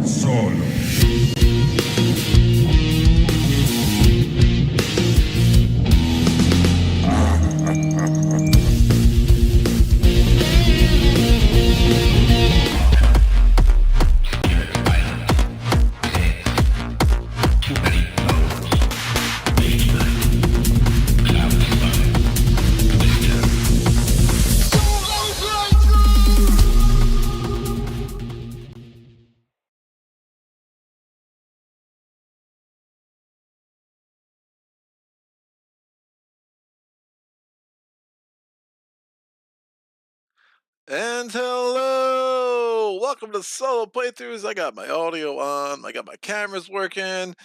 Solo. And hello! Welcome to Solo Playthroughs. I got my audio on, I got my cameras working.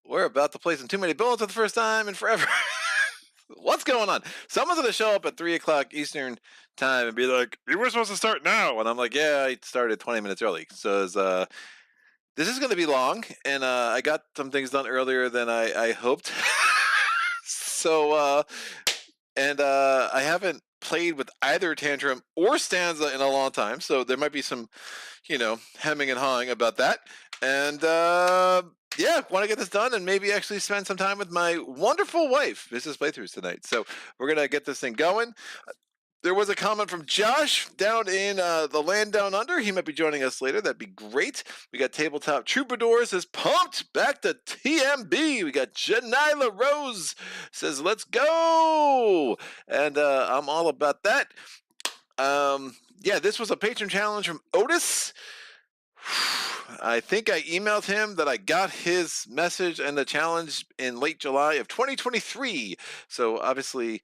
We're about to play some Too Many Bones for the first time in forever. What's going on? Someone's going to show up at 3 o'clock Eastern time and be like, you were supposed to start now. And I'm like, yeah, I started 20 minutes early. So this is going to be long, and I got some things done earlier than I hoped. So, I haven't played with either Tantrum or Stanza in a long time, so there might be some, hemming and hawing about that. And yeah, want to get this done and maybe actually spend some time with my wonderful wife. This is playthroughs tonight, so we're gonna get this thing going. There was a comment from Josh down in the land down under. He might be joining us later. That'd be great. We got Tabletop Troubadours is pumped. Back to TMB. We got Janila Rose says, let's go. And I'm all about that. Yeah, this was a patron challenge from Otis. I think I emailed him that I got his message and the challenge in late July of 2023. So obviously,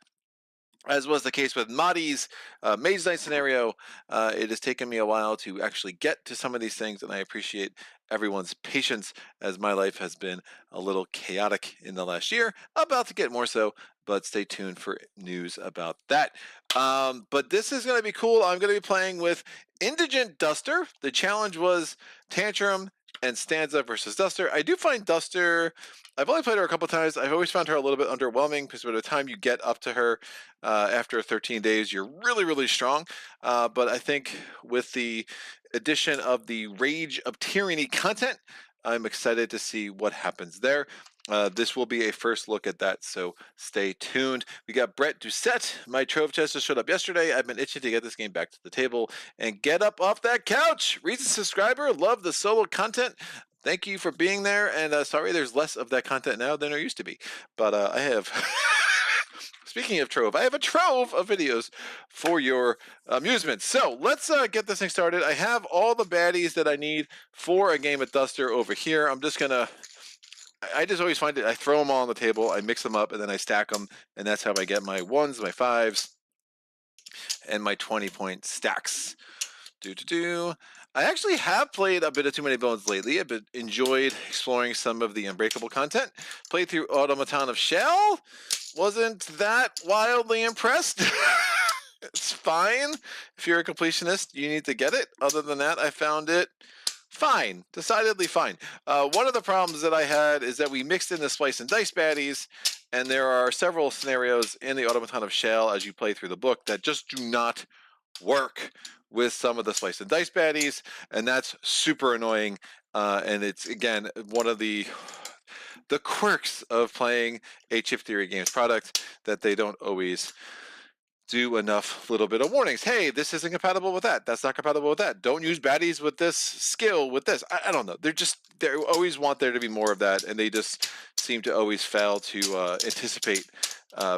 as was the case with Madi's Mage Knight scenario, it has taken me a while to actually get to some of these things, and I appreciate everyone's patience as my life has been a little chaotic in the last year, about to get more so, but stay tuned for news about that. But this is going to be cool. I'm going to be playing with Indigent Duster. The challenge was Tantrum and Stanza versus Duster. I do find Duster, I've only played her a couple times. I've always found her a little bit underwhelming because by the time you get up to her after 13 days, you're really, really strong. But I think with the addition of the Rage of Tyranny content, I'm excited to see what happens there. This will be a first look at that, so stay tuned. We got Brett Doucette. My Trove chest just showed up yesterday. I've been itching to get this game back to the table and get up off that couch. Recent subscriber, love the solo content. Thank you for being there, and sorry there's less of that content now than there used to be. But I have, speaking of Trove, I have a trove of videos for your amusement. So let's get this thing started. I have all the baddies that I need for a game at Duster over here. I'm just going to, I just always find it, I throw them all on the table, I mix them up, and then I stack them, and that's how I get my 1s, my 5s, and my 20-point stacks. I actually have played a bit of Too Many Bones lately. I've enjoyed exploring some of the Unbreakable content. Played through Automaton of Shell. Wasn't that wildly impressed. It's fine. If you're a completionist, you need to get it. Other than that, I found it fine. Decidedly fine. One of the problems that I had is that we mixed in the Splice and Dice baddies, and there are several scenarios in the Automaton of Shell as you play through the book that just do not work with some of the Splice and Dice baddies, and that's super annoying. And it's, again, one of the quirks of playing a Chip Theory Games product, that they don't always do enough little bit of warnings. Hey, this isn't compatible with that. That's not compatible with that. Don't use baddies with this skill with this. I don't know. They always want there to be more of that, and they just seem to always fail to anticipate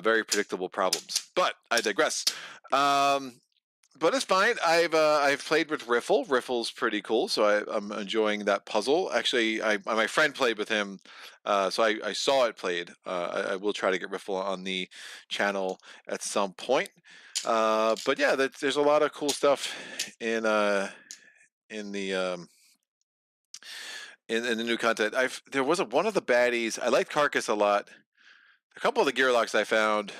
very predictable problems. But I digress. But it's fine. I've played with Riffle. Riffle's pretty cool, so I'm enjoying that puzzle. Actually, my friend played with him, so I saw it played. I will try to get Riffle on the channel at some point. But yeah, there's a lot of cool stuff in the new content. There was one of the baddies. I liked Carcass a lot. A couple of the Gearlocks I found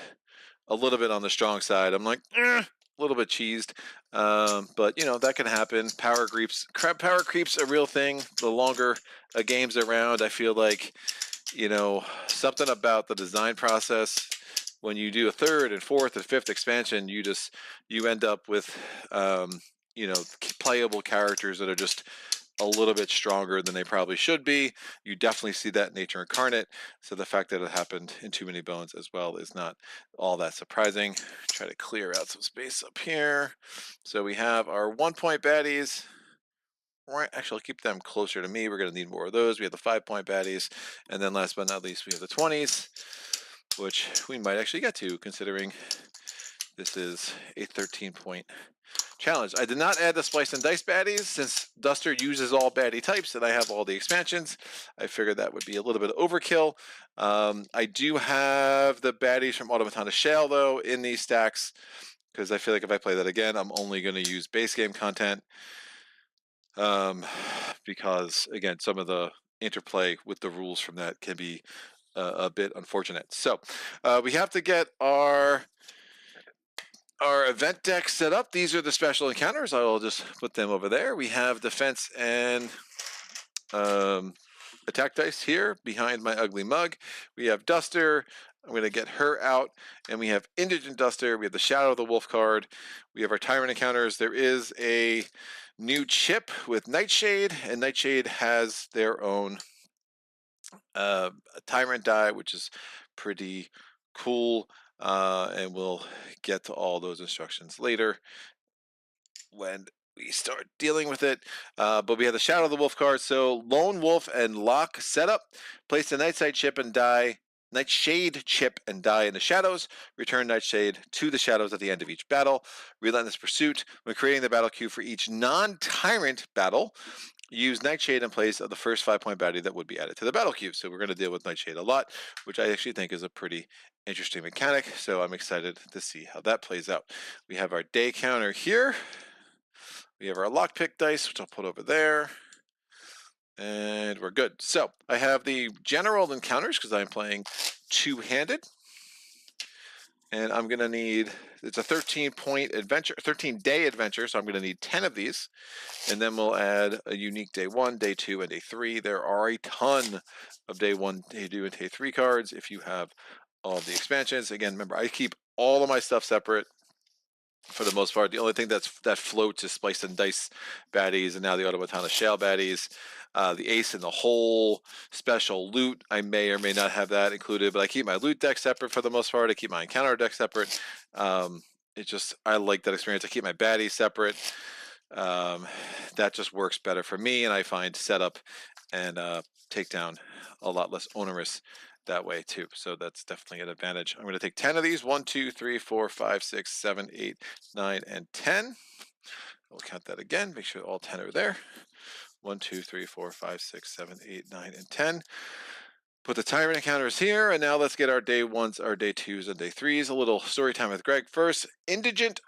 a little bit on the strong side. I'm like, a little bit cheesed, but that can happen. Power creeps a real thing. The longer a game's around, I feel like something about the design process, when you do a 3rd and 4th and 5th expansion, you end up with playable characters that are just a little bit stronger than they probably should be. You definitely see that in Nature Incarnate. So the fact that it happened in Too Many Bones as well is not all that surprising. Try to clear out some space up here. So we have our 1-point baddies. Actually, I'll keep them closer to me. We're going to need more of those. We have the 5-point baddies. And then last but not least, we have the 20s, which we might actually get to, considering this is a 13-point challenge. I did not add the Splice and Dice baddies since Duster uses all baddie types and I have all the expansions. I figured that would be a little bit of overkill. I do have the baddies from Automatana Shale, though, in these stacks, because I feel like if I play that again, I'm only going to use base game content. Because, again, some of the interplay with the rules from that can be a bit unfortunate. So we have to get our event deck set up. These are the special encounters. I will just put them over there. We have defense and attack dice here behind my ugly mug. We have Duster. I'm going to get her out. And we have Indigent Duster. We have the Shadow of the Wolf card. We have our Tyrant encounters. There is a new chip with Nightshade, and Nightshade has their own Tyrant die, which is pretty cool. And we'll get to all those instructions later when we start dealing with it. But we have the Shadow of the Wolf card. So Lone Wolf and Lock setup. Place the Nightshade chip and die in the shadows. Return Nightshade to the shadows at the end of each battle. Relentless Pursuit. When creating the battle queue for each non-tyrant battle, use Nightshade in place of the first 5-point baddie that would be added to the battle queue. So we're going to deal with Nightshade a lot, which I actually think is a pretty interesting mechanic. So I'm excited to see how that plays out. We have our day counter here. We have our lockpick dice, which I'll put over there. And we're good. So I have the general encounters because I'm playing two-handed. And I'm going to need, it's a 13-point adventure, 13-day adventure, so I'm going to need 10 of these. And then we'll add a unique day 1, day 2, and day 3. There are a ton of day 1, day 2, and day 3 cards if you have all of the expansions. Again, remember, I keep all of my stuff separate for the most part. The only thing that floats is Splice and Dice baddies, and now the Automatana Shale baddies. The Ace in the Hole special loot, I may or may not have that included, but I keep my loot deck separate for the most part. I keep my encounter deck separate. I like that experience. I keep my baddies separate. That just works better for me, and I find setup and takedown a lot less onerous that way too. So that's definitely an advantage. I'm going to take 10 of these. 1, 2, 3, 4, 5, 6, 7, 8, 9, and 10. We'll count that again. Make sure all 10 are there. 1, 2, 3, 4, 5, 6, 7, 8, 9, and 10. Put the Tyrant encounters here, and now let's get our day 1s, our day 2s, and day 3s. A little story time with Greg first. Indignant,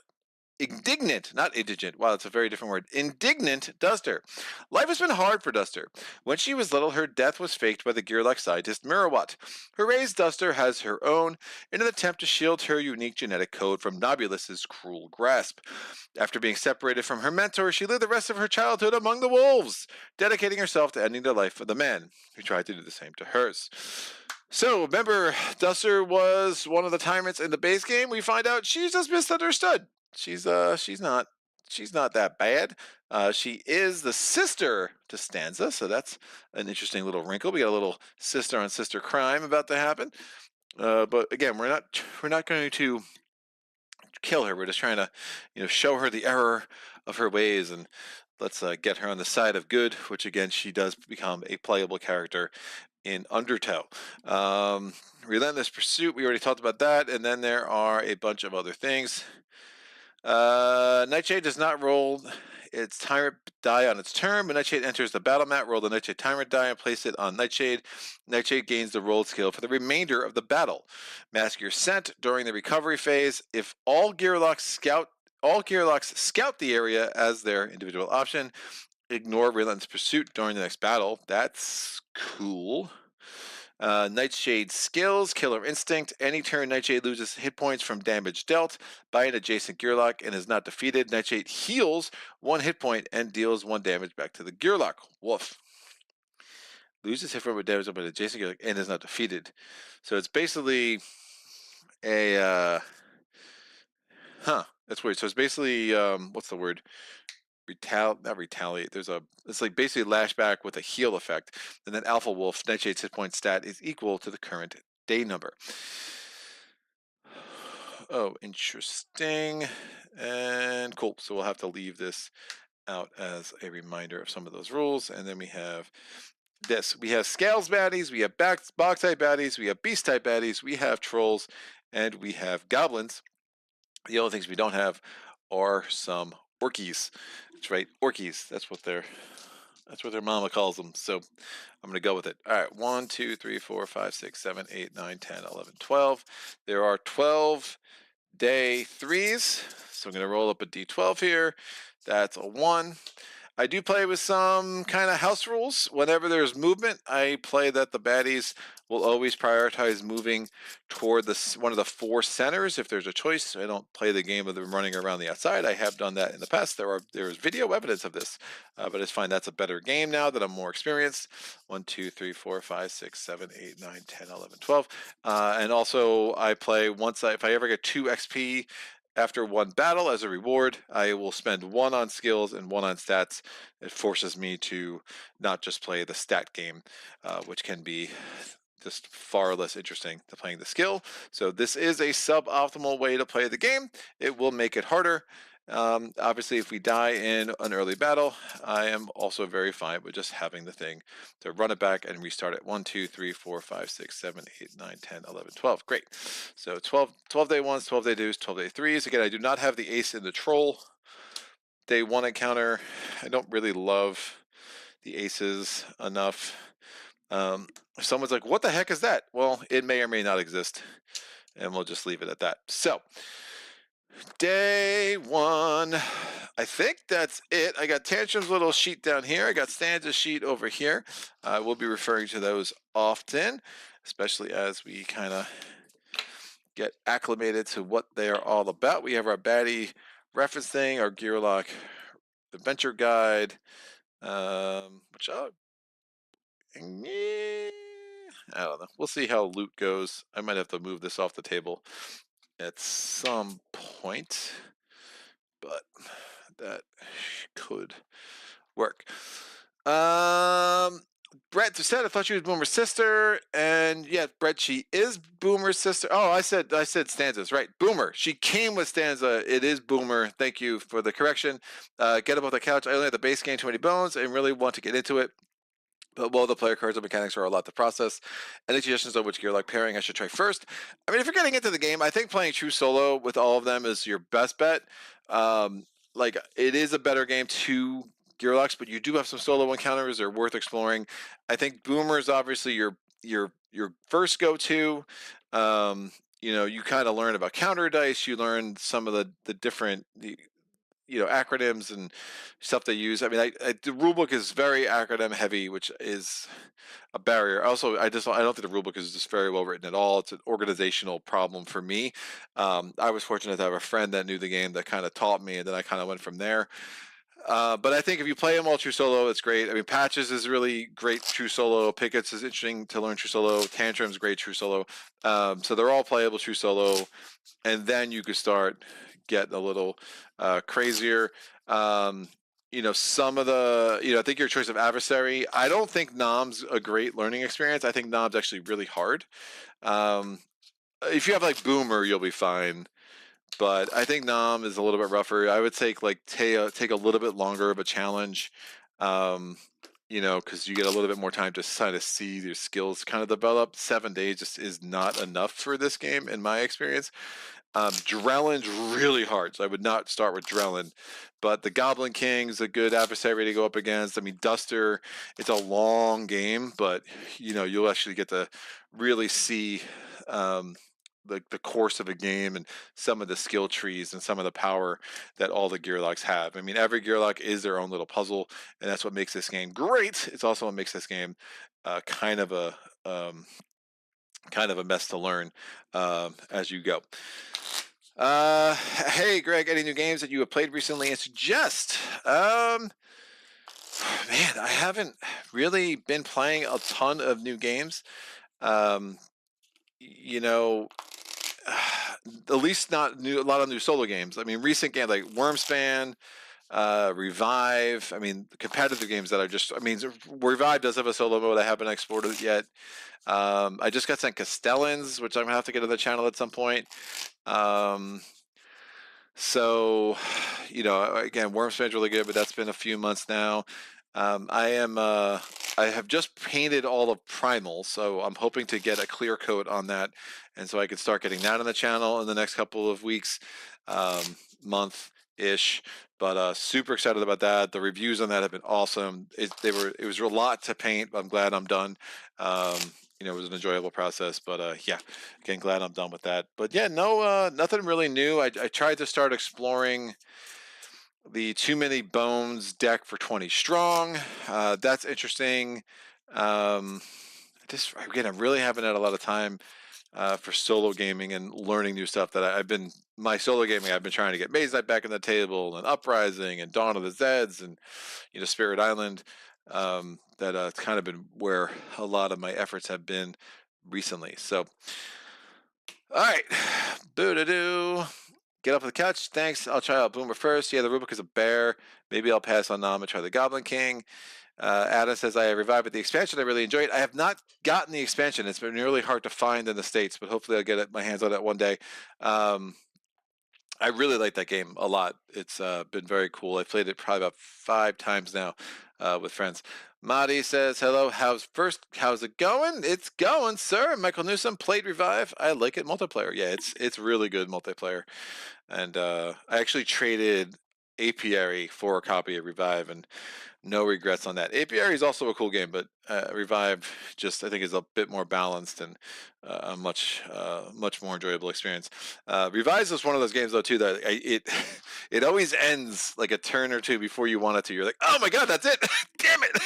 not indigent. Wow, that's a very different word. Indignant Duster. Life has been hard for Duster. When she was little, her death was faked by the Gearlock scientist Mirawat. Her raised Duster has her own in an attempt to shield her unique genetic code from Nobulus's cruel grasp. After being separated from her mentor, she lived the rest of her childhood among the wolves, dedicating herself to ending the life of the men who tried to do the same to hers. So, remember, Duster was one of the tyrants in the base game. We find out she's just misunderstood. She's not that bad. She is the sister to Stanza, so that's an interesting little wrinkle. We got a little sister on sister crime about to happen. But again, we're not going to kill her. We're just trying to, show her the error of her ways, and let's get her on the side of good, which again, she does become a playable character in Undertow. Relentless Pursuit, we already talked about that, and then there are a bunch of other things. Nightshade does not roll its Tyrant die on its turn. When Nightshade enters the battle mat, roll the Nightshade Tyrant die and place it on Nightshade. Nightshade gains the rolled skill for the remainder of the battle. Mask your scent during the recovery phase. If all Gearlocks scout the area as their individual option, ignore Relentless Pursuit during the next battle. That's cool. Nightshade skills, Killer Instinct. Any turn Nightshade loses hit points from damage dealt by an adjacent Gearlock and is not defeated, Nightshade heals 1 hit point and deals 1 damage back to the Gearlock. Woof. Loses hit point with damage by an adjacent Gearlock and is not defeated. So it's basically a... that's weird. So it's basically, what's the word? not retaliate. It's like basically lash back with a heal effect, and then Alpha Wolf Nightshade's hit point stat is equal to the current day number. Oh, interesting. And cool. So we'll have to leave this out as a reminder of some of those rules. And then we have this. We have Scales baddies, we have box type baddies, we have beast type baddies, we have trolls, and we have goblins. The only things we don't have are some orkies. That's right, orkies. That's what their mama calls them. So I'm going to go with it. All right, 1, 2, 3, 4, 5, 6, 7, 8, 9, 10, 11, 12. There are 12 day 3s. So I'm going to roll up a d12 here. That's a 1. I do play with some kind of house rules. Whenever there's movement, I play that the baddies will always prioritize moving toward one of the 4 centers if there's a choice. I don't play the game of them running around the outside. I have done that in the past. There's video evidence of this, but I just find that's a better game now that I'm more experienced. 1, 2, 3, 4, 5, 6, 7, 8, 9, 10, 11, 12. And also I play if I ever get 2 XP after 1 battle as a reward, I will spend 1 on skills and 1 on stats. It forces me to not just play the stat game, which can be just far less interesting than playing the skill. So this is a suboptimal way to play the game. It will make it harder. Obviously, if we die in an early battle, I am also very fine with just having the thing to run it back and restart it. 1, 2, 3, 4, 5, 6, 7, 8, 9, 10, 11, 12. Great. So 12 day 1s, 12 day 2s, 12 day 3s. Again, I do not have the ace in the troll day 1 encounter. I don't really love the aces enough. If someone's like, what the heck is that? Well, it may or may not exist, and we'll just leave it at that. So day 1, I think that's it. I got Tantrum's little sheet down here. I got Stanza's sheet over here. We'll be referring to those often, especially as we kind of get acclimated to what they are all about. We have our baddie reference thing, our Gearlock adventure guide, which I don't know. We'll see how loot goes. I might have to move this off the table at some point, but that could work. Brett said I thought she was Boomer's sister, and yeah, Brett, she is Boomer's sister. Oh, I said Stanza's right. Boomer. She came with Stanza. It is Boomer. Thank you for the correction. Get up off the couch. I only have the base game 20 bones and really want to get into it. But while the player cards and mechanics are a lot to process, any suggestions on which Gearlock pairing I should try first? I mean, if you're getting into the game, I think playing true solo with all of them is your best bet. Like, it is a better game to Gearlocks, but you do have some solo encounters that are worth exploring. I think Boomer is obviously your first go-to. You kind of learn about counter dice. You learn some of the different acronyms and stuff they use. I mean, the rulebook is very acronym heavy, which is a barrier. Also, I don't think the rulebook is just very well written at all. It's an organizational problem for me. I was fortunate to have a friend that knew the game that kind of taught me, and then I kind of went from there. But I think if you play them all true solo, it's great. I mean, Patches is really great true solo. Pickets is interesting to learn true solo. Tantrum's great true solo. So they're all playable true solo, and then you could start getting a little crazier. Some of the, I think your choice of adversary, I don't think Nom's a great learning experience. I think Nom's actually really hard. If you have like Boomer, you'll be fine. But I think Nom is a little bit rougher. I would take take a little bit longer of a challenge, because you get a little bit more time to kind of see your skills kind of develop. 7 days just is not enough for this game, in my experience. Drellin's really hard, so I would not start with Drellin. But the Goblin King's a good adversary to go up against. I mean, Duster, it's a long game, but you'll actually get to really see the course of a game and some of the skill trees and some of the power that all the Gearlocks have. I mean, every Gearlock is their own little puzzle, and that's what makes this game great. It's also what makes this game kind of a mess to learn as you go. Hey, Greg, any new games that you have played recently and suggest? Man, I haven't really been playing a ton of new games. At least not a lot of new solo games. I mean, recent games like Wormspan, Revive. I mean, competitive games that Revive does have a solo mode. I haven't explored it yet. I just got sent Castellans, which I'm gonna have to get on the channel at some point. So, again, Wormspan's really good, but that's been a few months now. I have just painted all of Primal, so I'm hoping to get a clear coat on that, and so I can start getting that on the channel in the next couple of weeks, month-ish. But super excited about that. The reviews on that have been awesome. It was a lot to paint, but I'm glad I'm done. It was an enjoyable process, but yeah, again, glad I'm done with that. But yeah, no, nothing really new. I tried to start exploring the Too Many Bones deck for 20 strong. That's interesting. Again, I really haven't had a lot of time for solo gaming and learning new stuff that my solo gaming, I've been trying to get Maze Knight back on the table, and Uprising, and Dawn of the Zeds, and Spirit Island. It's kind of been where a lot of my efforts have been recently. So, all right, boo-da-doo. Get off the couch. Thanks. I'll try out Boomer first. Yeah, the rulebook is a bear. Maybe I'll pass on Nam and try the Goblin King. Adam says, I have revived the expansion. I really enjoyed it. I have not gotten the expansion. It's been really hard to find in the States, but hopefully I'll get my hands on it one day. I really like that game a lot. It's been very cool. I've played it probably about 5 times now with friends. Madi says, hello, how's it going? It's going, sir. Michael Newsom played Revive. I like it multiplayer. Yeah, it's really good multiplayer. And I actually traded Apiary for a copy of Revive, and no regrets on that. Apiary is also a cool game, but Revive I think is a bit more balanced and a much more enjoyable experience. Revive is one of those games though too that it always ends like a turn or two before you want it to. You're like, oh my god, that's it! Damn it!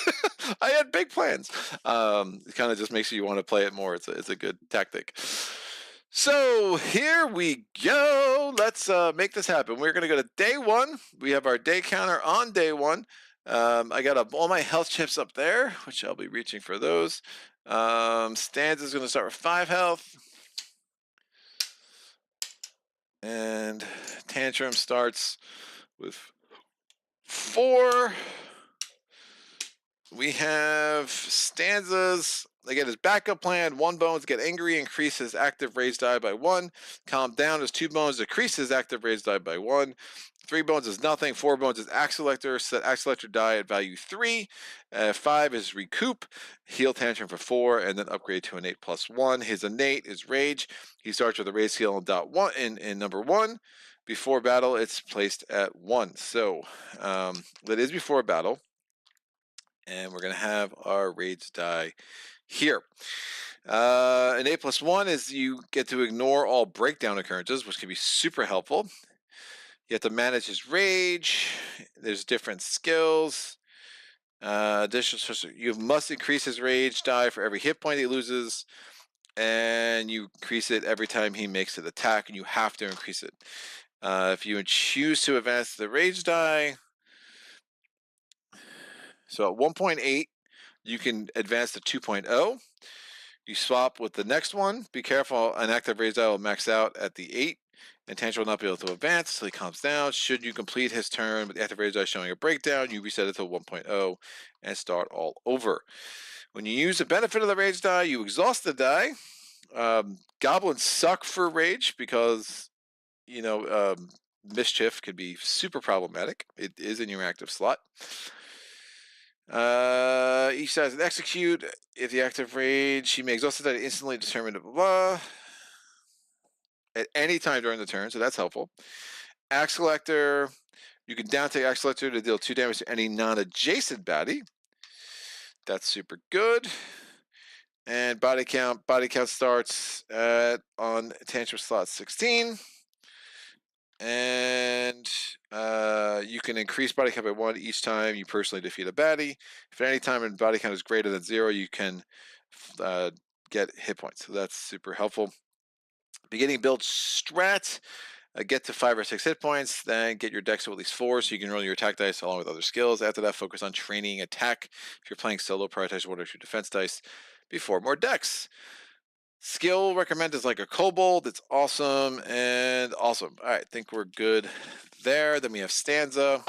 I had big plans. It kind of just makes you want to play it more. It's a good tactic. So here we go. Let's make this happen. We're going to go to day 1. We have our day counter on day 1. I got all my health chips up there, which I'll be reaching for those. Stanza is going to start with 5 health. And Tantrum starts with 4. We have Stanzas. Again, his backup plan: 1 bones, get angry, increase his active rage die by 1. Calm down is 2 bones, decrease his active rage die by 1. 3 bones is nothing. 4 bones is axe selector, set axe selector die at value 3. 5 is recoup, heal Tantrum for 4, and then upgrade to an 8+1. His innate is rage. He starts with a rage skill in number 1. Before battle, it's placed at 1. So that is before battle. And we're going to have our rage die here. An 8+1 is you get to ignore all breakdown occurrences, which can be super helpful. You have to manage his rage. There's different skills. You must increase his rage die for every hit point he loses, and you increase it every time he makes an attack, and you have to increase it. If you choose to advance the rage die, so at 1.8, you can advance to 2.0. You swap with the next one. Be careful, an active rage die will max out at the 8, and Tantrum will not be able to advance until he calms down. Should you complete his turn with the active rage die showing a breakdown, you reset it to 1.0 and start all over. When you use the benefit of the rage die, you exhaust the die. Goblins suck for rage because, mischief could be super problematic. It is in your active slot. Each side is execute. If the active rage, he may exhaust the die to instantly determine blah, blah, blah, at any time during the turn, so that's helpful. Axe Selector, you can downtake Axe Selector to deal 2 damage to any non-adjacent baddie. That's super good. And body count starts on Tantrum slot 16. And you can increase body count by 1 each time you personally defeat a baddie. If at any time a body count is greater than 0, you can get hit points. So that's super helpful. Beginning build strat. Get to 5 or 6 hit points, then get your dex to at least 4 so you can roll your attack dice along with other skills. After that, focus on training attack. If you're playing solo, prioritize 1 or 2 defense dice before more dex. Skill recommend is like a kobold. It's awesome and awesome. All right, I think we're good there. Then we have Stanza.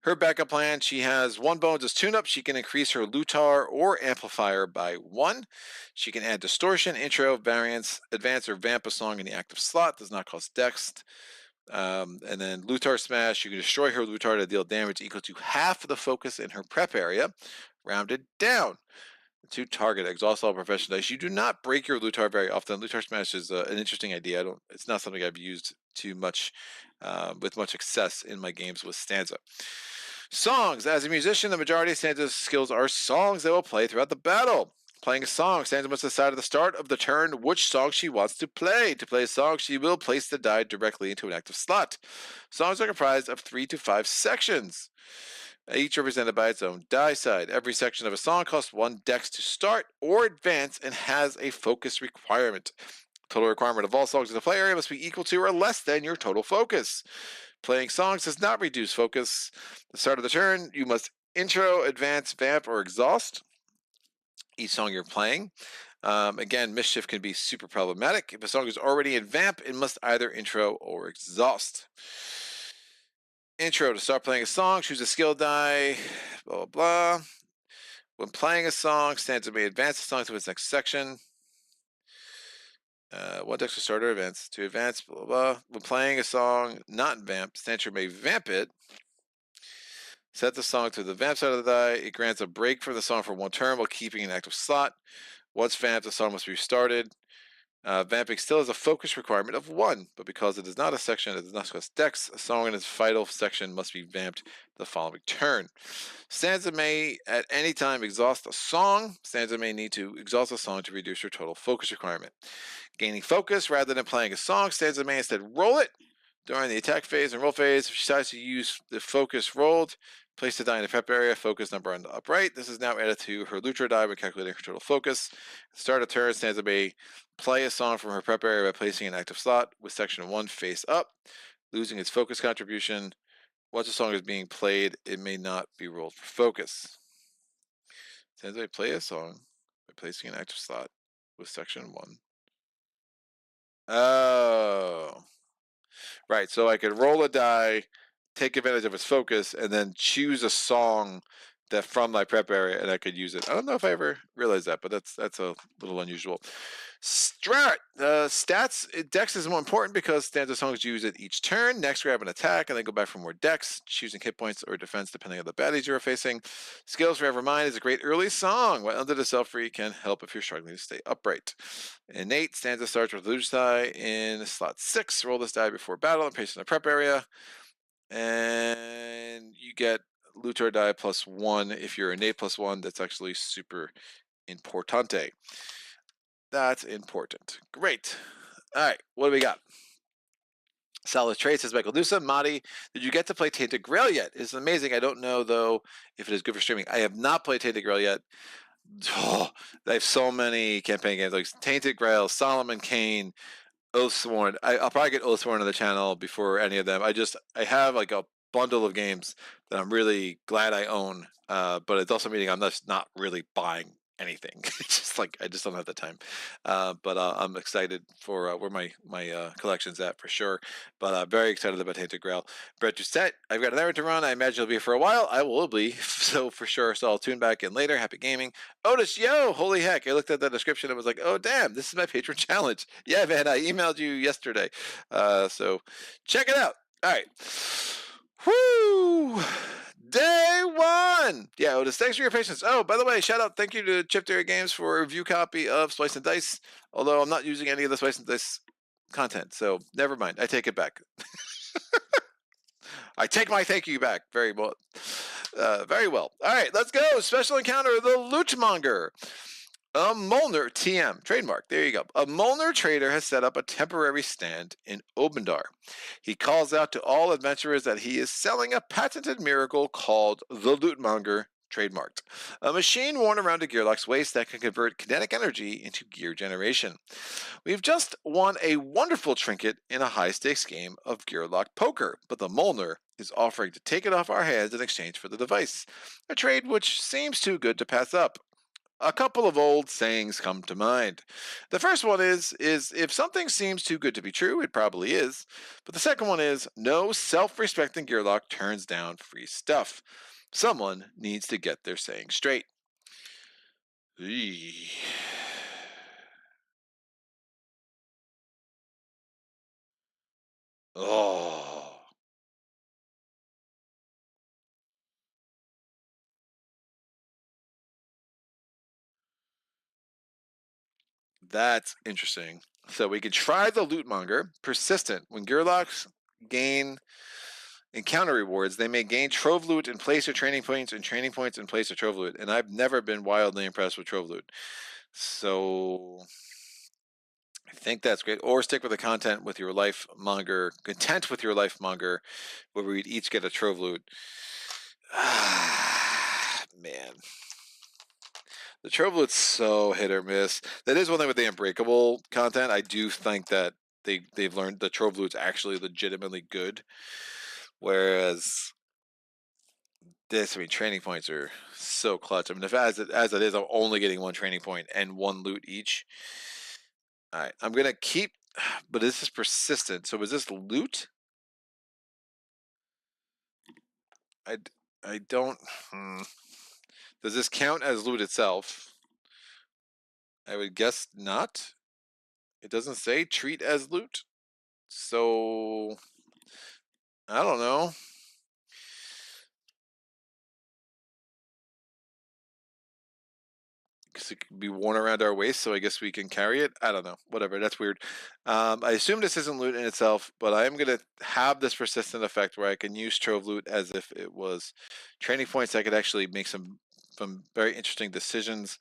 Her backup plan, she has 1 bones as tune-up. She can increase her lutar or amplifier by 1. She can add distortion, intro, variance, advance, or vamp a song in the active slot. Does not cost dex. And then lutar smash, you can destroy her lutar to deal damage equal to half of the focus in her prep area, rounded down. To target exhaust all professional dice. You do not break your lutar very often. Lutar smash is an interesting idea. It's not something I've used too much with much success in my games with Stanza. Songs. As a musician, the majority of Stanza's skills are songs that will play throughout the battle. Playing a song, Stanza must decide at the start of the turn which song she wants to play. To play a song, she will place the die directly into an active slot. Songs are comprised of 3 to 5 sections, each represented by its own die side. Every section of a song costs 1 dex to start or advance and has a focus requirement. Total requirement of all songs in the play area must be equal to or less than your total focus. Playing songs does not reduce focus. At the start of the turn, you must intro, advance, vamp, or exhaust each song you're playing. Again, mischief can be super problematic. If a song is already in vamp, it must either intro or exhaust. Intro. To start playing a song, choose a skill die, blah, blah, blah. When playing a song, Stanza may advance the song to its next section. 1 dex to start or advance. To advance, blah, blah, blah. When playing a song not in vamp, Stanza may vamp it. Set the song to the vamp side of the die. It grants a break from the song for 1 turn while keeping an active slot. Once vamped, the song must be restarted. Vamping still has a focus requirement of 1, but because it is not a section, it does not cost dex. A song in its vital section must be vamped the following turn. Stanza may at any time exhaust a song. Stanza may need to exhaust a song to reduce her total focus requirement. Gaining focus rather than playing a song, Stanza may instead roll it during the attack phase and roll phase. If she decides to use the focus rolled, place the die in the prep area, focus number on the upright. This is now added to her lutar die by calculating her total focus. Start a turn, Stanza may play a song from her prep area by placing an active slot with section 1 face up, losing its focus contribution. Once a song is being played, it may not be rolled for focus. Stanza may play a song by placing an active slot with section 1. Oh. Right, so I could roll a die, take advantage of its focus, and then choose a song that from my prep area, and I could use it. I don't know if I ever realized that, but that's a little unusual. Strat stats. Dex is more important because Stanza songs use it each turn. Next, grab an attack, and then go back for more dex, choosing hit points or defense depending on the baddies you're facing. Skills Forever Mind is a great early song, while Under the Self-Free can help if you're struggling to stay upright. Innate. Stanza starts with lutar die in slot 6. Roll this die before battle and place it in the prep area, and you get lutar die +1 if you're innate +1. That's actually super importante. That's important. Great. All right, what do we got? Solid traits, says Michael Newsom. Madi, did you get to play Tainted Grail yet? It's amazing. I don't know, though, if it is good for streaming. I have not played Tainted Grail yet. Oh, I have so many campaign games like Tainted Grail, Solomon Kane, Oathsworn. I'll probably get Oathsworn on the channel before any of them. I have like a bundle of games that I'm really glad I own, but it's also meaning I'm just not really buying anything. It's just like I just don't have the time. But I'm excited for where my collection's at for sure. But very excited about Tainted Grail. Brett Doucette, I've got an errand to run. I imagine it'll be for a while. I will be, so for sure. So I'll tune back in later. Happy gaming. Otis, yo, holy heck. I looked at the description and was like, oh, damn, this is my Patron challenge. Yeah, man, I emailed you yesterday. So check it out. All right. Whoo! Day 1! Yeah, Otis, thanks for your patience. Oh, by the way, shout out, thank you to Chip Theory Games for a review copy of Splice and Dice, although I'm not using any of the Splice and Dice content, so never mind. I take it back. I take my thank you back. Very well. Very well. All right, let's go. Special encounter, the Lootmonger. A Molnar TM, trademark, there you go. A Molnar trader has set up a temporary stand in Obendar. He calls out to all adventurers that he is selling a patented miracle called the Lootmonger, trademarked. A machine worn around a Gearlock's waist that can convert kinetic energy into gear generation. We've just won a wonderful trinket in a high-stakes game of Gearlock poker, but the Molnar is offering to take it off our hands in exchange for the device, a trade which seems too good to pass up. A couple of old sayings come to mind. The first one is if something seems too good to be true, it probably is. But the second one is no self-respecting gearlock turns down free stuff. Someone needs to get their saying straight. Eee. Oh. That's interesting. So we could try the lootmonger. Persistent. When gearlocks gain encounter rewards, they may gain trove loot in place of training points and training points in place of trove loot. And I've never been wildly impressed with trove loot. So I think that's great. Or stick with the content with your life monger, content with your life monger, where we'd each get a trove loot. Ah, man. The trove loot's so hit or miss. That is one thing with the unbreakable content. I do think that they've learned the trove loot's actually legitimately good. Whereas this, I mean, training points are so clutch. I mean, if as it is, I'm only getting one training point and one loot each. All right, I'm gonna keep, but this is persistent. So is this loot? I don't. Does this count as loot itself? I would guess not. It doesn't say treat as loot, so I don't know. Because it could be worn around our waist, so I guess we can carry it. I don't know. Whatever. That's weird. I assume this isn't loot in itself, but I am going to have this persistent effect where I can use trove loot as if it was training points. I could actually make some very interesting decisions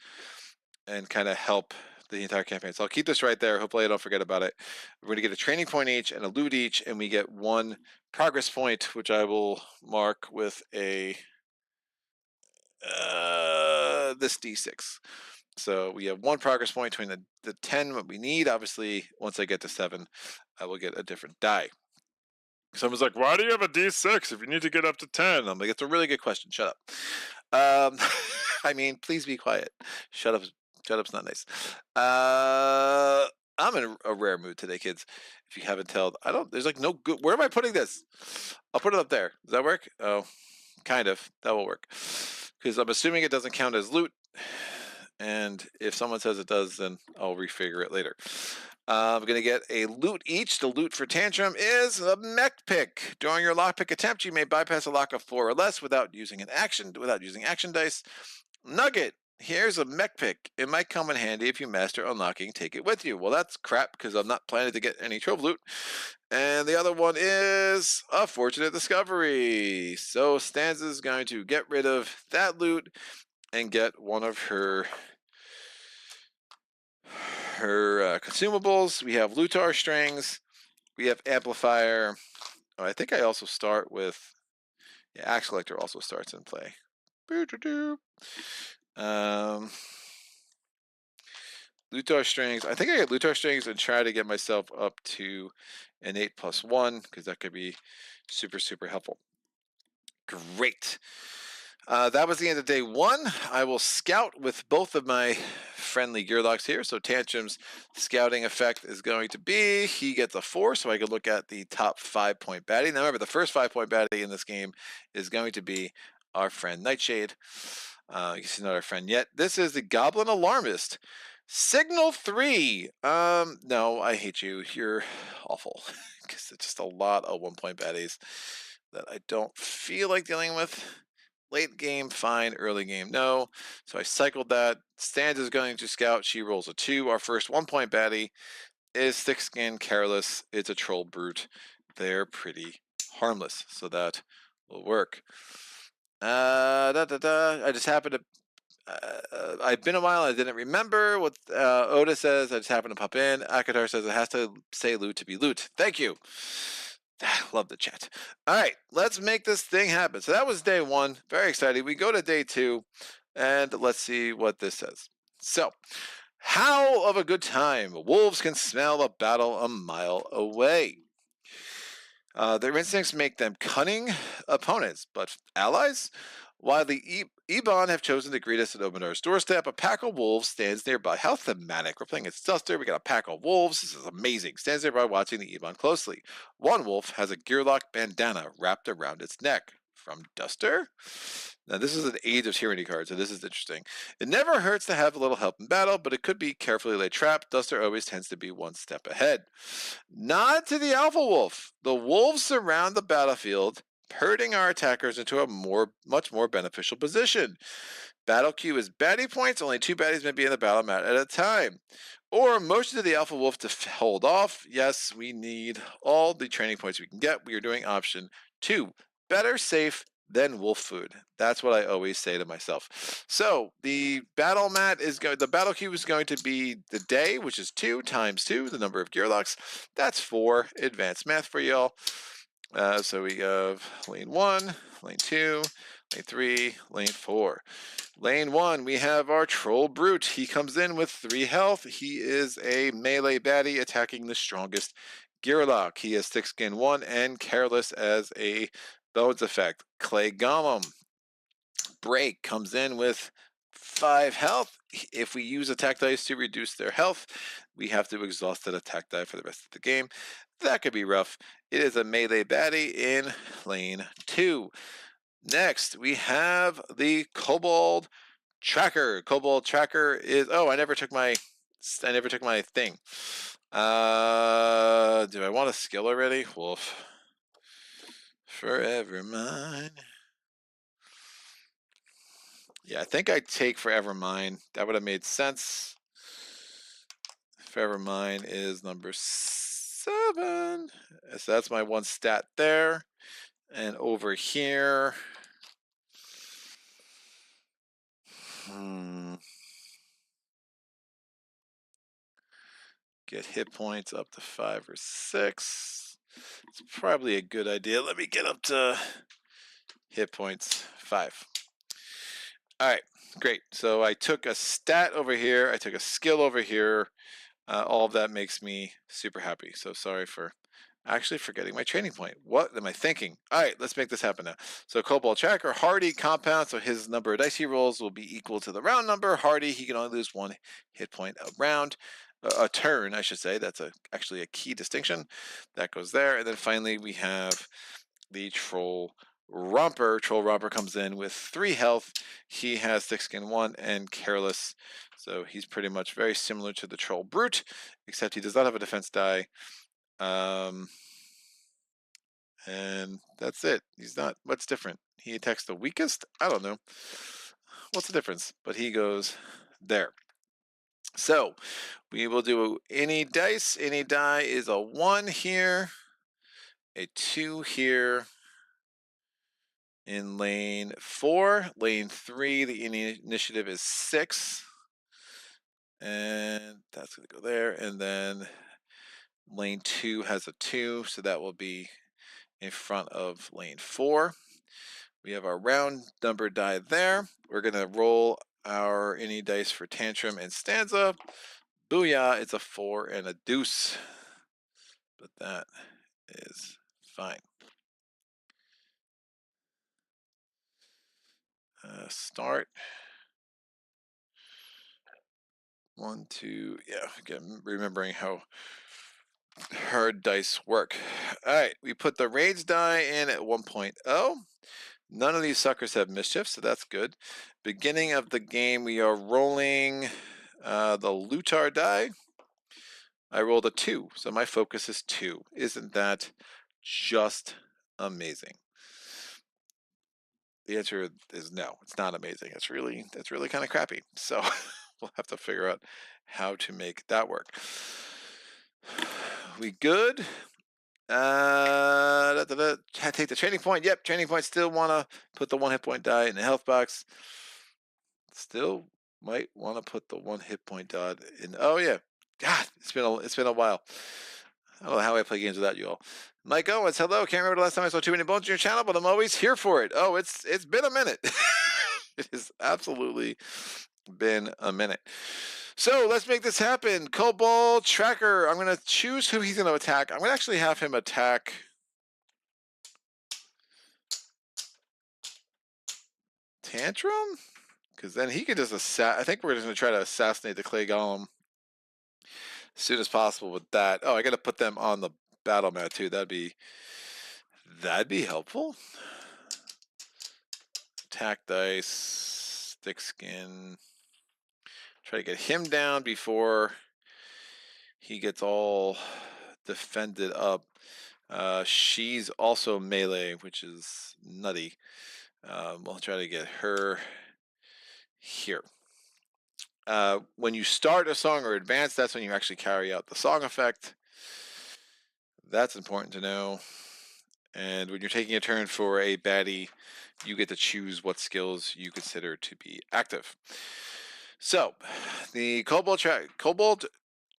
and kind of help the entire campaign. So I'll keep this right there. Hopefully I don't forget about it. We're going to get a training point each and a loot each, and we get one progress point, which I will mark with a this d6. So we have one progress point between the 10 what we need. Obviously, once I get to 7, I will get a different die. Someone's like, why do you have a d6 if you need to get up to 10? I'm like, it's a really good question. Shut up. I mean, please be quiet. Shut up. Shut up's not nice. I'm in a rare mood today, kids. If you haven't told, there's like no good. Where am I putting this? I'll put it up there. Does that work? Oh, kind of. That will work. Because I'm assuming it doesn't count as loot. And if someone says it does, then I'll refigure it later. I'm going to get a loot each. The loot for Tantrum is a mech pick. During your lockpick attempt, you may bypass a lock of 4 or less without using action dice. Nugget. Here's a mech pick. It might come in handy if you master unlocking. Take it with you. Well, that's crap because I'm not planning to get any trove loot. And the other one is a fortunate discovery. So Stanza's going to get rid of that loot and get one of her consumables. We have Lutar strings. We have amplifier. Oh, I think I also start with axe collector also starts in play. Lutar strings. I think I get Lutar strings and try to get myself up to an 8+1 because that could be super, super helpful. Great. That was the end of day 1. I will scout with both of my friendly gearlocks here. So Tantrum's scouting effect is going to be, he gets a 4, so I can look at the top 5-point baddie. Now remember, the first 5-point baddie in this game is going to be our friend Nightshade. I guess he's not our friend yet. This is the Goblin Alarmist. Signal 3. No, I hate you. You're awful. Because it's just a lot of 1-point baddies that I don't feel like dealing with. Late game, fine. Early game, no. So I cycled that. Stanza is going to scout. She rolls a 2. Our first 1-point baddie is Thick Skin Careless. It's a troll brute. They're pretty harmless, so that will work. I just happened to. I've been a while. I didn't remember what Otis says. I just happened to pop in. Akatar says it has to say loot to be loot. Thank you. Love the chat. All right, let's make this thing happen. So that was day 1. Very exciting. We go to day 2, and let's see what this says. So, howl of a good time. Wolves can smell a battle a mile away. Their instincts make them cunning opponents, but allies? While the Ebon have chosen to greet us at Omendar's doorstep, a pack of wolves stands nearby. How thematic. We're playing as Duster. We got a pack of wolves. This is amazing. Stands nearby watching the Ebon closely. One wolf has a Gearlock bandana wrapped around its neck. From Duster? Now, this is an Age of Tyranny card, so this is interesting. It never hurts to have a little help in battle, but it could be carefully laid trap. Duster always tends to be one step ahead. Nod to the Alpha Wolf. The wolves surround the battlefield, herding our attackers into a much more beneficial position. Battle queue is baddie points. Only 2 baddies may be in the battle mat at a time. Or motion to the Alpha Wolf to hold off. Yes, we need all the training points we can get. We are doing option 2. Better safe than wolf food. That's what I always say to myself. So the battle mat is going. The battle queue is going to be the day, which is 2 times 2, the number of Gearlocks. That's 4. Advanced math for y'all. So we have lane 1, lane 2, lane 3, lane 4. Lane 1, we have our Troll Brute. He comes in with 3 health. He is a melee baddie attacking the strongest Gearlock. He has Thick Skin 1 and Careless as a bones effect. Clay Golem. Break comes in with 5 health. If we use attack dice to reduce their health, we have to exhaust that attack die for the rest of the game. That could be rough. It is a melee baddie in lane 2. Next, we have the Kobold Tracker. Kobold Tracker is... Oh, I never took my thing. Do I want a skill already? Wolf. Forever mine. Yeah, I think I'd take Forever Mine. That would have made sense. Forever Mine is number 7. So that's my 1 stat there. And over here... Get hit points up to 5 or 6. It's probably a good idea. Let me get up to hit points 5. All right, great. So I took a stat over here. I took a skill over here. All of that makes me super happy. So sorry for actually forgetting my training point. What am I thinking? All right, let's make this happen now. So Kobold Tracker, Hardy, compound. So his number of dice he rolls will be equal to the round number. Hardy, he can only lose 1 hit point a round. A turn, I should say. That's actually a key distinction. That goes there. And then finally we have the Troll Romper. Troll Romper comes in with 3 health. He has Thick Skin 1 and Careless. So he's pretty much very similar to the Troll Brute, except he does not have a defense die. And that's it. He's not... What's different? He attacks the weakest? I don't know. What's the difference? But he goes there. So we will do any dice. Any die is a 1 here, a 2 here. In lane 4, lane 3, the initiative is 6. And that's going to go there. And then lane 2 has a 2, so that will be in front of lane 4. We have our round number die there. We're going to roll our any dice for Tantrum and Stanza. Booyah, it's a 4 and a deuce. But that is fine. Start. 1, 2, yeah, again, remembering how hard dice work. All right, we put the rage die in at 1.0. None of these suckers have mischief, so that's good. Beginning of the game, we are rolling the Lutar die. I rolled a 2, so my focus is 2. Isn't that just amazing? The answer is no, it's not amazing. That's really kind of crappy. So we'll have to figure out how to make that work. We good? Take the training point. Yep, training point. Still want to put the 1 hit point die in the health box. Still might want to put the 1 hit point dot in. Oh yeah, God, it's been a while. I don't know how I play games without you all. Mike Owens, hello. Can't remember the last time I saw too many bones in your channel, but I'm always here for it. Oh, it's been a minute. It has absolutely been a minute. So let's make this happen. Kobold Tracker. I'm going to choose who he's going to attack. I'm going to actually have him attack Tantrum? Because then he could just I think we're just going to try to assassinate the clay golem as soon as possible with that. Oh, I got to put them on the battle mat too. That'd be helpful. Attack dice, thick skin. Try to get him down before he gets all defended up. She's also melee, which is nutty. We'll try to get her here. When you start a song or advance, that's when you actually carry out the song effect. That's important to know. And when you're taking a turn for a baddie, you get to choose what skills you consider to be active. So, the Kobold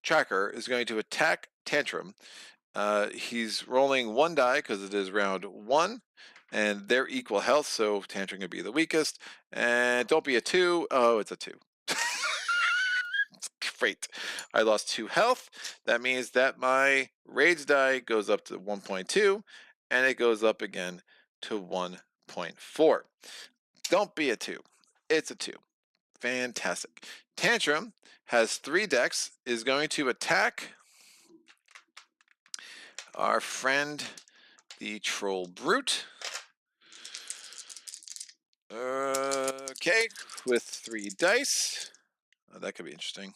Tracker is going to attack Tantrum. He's rolling 1 die because it is round 1, and they're equal health, so Tantrum can be the weakest. And don't be a 2. Oh, it's a 2. Great. I lost 2 health. That means that my rage die goes up to 1.2, and it goes up again to 1.4. Don't be a 2. It's a 2. Fantastic. Tantrum has 3 decks, is going to attack our friend, the Troll Brute. Okay, with 3 dice. Oh, that could be interesting.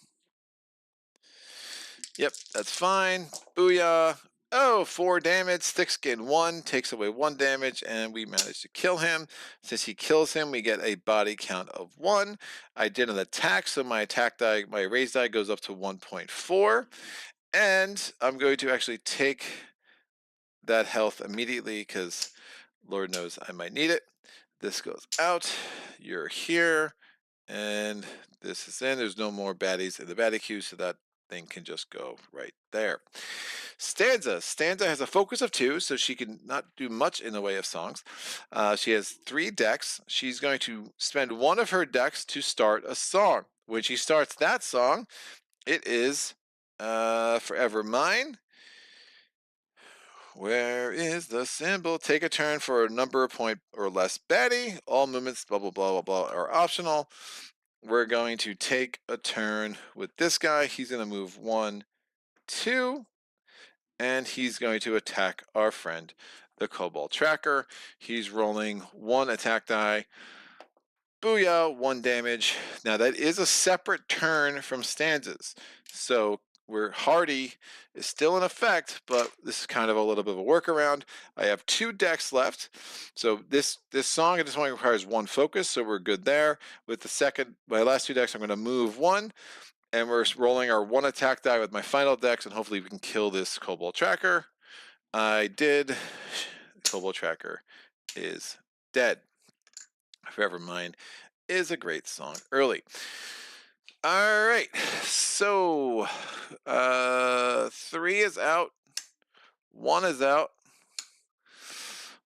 Yep, that's fine. Booyah. Oh, 4 damage. Thick skin 1 takes away 1 damage, and we managed to kill him. Since he kills him, we get a body count of 1. I did an attack, so my attack die, my raise die goes up to 1.4. And I'm going to actually take that health immediately because Lord knows I might need it. This goes out. You're here. And this is in. There's no more baddies in the baddie queue, so that thing can just go right there. Stanza has a focus of 2, so she can not do much in the way of songs. She has 3 decks. She's going to spend 1 of her decks to start a song. When she starts that song, it is Forever Mine. Where is the symbol? Take a turn for a number of point or less baddie. All movements, blah, blah, blah, blah, blah, are optional. We're going to take a turn with this guy. He's going to move 1, 2, and he's going to attack our friend, the Kobold Tracker. He's rolling 1 attack die. Booyah, 1 damage. Now that is a separate turn from stanzas. So Hardy is still in effect, but this is kind of a little bit of a workaround. I have 2 decks left. So this song at this point requires 1 focus, so we're good there. With my last 2 decks, I'm going to move 1, and we're rolling our 1 attack die with my final decks, and hopefully we can kill this Kobold Tracker. I did. Kobold Tracker is dead. Forever Mine is a great song early. All right, so 3 is out, 1 is out.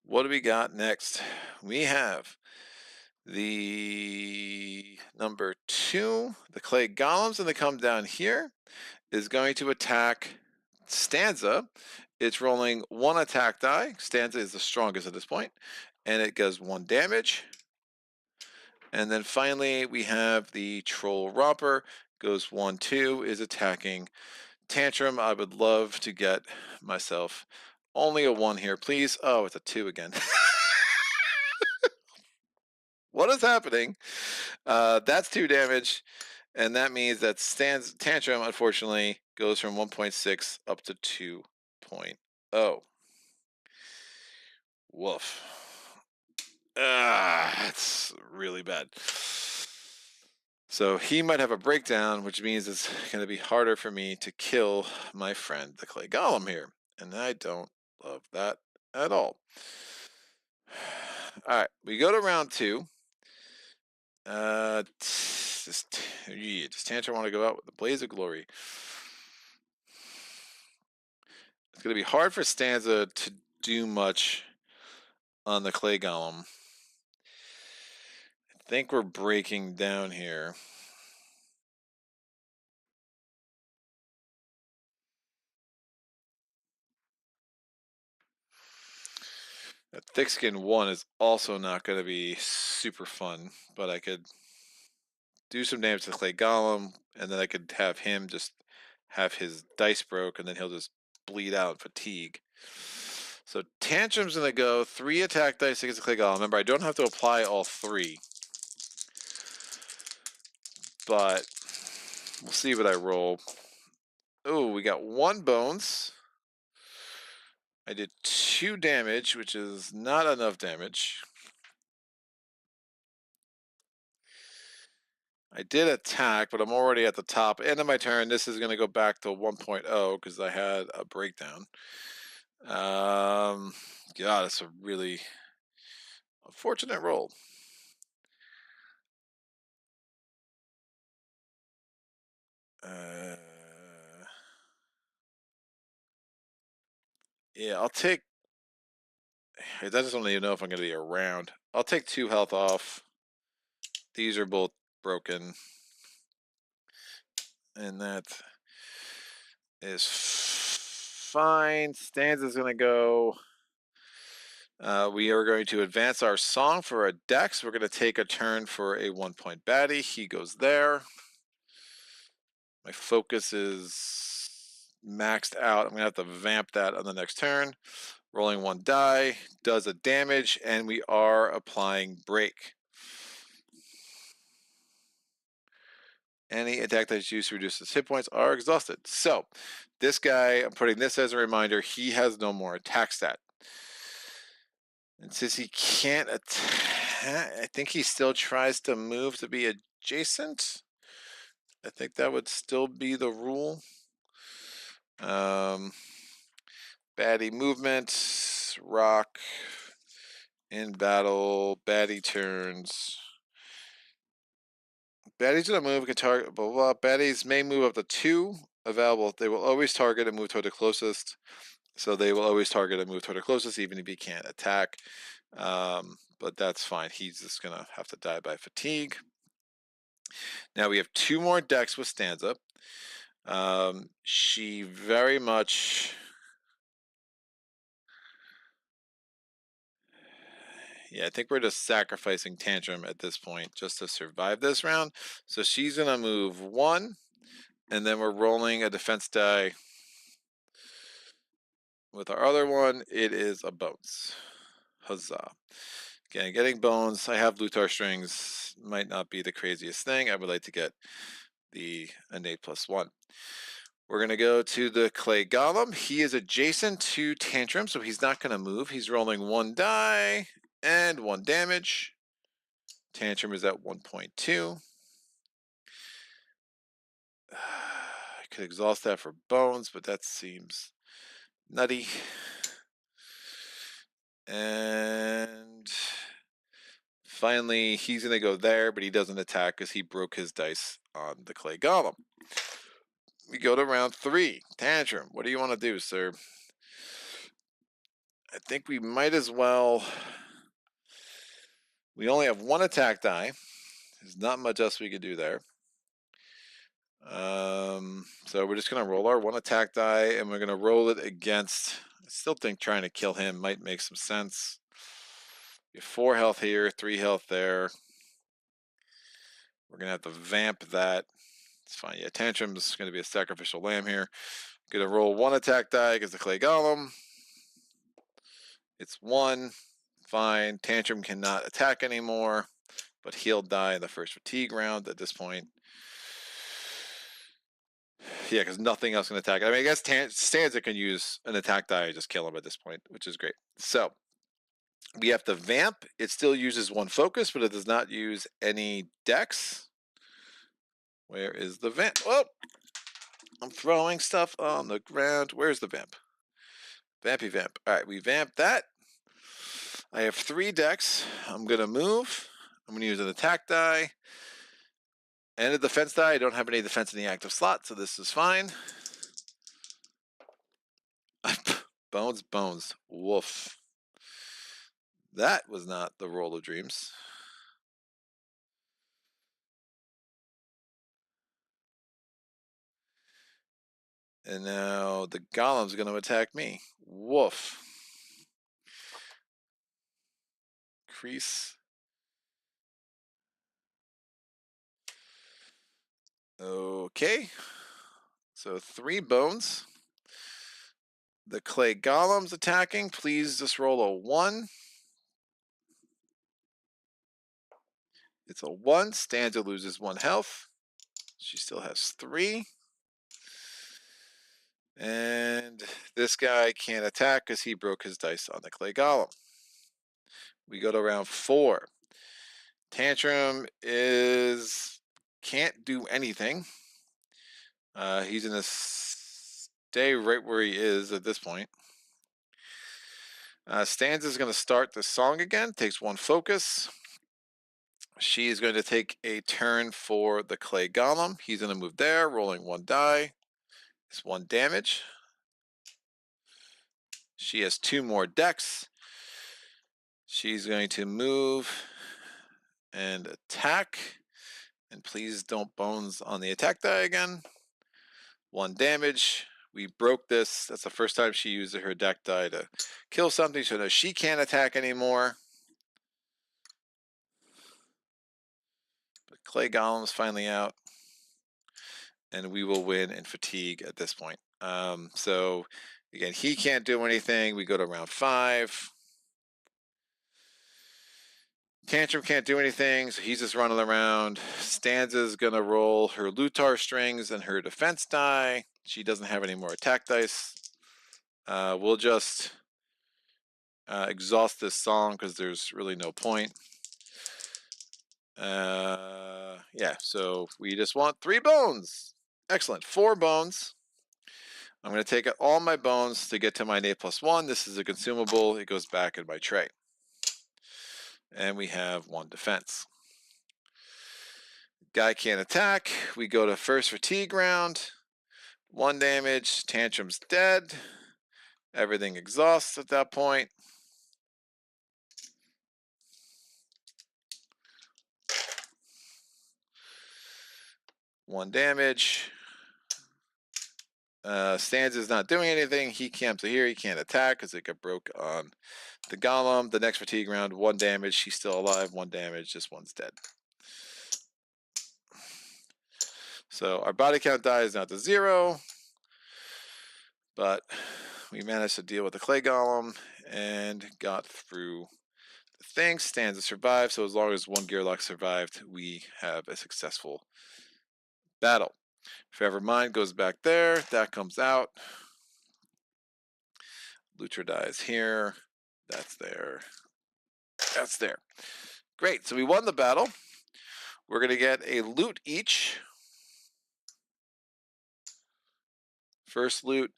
What do we got next? We have the number 2, the clay golems, and they come down here, is going to attack Stanza. It's rolling 1 attack die. Stanza is the strongest at this point, and it does 1 damage. And then finally, we have the Troll Romper, goes 1, 2, is attacking Tantrum. I would love to get myself only a 1 here, please. Oh, it's a 2 again. What is happening? That's 2 damage, and that means that Tantrum, unfortunately, goes from 1.6 up to 2.0. Woof. It's really bad. So he might have a breakdown, which means it's going to be harder for me to kill my friend, the clay golem here. And I don't love that at all. All right, we go to round 2. Does Tantrum want to go out with the blaze of glory? It's going to be hard for Stanza to do much on the clay golem. I think we're breaking down here. That thick-skin 1 is also not going to be super fun, but I could do some damage to the clay golem, and then I could have him just have his dice broke, and then he'll just bleed out fatigue. So Tantrum's going to go 3 attack dice against the clay golem. Remember, I don't have to apply all 3, but we'll see what I roll. Oh, we got 1 bones. I did 2 damage, which is not enough damage. I did attack, but I'm already at the top end of my turn. This is going to go back to 1.0 because I had a breakdown. God, it's a really unfortunate roll. Yeah, I'll take. I just don't even know if I'm going to be around. I'll take 2 health off. These are both broken. And that is fine. Stanza's going to go. We are going to advance our song for a dex. We're going to take a turn for a 1-point baddie. He goes there. My focus is maxed out. I'm going to have to vamp that on the next turn. Rolling 1 die, does a damage, and we are applying break. Any attack that's used to reduce his hit points are exhausted. So, this guy, I'm putting this as a reminder, he has no more attack stat. And since he can't attack, I think he still tries to move to be adjacent. I think that would still be the rule. Baddie movement, rock, in battle, baddie turns. Baddies gonna move, can target, blah, blah, blah. Baddies may move up to 2 available. They will always target and move toward the closest. So they will always target and move toward the closest, even if he can't attack. But that's fine. He's just gonna have to die by fatigue. Now we have 2 more decks with Stanza. She very much. Yeah, I think we're just sacrificing Tantrum at this point just to survive this round. So she's going to move 1, and then we're rolling a defense die. With our other one, it is a bones. Huzzah. Again, getting bones. I have Lutar strings. Might not be the craziest thing. I would like to get the innate +1. We're going to go to the clay golem. He is adjacent to Tantrum, so he's not going to move. He's rolling 1 die and 1 damage. Tantrum is at 1.2. I could exhaust that for bones, but that seems nutty. And finally, he's going to go there, but he doesn't attack because he broke his dice on the clay golem. We go to round 3. Tantrum, what do you want to do, sir? I think we might as well. We only have 1 attack die. There's not much else we could do there. So we're just going to roll our 1 attack die, and we're going to roll it against. I still think trying to kill him might make some sense. We have 4 health here, 3 health there. We're going to have to vamp that. It's fine. Yeah, Tantrum's going to be a sacrificial lamb here. Going to roll 1 attack die against the clay golem. It's 1. Fine. Tantrum cannot attack anymore, but he'll die in the first fatigue round at this point. Yeah, because nothing else can attack. I mean, I guess Stanza can use an attack die and just kill him at this point, which is great. So we have to vamp. It still uses 1 focus, but it does not use any dex. Where is the vamp? Oh, I'm throwing stuff on the ground. Where's the vamp? Vampy vamp. All right, we vamp that. I have 3 decks. I'm going to move. I'm going to use an attack die and a defense die. I don't have any defense in the active slot, so this is fine. Bones, bones. Woof. That was not the roll of dreams. And now the golem's going to attack me. Woof. crease. Okay. So 3 bones. The clay golem's attacking. Please just roll a 1. It's a 1. Stanza loses 1 health. She still has 3. And this guy can't attack because he broke his dice on the clay golem. We go to round 4. Tantrum can't do anything. He's gonna stay right where he is at this point. Stanza's gonna start the song again. Takes 1 focus. She is going to take a turn for the clay golem. He's going to move there, rolling 1 die. It's 1 damage. She has 2 more decks. She's going to move and attack. And please don't bones on the attack die again. 1 damage. We broke this. That's the first time she used her deck die to kill something. So no, she can't attack anymore. But clay golem's finally out. And we will win in fatigue at this point. So again, he can't do anything. We go to round 5. Tantrum can't do anything, so he's just running around. Stanza's gonna roll her Lutar strings and her defense die. She doesn't have any more attack dice. We'll just exhaust this song because there's really no point. Yeah, so we just want 3 bones. Excellent. 4 bones. I'm going to take out all my bones to get to my innate +1. This is a consumable. It goes back in my tray. And we have 1 defense. Guy can't attack. We go to first fatigue round. 1 damage. Tantrum's dead. Everything exhausts at that point. One damage. Stanza's not doing anything. He camps here. He can't attack because it got broke on the golem. The next fatigue round, 1 damage. She's still alive. 1 damage. Just 1's dead. So our body count die is now to 0. But we managed to deal with the clay golem and got through the thing. Stanza survived. So as long as 1 Gearlock survived, we have a successful battle. Forever Mind goes back there. That comes out. Lutra dies here. That's there. That's there. Great. So we won the battle. We're going to get a loot each. First loot.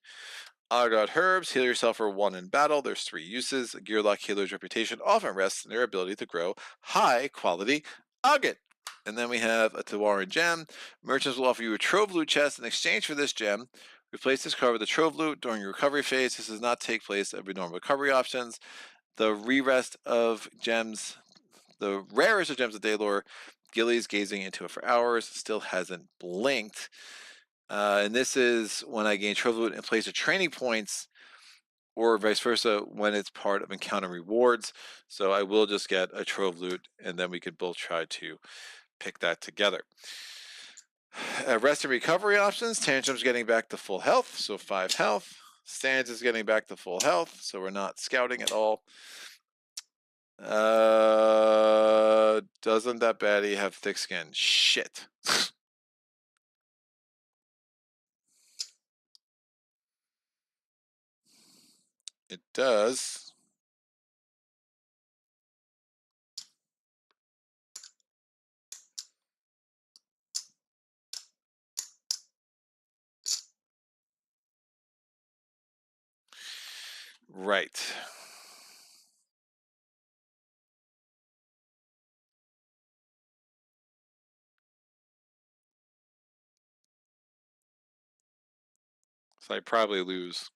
Agad herbs. Heal yourself for 1 in battle. There's 3 uses. A Gearlock healer's reputation often rests in their ability to grow high quality agate. And then we have a Tawaran gem. Merchants will offer you a trove loot chest in exchange for this gem. Replace this card with a trove loot during your recovery phase. This does not take place every normal recovery options. The re-rest of gems, the rarest of gems of Daylor, Gilly's gazing into it for hours, still hasn't blinked. And this is when I gain trove loot and place a training points, or vice versa when it's part of encounter rewards. So I will just get a trove loot, and then we could both try to pick that together. Rest and recovery options. Tantrum's getting back to full health, so 5 health. Stanza's getting back to full health, so we're not scouting at all. Doesn't that baddie have thick skin? Shit. It does. Right. So I probably lose.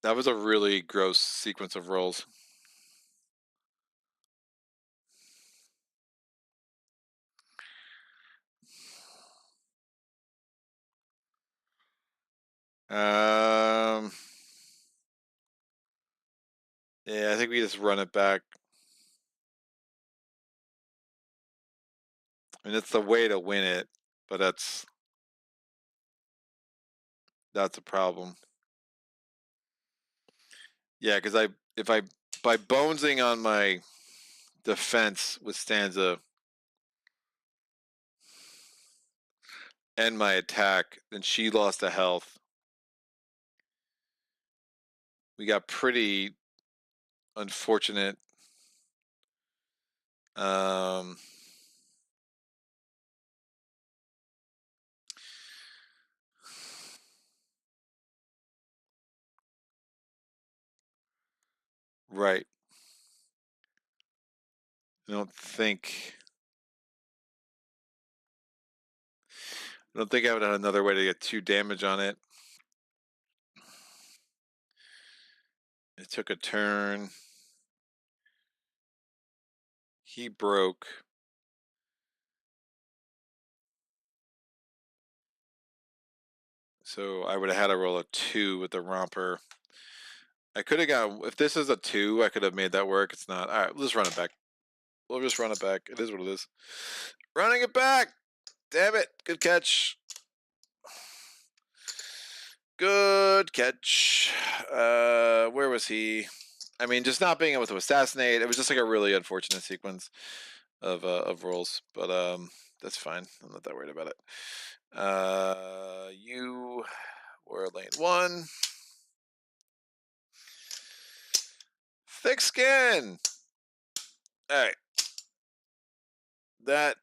That was a really gross sequence of rolls. Yeah, I think we just run it back. I mean, it's the way to win it, but that's a problem. Yeah, because if I by bonesing on my defense with Stanza and my attack, then she lost a health. We got pretty unfortunate. Right. I don't think I would have another way to get 2 damage on it. It took a turn. He broke. So I would have had to roll a 2 with the romper. I could have got, if this is a 2, I could have made that work. It's not. All right, let's run it back. We'll just run it back. It is what it is. Running it back. Damn it. Good catch. Good catch. Where was he? I mean, just not being able to assassinate. It was just like a really unfortunate sequence of rolls, but that's fine. I'm not that worried about it. You were lane 1. Thick skin. All right. That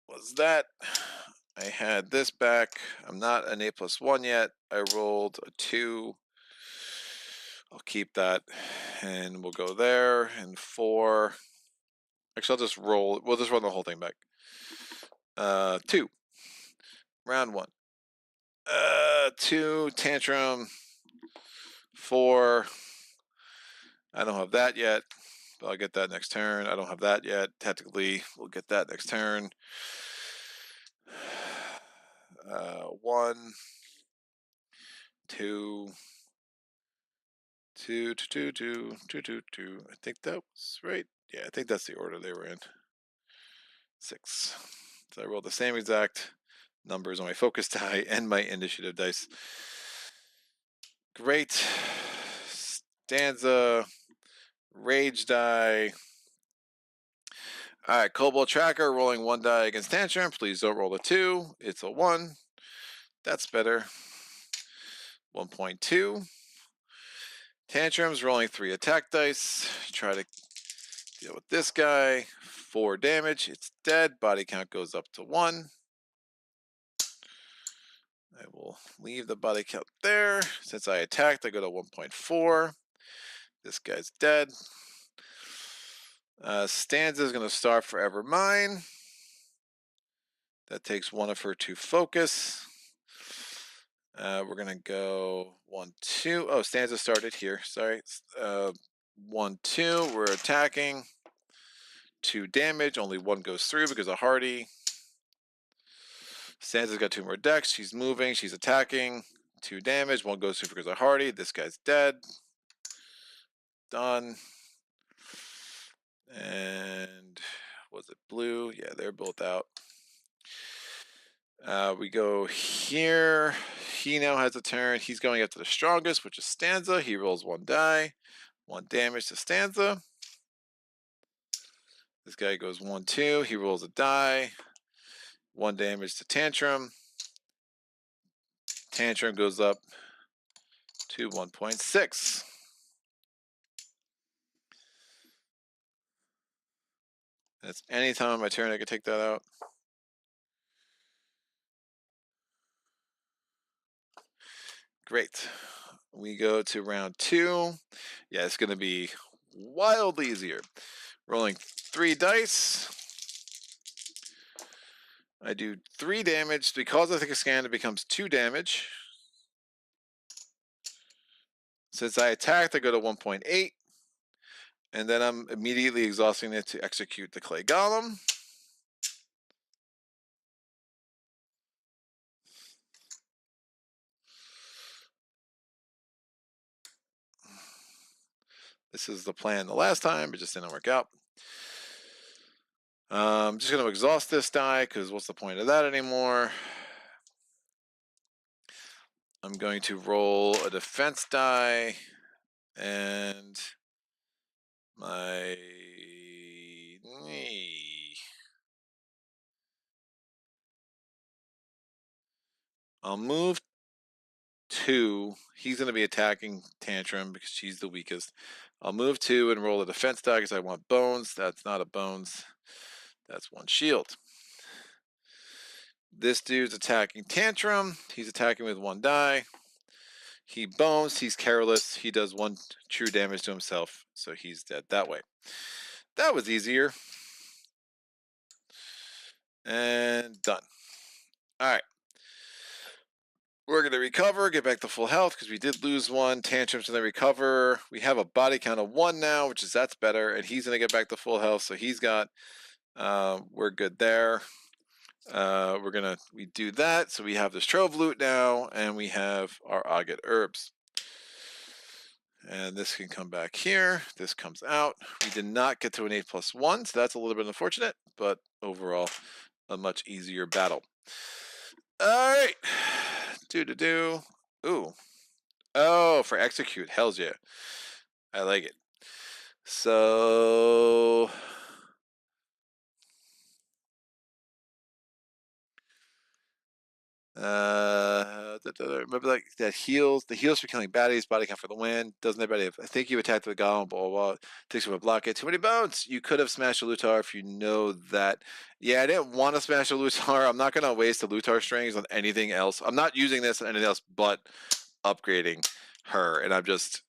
was that. I had this back. I'm not an A+1 yet. I rolled a 2. I'll keep that, and we'll go there. And 4. Actually, I'll just roll. We'll just run the whole thing back. 2. Round 1. 2. Tantrum. 4. I don't have that yet, but I'll get that next turn. I don't have that yet. Technically, we'll get that next turn. 1, 2, 2, 2, 2, 2, 2, 2. I think that was right. Yeah, I think that's the order they were in. 6. So I rolled the same exact numbers on my focus die and my initiative dice. Great. Stanza. Rage die. All right, Cobalt Tracker rolling 1 die against Tantrum. Please don't roll a 2. It's a 1. That's better. 1.2. Tantrum's rolling 3 attack dice. Try to deal with this guy. 4 damage. It's dead. Body count goes up to 1. I will leave the body count there. Since I attacked, I go to 1.4. This guy's dead. Stanza is going to starve forever mine. That takes 1 of her to focus. We're going to go 1, 2. Oh, Stanza started here. Sorry. 1, 2. We're attacking. 2 damage. Only 1 goes through because of Hardy. Stanza's got 2 more decks. She's moving. She's attacking. 2 damage. 1 goes through because of Hardy. This guy's dead. Done. And was it blue? Yeah, they're both out. We go here. He now has a turn. He's going after the strongest, which is Stanza. He rolls 1 die. 1 damage to Stanza. This guy goes 1, 2. He rolls a die. 1 damage to Tantrum. Tantrum goes up to 1.6. That's any time on my turn I can take that out. Great. We go to round 2. Yeah, it's going to be wildly easier. Rolling 3 dice. I do 3 damage. Because I take a scan, it becomes 2 damage. Since I attacked, I go to 1.8. And then I'm immediately exhausting it to execute the clay golem. This is the plan the last time, it just didn't work out. I'm just going to exhaust this die, because what's the point of that anymore? I'm going to roll a defense die, and my... I'll move 2. He's going to be attacking Tantrum because she's the weakest. I'll move 2 and roll a defense die because I want bones. That's not a bones. That's 1 shield. This dude's attacking Tantrum. He's attacking with 1 die. He bones. He's careless. He does 1 true damage to himself, so he's dead that way. That was easier. And done. All right. We're going to recover, get back to full health because we did lose 1. Tantrum's going to recover. We have a body count of 1 now, which is that's better. And he's going to get back to full health. So he's got, we're good there. We do that. So we have this trove loot now, and we have our agate herbs. And this can come back here. This comes out. We did not get to an 8+1, so that's a little bit unfortunate, but overall, a much easier battle. All right. Ooh. Oh, for execute. Hells yeah. I like it. So... remember like that heals. The heals for killing baddies, body count for the win. Doesn't anybody have, I think you attacked the golem, blah, blah, blah. Takes from a blockade. Too many bones. You could have smashed a Lutar if you know that. Yeah, I didn't want to smash a Lutar. I'm not going to waste the Lutar strings on anything else. I'm not using this on anything else but upgrading her. And I'm just,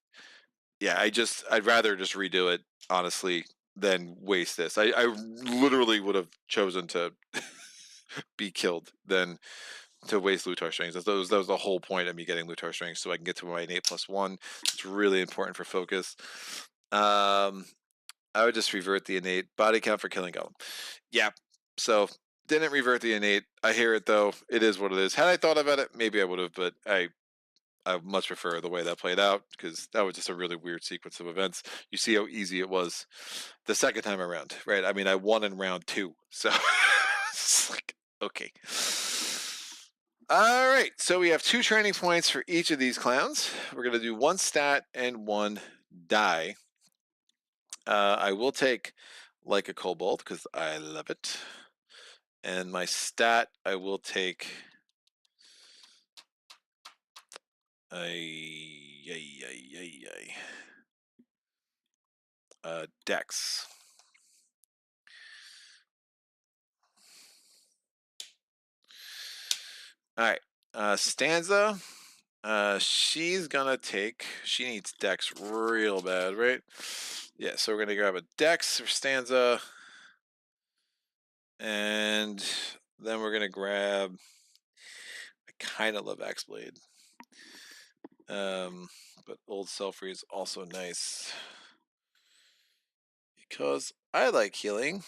yeah, I'd rather just redo it, honestly, than waste this. I literally would have chosen to be killed than to waste Lutar strings. That was the whole point of me getting Lutar strings, so I can get to my 8+1. It's really important for focus. I would just revert the innate body count for killing golem. Yeah, so didn't revert the innate. I hear it though. It is what it is. Had I thought about it, maybe I would have, but I much prefer the way that played out because that was just a really weird sequence of events. You see how easy it was the second time around, right? I mean, I won in round 2, so it's like, okay. All right, so we have 2 training points for each of these clowns. We're going to do 1 stat and 1 die. I will take like a kobold because I love it. And my stat, I will take Dex. All right, Stanza. She's gonna take. She needs Dex real bad, right? Yeah, so we're gonna grab a Dex for Stanza, and then we're gonna grab. I kind of love Axe Blade, but Old Selfree is also nice because I like healing.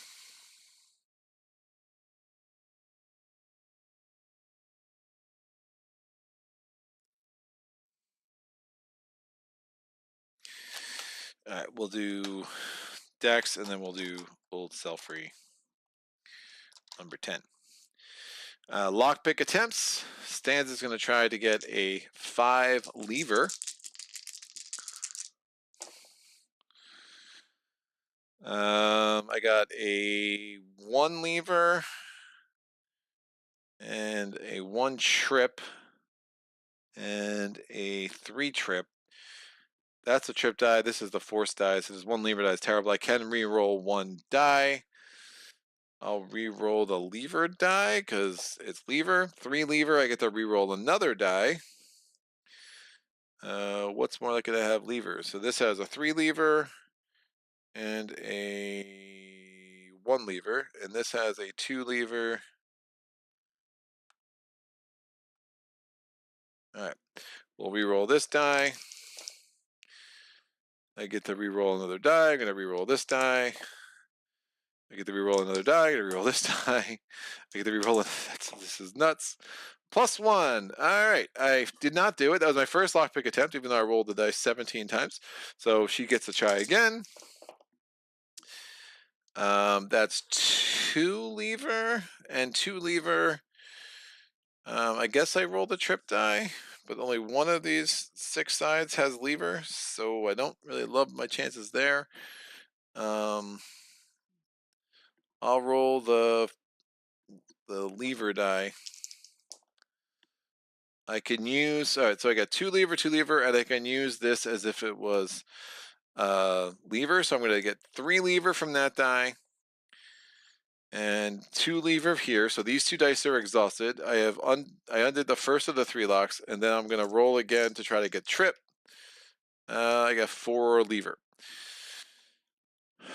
All right, we'll do Dex, and then we'll do Old Selfree. Number 10. Lockpick attempts. Stanza's going to try to get a 5 lever. I got a 1 lever and a 1 trip and a 3 trip. That's a trip die. This is the force die. So this 1 lever die is terrible. I can re-roll 1 die. I'll re-roll the lever die because it's lever. 3 lever, I get to re-roll another die. What's more likely to have levers? So this has a 3 lever and a 1 lever, and this has a 2 lever. All right, we'll re-roll this die. I get to re-roll another die. I'm going to re-roll this die. I get to reroll another die. I get to reroll this die. I get to reroll it. This is nuts. +1. All right. I did not do it. That was my first lockpick attempt, even though I rolled the dice 17 times. So she gets to try again. That's 2 lever and 2 lever. I guess I rolled a trip die, but only one of these 6 sides has lever, so I don't really love my chances there. I'll roll the lever die. I can use, all right, so I got 2 lever, and I can use this as if it was lever, so I'm going to get 3 lever from that die and 2 lever here. So these 2 dice are exhausted. I undid the first of the 3 locks, and then I'm going to roll again to try to get trip. I got 4 lever.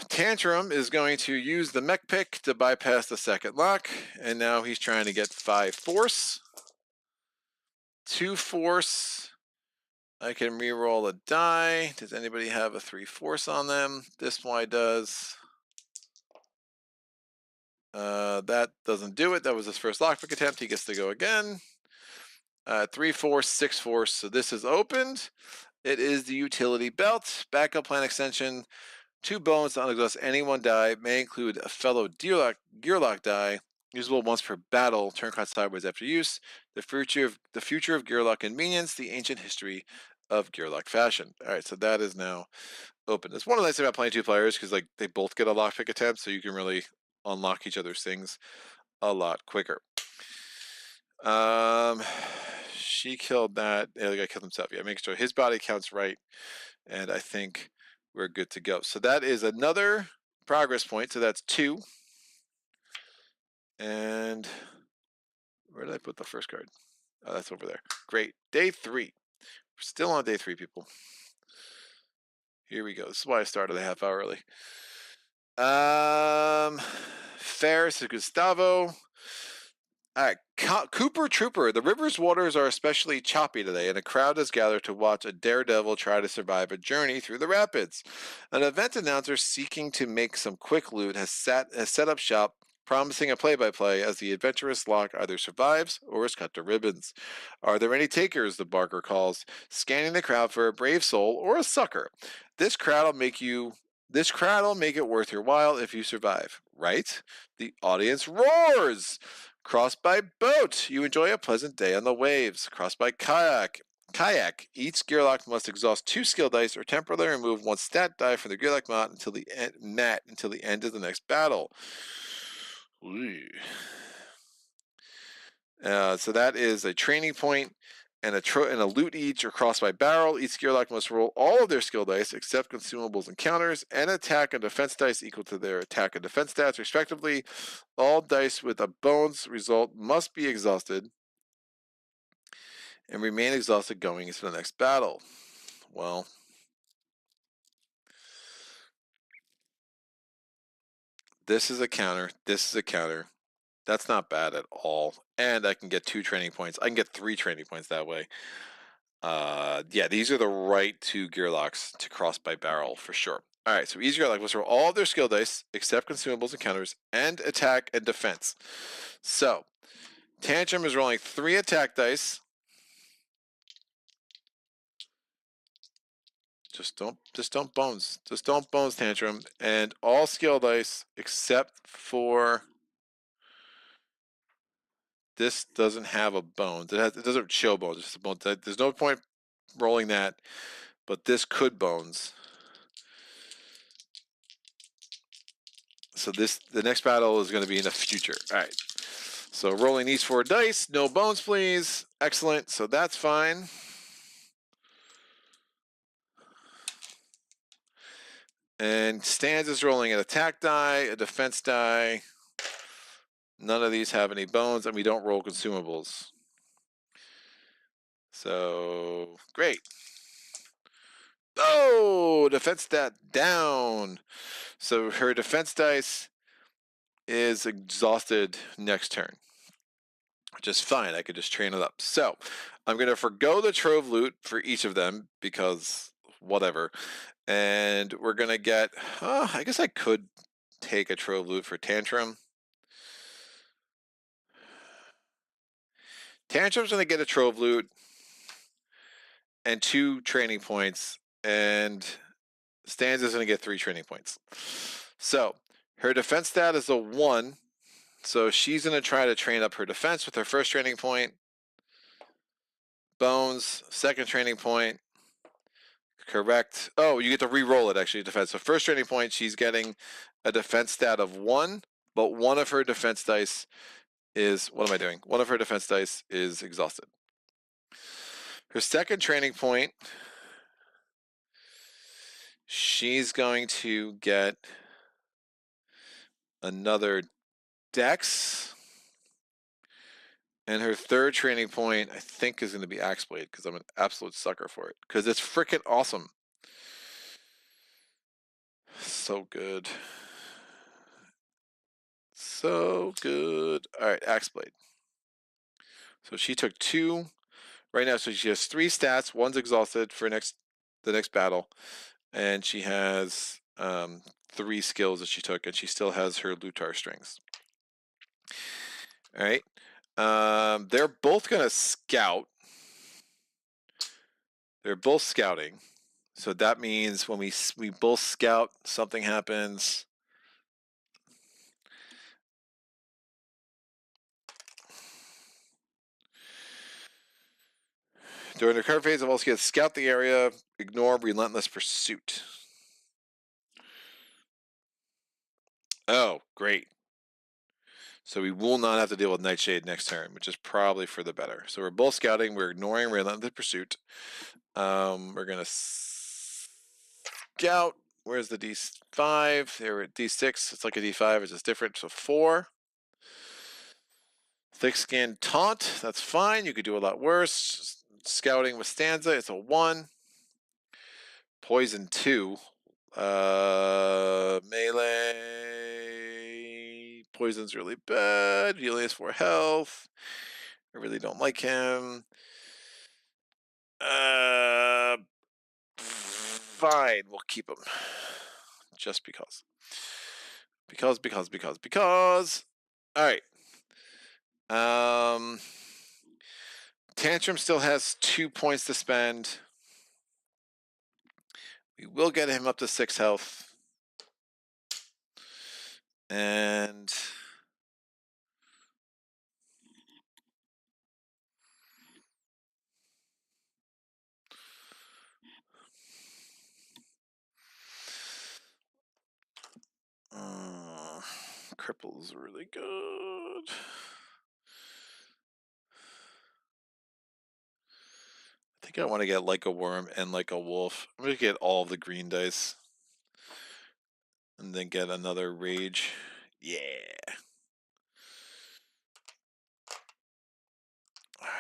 Tantrum is going to use the mech pick to bypass the second lock, and now he's trying to get 5 force. 2 force. I can re-roll a die. Does anybody have a 3 force on them? This one does. That doesn't do it. That was his first lockpick attempt. He gets to go again. 3 force, 6 force. So this is opened. It is the utility belt. Backup plan extension. 2 bones to unexhaust any one die. May include a fellow gearlock die. Usable once per battle. Turn card sideways after use. The future of gearlock convenience. The ancient history of gearlock fashion. All right, so that is now open. It's one of the nice things about playing 2 players, because like they both get a lockpick attempt, so you can really unlock each other's things a lot quicker. She killed that. Yeah, the guy killed himself. Yeah, make sure his body counts right, and I think we're good to go. So that is another progress point. So that's 2. And where did I put the first card? Oh, that's over there. Great. Day 3. We're still on day 3, people. Here we go. This is why I started a half hour early. Ferris and Gustavo. All right, Cooper Trooper. The river's waters are especially choppy today, and a crowd has gathered to watch a daredevil try to survive a journey through the rapids. An event announcer seeking to make some quick loot has set up shop, promising a play-by-play as the adventurous lock either survives or is cut to ribbons. Are there any takers? The barker calls, scanning the crowd for a brave soul or a sucker. This crowd'll make it worth your while if you survive, right? The audience roars. Cross by boat. You enjoy a pleasant day on the waves. Cross by kayak. Each gearlock must exhaust 2 skill dice or temporarily remove 1 stat die from the gearlock mat until the end of the next battle. So that is a training point and a loot each, or cross by barrel. Each gearlock must roll all of their skill dice except consumables and counters, and attack and defense dice equal to their attack and defense stats respectively. All dice with a bones result must be exhausted and remain exhausted going into the next battle. Well, this is a counter. This is a counter. That's not bad at all. And I can get 2 training points. I can get 3 training points that way. Yeah, these are the right 2 gearlocks to cross by barrel for sure. All right, so each gearlock must roll all of their skill dice except consumables and counters, and attack and defense. So Tantrum is rolling 3 attack dice. Just don't bones. Just don't bones, Tantrum. And all skill dice except for this doesn't have a bones. It doesn't show bones. It's just a bone. There's no point rolling that, but this could bones. So the next battle is going to be in the future. All right. So rolling these 4 dice, no bones, please. Excellent. So that's fine. And Stanza's rolling an attack die, a defense die. None of these have any bones, and we don't roll consumables. So great. Oh, defense stat down. So her defense dice is exhausted next turn, which is fine. I could just train it up. So I'm going to forgo the trove loot for each of them because whatever. And we're going to get, I guess I could take a trove loot for Tantrum. Tantrum's going to get a trove loot and 2 training points, and Stanza's going to get 3 training points. So her defense stat is a 1, so she's going to try to train up her defense with her first training point. Bones, second training point. Correct. Oh, you get to re-roll it, actually, defense. So first training point, she's getting a defense stat of 1, but one of her defense dice is, what am I doing? One of her defense dice is exhausted. Her second training point, she's going to get another dex. And her third training point, I think, is going to be Axe Blade, because I'm an absolute sucker for it. Because it's freaking awesome. So good. So good. All right, Axe Blade. So she took 2 right now. So she has 3 stats. One's exhausted for the next battle. And she has 3 skills that she took. And she still has her Lutar strings. All right. They're both going to scout. They're both scouting. So that means when we both scout, something happens. During the current phase, I've also get scout the area, ignore relentless pursuit. Oh, great. So we will not have to deal with Nightshade next turn, which is probably for the better. So we're both scouting. We're ignoring relentless pursuit. We're going to scout. Where's the D5? There we're at D6. It's like a D5. It's just different. So 4. Thick skin taunt. That's fine. You could do a lot worse. Scouting with Stanza. It's a 1. Poison 2. Melee. Poison's really bad. He only has 4 health. I really don't like him. Fine. We'll keep him. Just because. Because. Alright. Tantrum still has 2 points to spend. We will get him up to 6 health. And cripple's really good. I think I want to get like a worm and like a wolf. I'm going to get all of the green dice. And then get another rage. Yeah.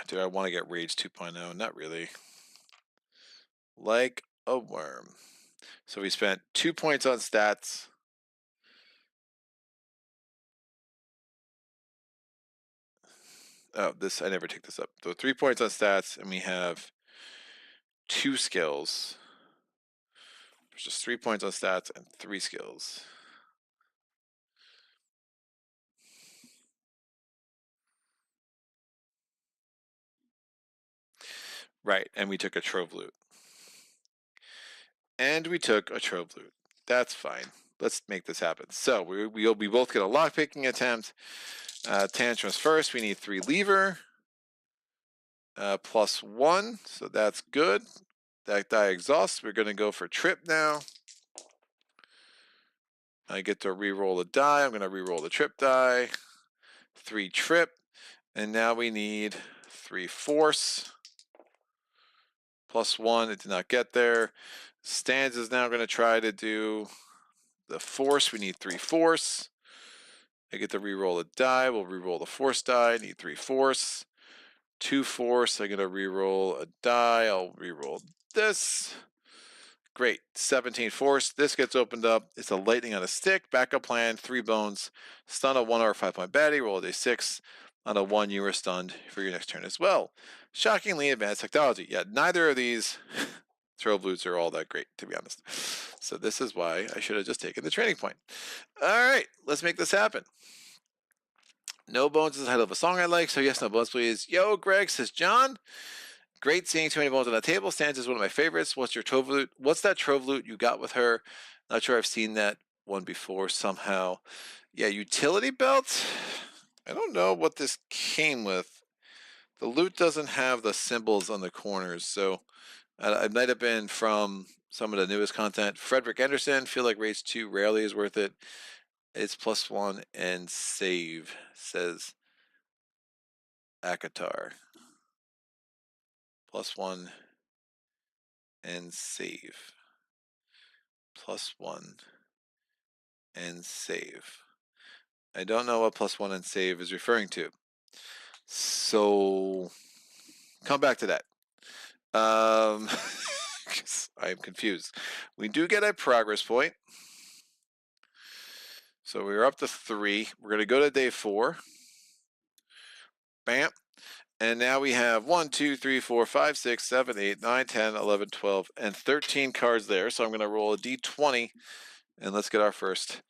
Do I want to get rage 2.0? Not really. Like a worm. So we spent 2 points on stats. Oh, this, I never take this up. So 3 points on stats, and we have 2 skills. There's just 3 points on stats and 3 skills. Right, and we took a trove loot. That's fine. Let's make this happen. So we both get a lockpicking attempt. Tantrums first. We need 3 lever. +1, so that's good. That die exhausts. We're going to go for trip now. I get to re-roll a die. I'm going to re-roll the trip die. 3 trip. And now we need 3 force. +1. It did not get there. Stanza is now going to try to do the force. We need 3 force. I get to re-roll a die. We'll re-roll the force die. I need 3 force. 2 force. I'm going to re-roll a die. I'll re-roll this. Great. 17 force. This gets opened up. It's a lightning on a stick. Backup plan. 3 bones. Stun a 1 or 5-point baddie. Roll a d6. On a 1, you are stunned for your next turn as well. Shockingly advanced technology. Yeah, neither of these Trove loots are all that great, to be honest. So this is why I should have just taken the training point. All right, let's make this happen. No Bones is the title of a song I like, so yes, no bones, please. Yo, Greg, says John. Great seeing too many bones on the table. Stanza is one of my favorites. What's your trove loot? What's that trove loot you got with her? Not sure I've seen that one before somehow. Yeah, utility belt. I don't know what this came with. The loot doesn't have the symbols on the corners, so it might have been from some of the newest content. Frederick Anderson, feel like race 2 rarely is worth it. It's +1 and save, says Akatar. +1 and save. +1 and save. I don't know what +1 and save is referring to. So come back to that. I'm confused. We do get a progress point. So we're up to 3. We're going to go to day 4. Bam. And now we have 1, 2, 3, 4, 5, 6, 7, 8, 9, 10, 11, 12, and 13 cards there. So I'm going to roll a d20, and let's get our first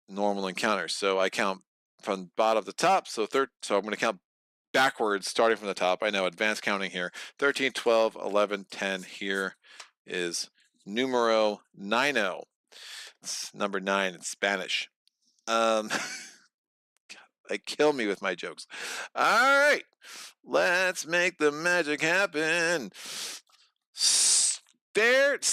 normal encounter. So I count from bottom to top. So I'm going to count backwards, starting from the top. I know advanced counting here. 13, 12, 11, 10. Here is numero 90. It's number 9 in Spanish. God, they kill me with my jokes. All right, let's make the magic happen. Stared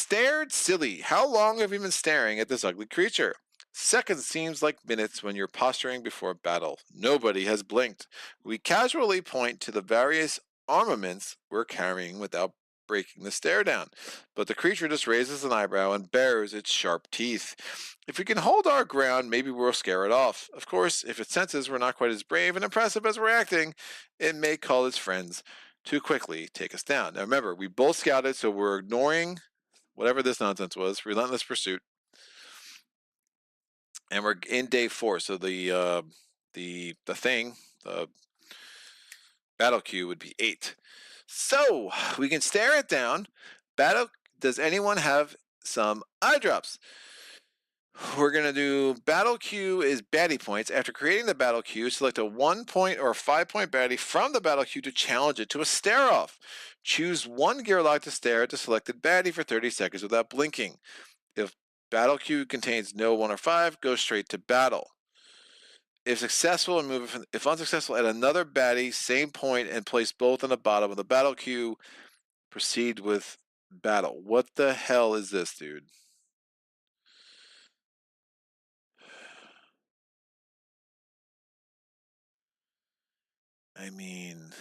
silly. How long have you been staring at this ugly creature? Seconds seems like minutes when you're posturing before battle. Nobody has blinked. We casually point to the various armaments we're carrying without breaking the stare down, but the creature just raises an eyebrow and bares its sharp teeth. If we can hold our ground, maybe we'll scare it off. Of course, if it senses we're not quite as brave and impressive as we're acting, it may call its friends to quickly take us down. Now remember, we both scouted, so we're ignoring whatever this nonsense was, relentless pursuit. And we're in day 4, so the battle queue would be 8. So we can stare it down. Does anyone have some eye drops? We're going to do battle queue is baddie points. After creating the battle queue, select a 1-point or 5-point baddie from the battle queue to challenge it to a stare off. Choose one gear lock to stare at the selected baddie for 30 seconds without blinking. If battle queue contains no 1 or 5, go straight to battle. If successful, if unsuccessful, add another baddie, same point, and place both on the bottom of the battle queue. Proceed with battle. What the hell is this, dude? I mean,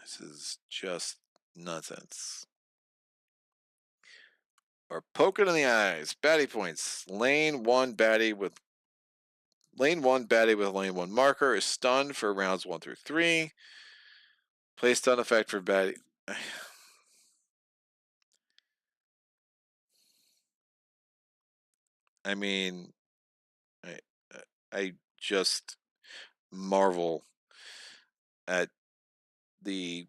this is just nonsense. Or poke it in the eyes. Baddie points. Lane 1 baddie with lane 1 marker is stunned for rounds 1 through 3. Play stun effect for baddie. I mean, I just marvel at the.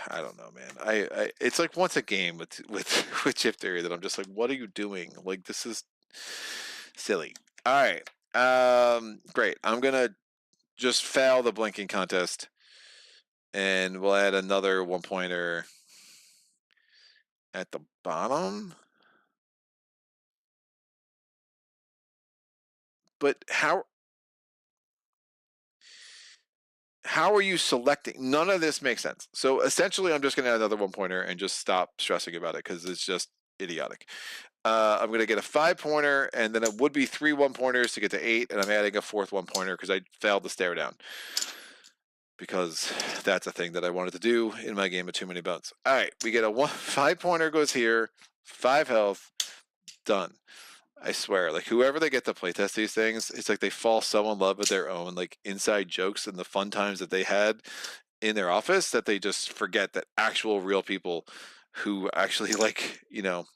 I don't know, man. I it's like once a game with chip theory that I'm just like, what are you doing? Like, this is silly. All right, great. I'm gonna just fail the blinking contest, and we'll add another 1-pointer at the bottom. But how are you selecting? None of this makes sense. So essentially, I'm just going to add another 1-pointer and just stop stressing about it because it's just idiotic. I'm going to get a 5-pointer, and then it would be 3 1-pointers to get to 8, and I'm adding a 4th 1-pointer because I failed the stare down. Because that's a thing that I wanted to do in my game of Too Many Bones. All right, we get a 5-pointer goes here, 5 health, done. I swear, like whoever they get to playtest these things, it's like they fall so in love with their own like inside jokes and the fun times that they had in their office that they just forget that actual real people who actually like,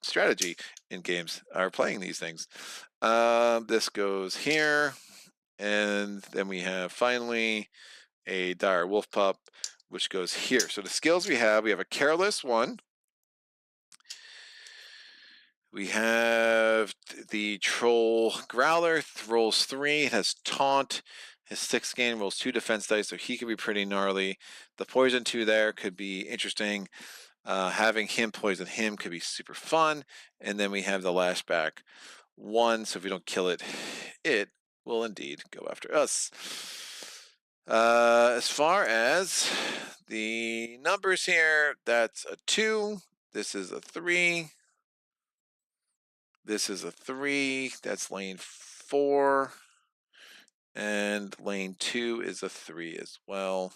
strategy in games are playing these things. This goes here, and then we have finally a dire wolf pup which goes here. So the skills we have a careless 1. We have the troll growler, rolls 3. It has taunt. His 6th gain rolls 2 defense dice, so he could be pretty gnarly. The poison 2 there could be interesting. Having him poison him could be super fun. And then we have the lashback 1, so if we don't kill it, it will indeed go after us. As far as the numbers here, that's a 2. This is a 3. This is a 3. That's lane 4. And lane 2 is a 3 as well.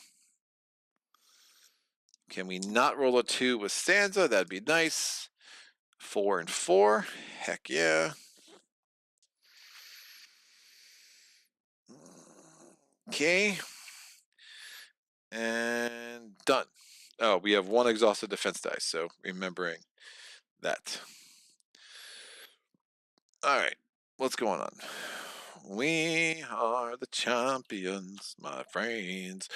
Can we not roll a 2 with Stanza? That'd be nice. 4 and 4. Heck yeah. Okay. And done. Oh, we have 1 exhausted defense dice, so remembering that. All right, what's going on? We are the champions, my friends.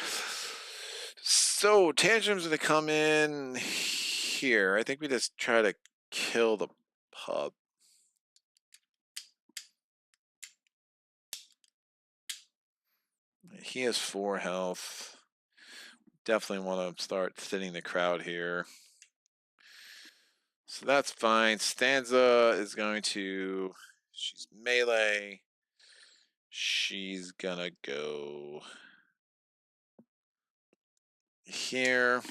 So Tantrum's gonna come in here. I think we just try to kill the pub. He has 4 health. Definitely want to start thinning the crowd here. So that's fine. Stanza is going to... She's melee. She's gonna go... here.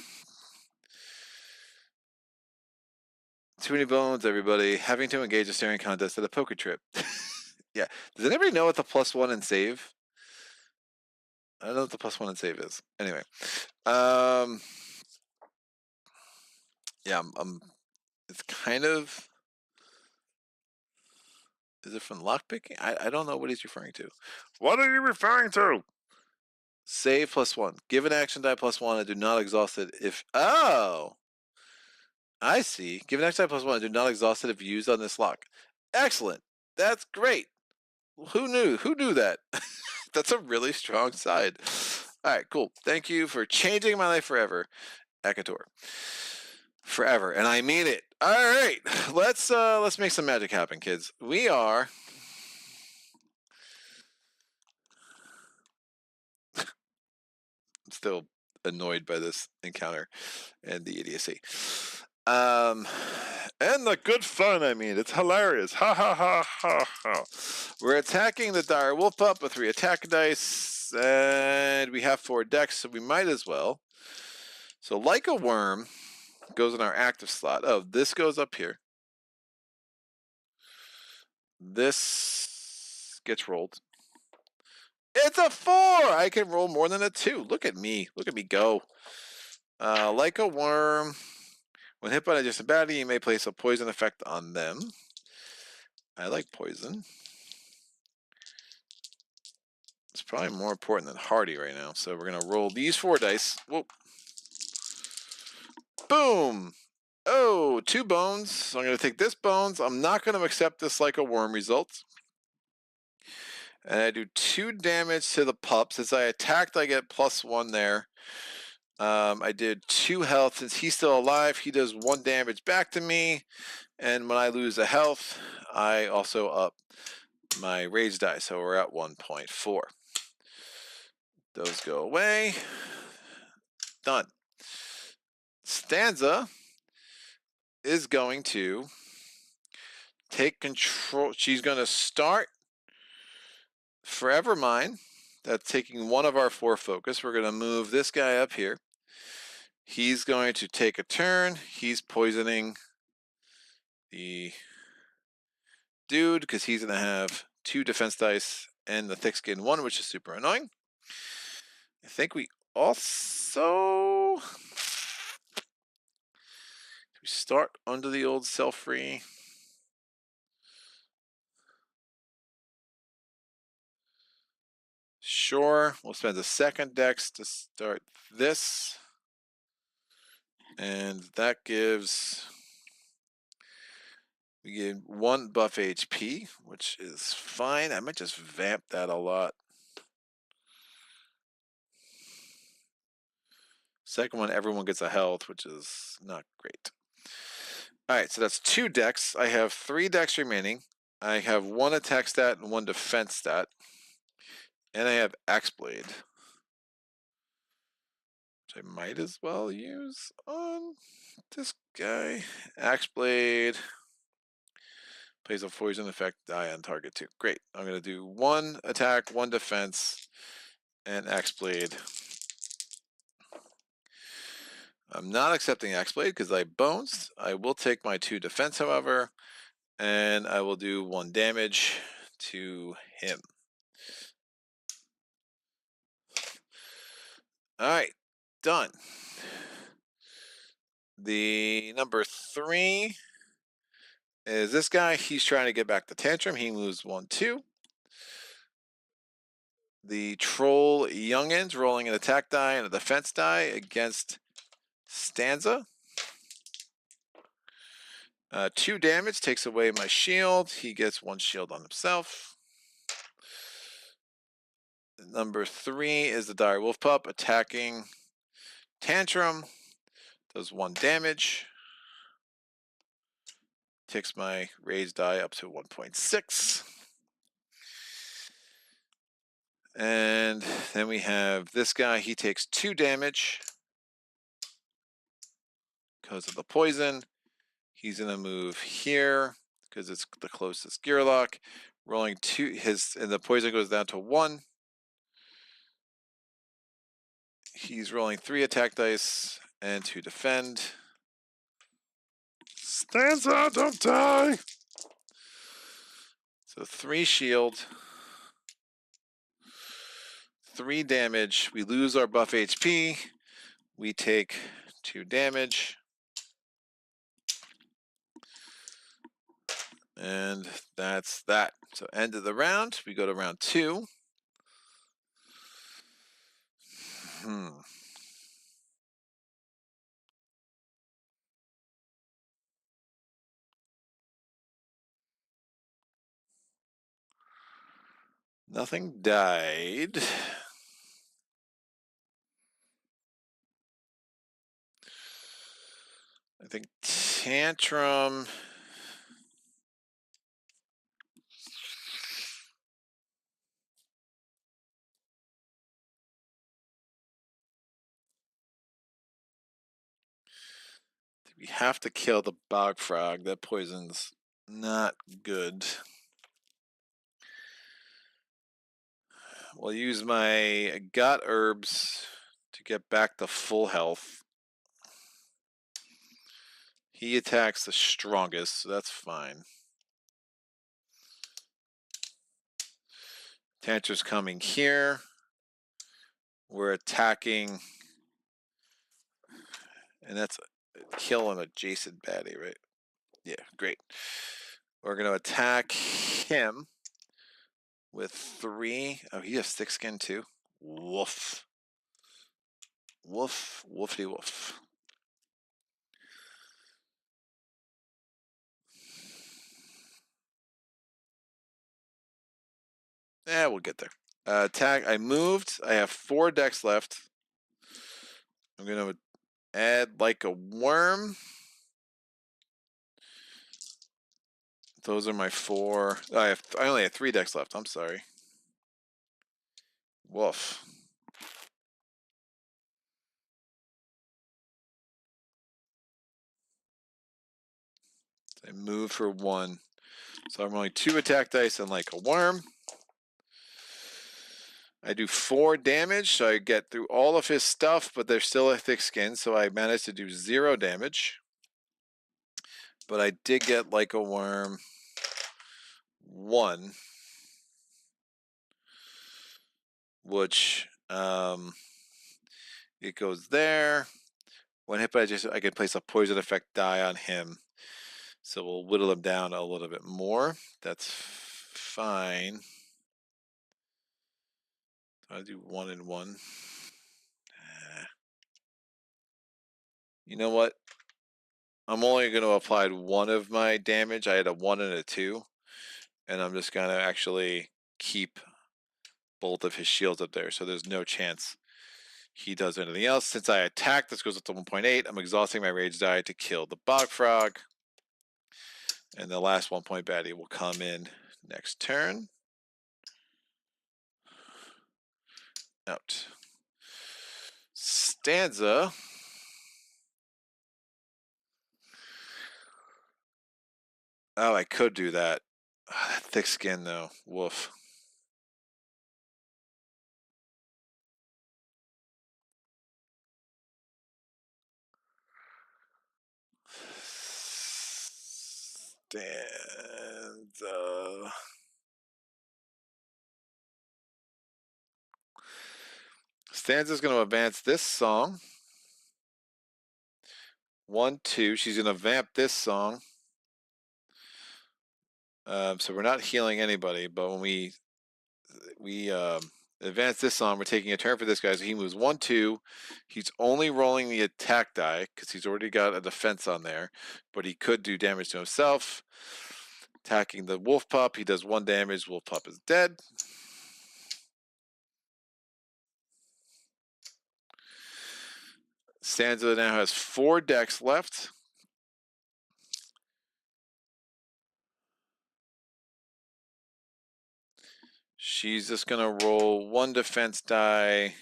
Too many bones, everybody. Having to engage a staring contest at a poker trip. Yeah. Does anybody know what the +1 in save? I don't know what the +1 in save is. Anyway. Yeah, it's kind of... Is it from lockpicking? I don't know what he's referring to. What are you referring to? Save +1. Give an action die +1 and do not exhaust it if... Oh! I see. Give an action die +1 and do not exhaust it if used on this lock. Excellent. That's great. Who knew? Who knew that? That's a really strong side. All right, cool. Thank you for changing my life forever, Akator. Forever, and I mean it. All right, let's make some magic happen, kids. We are... I'm still annoyed by this encounter and the idiocy. And the good fun, I mean, it's hilarious. Ha ha ha ha ha. We're attacking the dire wolf pup with 3 attack dice, and we have 4 decks, so we might as well. So like a worm goes in our active slot. Oh, this goes up here. This gets rolled. It's a 4! I can roll more than a 2. Look at me. Look at me go. Like a worm. When hit by a distant baddie, you may place a poison effect on them. I like poison. It's probably more important than hardy right now. So we're going to roll these 4 dice. Whoa. Boom! Oh, 2 bones. So I'm going to take this bones. I'm not going to accept this like a worm result. And I do 2 damage to the pup. Since I attacked, I get +1 there. I did 2 health. Since he's still alive, he does 1 damage back to me. And when I lose a health, I also up my rage die. So we're at 1.4. Those go away. Done. Stanza is going to take control. She's going to start Forever Mine. That's taking 1 of our 4 focus. We're going to move this guy up here. He's going to take a turn. He's poisoning the dude because he's going to have 2 defense dice and the thick skin 1, which is super annoying. I think we also... We start under the old self-free. Sure, we'll spend the 2nd dex to start this. And that gives... We get 1 buff HP, which is fine. I might just vamp that a lot. Second one, everyone gets a health, which is not great. All right, so that's 2 decks. I have 3 decks remaining. I have 1 attack stat and 1 defense stat. And I have Axe Blade, which I might as well use on this guy. Axe Blade plays a poison effect die on target too. Great. I'm going to do 1 attack, 1 defense, and Axe Blade. I'm not accepting Axe Blade because I bones. I will take my 2 defense, however, and I will do 1 damage to him. All right, done. The number 3 is this guy. He's trying to get back to Tantrum. He moves 1, 2. The Troll Youngins rolling an attack die and a defense die against Stanza. 2 damage, takes away my shield. He gets 1 shield on himself. Number 3 is the Dire Wolf Pup attacking Tantrum. Does 1 damage. Takes my raised die up to 1.6. And then we have this guy. He takes 2 damage because of the poison. He's going to move here because it's the closest gear lock. Rolling 2, and the poison goes down to 1. He's rolling 3 attack dice and 2 defend. Stanza, don't die! So 3 shield. 3 damage. We lose our buff HP. We take 2 damage. And that's that. So end of the round. We go to round 2. Nothing died. I think Tantrum. We have to kill the bog frog. That poison's not good. We'll use my gut herbs to get back to full health. He attacks the strongest, so that's fine. Tantra's coming here. We're attacking, and that's kill an adjacent baddie, right? Yeah, great. We're going to attack him with 3. Oh, he has thick skin too. Woof. Woof, woofy woof. Yeah, we'll get there. Attack. I moved. I have 4 decks left. I'm going to add like a worm. Those are my 4. I only have 3 decks left. I'm sorry. Woof. I move for 1. So I'm rolling 2 attack dice and like a worm. I do 4 damage, so I get through all of his stuff, but there's still a thick skin, so I managed to do 0 damage. But I did get like a worm 1, which it goes there. When hit by I can place a poison effect die on him. So we'll whittle him down a little bit more. That's fine. I'll do 1 and 1. You know what? I'm only going to apply 1 of my damage. I had a 1 and a 2. And I'm just going to actually keep both of his shields up there. So there's no chance he does anything else. Since I attack, this goes up to 1.8. I'm exhausting my rage die to kill the bog frog. And the last 1 point baddie will come in next turn. Out. Stanza. Oh, I could do that. Oh, that thick skin, though. Woof. Stanza. Stanza's going to advance this song. 1, 2. She's going to vamp this song. So we're not healing anybody, but when we advance this song, we're taking a turn for this guy. So he moves 1, 2. He's only rolling the attack die because he's already got a defense on there, but he could do damage to himself. Attacking the wolf pup, he does 1 damage. Wolf pup is dead. Stanza now has 4 decks left. She's just going to roll 1 defense die.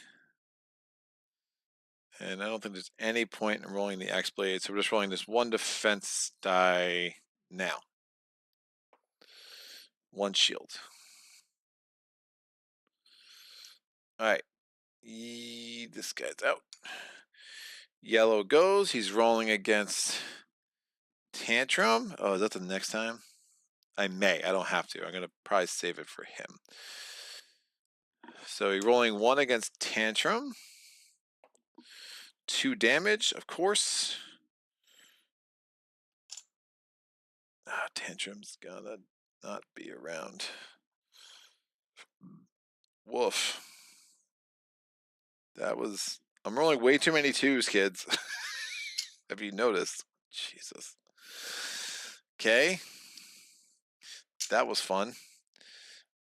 And I don't think there's any point in rolling the Axe Blade, so we're just rolling this 1 defense die now. 1 shield. Alright. This guy's out. Yellow goes. He's rolling against Tantrum. Oh, is that the next time? I may. I don't have to. I'm going to probably save it for him. So he's rolling 1 against Tantrum. 2 damage, of course. Tantrum's gonna not be around. Woof. That was... I'm rolling way too many 2s, kids. Have you noticed? Jesus. Okay. That was fun.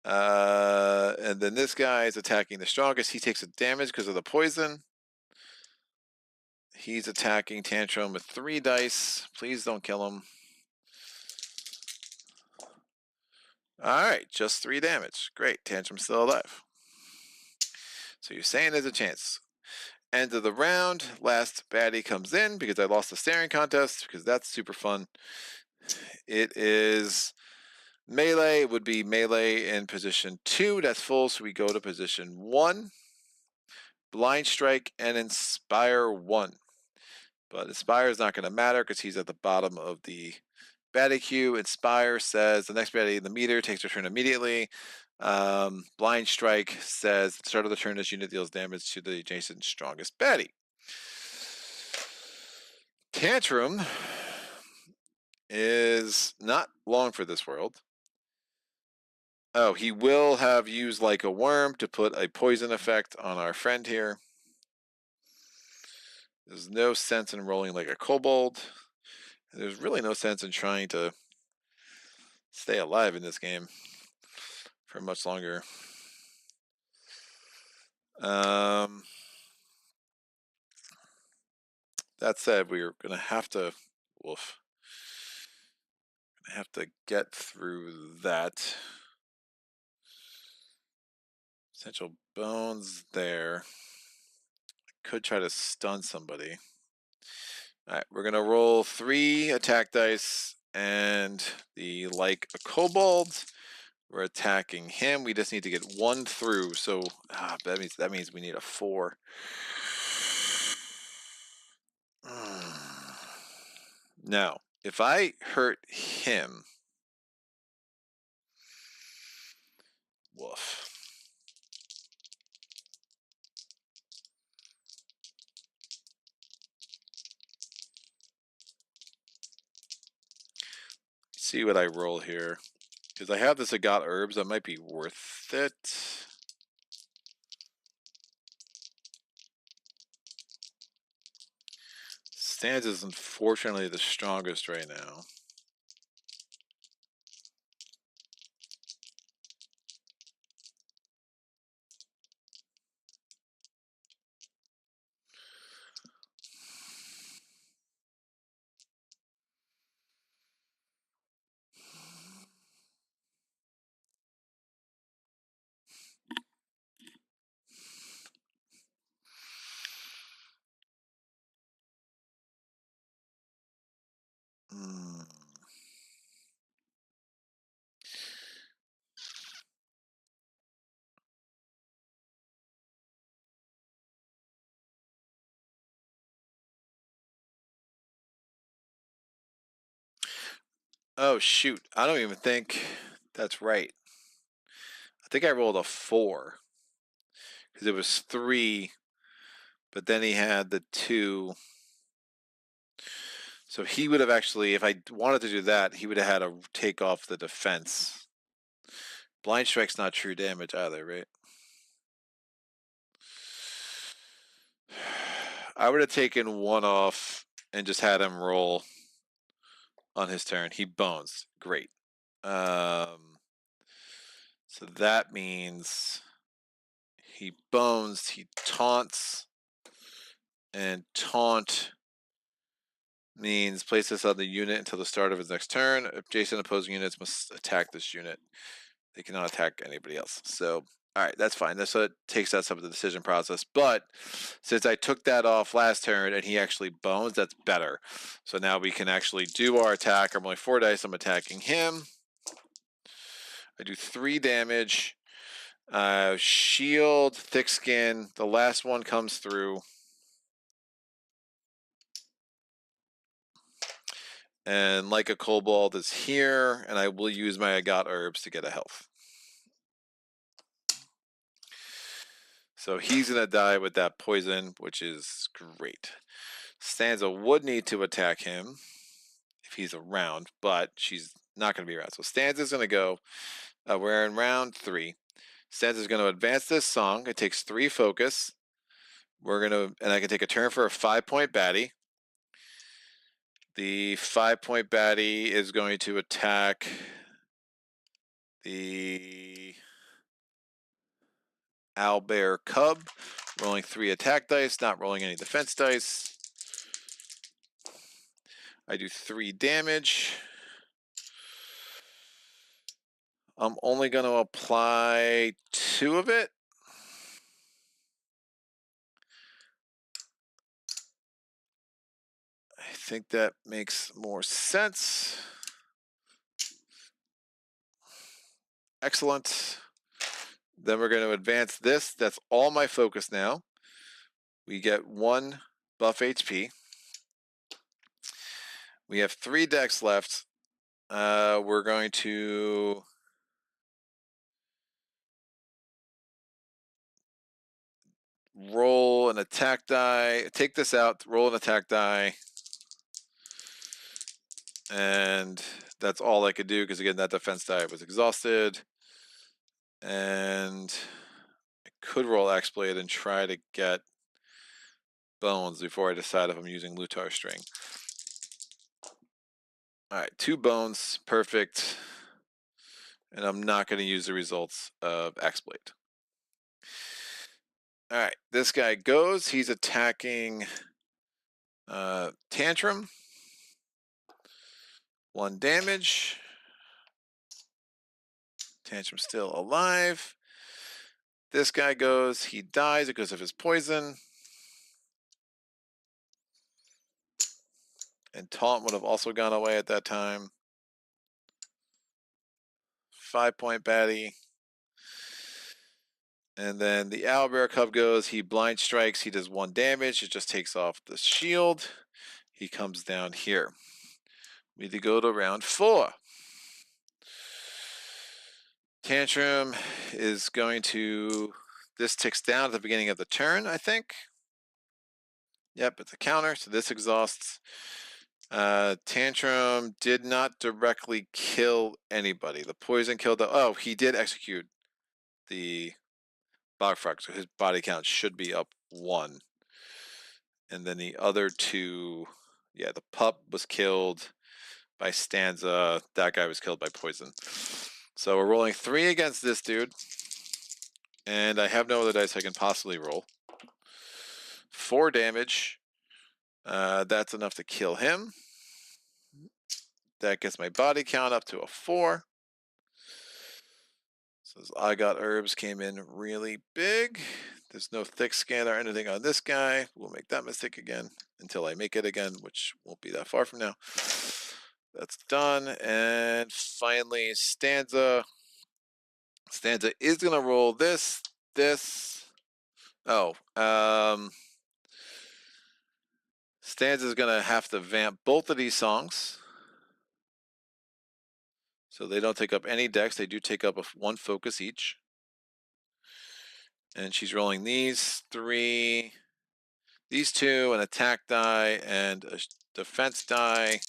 And then this guy is attacking the strongest. He takes a damage because of the poison. He's attacking Tantrum with 3 dice. Please don't kill him. Alright, just 3 damage. Great, Tantrum's still alive. So you're saying there's a chance. End of the round. Last baddie comes in because I lost the staring contest because that's super fun. It is melee. It would be melee in position 2. That's full, so we go to position 1. Blind strike and inspire 1. But inspire is not going to matter because he's at the bottom of the baddie queue. Inspire says the next baddie in the meter takes their turn immediately. Blind strike says at the start of the turn, this unit deals damage to the adjacent strongest baddie. Tantrum is not long for this world. Oh, he will have used like a worm to put a poison effect on our friend here. There's no sense in rolling like a kobold. There's really no sense in trying to stay alive in this game for much longer. That said, we're gonna have to get through that. Essential bones there. Could try to stun somebody. Alright, we're gonna roll 3 attack dice and the like a kobold. We're attacking him. We just need to get 1 through. So that means we need a 4. Now, if I hurt him, woof. See what I roll here. Because I have this Agat herbs, that might be worth it. Stanza is unfortunately the strongest right now. Oh, shoot. I don't even think that's right. I think I rolled a 4. Because it was 3, but then he had the 2. So he would have actually, if I wanted to do that, he would have had to take off the defense. Blind strike's not true damage either, right? I would have taken 1 off and just had him roll on his turn. He bones. Great. So that means he bones, he taunts, and taunt means place this on the unit until the start of his next turn. Adjacent opposing units must attack this unit. They cannot attack anybody else. So, all right, that's fine. So it takes out some of the decision process. But since I took that off last turn and he actually bones, that's better. So now we can actually do our attack. I'm only 4 dice. I'm attacking him. I do 3 damage. Shield, thick skin. The last one comes through. And like a kobold is here, and I will use my I got herbs to get a health. So he's going to die with that poison, which is great. Stanza would need to attack him if he's around, but she's not going to be around. So Stanza's going to go. We're in round 3. Stanza's going to advance this song. It takes 3 focus. We're going to, and I can take a turn for a 5-point baddie. The 5-point baddie is going to attack the owlbear cub, rolling 3 attack dice, not rolling any defense dice. I do 3 damage. I'm only going to apply 2 of it. I think that makes more sense. Excellent. Then we're going to advance this. That's all my focus now. We get 1 buff HP. We have 3 decks left. We're going to roll an attack die. Take this out, roll an attack die. And that's all I could do because, again, that defense die was exhausted. And I could roll X-Blade and try to get bones before I decide if I'm using Lutar String. All right, 2 bones, perfect. And I'm not going to use the results of X-Blade. All right, this guy goes. He's attacking Tantrum. 1 damage. Tantrum's still alive. This guy goes. He dies because of his poison. And Taunt would have also gone away at that time. 5-point baddie. And then the owlbear cub goes. He blind strikes. He does 1 damage. It just takes off the shield. He comes down here. We need to go to round 4. Tantrum is going to. This ticks down at the beginning of the turn, I think. Yep, it's a counter, so this exhausts. Tantrum did not directly kill anybody. The poison killed the. Oh, he did execute the Bogfrog, so his body count should be up 1. And then the other 2, yeah, the pup was killed by Stanza. That guy was killed by poison. So we're rolling 3 against this dude. And I have no other dice I can possibly roll. 4 damage. That's enough to kill him. That gets my body count up to a 4. So I got herbs came in really big. There's no thick scan or anything on this guy. We'll make that mistake again until I make it again, which won't be that far from now. That's done. And finally, Stanza. Stanza is going to roll this. Oh, Stanza is going to have to vamp both of these songs. So they don't take up any dex. They do take up one focus each. And she's rolling these 3, these 2, an attack die, and a defense die.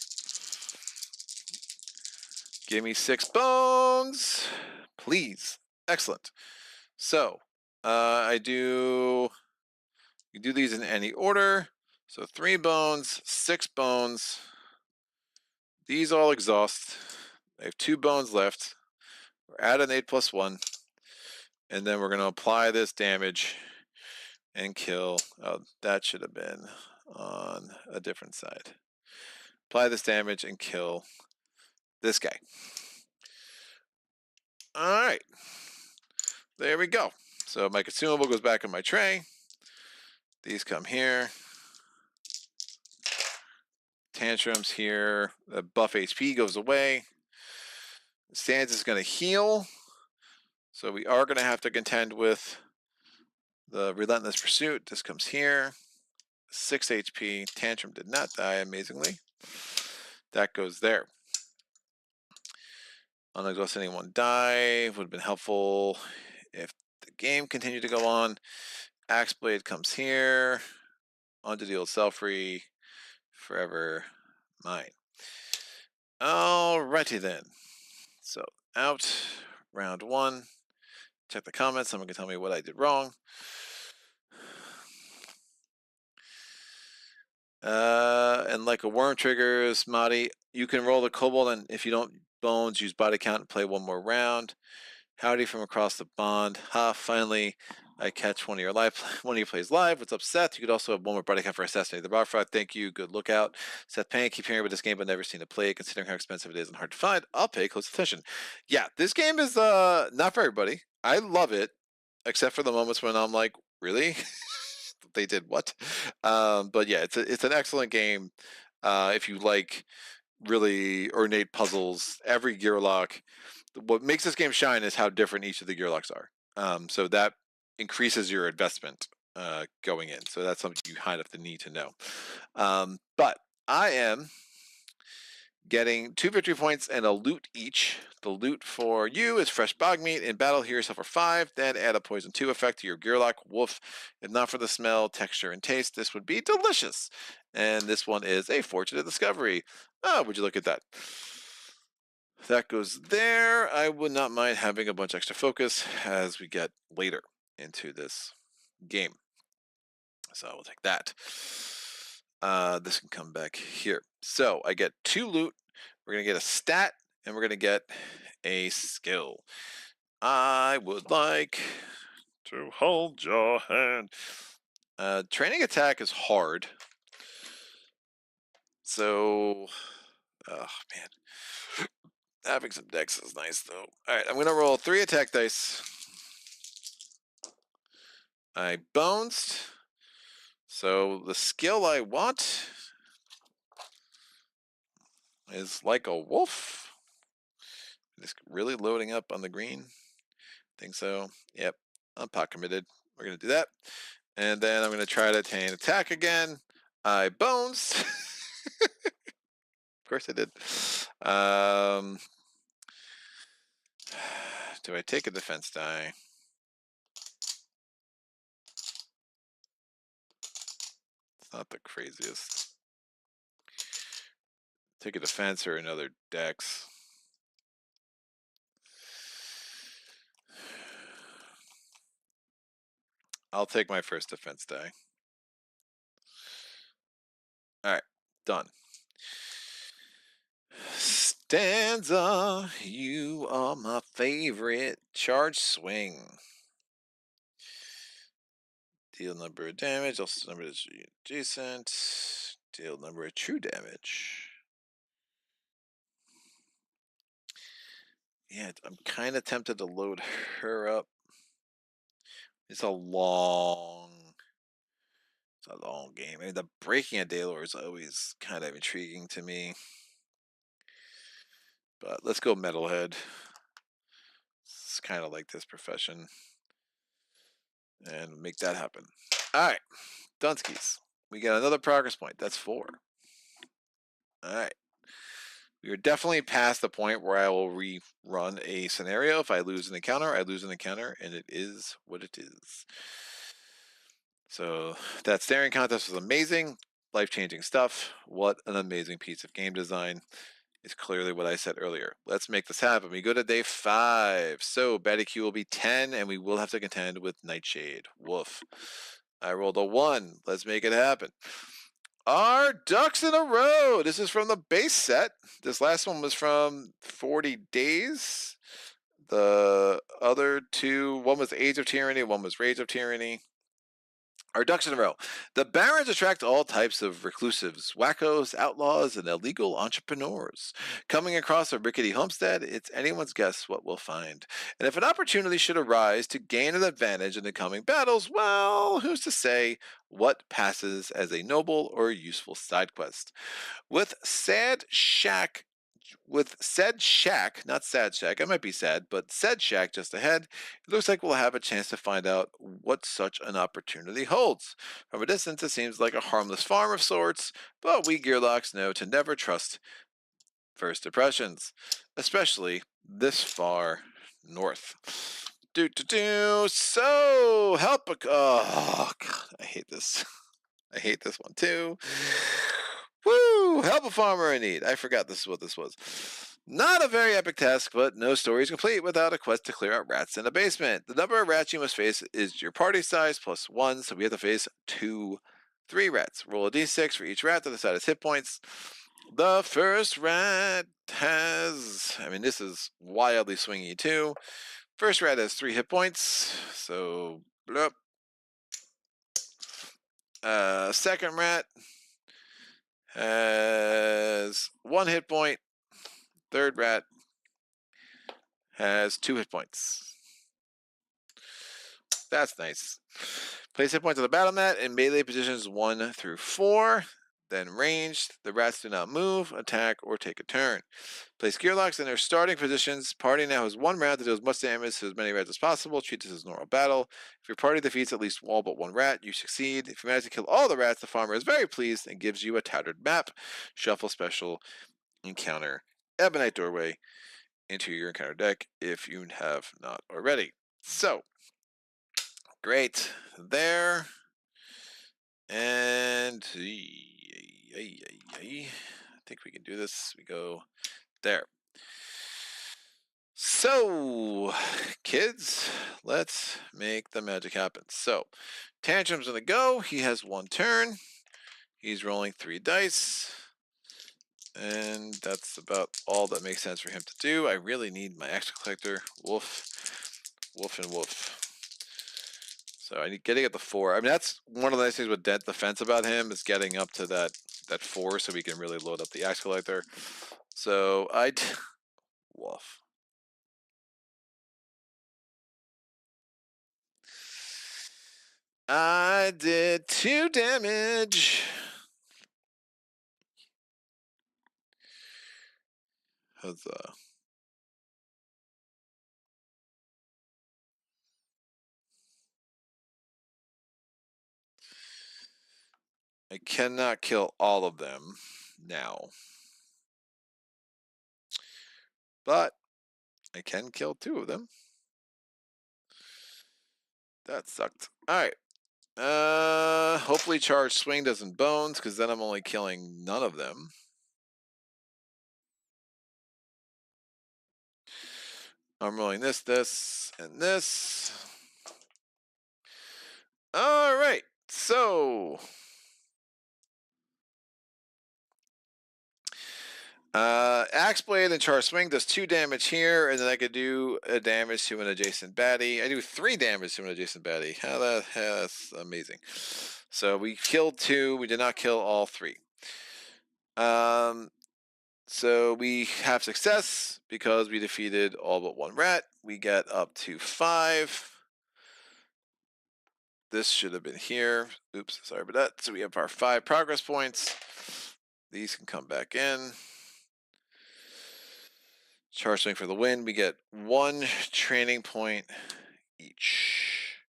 Give me 6 bones, please. Excellent. So you do these in any order. So 3 bones, 6 bones. These all exhaust. I have 2 bones left. We're at an 8+1. And then we're going to apply this damage and kill. Oh, that should have been on a different side. Apply this damage and kill this guy. All right. There we go. So my consumable goes back in my tray. These come here. Tantrums here. The buff HP goes away. Stanza is going to heal. So we are going to have to contend with the Relentless Pursuit. This comes here. 6 HP. Tantrum did not die, amazingly. That goes there. Unexhausted anyone die would have been helpful if the game continued to go on. Axe Blade comes here. Onto the old Selfree. Forever mine. Alrighty then. So out. Round 1. Check the comments. Someone can tell me what I did wrong. And like a worm triggers, Madi, you can roll the kobold, and if you don't bones, use body count and play 1 more round. Howdy from across the pond. Ha, finally I catch one of you plays live. What's up, Seth? You could also have 1 more body count for Assassinate the Barfrog. Thank you. Good lookout. Seth Payne, keep hearing about this game, but never seen it play. Considering how expensive it is and hard to find, I'll pay close attention. Yeah, this game is not for everybody. I love it, except for the moments when I'm like, really? They did what? But yeah, it's an excellent game. If you like really ornate puzzles, every gear lock. What makes this game shine is how different each of the gear locks are. So that increases your investment going in. So that's something you kind of need to know. But I am getting 2 victory points and a loot each. The loot for you is fresh bog meat. In battle, heal yourself for 5, then add a poison 2 effect to your gear lock. Woof. If not for the smell, texture, and taste, this would be delicious. And this one is a fortunate discovery. Oh, would you look at that? That goes there. I would not mind having a bunch extra focus as we get later into this game. So I will take that. This can come back here. So I get 2 loot. We're going to get a stat, and we're going to get a skill. I would like to hold your hand. Training attack is hard. So, oh man. Having some dex is nice, though. All right, I'm going to roll 3 attack dice. I bounced. So the skill I want is like a wolf. It's really loading up on the green. Think so. Yep, I'm pot committed. We're going to do that. And then I'm going to try to attain attack again. I bounced. Of course I did. Do I take a defense die? It's not the craziest. Take a defense or another dex. I'll take my first defense die. All right, done. Stanza, you are my favorite. Charge swing. Deal number of damage, also number is adjacent. Deal number of true damage. Yeah, I'm kind of tempted to load her up. It's a long game. I mean, the breaking a Daylor is always kind of intriguing to me. But let's go Metalhead. It's kind of like this profession. And make that happen. All right, Dunskies. We got another progress point. That's 4. All right. We are definitely past the point where I will rerun a scenario. If I lose an encounter, I lose an encounter, and it is what it is. So that staring contest was amazing, life-changing stuff. What an amazing piece of game design. It's clearly what I said earlier. Let's make this happen. We go to day 5. So Batty Q will be 10, and we will have to contend with Nightshade. Woof. I rolled a 1. Let's make it happen. Our ducks in a row. This is from the base set. This last one was from 40 Days. The other two, one was Age of Tyranny, one was Rage of Tyranny. Our ducks in a row. The barons attract all types of reclusives, wackos, outlaws, and illegal entrepreneurs. Coming across a rickety homestead, it's anyone's guess what we'll find. And if an opportunity should arise to gain an advantage in the coming battles, well, who's to say what passes as a noble or useful side quest? With said shack, not sad shack, I might be sad, but said shack just ahead, it looks like we'll have a chance to find out what such an opportunity holds. From a distance, it seems like a harmless farm of sorts, but we Gearlocks know to never trust first impressions, especially this far north. So, help a... Oh, God, I hate this. I hate this one, too. Woo! Help a farmer in need. I forgot this is what this was. Not a very epic task, but no story is complete without a quest to clear out rats in a basement. The number of rats you must face is your party size plus 1, so we have to face 3 rats. Roll a d6 for each rat to decide its hit points. The first rat has... I mean, this is wildly swingy, too. First rat has 3 hit points, so... Blup. Second rat has 1 hit point. Third rat has 2 hit points. That's nice. Place hit points on the battle mat in melee positions 1 through 4. Then ranged, the rats do not move, attack, or take a turn. Place Gearlocks in their starting positions. Party now has 1 round to do as much damage to as many rats as possible. Treat this as normal battle. If your party defeats at least all but 1 rat, you succeed. If you manage to kill all the rats, the farmer is very pleased and gives you a tattered map. Shuffle special encounter Ebonite Doorway into your encounter deck if you have not already. So, great there. And I think we can do this. We go there. So, kids, let's make the magic happen. So, Tantrum's gonna go. He has 1 turn. He's rolling 3 dice. And that's about all that makes sense for him to do. I really need my extra collector. Woof. Woof and woof. So I need getting at the 4. I mean, that's one of the nice things with Dent Defense about him is getting up to that 4 so we can really load up the axe collector. So woof. I did 2 damage. Huzzah. I cannot kill all of them now. But I can kill 2 of them. That sucked. Alright. Hopefully Charge Swing doesn't bones, because then I'm only killing none of them. I'm rolling this, and this. Alright, so... Axe Blade and Charge Swing does 2 damage here, and then I could do a damage to an adjacent baddie. I do 3 damage to an adjacent baddie. That's amazing. So we killed 2. We did not kill all 3. So we have success because we defeated all but 1 rat. We get up to 5. This should have been here. Oops, sorry about that. So we have our 5 progress points. These can come back in. Charge Swing for the win. We get 1 training point each.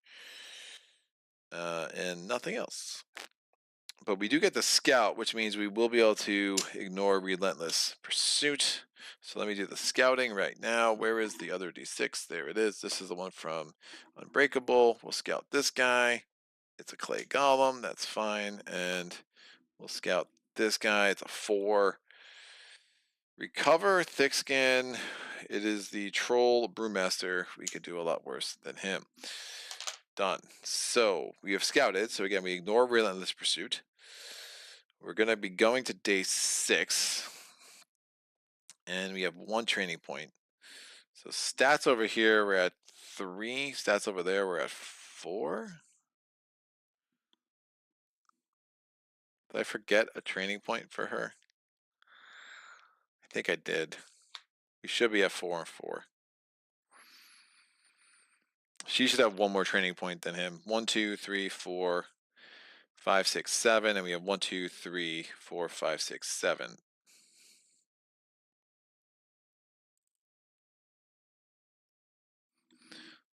And nothing else. but we do get the scout, which means we will be able to ignore relentless pursuit. So let me do the scouting right now. Where is the other D6? There it is. This is the one from Unbreakable. We'll scout this guy. It's a clay golem. That's fine. And we'll scout this guy. It's a 4. Recover, thick skin. It is the troll brewmaster. We could do a lot worse than him. Done. So we have scouted. So again, we ignore relentless pursuit. We're going to be going to day 6. And we have 1 training point. So stats over here, we're at 3. Stats over there, we're at 4. Did I forget a training point for her? I think I did. We should be at 4 and 4. She should have 1 more training point than him. 1, 2, 3, 4, 5, 6, 7. And we have 1, 2, 3, 4, 5, 6, 7.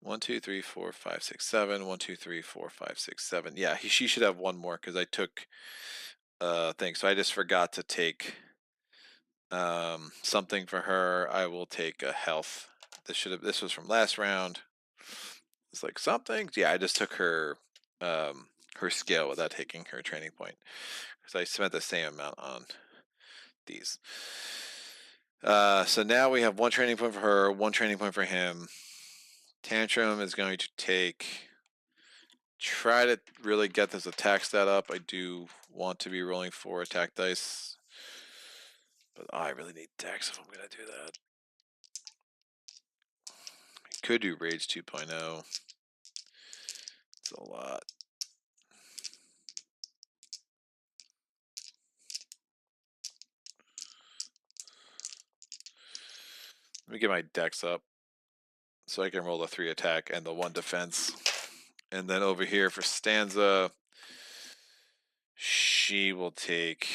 One, 2, 3, 4, 5, 6, 7. 1, 2, 3, 4, 5, 6, 7. Yeah, she should have 1 more because I took things. So I just forgot to take something for her. I will take a health. This was from last round. It's like something. Yeah, I just took her skill without taking her training point because I spent the same amount on these. So now we have 1 training point for her, 1 training point for him. Tantrum is going to try to really get this attack stat up. I do want to be rolling 4 attack dice, but I really need dex if I'm going to do that. I could do Rage 2.0. It's a lot. Let me get my dex up so I can roll the 3 attack and the 1 defense. And then over here for Stanza, she will take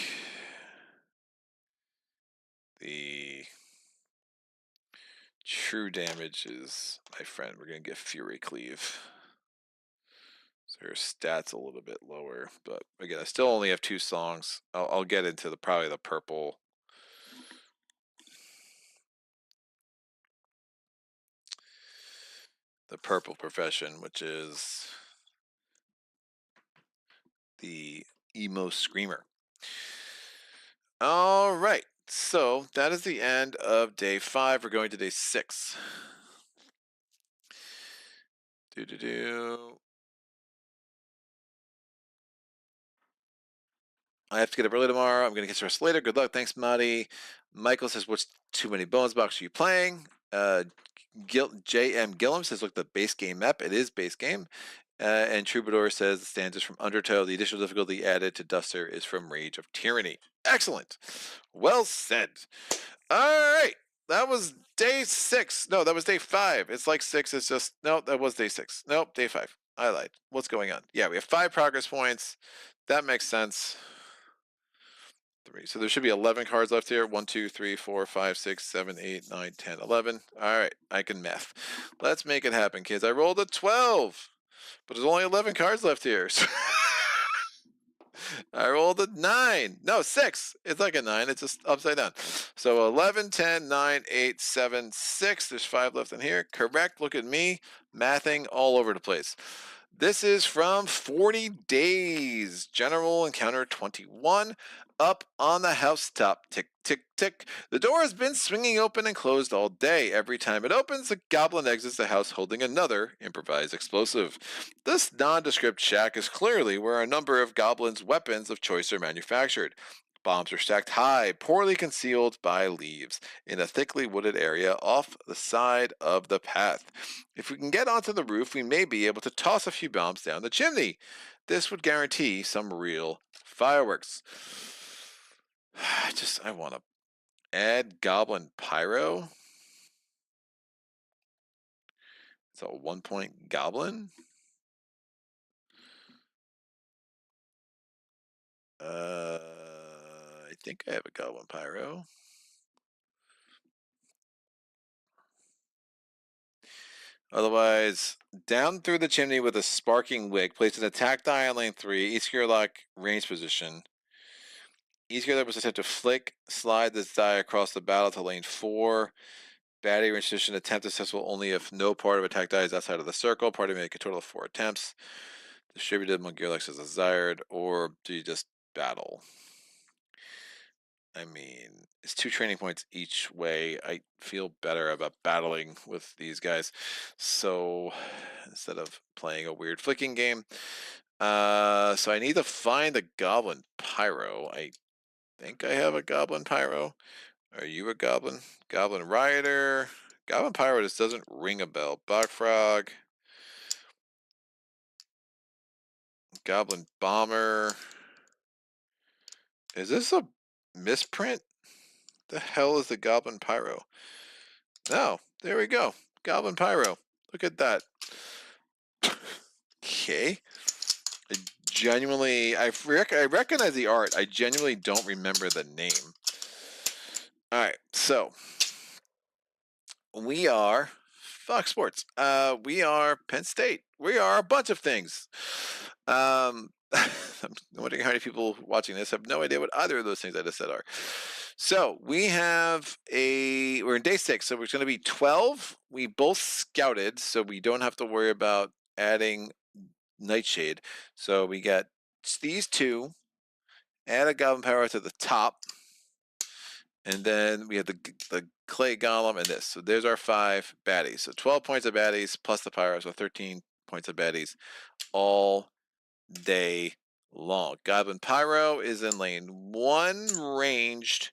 the true damage is my friend. We're going to get Fury Cleave. So her stats a little bit lower, but again, I still only have 2 songs. I'll get into probably the purple. The purple profession, which is the emo screamer. All right, so that is the end of day 5. We're going to day 6. I have to get up early tomorrow. I'm going to get stressed later. Good luck. Thanks, Marty. Michael says, what's too many bones box are you playing? J.M. Gillum says, look, the base game map. It is base game. And Troubadour says the stanzas from Undertow. The additional difficulty added to Duster is from Rage of Tyranny. Excellent. Well said. All right. That was day 6. No, that was day 5. It's like 6. It's just, no, that was day 6. Nope, day 5. I lied. What's going on? Yeah, we have 5 progress points. That makes sense. 3. So there should be 11 cards left here. 1, 2, 3, 4, 5, 6, 7, 8, 9, 10, 11. All right, I can math. Let's make it happen, kids. I rolled a 12, but there's only 11 cards left here. So I rolled a 9. No, 6. It's like a 9. It's just upside down. So 11, 10, 9, 8, 7, 6. There's 5 left in here. Correct. Look at me. Mathing all over the place. This is from 40 Days. General Encounter 21. Up on the housetop. Tick, tick, tick. The door has been swinging open and closed all day. Every time it opens, a goblin exits the house holding another improvised explosive. This nondescript shack is clearly where a number of goblins' weapons of choice are manufactured. Bombs are stacked high, poorly concealed by leaves, in a thickly wooded area off the side of the path. If we can get onto the roof, we may be able to toss a few bombs down the chimney. This would guarantee some real fireworks. I want to add Goblin Pyro. It's a 1-point Goblin. I think I have a Goblin Pyro. Otherwise, down through the chimney with a sparking wick. Place an attack die on lane 3. Each gear lock range position. Each gear lock was attempt to flick, slide this die across the battle to lane 4. Baddie range position attempt successful only if no part of attack die is outside of the circle. Party make a total of 4 attempts. Distributed among gear locks as desired, or do you just battle? I mean, it's 2 training points each way. I feel better about battling with these guys. So instead of playing a weird flicking game, so I need to find a goblin pyro. I think I have a goblin pyro. Are you a goblin? Goblin rioter. Goblin pyro just doesn't ring a bell. Bog frog. Goblin bomber. Is this a misprint? The hell is the goblin pyro? No, there we go. Goblin pyro. Look at that. Okay. I recognize the art. I genuinely don't remember the name. All right, so we are Fox Sports. We are Penn State. We are a bunch of things. I'm wondering how many people watching this have no idea what either of those things I just said are. So we're in day 6, so it's going to be 12. We both scouted, so we don't have to worry about adding Nightshade. So we got these 2, add a Goblin Power to the top, and then we have the Clay Golem and this. So there's our 5 baddies. So 12 points of baddies plus the Pyro, so 13 points of baddies all day long. Goblin Pyro is in lane 1, ranged,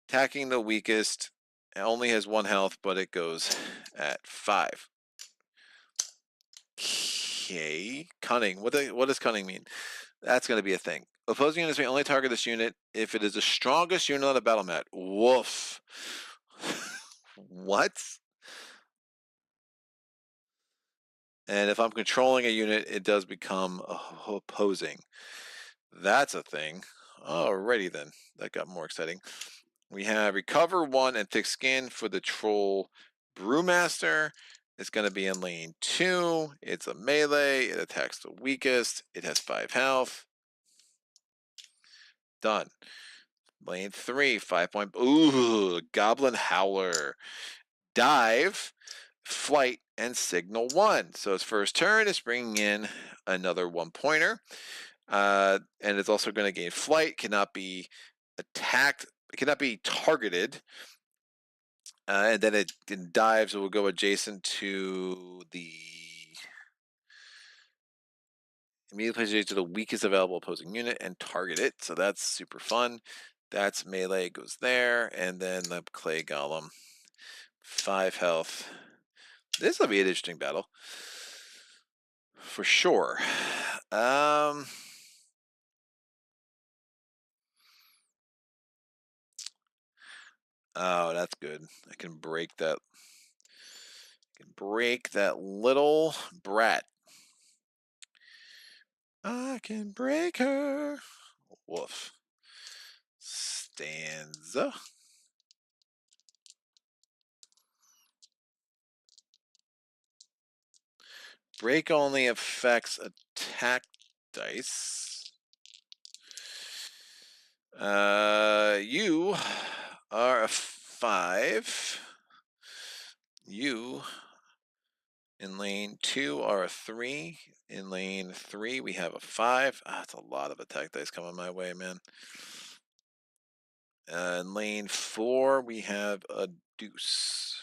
attacking the weakest. It only has 1 health, but it goes at 5. Okay, cunning. What does cunning mean? That's going to be a thing. Opposing units may only target this unit if it is the strongest unit on the battle mat. Woof. What? And if I'm controlling a unit, it does become opposing. That's a thing. Alrighty then. That got more exciting. We have Recover 1 and Thick Skin for the Troll Brewmaster. It's going to be in lane 2. It's a melee. It attacks the weakest. It has 5 health. Done. Lane 3, 5 point. Ooh, Goblin Howler. Dive, Flight, and Signal 1. So his first turn is bringing in another 1-pointer. And it's also going to gain Flight, cannot be attacked, cannot be targeted. And then it dives, it will go adjacent to the immediately place to the weakest available opposing unit and target it. So that's super fun. That's melee, goes there, and then the Clay Golem, 5 health. This will be an interesting battle for sure. Oh, that's good. I can break that. Little brat. I can break her. Woof. Stanza. Break only affects attack dice. You are a 5. You in lane 2 are a 3. In lane 3 we have a 5. That's a lot of attack dice coming my way, man. In lane 4 we have a deuce.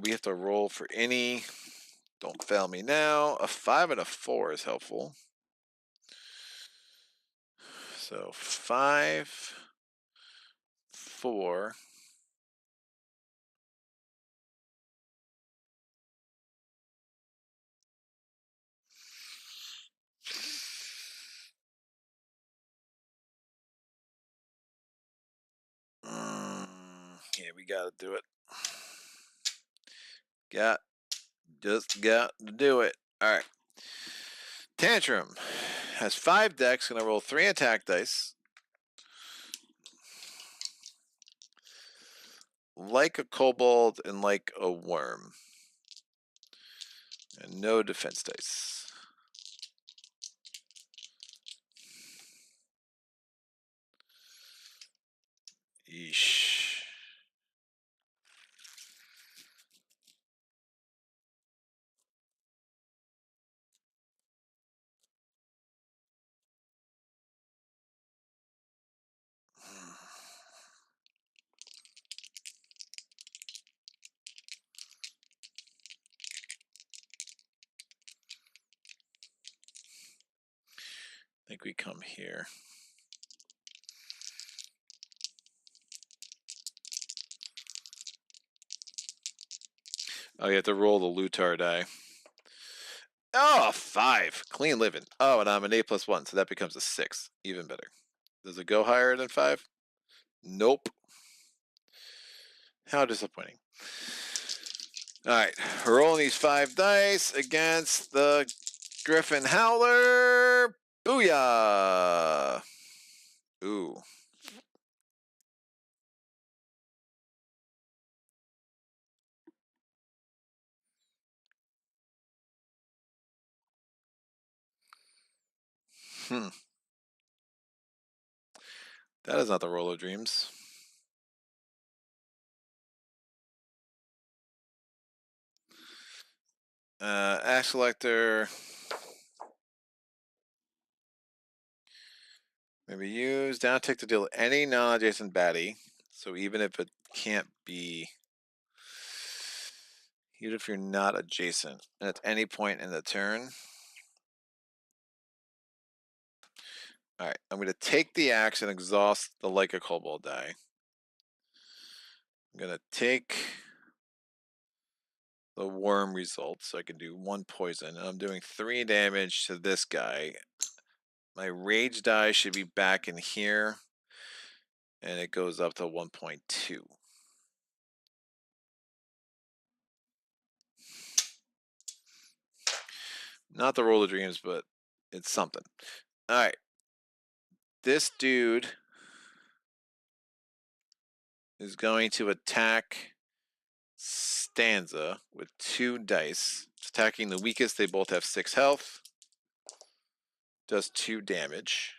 We have to roll for any. Don't fail me now. A 5 and a 4 is helpful. So 5, 4. Yeah, we gotta do it. Just got to do it. All right. Tantrum has 5 decks. Gonna roll 3 attack dice. Like a kobold and like a worm. And no defense dice. Yeesh. I think we come here. Oh, you have to roll the Lutar die. Oh, 5. Clean living. Oh, and I'm an A+1, so that becomes a 6. Even better. Does it go higher than 5? Nope. How disappointing. Alright, we're rolling these 5 dice against the Griffin Howler. Booyah! Ooh. That is not the roll of dreams. Axe Selector. Maybe use down tick to deal any non-adjacent baddie. So even if it can't be, even if you're not adjacent, at any point in the turn. Alright, I'm going to take the axe and exhaust the Like a Kobold die. I'm going to take the worm result, so I can do 1 poison. And I'm doing 3 damage to this guy. My rage die should be back in here. And it goes up to 1.2. Not the roll of dreams, but it's something. Alright. This dude is going to attack Stanza with 2 dice. It's attacking the weakest. They both have 6 health. Does 2 damage.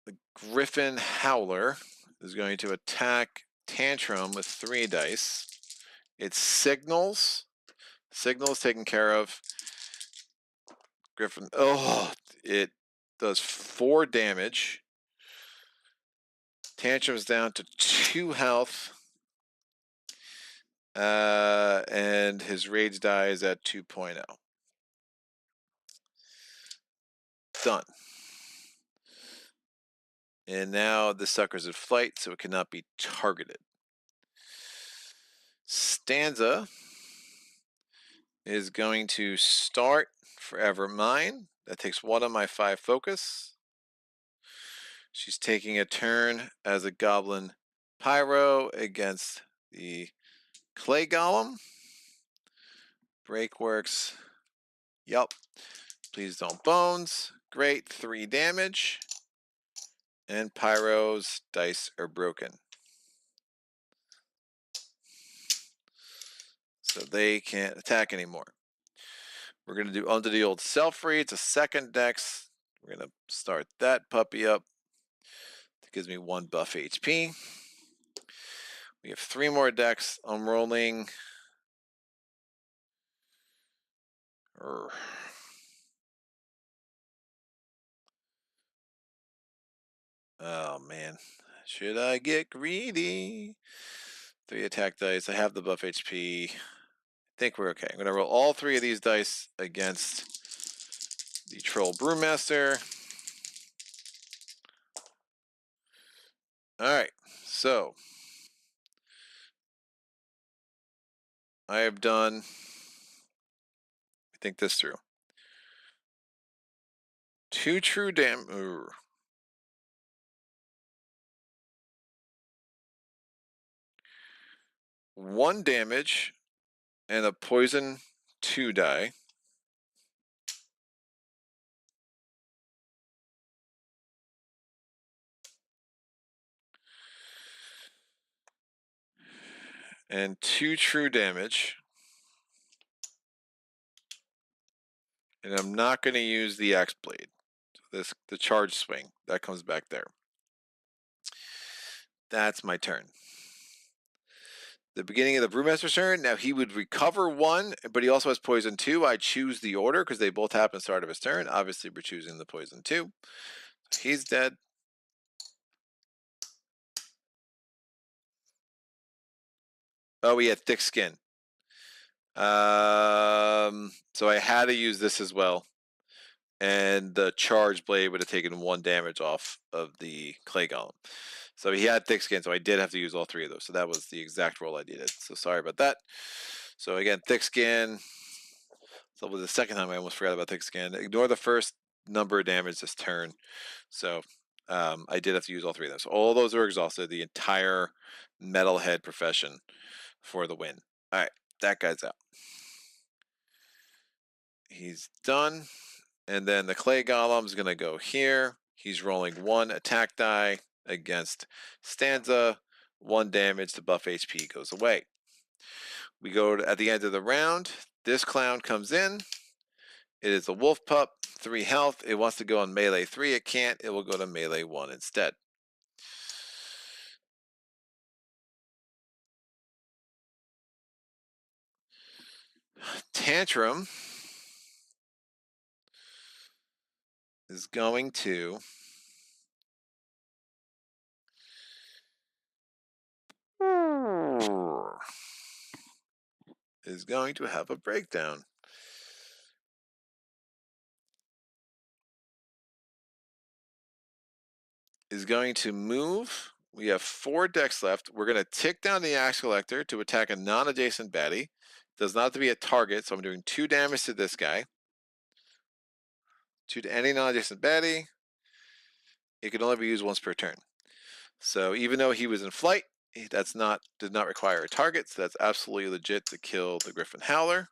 The Griffin Howler is going to attack Tantrum with 3 dice. It signals. Signal is taken care of. Griffin. Oh, it does 4 damage. Tantrum's down to 2 health. And his rage die is at 2.0. Done. And now the sucker's in flight, so it cannot be targeted. Stanza is going to start Forever Mine. That takes 1 of my 5 focus. She's taking a turn as a Goblin Pyro against the Clay Golem. Breakworks. Yup. Please don't bones. Great. 3 damage. And Pyro's dice are broken. So they can't attack anymore. We're going to do under the old self-free. It's a 2nd dex. We're going to start that puppy up. It gives me 1 buff HP. We have 3 more decks. I'm rolling. Oh, man. Should I get greedy? 3 attack dice. I have the buff HP. I think we're okay. I'm going to roll all 3 of these dice against the Troll Brewmaster. Alright, so I have done, I think this through, 2 true damage. 1 damage and a poison 2 die. And 2 true damage. And I'm not going to use the axe blade. The charge swing that comes back there. That's my turn. The beginning of the Brewmaster's turn. Now he would recover 1, but he also has poison 2. I choose the order because they both happen at the start of his turn. Obviously, we're choosing the poison 2. He's dead. Oh, we had thick skin. So I had to use this as well. And the charge blade would have taken 1 damage off of the clay golem. So he had thick skin, so I did have to use all 3 of those. So that was the exact roll I needed. So sorry about that. So again, thick skin. So it was the second time I almost forgot about thick skin. Ignore the first number of damage this turn. So I did have to use all 3 of those. So all those are exhausted. The entire metalhead profession for the win. All right, that guy's out. He's done. And then the clay golem's going to go here. He's rolling 1 attack die against Stanza. 1 damage, the buff HP goes away. We go to, at the end of the round, this clown comes in. It is a wolf pup, 3 health. It wants to go on melee 3. It can't. It will go to melee 1 instead. Tantrum is going to have a breakdown. Is going to move. We have 4 decks left. We're going to tick down the axe collector to attack a non-adjacent baddie. Does not have to be a target, so I'm doing 2 damage to this guy. 2 to any non-adjacent baddie. It can only be used once per turn. So even though he was in flight, did not require a target, so that's absolutely legit to kill the Griffin Howler.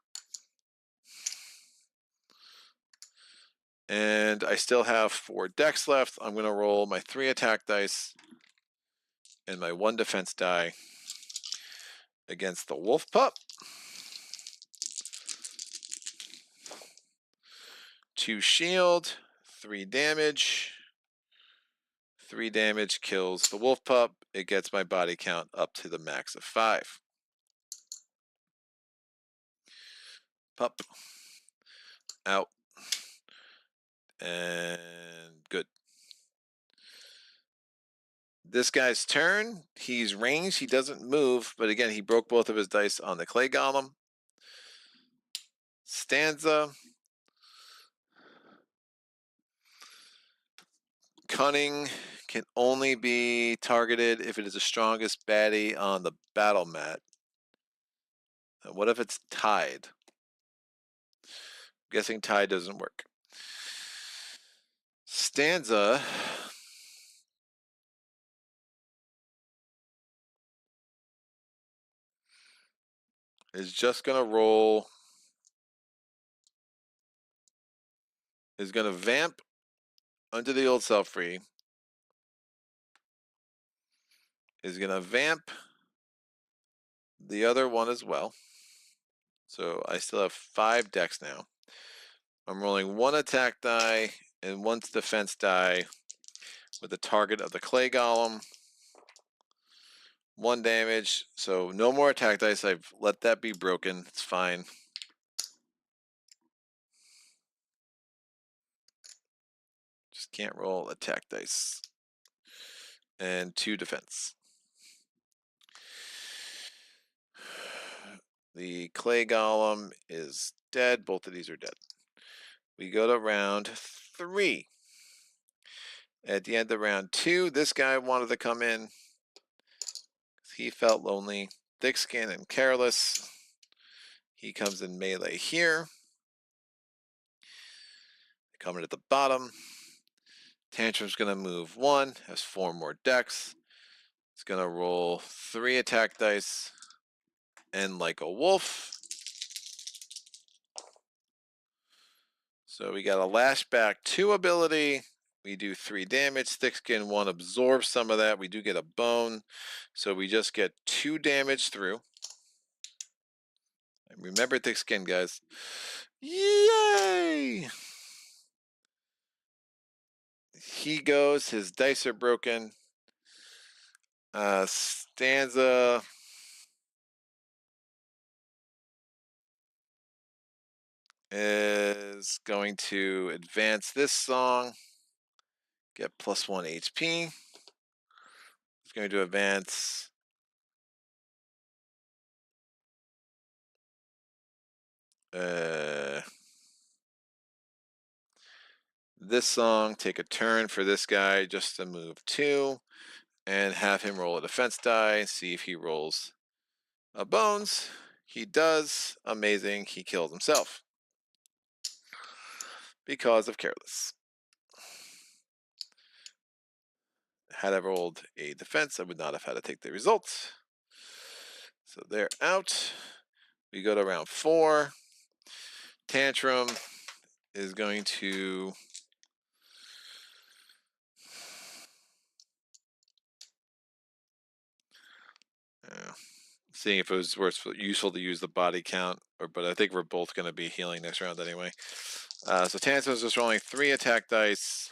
And I still have 4 decks left. I'm going to roll my 3 attack dice and my 1 defense die against the wolf pup. 2 shield, 3 damage. 3 damage kills the wolf pup. It gets my body count up to the max of 5. Pup. Out. And good. This guy's turn. He's ranged. He doesn't move, but again, he broke both of his dice on the clay golem. Stanza. Cunning can only be targeted if it is the strongest baddie on the battle mat. What if it's tied? I'm guessing tied doesn't work. Stanza is just going to roll. Is going to vamp under the old self free. Is going to vamp the other one as well. So I still have 5 decks now. I'm rolling 1 attack die and 1 defense die with the target of the clay golem. 1 damage, so no more attack dice. I've let that be broken. It's fine. Just can't roll attack dice. And 2 defense. The clay golem is dead. Both of these are dead. We go to round 3. At the end of round 2, this guy wanted to come in. He felt lonely, thick skin, and careless. He comes in melee here. Coming at the bottom. Tantrum's going to move 1, has 4 more decks. It's going to roll 3 attack dice, and like a wolf. So we got a Lashback 2 ability. We do 3 damage. Thick Skin 1 absorbs some of that. We do get a bone. So we just get 2 damage through. And remember Thick Skin, guys. Yay! He goes. His dice are broken. Stanza is going to advance this song. Get +1 HP. It's going to advance this song, take a turn for this guy just to move 2, and have him roll a defense die, see if he rolls a bones. He does. Amazing. He killed himself because of careless. Had I rolled a defense, I would not have had to take the results. So they're out. We go to round 4. Tantrum is going to seeing if it was useful to use the body count, but I think we're both going to be healing next round anyway. So Tantrum is just rolling 3 attack dice.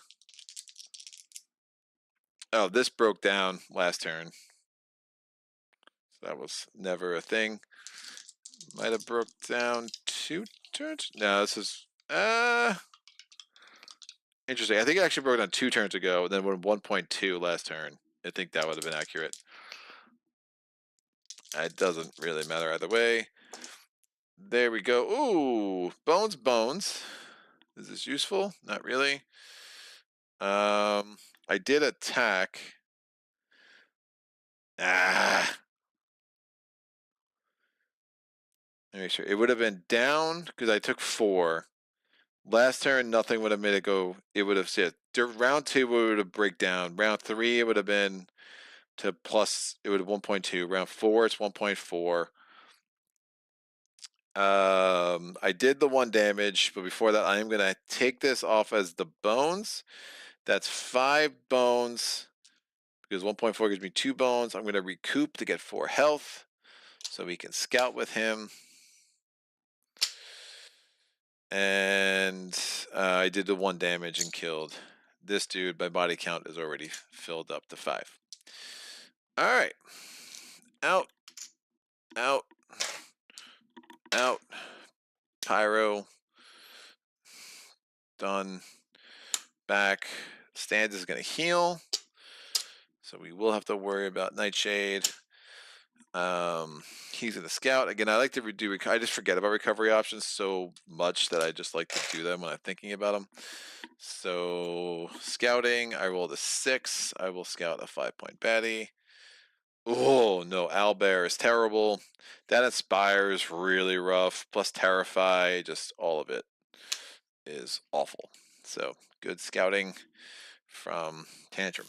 Oh, this broke down last turn. So that was never a thing. Might have broke down 2 turns. No, this is interesting. I think it actually broke down 2 turns ago, and then went 1.2 last turn. I think that would have been accurate. It doesn't really matter either way. There we go. Ooh, bones. Is this useful? Not really. I did attack. Let me make sure. It would have been down because I took 4. Last turn, nothing would have made it go. It would have said round 2 would have break down. Round 3, it would have been to plus. It would have 1.2. Round 4, it's 1.4. I did the 1 damage, but before that, I am gonna take this off as the bones. That's 5 bones because 1.4 gives me 2 bones. I'm gonna recoup to get 4 health, so we can scout with him. And I did the 1 damage and killed this dude. My body count is already filled up to 5. All right. Out. Pyro. Done. Back. Stanza is going to heal. So we will have to worry about Nightshade. He's in the scout. Again, I like to do. I just forget about recovery options so much that I just like to do them when I'm thinking about them. So scouting, I rolled a 6. I will scout a 5-point baddie. Oh no, Owlbear is terrible. That Inspires really rough. Plus Terrify, just all of it is awful. So good scouting from Tantrum.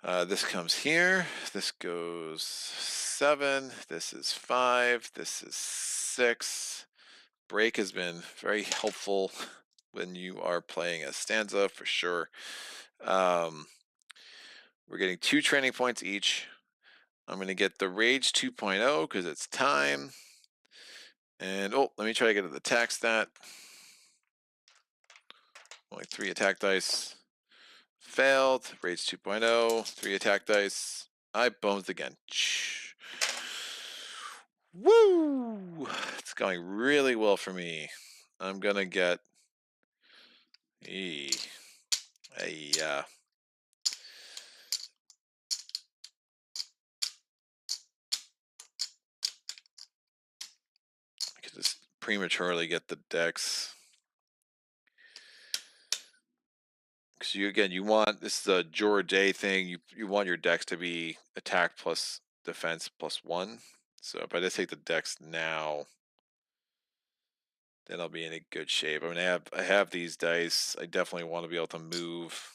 This comes here. This goes 7. This is 5. This is 6. Break has been very helpful when you are playing a stanza for sure. We're getting 2 training points each. I'm going to get the Rage 2.0 because it's time. And let me try to get the attack stat. Only 3 attack dice. Failed. Rage 2.0. 3 attack dice. I bones again. Woo! It's going really well for me. I'm going to get a I could just prematurely get the dex. Because you want, this is a Jura J thing, you want your dex to be attack plus defense plus 1. So if I just take the dex now, then I'll be in a good shape. I mean, I have these dice. I definitely want to be able to move.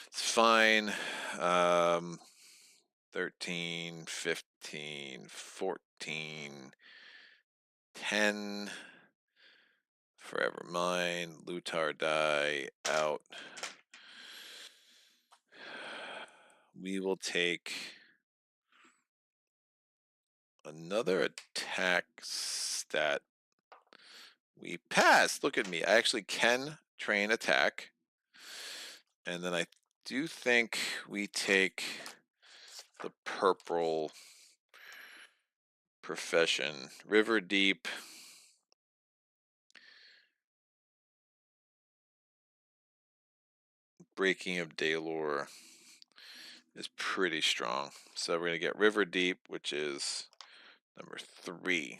It's fine. 13, 15, 14, 10. Forever mine. Lutar die out. We will take another attack stat. We passed. Look at me. I actually can train attack. And then I do think we take the purple profession. River Deep. Breaking of Daylore is pretty strong. So we're going to get River Deep, which is number 3.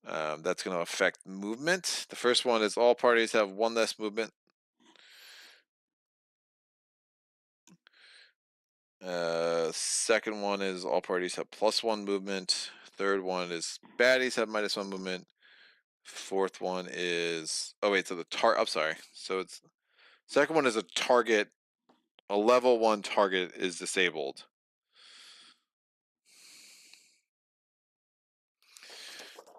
That's going to affect movement. The first one is all parties have 1 less movement. Second one is all parties have +1 movement. Third one is baddies have -1 movement. Fourth one is so I'm sorry. So it's second one is a target. A level 1 target is disabled.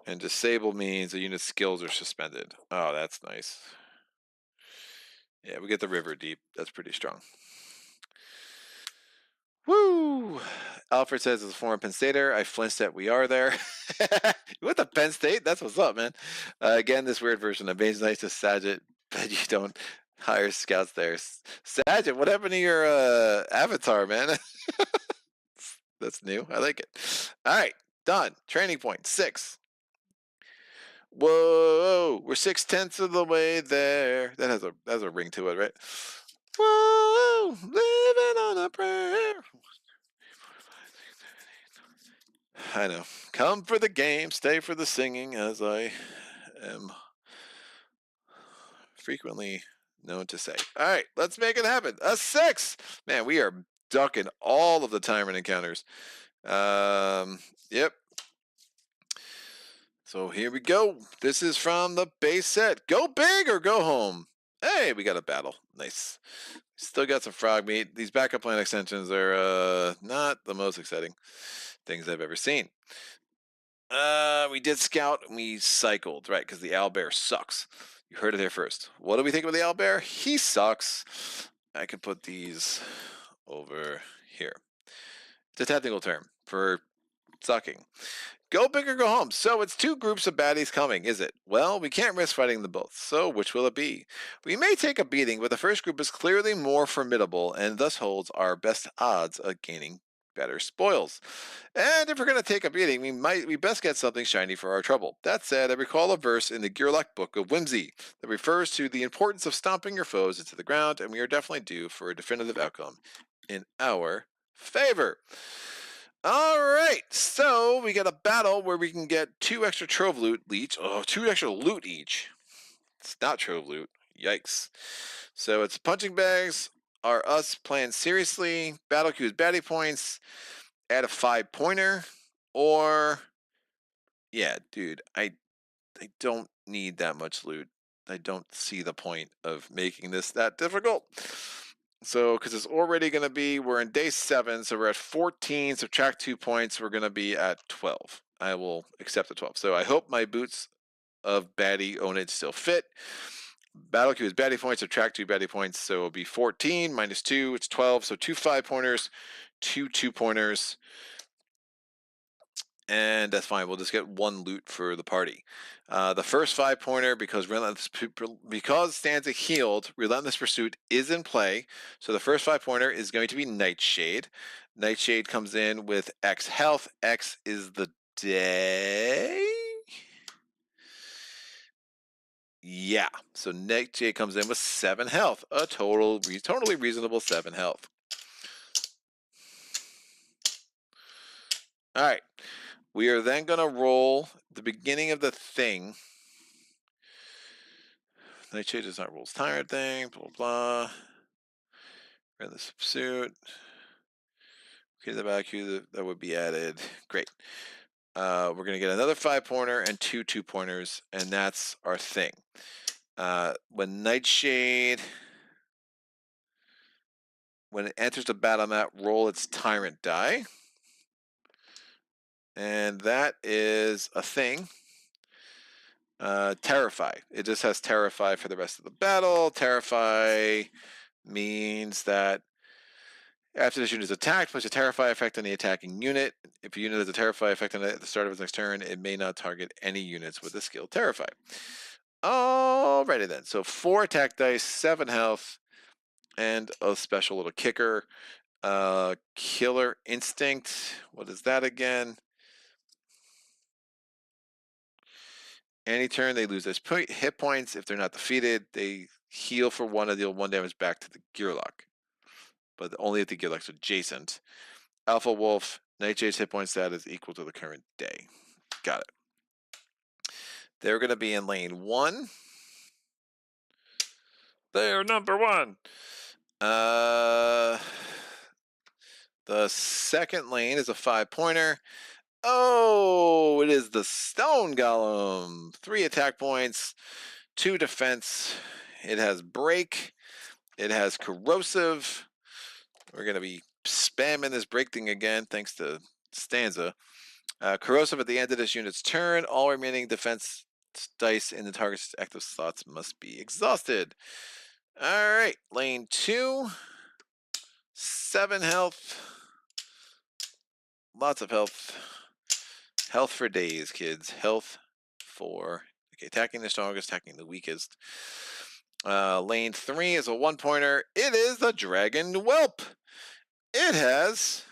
And disable means the unit's skills are suspended. Oh, that's nice. Yeah, we get the River Deep. That's pretty strong. Woo! Alfred says, as a former Penn Stater, I flinched that we are there. You went to Penn State? That's what's up, man. Again, this weird version of Maze Nice to Saget, but you don't hire scouts there. Saget, what happened to your avatar, man? That's new. I like it. All right, done. Training point 6. Whoa, we're 6/10 of the way there. That has a ring to it, right? Whoa, living on a prayer. I know. Come for the game, stay for the singing, as I am frequently known to say. All right, let's make it happen. A 6. Man, we are ducking all of the tyrant encounters. Yep. So here we go. This is from the base set. Go big or go home. Hey, we got a battle. Nice. Still got some frog meat. These backup plan extensions are not the most exciting things I've ever seen. We did scout and we cycled, right? Because the owlbear sucks. You heard it here first. What do we think of the owlbear? He sucks. I could put these over here. It's a technical term for sucking. Go big or go home. So it's 2 groups of baddies coming, is it? Well, we can't risk fighting them both. So which will it be? We may take a beating, but the first group is clearly more formidable and thus holds our best odds of gaining better spoils. And if we're going to take a beating, we best get something shiny for our trouble. That said, I recall a verse in the Gerlach Book of Whimsy that refers to the importance of stomping your foes into the ground, and we are definitely due for a definitive outcome in our favor. All right, so we got a battle where we can get 2 extra trove loot each. Oh, 2 extra loot each. It's not trove loot. Yikes. So it's punching bags are us playing seriously. Battle queues baddie points. Add a 5-pointer. Or yeah, dude, I don't need that much loot. I don't see the point of making this that difficult. So, because it's already going to be, we're in day 7, so we're at 14, subtract 2 points, we're going to be at 12. I will accept the 12. So I hope my boots of baddie ownage still fit. Battle queue is baddie points, subtract 2 baddie points, so it'll be 14 minus 2, it's 12. So 2 5-pointers, 2 2-pointers. And that's fine. We'll just get 1 loot for the party. The first 5-pointer, because Stanza healed, Relentless Pursuit is in play. So the first 5-pointer is going to be Nightshade. Nightshade comes in with X health. X is the day. Yeah. So Nightshade comes in with 7 health. A totally reasonable 7 health. All right. We are then going to roll the beginning of the thing. Nightshade does not rules tyrant thing, blah, blah, blah. Relentless Pursuit. Okay, the back that would be added. Great. we're going to get another 5-pointer and 2 2-pointers, and that's our thing. When Nightshade, when it enters the battle mat, roll its tyrant die. And that is a thing. Terrify. It just has Terrify for the rest of the battle. Terrify means that after this unit is attacked, place a Terrify effect on the attacking unit. If a unit has a Terrify effect on it at the start of its next turn, it may not target any units with the skill Terrify. Alrighty then. So 4 attack dice, 7 health, and a special little kicker. Killer Instinct. What is that again? Any turn they lose their hit points. If they're not defeated, they heal for 1 and deal 1 damage back to the Gearlock. But only if the Gearlock's adjacent. Alpha Wolf, Nightshade's hit point stat is equal to the current day. Got it. They're going to be in lane 1. They're number 1. The second lane is a 5-pointer. Oh, it is the Stone Golem. 3 attack points, 2 defense. It has break. It has corrosive. We're going to be spamming this break thing again, thanks to Stanza. Corrosive at the end of this unit's turn. All remaining defense dice in the target's active slots must be exhausted. All right, lane 2. 7 health. Lots of health. Health for days, kids. Health for... Okay, attacking the strongest, attacking the weakest. Lane 3 is a 1-pointer. It is the Dragon Whelp. It has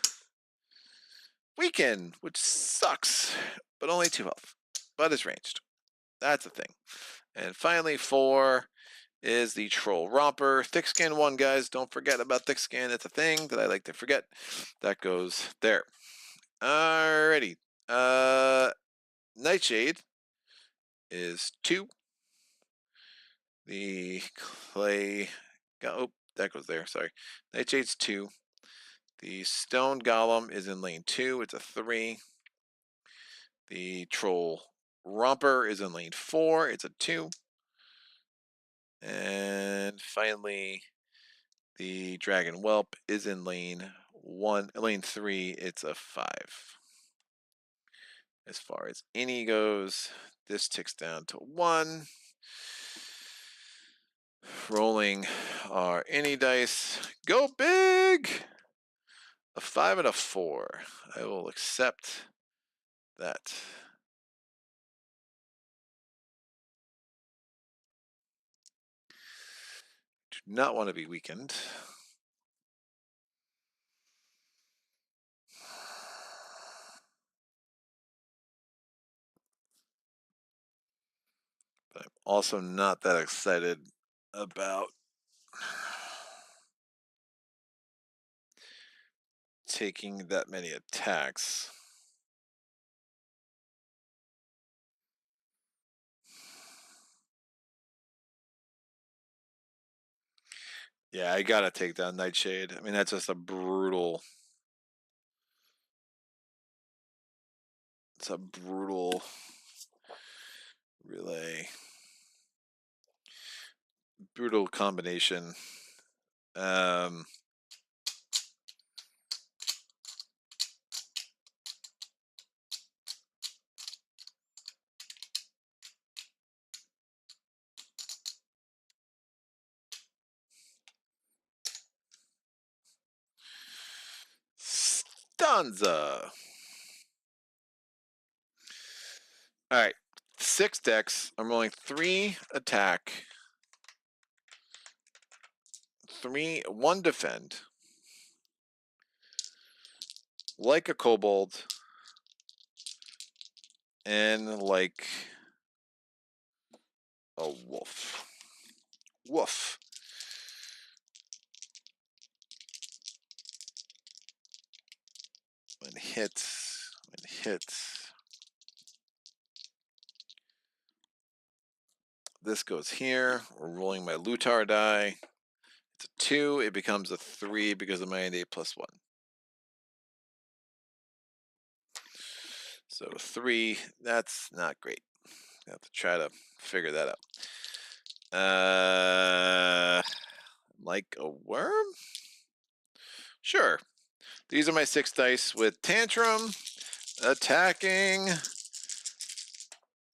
Weaken, which sucks, but only 2 health. But it's ranged. That's a thing. And finally, 4 is the Troll Romper. Thick Skin 1, guys. Don't forget about Thick Skin. It's a thing that I like to forget. That goes there. Alrighty. Nightshade is 2. The clay... Oh, that goes there. Sorry. Nightshade's 2. The Stone Golem is in lane 2. It's a 3. The Troll Romper is in lane 4. It's a 2. And finally, the Dragon Whelp is in lane 3. It's a 5. As far as any goes, this ticks down to 1. Rolling our any dice. Go big! A 5 and a 4. I will accept that. Do not want to be weakened. But I'm also not that excited about taking that many attacks. Yeah, I gotta take down Nightshade. I mean, that's just a brutal... It's a brutal relay. Brutal combination. Stanza. All right, 6 decks. I'm rolling 3 attack, 1 defend. Like a kobold, and like a wolf. Woof. When hits. This goes here. We're rolling my Lutar die. It's a 2. It becomes a 3 because of my innate +1. So 3, that's not great. I have to try to figure that out. Like a worm? Sure. These are my 6 dice with Tantrum, attacking,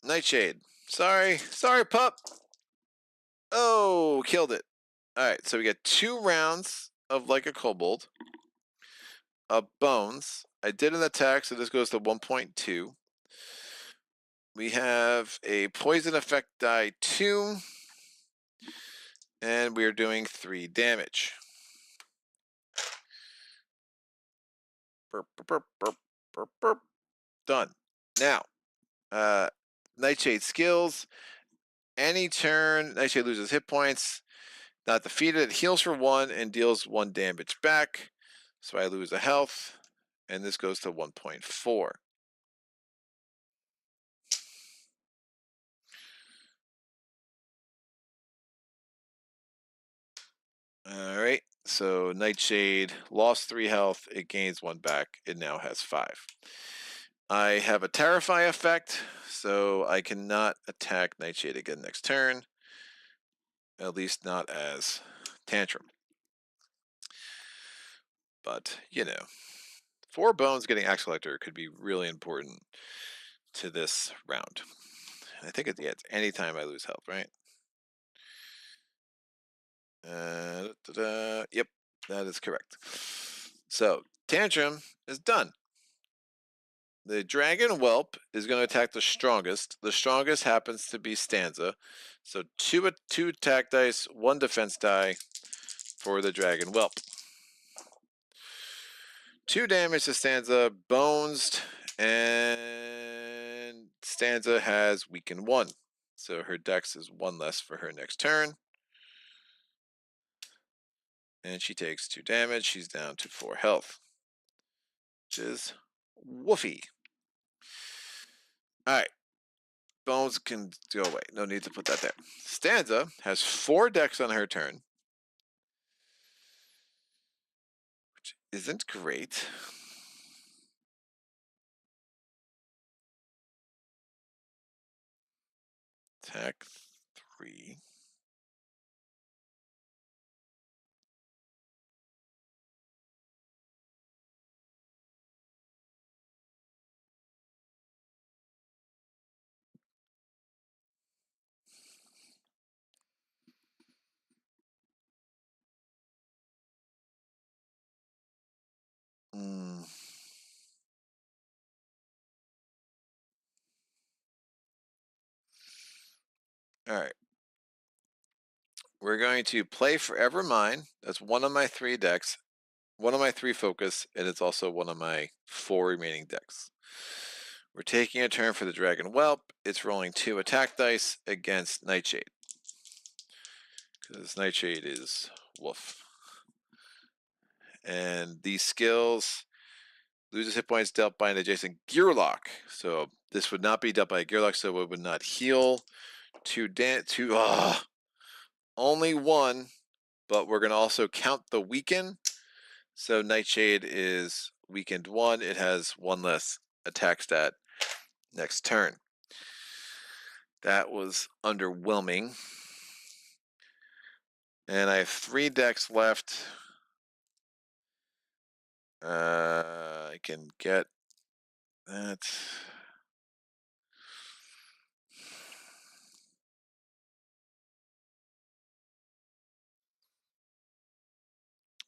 Nightshade. Sorry, pup. Oh, killed it. Alright, so we get 2 rounds of like a kobold. Bones. I did an attack, so this goes to 1.2. We have a poison effect die 2. And we are doing 3 damage. Burp, burp, burp, burp, burp. Done. Now, Nightshade skills. Any turn, Nightshade loses hit points. Not defeated, it heals for 1 and deals 1 damage back. So I lose a health, and this goes to 1.4. Alright, so Nightshade lost 3 health, it gains 1 back, it now has 5. I have a Terrify effect, so I cannot attack Nightshade again next turn. At least not as Tantrum. But, 4 bones getting Axe Collector could be really important to this round. I think it's any time I lose health, right? Yep, that is correct. So, Tantrum is done. The Dragon Whelp is going to attack the strongest. The strongest happens to be Stanza. So, 2 attack dice, 1 defense die for the Dragon Whelp. 2 damage to Stanza, bones, and Stanza has weakened 1. So her dex is 1 less for her next turn. And she takes 2 damage. She's down to 4 health. Which is woofy. Alright. Bones can go away. No need to put that there. Stanza has 4 dex on her turn. Which isn't great. Attack 3. Alright. We're going to play Forever Mine. That's 1 of my 3 decks. 1 of my 3 focus, and it's also 1 of my 4 remaining decks. We're taking a turn for the Dragon Whelp. It's rolling 2 attack dice against Nightshade. Because Nightshade is woof. And these skills, loses hit points dealt by an adjacent Gearlock. So this would not be dealt by a Gearlock, so it would not heal. Only 1, but we're going to also count the weaken. So Nightshade is weakened 1. It has 1 less attack stat next turn. That was underwhelming. And I have 3 decks left. I can get that.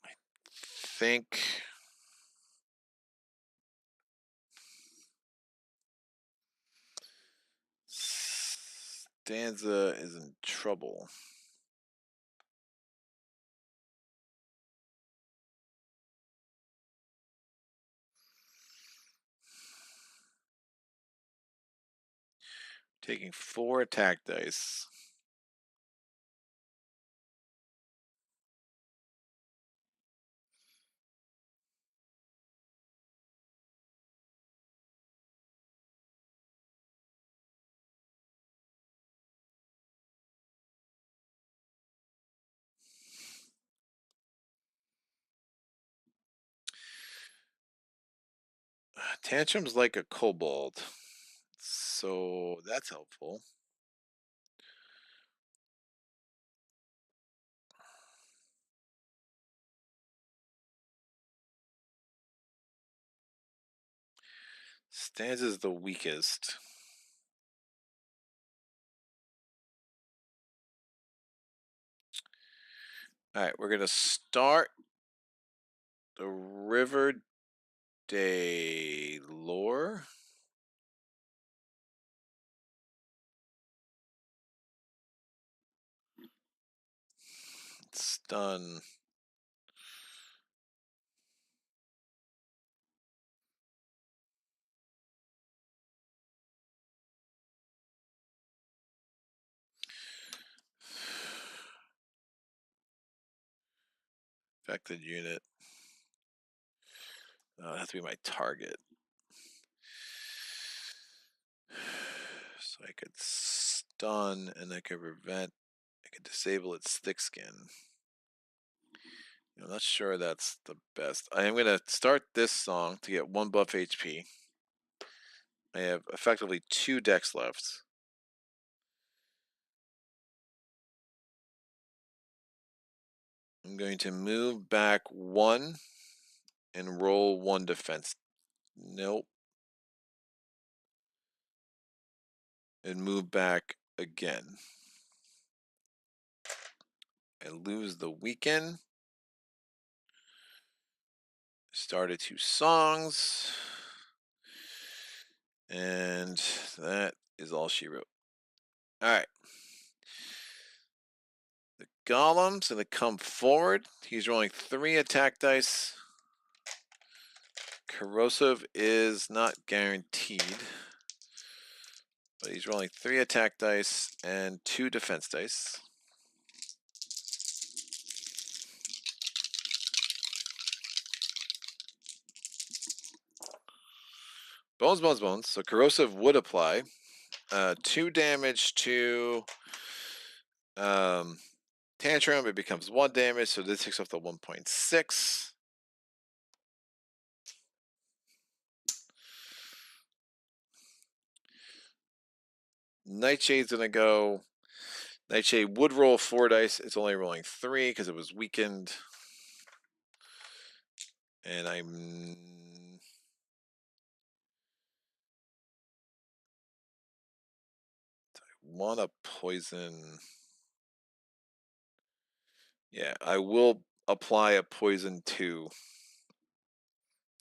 I think Stanza is in trouble. Taking 4 attack dice. Tantrum's like a kobold, so that's helpful. Stanza's the weakest. All right, we're gonna start the River Day lore. Stun. Affected unit. It has to be my target. So I could stun and I could prevent, I could disable its thick skin. I'm not sure that's the best. I am going to start this song to get 1 buff HP. I have effectively 2 decks left. I'm going to move back 1 and roll 1 defense. Nope. And move back again. I lose the weekend. Started 2 songs. And that is all she wrote. All right. The golem's going to come forward. He's rolling 3 attack dice. Corrosive is not guaranteed. But he's rolling 3 attack dice and 2 defense dice. Bones, bones, bones. So corrosive would apply. 2 damage to Tantrum. It becomes 1 damage, so this takes off the 1.6. Nightshade's gonna go. Nightshade would roll 4 dice. It's only rolling 3 because it was weakened. And I want to poison. Yeah, I will apply a poison 2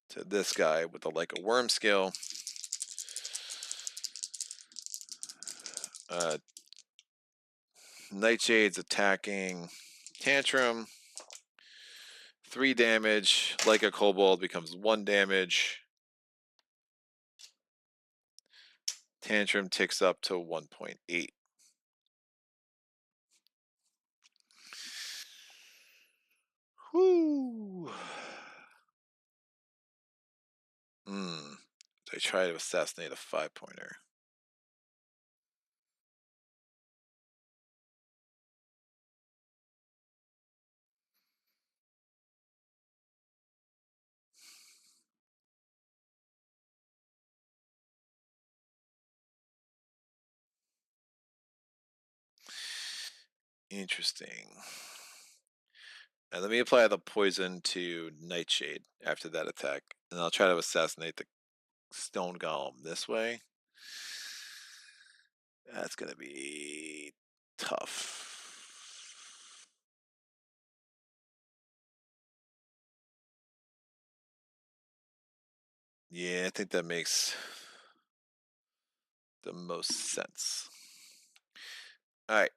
to this guy with like a worm skill. Nightshade's attacking Tantrum. 3 damage. Like a kobold becomes 1 damage. Tantrum ticks up to 1.8. Whoo. They try to assassinate a 5-pointer. Interesting. And let me apply the poison to Nightshade after that attack. And I'll try to assassinate the stone golem this way. That's going to be tough. Yeah, I think that makes the most sense. All right.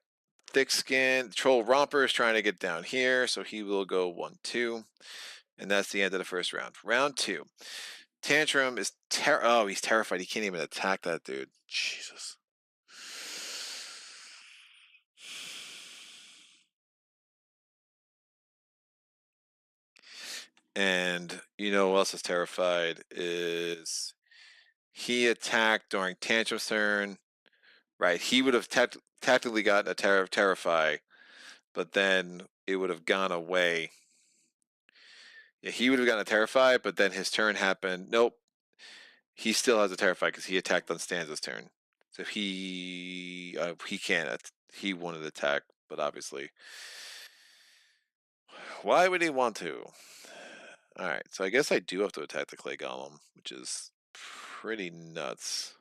Thick skin. Troll Romper is trying to get down here, so he will go 1-2. And that's the end of the first round. Round 2. Tantrum is oh, he's terrified. He can't even attack that dude. Jesus. And you know who else is terrified is he attacked during Tantrum's turn. Right. He would have tactically gotten a terrify, but then it would have gone away. Yeah, he would have gotten a terrify, but then his turn happened. Nope. he still has a terrify because he attacked on Stanza's turn. So he can't. He wanted to attack, but obviously, why would he want to? All right, so I guess I do have to attack the clay golem, which is pretty nuts.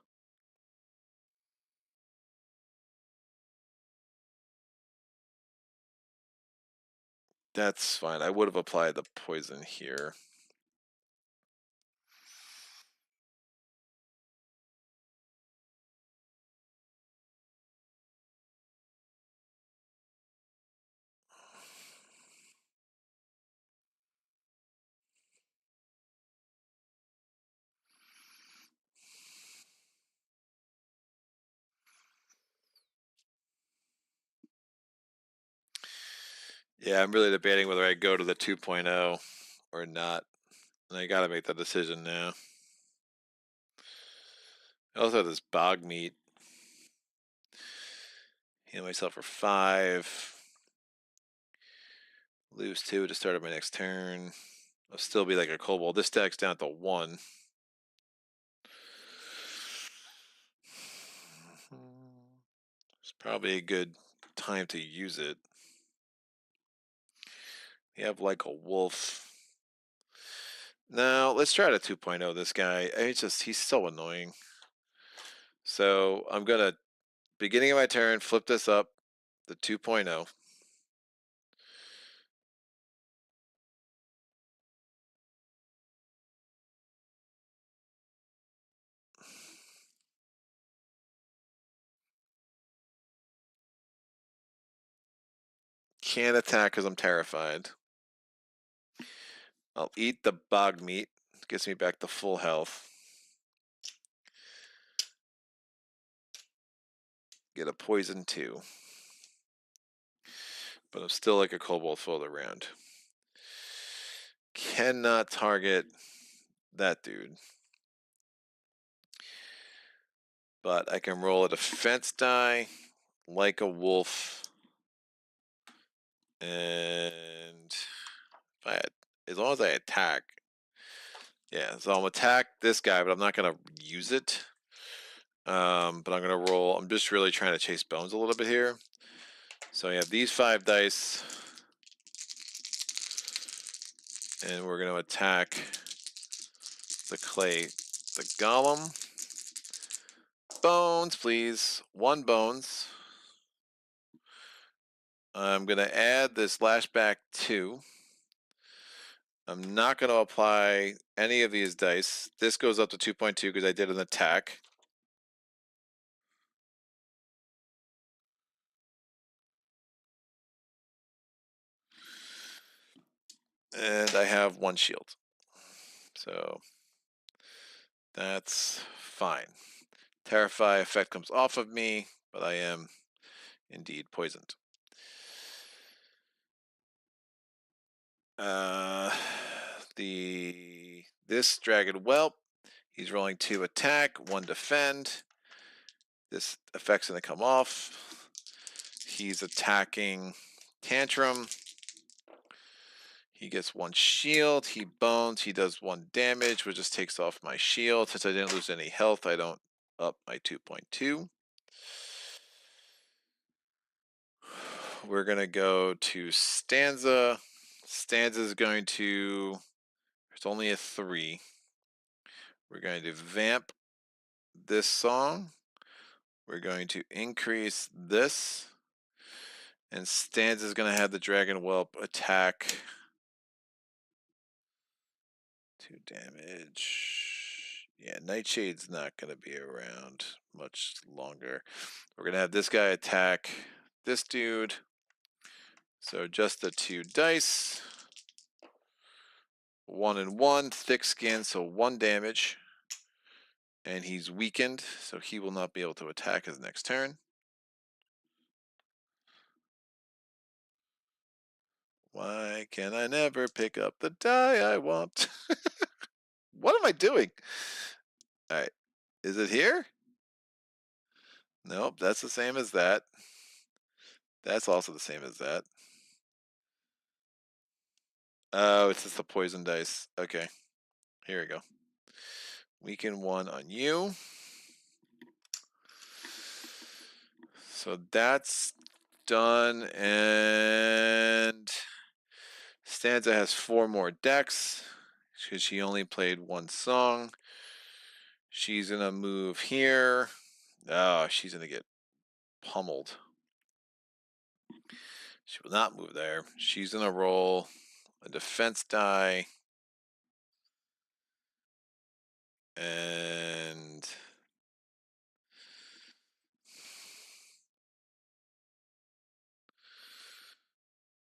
That's fine. I would have applied the poison here. Yeah, I'm really debating whether I go to the 2.0 or not. And I gotta make that decision now. I also have this bog meat. Heal myself for 5. Lose 2 to start of my next turn. I'll still be like a kobold. This deck's down to 1. It's probably a good time to use it. You have like a wolf. Now, let's try to 2.0 this guy. He's so annoying. So I'm gonna, beginning of my turn, flip this up, the 2.0. Can't attack because I'm terrified. I'll eat the bog meat. Gets me back to full health. Get a poison 2. But I'm still like a kobold for the round. Cannot target that dude. But I can roll a defense die like a wolf. And if I had, as long as I attack. Yeah, so I'm gonna attack this guy, but I'm not gonna use it. But I'm gonna roll. I'm just really trying to chase bones a little bit here. So I have these 5 dice. And we're gonna attack the golem. Bones, please. 1 bones. I'm gonna add this lashback 2. I'm not going to apply any of these dice. This goes up to 2.2 because I did an attack. And I have 1 shield. So that's fine. Terrify effect comes off of me, but I am indeed poisoned. This dragon whelp, he's rolling 2 attack, 1 defend. This effect's gonna come off. He's attacking Tantrum. He gets 1 shield. He bones. He does 1 damage, which just takes off my shield. Since I didn't lose any health, I don't up my 2.2. We're gonna go to Stanza. Stanza is going to. There's only a 3. We're going to vamp this song. We're going to increase this. And Stanza is going to have the Dragon Whelp attack. 2 damage. Yeah, Nightshade's not going to be around much longer. We're going to have this guy attack this dude. So just the 2 dice. 1 and 1. Thick skin, so 1 damage. And he's weakened, so he will not be able to attack his next turn. Why can I never pick up the die I want? What am I doing? All right. Is it here? Nope, that's the same as that. That's also the same as that. Oh, it's just the poison dice. Okay. Here we go. Weaken 1 on you. So that's done, and Stanza has 4 more decks because she only played 1 song. She's gonna move here. Oh, she's gonna get pummeled. She will not move there. She's gonna roll a defense die. And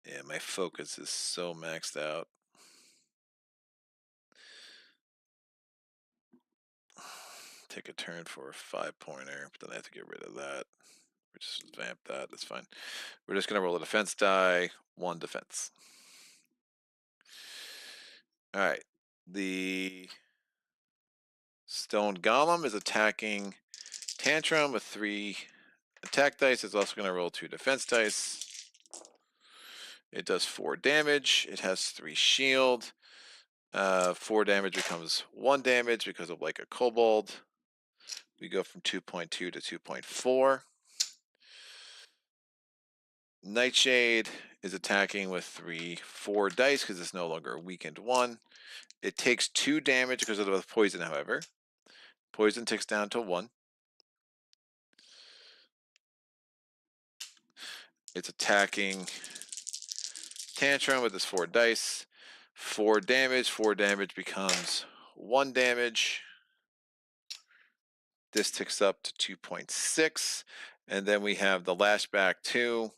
yeah, my focus is so maxed out. Take a turn for a 5-pointer, but then I have to get rid of that. We just vamp that. That's fine. We're just gonna roll a defense die, 1 defense. All right. The stone golem is attacking Tantrum with 3 attack dice. It's also gonna roll 2 defense dice. It does 4 damage. It has 3 shield. 4 damage becomes 1 damage because of like a kobold. We go from 2.2 to 2.4. Nightshade is attacking with 4 dice because it's no longer a weakened 1. It takes 2 damage because of the poison, however. Poison ticks down to 1. It's attacking Tantrum with his 4 dice. 4 damage. 4 damage becomes 1 damage. This ticks up to 2.6. And then we have the Lashback 2,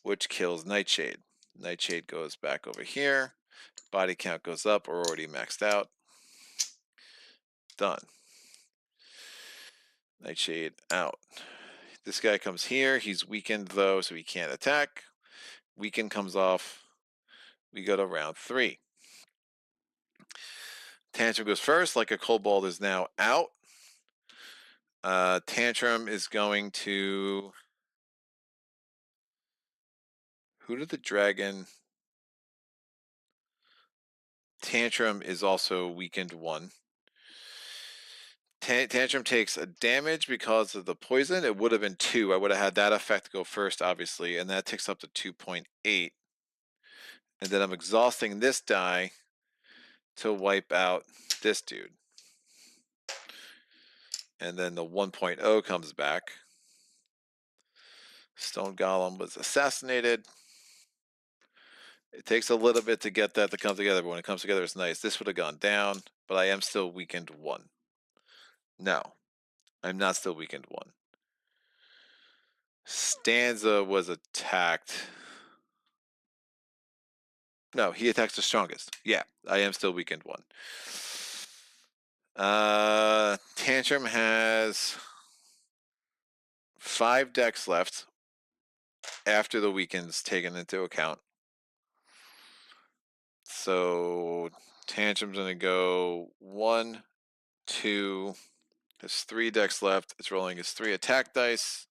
which kills Nightshade. Nightshade goes back over here. Body count goes up. We're already maxed out. Done. Nightshade out. This guy comes here. He's weakened, though, so he can't attack. Weaken comes off. We go to round 3. Tantrum goes first. Like a kobold is now out. Tantrum is going to... Who did the dragon... Tantrum is also weakened 1. Tantrum takes a damage because of the poison. It would have been 2. I would have had that effect go first, obviously, and that ticks up to 2.8. And then I'm exhausting this die to wipe out this dude. And then the 1.0 comes back. Stone Golem was assassinated. It takes a little bit to get that to come together, but when it comes together, it's nice. This would have gone down, but I am still weakened 1. No, I'm not still weakened 1. Stanza was attacked. No, he attacks the strongest. Yeah, I am still weakened 1. Tantrum has 5 decks left after the weaken's taken into account. So Tantrum's gonna go 1, 2. Has 3 decks left. It's rolling his 3 attack dice.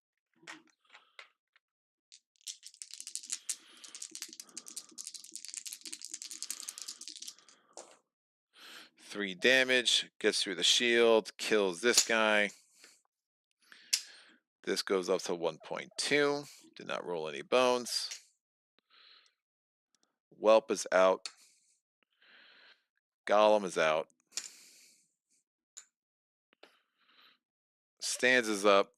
Three damage, gets through the shield, kills this guy. This goes up to 1.2. Did not roll any bones. Whelp is out. Golem is out. Stanza's up.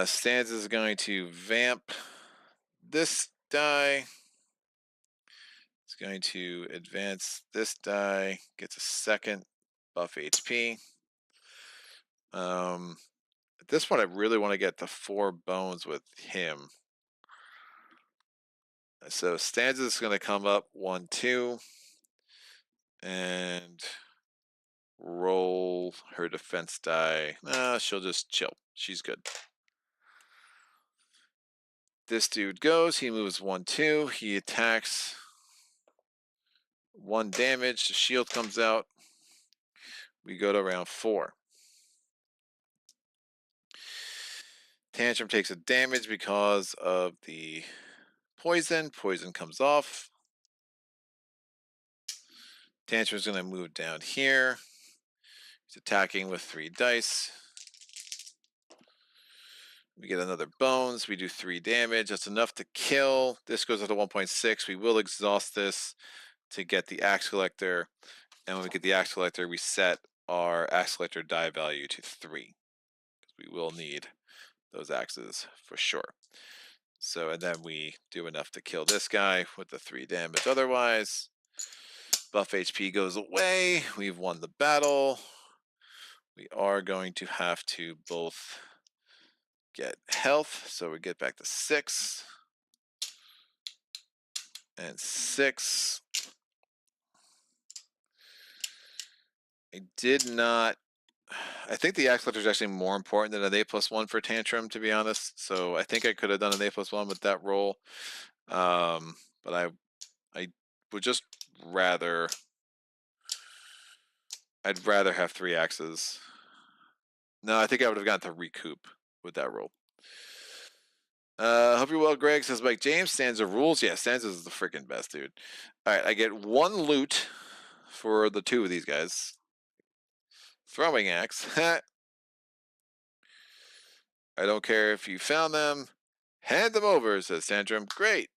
Stanza is going to vamp this die. It's going to advance this die. Gets a second buff HP. At this point, I really want to get the 4 bones with him. So Stanza is going to come up 1, 2, and roll her defense die. She'll just chill. She's good. This dude goes. He moves 1, 2. He attacks. 1 damage. The shield comes out. We go to round 4. Tantrum takes a damage because of the poison. Poison comes off. Tantrum's going to move down here. He's attacking with 3 dice. We get another bones. We do 3 damage. That's enough to kill. This goes up to 1.6. We will exhaust this to get the axe collector. And when we get the axe collector, we set our axe collector die value to 3. We will need those axes for sure. So, and then we do enough to kill this guy with the 3 damage. Otherwise, buff HP goes away. We've won the battle. We are going to have to both get health. So we get back to 6 and 6. I did not. I think the axe collector is actually more important than an A+1 for Tantrum, to be honest. So I think I could have done an A+1 with that roll. But I would just rather. I'd rather have 3 axes. No, I think I would have gotten to recoup with that roll. Hope you're well, Greg, says Mike James. Stanza rules. Yeah, Stanza is the freaking best, dude. All right, I get 1 loot for the 2 of these guys. Throwing axe. I don't care if you found them. Hand them over, says Tantrum. Great.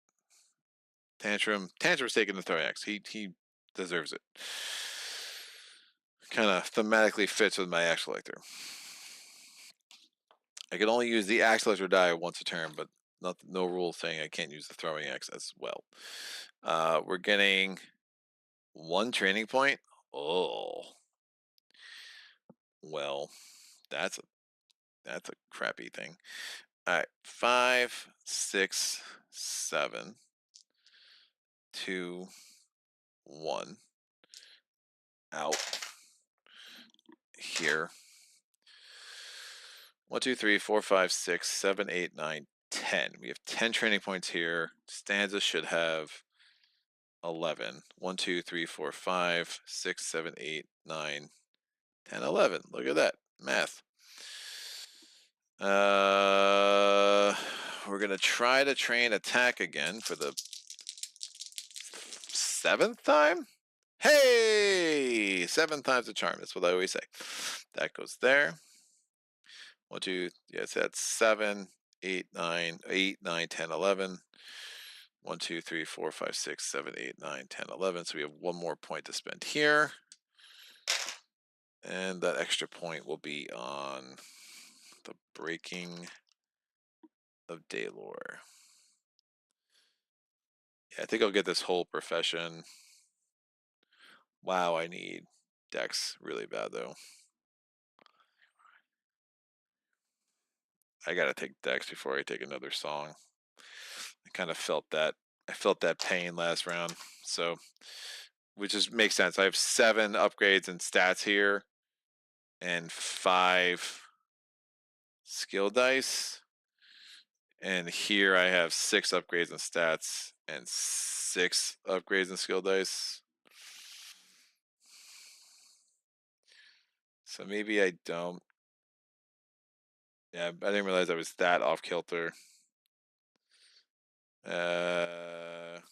Tantrum's taking the throwing axe. He deserves it. Kind of thematically fits with my axe collector. I can only use the axe collector die once a turn, but no rule saying I can't use the throwing axe as well. We're getting 1 training point. Oh, well, that's a crappy thing. All right, 5, 6, 7, 2, 1. Out here. 1, 2, 3, 4, 5, 6, 7, 8, 9, 10. We have 10 training points here. Stanza should have 11. 1, 2, 3, 4, 5, 6, 7, 8, 9, 10, 11. Look at that. Math. We're going to try to train attack again for the 7th time? Hey! 7 times the charm. That's what I always say. That goes there. 1, 2, yes, that's 7, 8, 9, 8, 9, 10, 11. 1, 2, 3, 4, 5, 6, 7, 8, 9, 10, 11. So we have 1 more point to spend here. And that extra point will be on the breaking of Daylore. Yeah, I think I'll get this whole profession. Wow, I need Dex really bad though. I gotta take Dex before I take another song. I kind of felt that. I felt that pain last round. So, which just makes sense. I have 7 upgrades and stats here, and 5 skill dice. And here I have 6 upgrades and stats and 6 upgrades and skill dice. So maybe I don't. Yeah, I didn't realize I was that off kilter. Now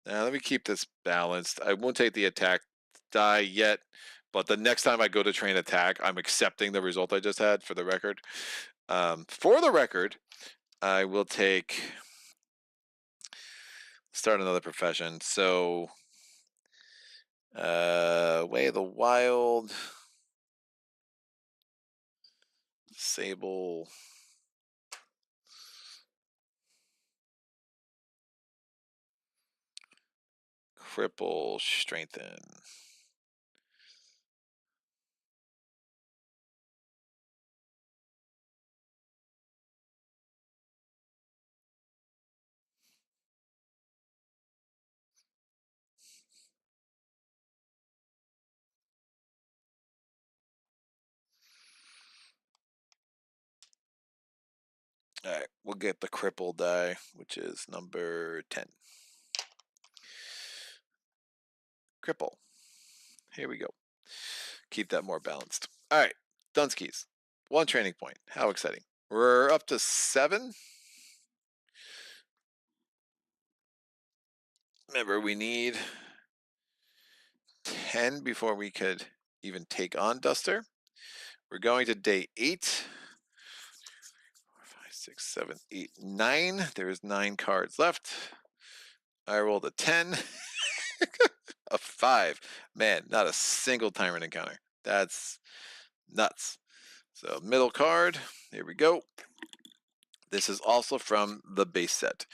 let me keep this balanced. I won't take the attack die yet, but the next time I go to train attack, I'm accepting the result I just had for the record. For the record, I will start another profession. So, Way of the Wild, Sable, Cripple, Strengthen. All right, we'll get the cripple die, which is number 10. Cripple. Here we go. Keep that more balanced. All right, Dunskies. 1 training point. How exciting. We're up to 7. Remember, we need 10 before we could even take on Duster. We're going to day 8. 4, 5, 6, 7, 8, 9. There's 9 cards left. I rolled a 10. A 5. Man, not a single tyrant encounter. That's nuts. So middle card. Here we go. This is also from the base set.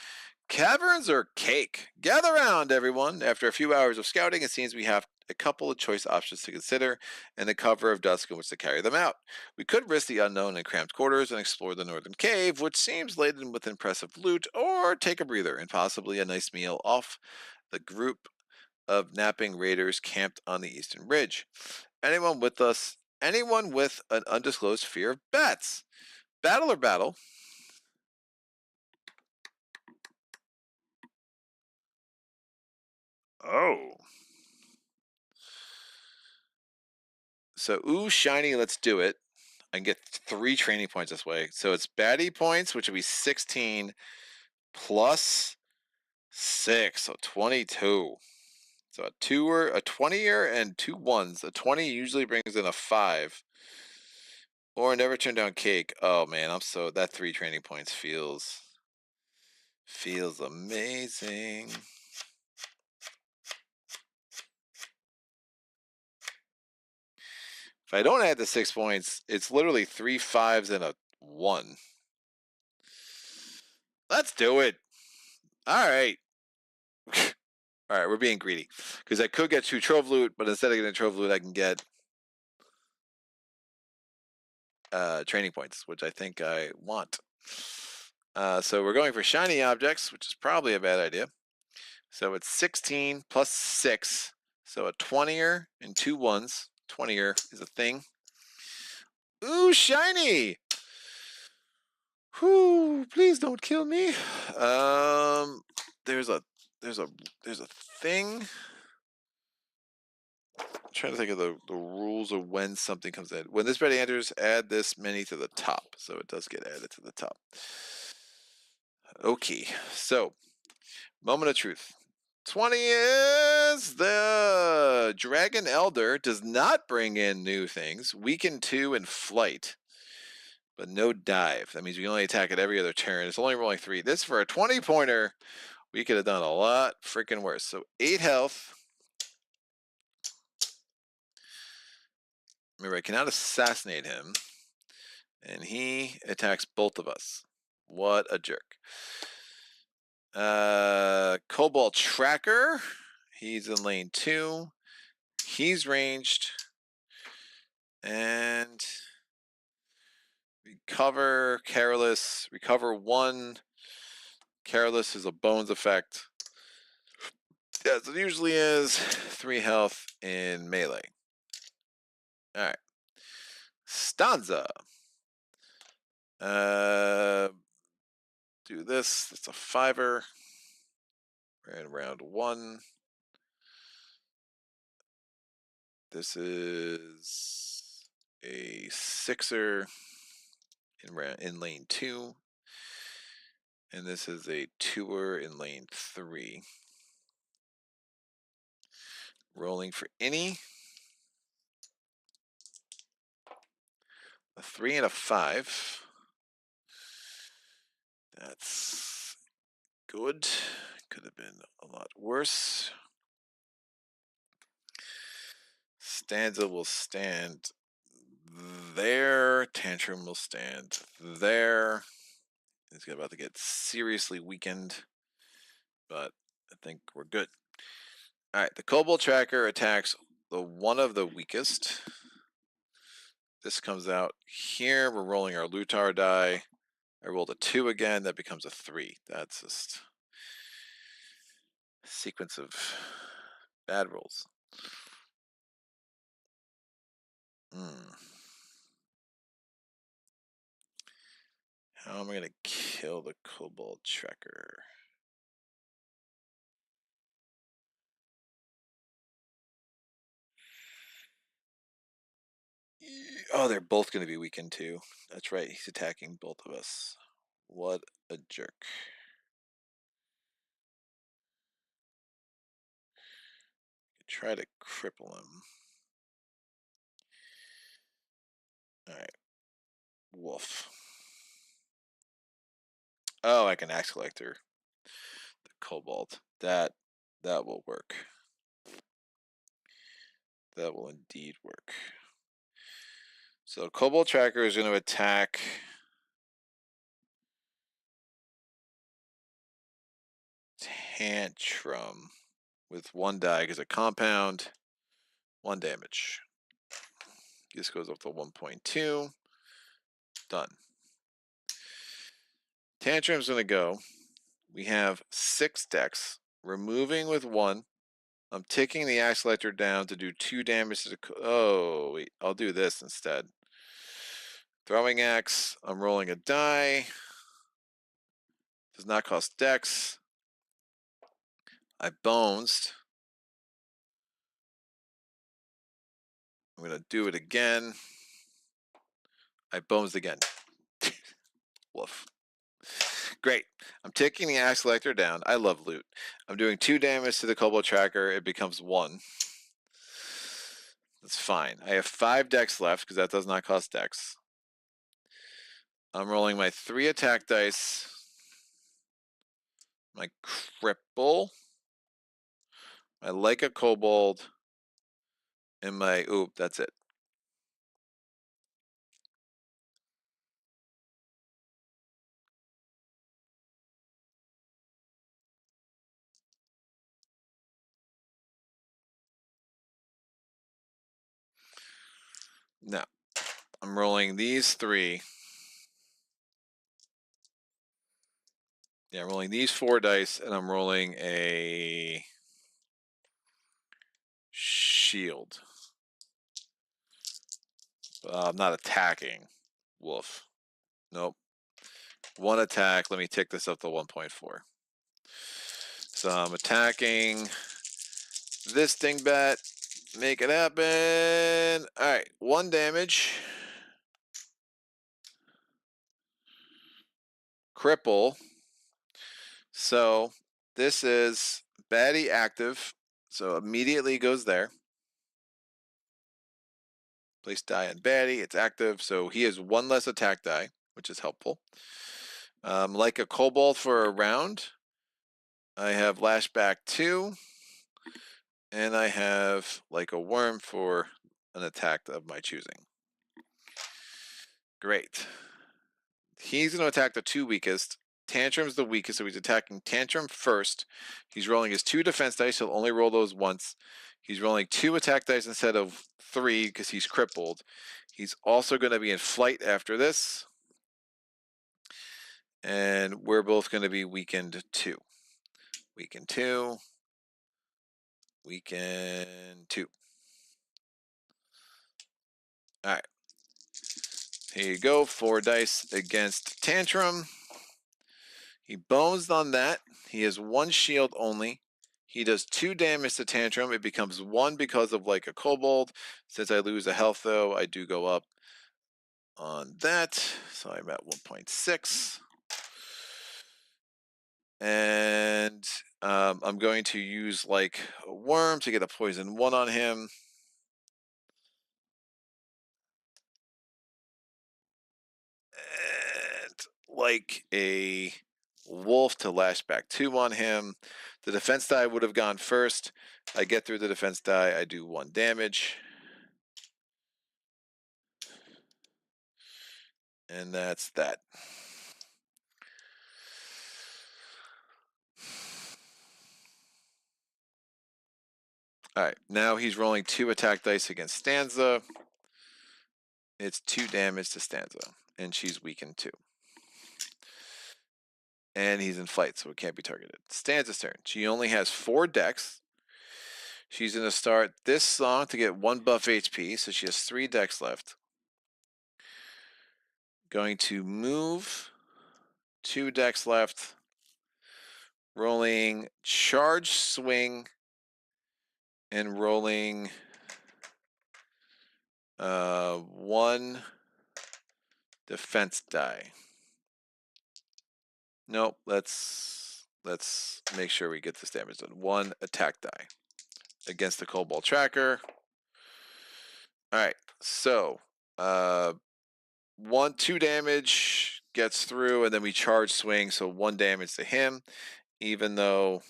Caverns or cake? Gather round, everyone. After a few hours of scouting, it seems we have a couple of choice options to consider and the cover of dusk in which to carry them out. We could risk the unknown in cramped quarters and explore the northern cave, which seems laden with impressive loot, or take a breather and possibly a nice meal off the group of napping raiders camped on the eastern ridge. Anyone with us? Anyone with an undisclosed fear of bats? Battle or battle? Oh. So, ooh, shiny, let's do it. I can get 3 training points this way. So it's baddie points, which would be 16 plus 6, so 22. So a 20er, and 2 1s. A 20 usually brings in a 5. Or never turn down cake. Oh man, that 3 training points feels amazing. If I don't add the 6 points, it's literally 3 5s and a 1. Let's do it. All right. All right, we're being greedy because I could get 2 trove loot, but instead of getting trove loot, I can get training points, which I think I want. So we're going for shiny objects, which is probably a bad idea. So it's 16 plus 6, so a 20er and 2 1s. 20er is a thing. Ooh, shiny! Whoo! Please don't kill me. There's a thing. I'm trying to think of the rules of when something comes in. When this ready enters, add this many to the top. So it does get added to the top. Okay, so moment of truth. 20 is the Dragon Elder does not bring in new things. Weaken 2 and flight, but no dive. That means we can only attack it every other turn. It's only rolling 3. This for a 20-pointer, we could have done a lot freaking worse. So 8 health. Remember, I cannot assassinate him. And he attacks both of us. What a jerk. Cobalt Tracker. He's in lane 2. He's ranged. And recover, careless. Recover 1. Careless is a bones effect. As it usually is. 3 health in melee. Alright. Stanza. Do this. It's a 5er. We're in round 1. This is a 6er in lane 2. And this is a 2er in lane 3. Rolling for any. A 3 and a 5. That's good. Could have been a lot worse. Stanza will stand there. Tantrum will stand there. It's about to get seriously weakened, but I think we're good. All right, the Cobalt Tracker attacks the one of the weakest. This comes out here. We're rolling our Lutar die. I rolled a 2 again. That becomes a 3. That's just a sequence of bad rolls. How am I going to kill the Cobalt Tracker? Oh, they're both going to be weakened too. That's right. He's attacking both of us. What a jerk. Try to cripple him. All right. Wolf. Oh, I can axe collector. The kobold. That will work. That will indeed work. So kobold tracker is going to attack Tantrum with 1 die because a compound, 1 damage. This goes up to 1.2. Done. Tantrum's going to go. We have 6 decks. Removing with 1. I'm taking the axe collector down to do 2 damage to the... Oh, wait. I'll do this instead. Throwing axe. I'm rolling a die. Does not cost dex. I bonesed. I'm going to do it again. I bonesed again. Woof. Great. I'm taking the axe collector down. I love loot. I'm doing 2 damage to the kobold tracker. It becomes 1. That's fine. I have 5 dex left because that does not cost dex. I'm rolling my 3 attack dice. My cripple. I like a kobold. And my... Oop, that's it. Now, I'm rolling these 3. Yeah, I'm rolling these 4 dice, and I'm rolling a shield. I'm not attacking. Wolf. Nope. 1 attack. Let me tick this up to 1.4. So I'm attacking this dingbat. Make it happen. All right. 1 damage. Cripple. So this is baddie active. So immediately goes there. Place die on baddie. It's active. So he has 1 less attack die, which is helpful. Like a kobold for a round. I have lashback 2. And I have like a worm for an attack of my choosing. Great. He's going to attack the 2 weakest. Tantrum's the weakest, so he's attacking Tantrum first. He's rolling his 2 defense dice. He'll only roll those once. He's rolling 2 attack dice instead of 3 because he's crippled. He's also going to be in flight after this. And we're both going to be weakened 2. Weakened 2. Weakened 2. All right. Here you go. 4 dice against Tantrum. He bones on that. He has 1 shield only. He does 2 damage to Tantrum. It becomes 1 because of like a kobold. Since I lose a health though, I do go up on that. So I'm at 1.6. And I'm going to use like a worm to get a poison 1 on him. And like a wolf to lashback 2 on him. The defense die would have gone first. I get through the defense die. I do 1 damage. And that's that. All right, now he's rolling 2 attack dice against Stanza. It's 2 damage to Stanza, and she's weakened 2. And he's in fight, so it can't be targeted. Stanza's turn. She only has 4 decks. She's going to start this song to get 1 buff HP, so she has 3 decks left. Going to move 2 decks left. Rolling charge swing and rolling 1 defense die. Nope, let's make sure we get this damage done. 1 attack die. against the Cobalt Tracker. All right, so 2 damage gets through, and then we charge swing, so 1 damage to him, even though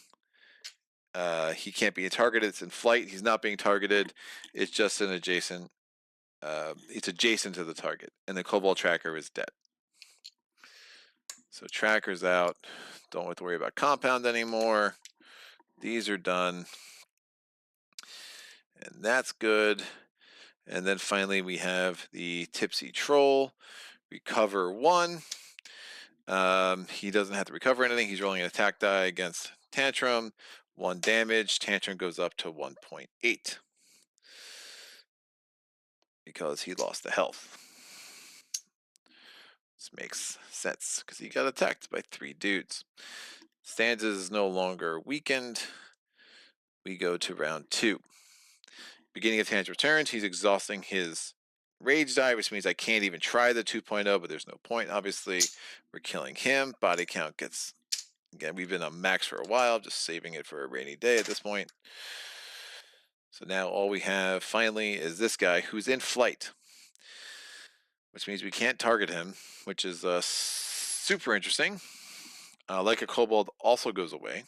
he can't be targeted. It's in flight. He's not being targeted. It's just an adjacent. It's adjacent to the target, and the Cobalt Tracker is dead. So Tracker's out. Don't have to worry about compound anymore. These are done. And that's good. And then finally we have the Tipsy Troll. Recover 1. He doesn't have to recover anything. He's rolling an attack die against Tantrum. 1 damage. Tantrum goes up to 1.8. Because he lost the health. This makes sense because he got attacked by 3 dudes. Stanza is no longer weakened. We go to round 2. Beginning of Tantrum's turn, he's exhausting his rage die, which means I can't even try the 2.0, but there's no point, obviously. We're killing him. Body count gets, again, we've been on max for a while, just saving it for a rainy day at this point. So now all we have, finally, is this guy who's in flight, which means we can't target him, which is super interesting. Like a Kobold also goes away.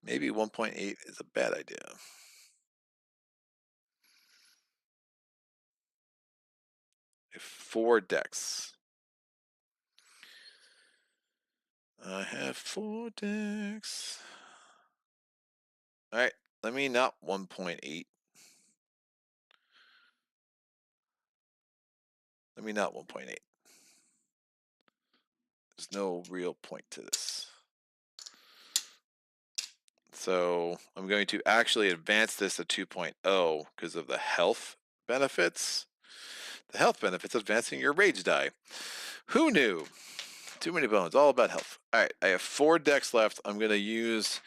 Maybe 1.8 is a bad idea. I have 4 decks. I have 4 decks. All right, let me not 1.8. Let me not 1.8. There's no real point to this. So I'm going to actually advance this to 2.0 because of the health benefits. The health benefits advancing your rage die. Who knew? Too many bones, all about health. All right, I have 4 decks left. I'm going to use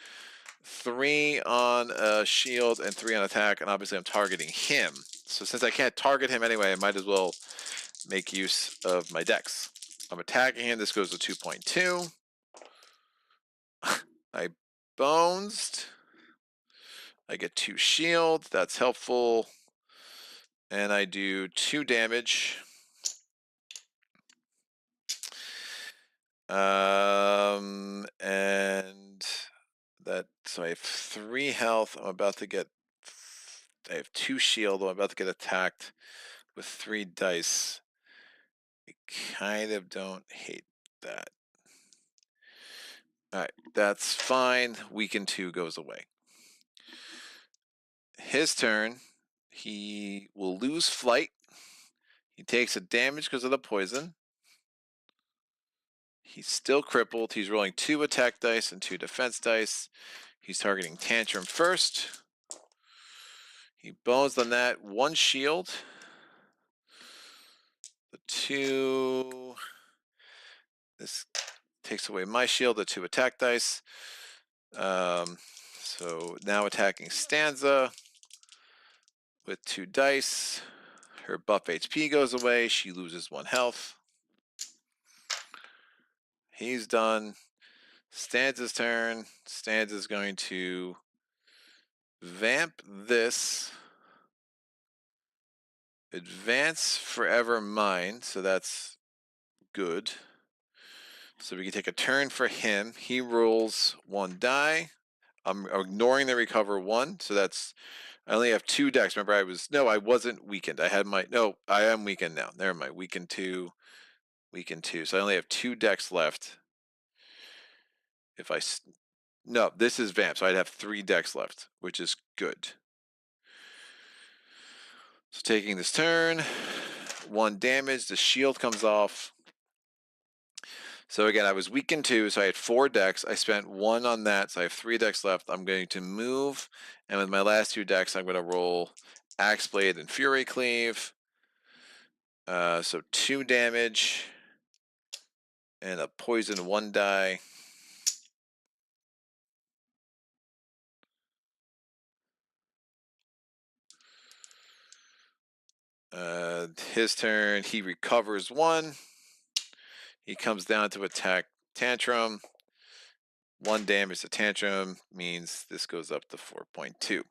3 on shield and 3 on attack, and obviously I'm targeting him. So since I can't target him anyway, I might as well make use of my decks. I'm attacking him. This goes to 2.2. I bones. I get 2 shield. That's helpful. And I do 2 damage. And that, so I have 3 health. I have 2 shield. I'm about to get attacked with 3 dice. I kind of don't hate that. All right, that's fine. Weaken 2 goes away. His turn. He will lose flight. He takes a damage because of the poison. He's still crippled. He's rolling 2 attack dice and 2 defense dice. He's targeting Tantrum first. He bones on that. 1 shield. The 2. This takes away my shield. The 2 attack dice. So now attacking Stanza with 2 dice. Her buff HP goes away. She loses 1 health. He's done. Stanza's turn. Stanza's going to vamp this. Advance Forever Mine, so that's good. So we can take a turn for him. He rolls 1 die. I'm ignoring the recover 1, so that's, I only have 2 decks. Remember, I wasn't weakened. I am weakened now. Never mind. Weakened 2. So I only have 2 decks left. No, this is vamp, so I'd have 3 decks left, which is good. So taking this turn, 1 damage, the shield comes off. So again, I was weakened 2, so I had 4 decks. I spent 1 on that, so I have 3 decks left. I'm going to move, and with my last 2 decks, I'm going to roll Axe Blade and Fury Cleave. So 2 damage, and a poison 1 die. His turn, he recovers 1. He comes down to attack Tantrum. 1 damage to Tantrum means this goes up to 4.2.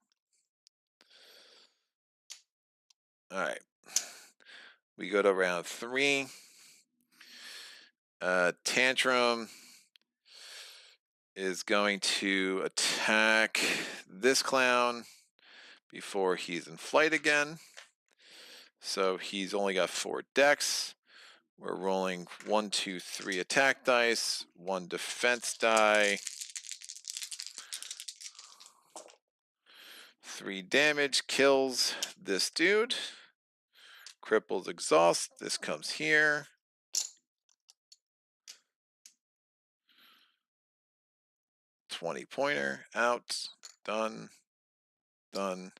All right. We go to round 3. Tantrum is going to attack this clown before he's in flight again. So he's only got 4 dex. We're rolling 1, 2, 3 attack dice, 1 defense die, 3 damage, kills this dude, cripples exhaust, this comes here. $20 pointer, out, done, done.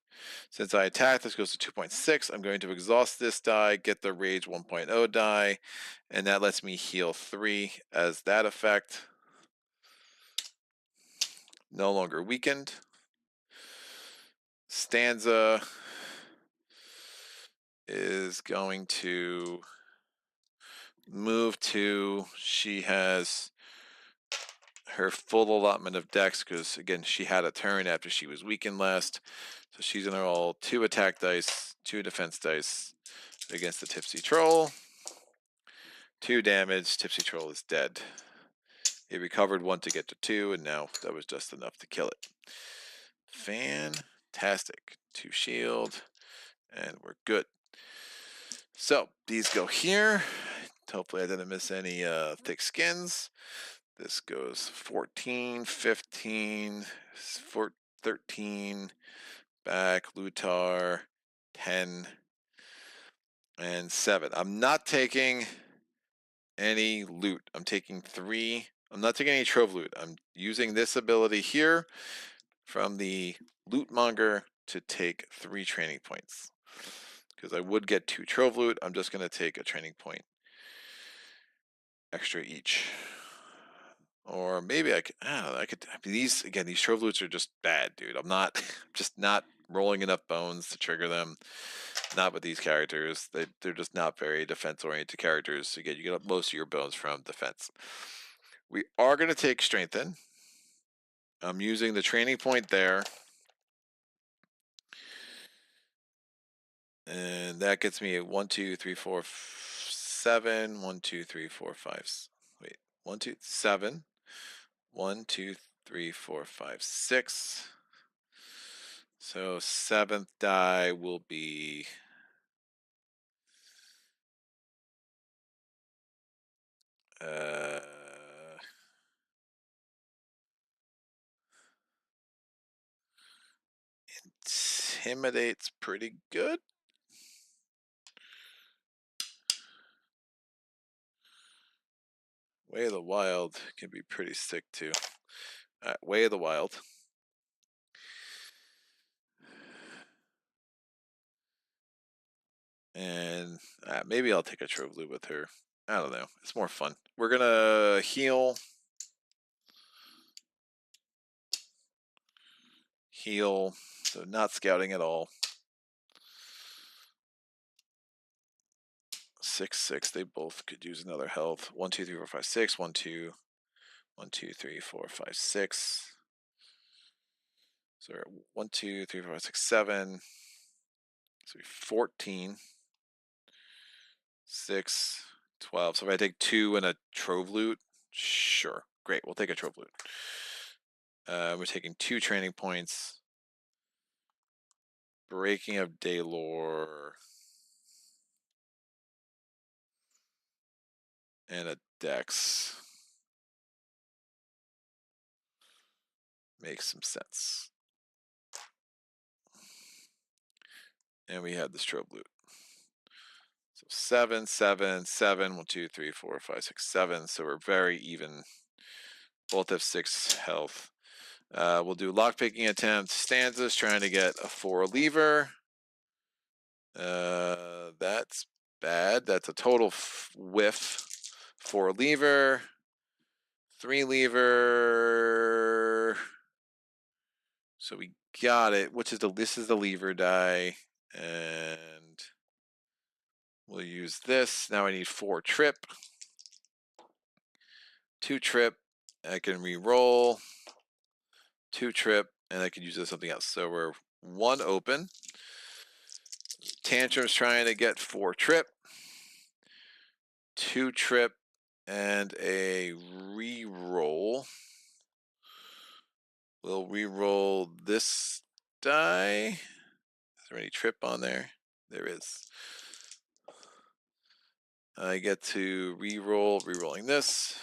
Since I attacked, this goes to 2.6. I'm going to exhaust this die, get the rage 1.0 die, and that lets me heal 3 as that effect. No longer weakened. Stanza is going to move to, she has her full allotment of dex because, again, she had a turn after she was weakened last. So she's going to roll 2 attack dice, 2 defense dice against the Tipsy Troll. 2 damage, Tipsy Troll is dead. It recovered 1 to get to 2, and now that was just enough to kill it. Fantastic. 2 shield, and we're good. So these go here. Hopefully I didn't miss any thick skins. This goes 14, 15, 13, back, Lutar, 10, and 7. I'm not taking any loot. I'm taking 3. I'm not taking any trove loot. I'm using this ability here from the loot monger to take 3 training points. Because I would get 2 trove loot. I'm just going to take a training point extra each. Or maybe I don't know, these trove loots are just bad, dude. I'm just not rolling enough bones to trigger them. Not with these characters. They're just not very defense-oriented characters. Again, you get most of your bones from defense. We are going to take strengthen. I'm using the training point there. And that gets me 1, 2, 3, 4, 7. 1, 2, 3, 4, 5. Wait, 1, 2, 7. 1, 2, 3, 4, 5, 6. So 7th die will be intimidate's pretty good. Way of the Wild can be pretty sick too. Way of the Wild. And maybe I'll take a trove loot with her. I don't know. It's more fun. We're gonna heal. Heal. So not scouting at all. 6, 6. They both could use another health. 1, 2, 3, 4, 5, 6. 1, 2. 1, 2, 3, 4, 5, 6. So 1, 2, 3, 4, 5, 6, 7. So 14. 6, 12. So if I take 2 and a trove loot, sure. Great, we'll take a trove loot. We're taking 2 training points. Breaking of Daylore. And a dex. Makes some sense. And we have this trove loot. So 7, 7, 7, 1, 2, 3, 4, 5, 6, 7. So we're very even. Both have 6 health. We'll do lockpicking attempt. Stanzas trying to get a 4 lever. That's bad. That's a total whiff. 4 lever. 3 lever. So we got it. This is the lever die. And we'll use this. Now I need 4 trip. 2 trip. I can re-roll. 2 trip, and I could use it as something else. So we're 1 open. Tantrum's trying to get 4 trip. 2 trip, and a re-roll. We'll re-roll this die. Is there any trip on there? There is. I get to re-roll, re-rolling this.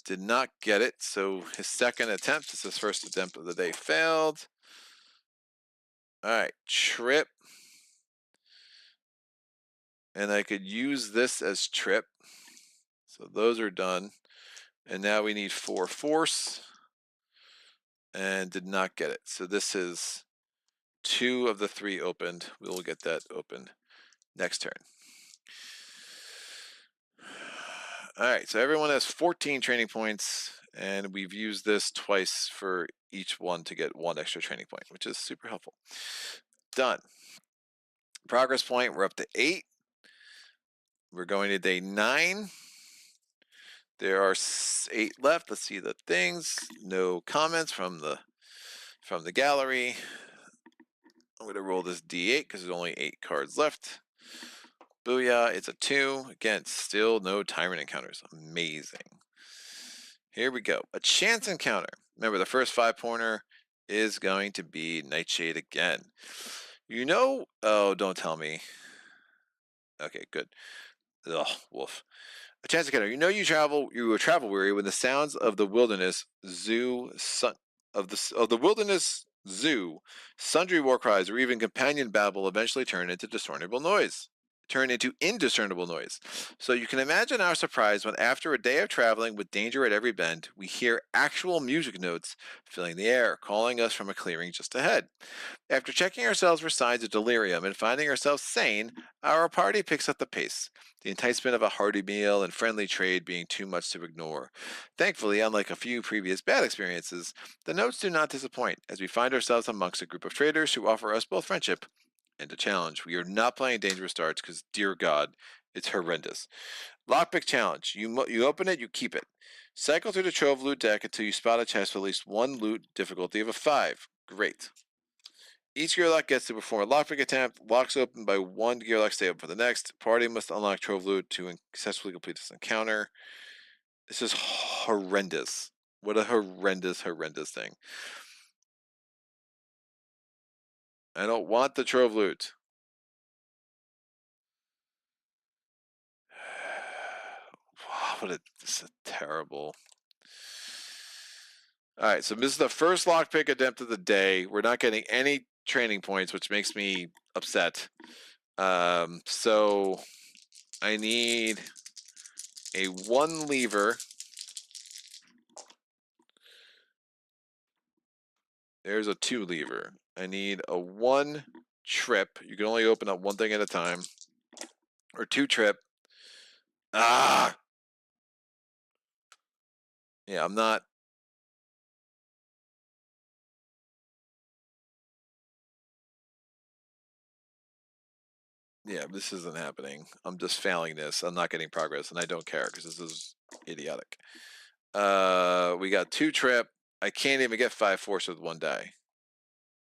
Did not get it, so his second attempt, is his first attempt of the day, failed. Alright, trip. And I could use this as trip. So those are done. And now we need 4 force. And did not get it. So this is 2 of the 3 opened. We will get that opened next turn. Alright, so everyone has 14 training points, and we've used this twice for each one to get 1 extra training point, which is super helpful. Done. Progress point, we're up to 8. We're going to day 9. There are 8 left. Let's see the things. No comments from the gallery. I'm going to roll this D8 because there's only 8 cards left. Booyah, it's a 2. Again, still no tyrant encounters. Amazing. Here we go. A chance encounter. Remember, the first 5-pointer is going to be Nightshade again. You know, oh, don't tell me. Okay, good. Ugh, wolf. A chance encounter. You know you are travel weary when the sounds of the wilderness zoo of the wilderness zoo, sundry war cries, or even companion babble eventually turn into indiscernible noise. So you can imagine our surprise when, after a day of traveling with danger at every bend, we hear actual music notes filling the air, calling us from a clearing just ahead. After checking ourselves for signs of delirium and finding ourselves sane, our party picks up the pace, the enticement of a hearty meal and friendly trade being too much to ignore. Thankfully, unlike a few previous bad experiences, the notes do not disappoint, as we find ourselves amongst a group of traders who offer us both friendship and a challenge. We are not playing Dangerous Darts because, dear God, it's horrendous. Lockpick challenge. You open it, you keep it. Cycle through the Trove loot deck until you spot a chest with at least 1 loot difficulty of a 5. Great. Each gearlock gets to perform a lockpick attempt. Locks open by 1 gearlock stay open for the next. Party must unlock Trove loot to successfully complete this encounter. This is horrendous. What a horrendous thing. I don't want the Trove loot. This is terrible. All right, so this is the first lockpick attempt of the day. We're not getting any training points, which makes me upset. So I need a 1 lever. There's a 2 lever. I need a 1 trip. You can only open up 1 thing at a time. Or 2 trip. Ah! Yeah, I'm not. Yeah, this isn't happening. I'm just failing this. I'm not getting progress, and I don't care because this is idiotic. We got 2 trip. I can't even get 5 force with 1 die.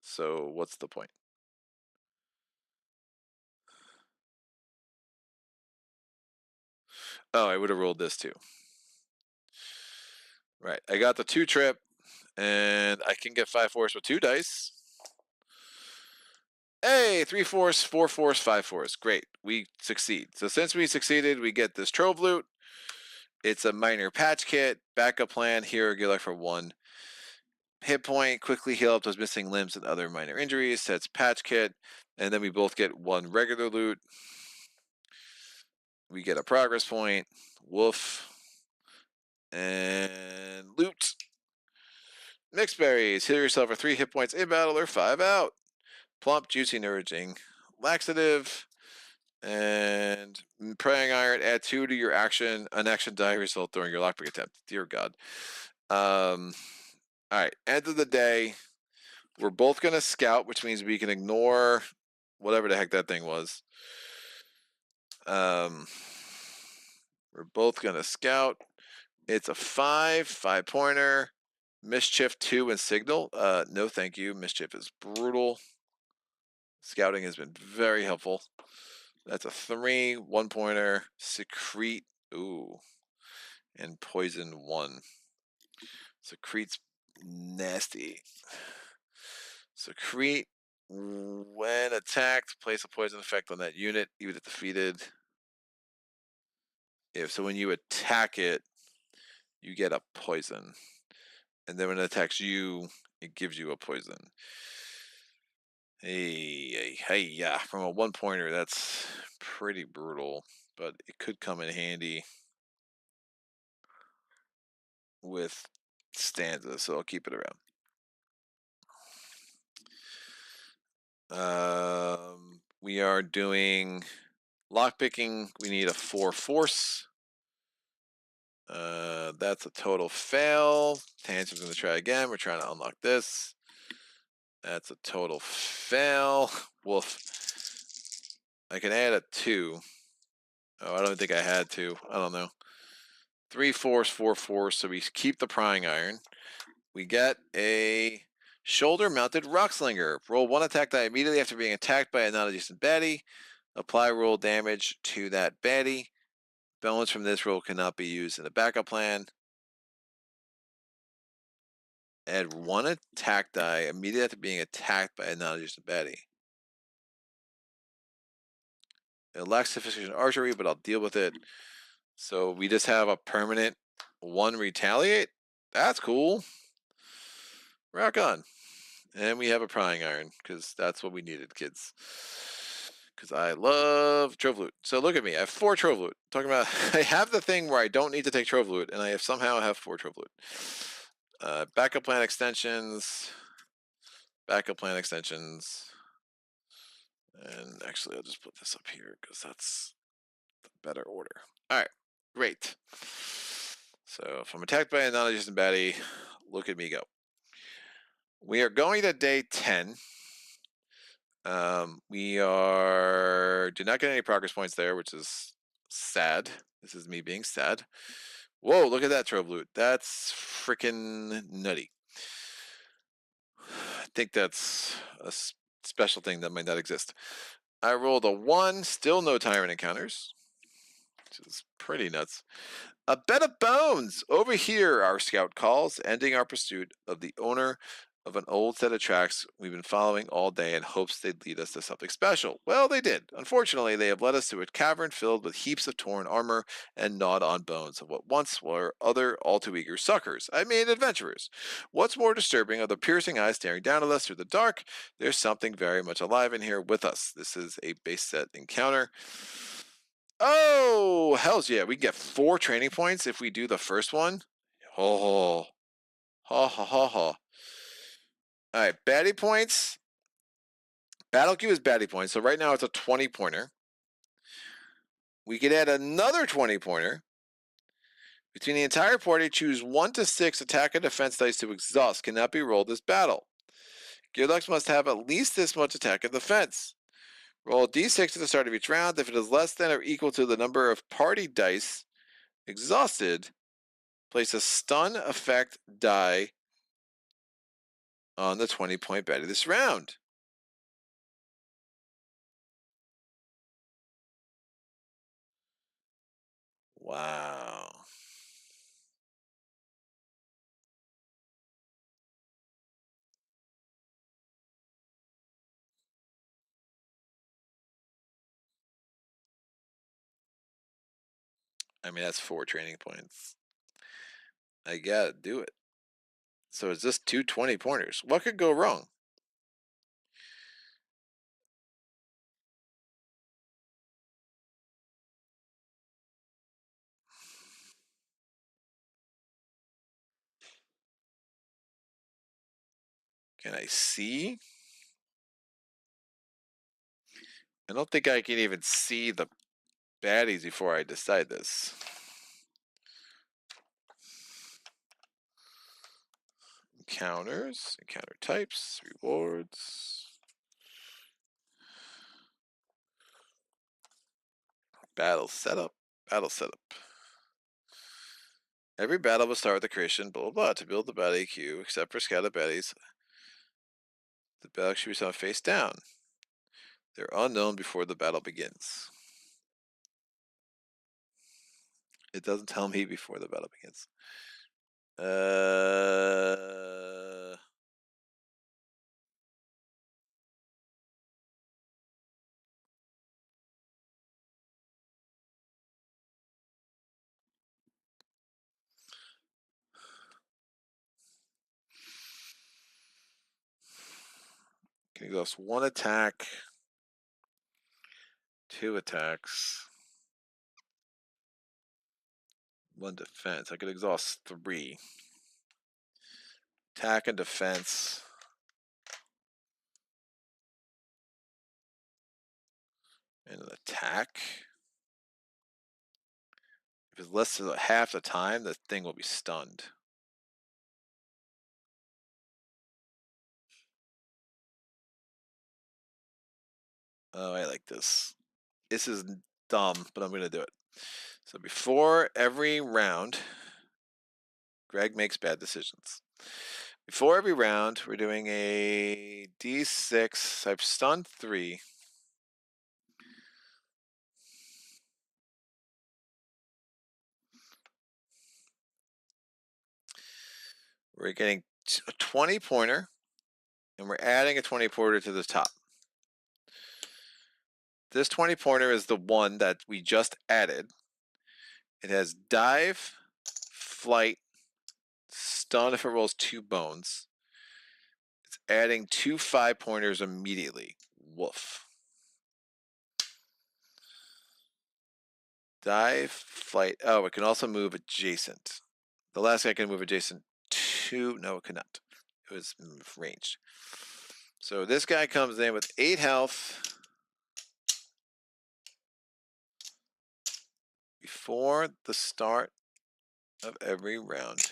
So what's the point? Oh, I would have rolled this too. Right, I got the 2 trip, and I can get 5 force with 2 dice. Hey, 3 force, 4 force, 5 force. Great, we succeed. So since we succeeded, we get this Trove loot. It's a minor patch kit, backup plan, hero gear for 1 hit point, quickly heal up those missing limbs and other minor injuries, sets patch kit, and then we both get 1 regular loot. We get a progress point, woof, and loot. Mixed berries, heal yourself for 3 hit points in battle or 5 out. Plump, juicy, nourishing, laxative, and praying iron. Add 2 to your an action die result during your lockpick attempt. Dear God. All right, end of the day. We're both gonna scout, which means we can ignore whatever the heck that thing was. We're both gonna scout. It's a 5-pointer. Mischief 2 and signal. No, thank you. Mischief is brutal. Scouting has been very helpful. That's a 3, 1-pointer. Secrete. Ooh. And poison 1. Secrete's nasty. Secrete, when attacked, place a poison effect on that unit, even if defeated. So when you attack it, you get a poison. And then when it attacks you, it gives you a poison. Hey, yeah. From a 1-pointer, that's pretty brutal, but it could come in handy with Stanza, so I'll keep it around. We are doing lockpicking. We need a 4 force. That's a total fail. Tantrum's gonna try again. We're trying to unlock this. That's a total fail. Woof. I can add a 2. Oh, I don't think I had to. I don't know. 3 force, 4 force. So we keep the prying iron. We get a shoulder-mounted rockslinger. Roll 1 attack die immediately after being attacked by a non-adjacent baddie. Apply roll damage to that baddie. Bonus from this roll cannot be used in the backup plan. Add 1 attack die immediately after being attacked by a non-adjacent baddie. It lacks sufficient archery, but I'll deal with it. So we just have a permanent 1 retaliate. That's cool. Rock on. And we have a prying iron, because that's what we needed, kids. Because I love Trove Loot. So look at me. I have 4 Trove Loot. Talking about, I have the thing where I don't need to take Trove Loot, and I somehow have 4 Trove Loot. Backup plan extensions. Backup plan extensions. And actually, I'll just put this up here, because that's the better order. All right. Great. So if I'm attacked by a non-adjacent baddie, look at me go. We are going to day 10. We do not get any progress points there, which is sad. This is me being sad. Whoa, look at that Trove Loot. That's freaking nutty. I think that's a special thing that might not exist. I rolled a 1, still no tyrant encounters, which is pretty nuts. A bed of bones! Over here, our scout calls, ending our pursuit of the owner of an old set of tracks we've been following all day in hopes they'd lead us to something special. Well, they did. Unfortunately, they have led us to a cavern filled with heaps of torn armor and gnawed-on bones of what once were other all-too-eager suckers. I mean, adventurers. What's more disturbing are the piercing eyes staring down at us through the dark. There's something very much alive in here with us. This is a base set encounter. Oh, hells yeah. We can get 4 training points if we do the first one. Oh, ha ha ha ha. All right, baddie points. Battle queue is baddie points. So right now it's a 20-pointer. We could add another 20-pointer. Between the entire party, choose 1 to 6 attack and defense dice to exhaust. Cannot be rolled this battle. Gearlux must have at least this much attack and defense. Roll a d6 at the start of each round. If it is less than or equal to the number of party dice exhausted, place a stun effect die on the 20-point baddie this round. Wow. I mean, that's 4 training points. I gotta do it. So it's just 2 20-pointers. What could go wrong? Can I see? I don't think I can even see the baddies before I decide this. Encounters, encounter types, rewards. Battle setup, battle setup. Every battle will start with the creation, blah, blah, blah. To build the battle queue, except for scattered baddies, the battle should be sent face down. They're unknown before the battle begins. It doesn't tell me before the battle begins. Can exhaust 1 attack, 2 attacks, 1 defense. I could exhaust 3. Attack and defense. And an attack. If it's less than half the time, the thing will be stunned. Oh, I like this. This is dumb, but I'm going to do it. So before every round, Greg makes bad decisions. Before every round, we're doing a D6. I've stunned 3. We're getting a 20 pointer, and we're adding a 20 pointer to the top. This 20 pointer is the one that we just added. It has dive, flight, stun if it rolls 2 bones. It's adding 2 5 pointers immediately. Woof. Dive, flight. Oh, it can also move adjacent. The last guy can move adjacent to. No, it could not. It was ranged. So this guy comes in with 8 health. Before the start of every round.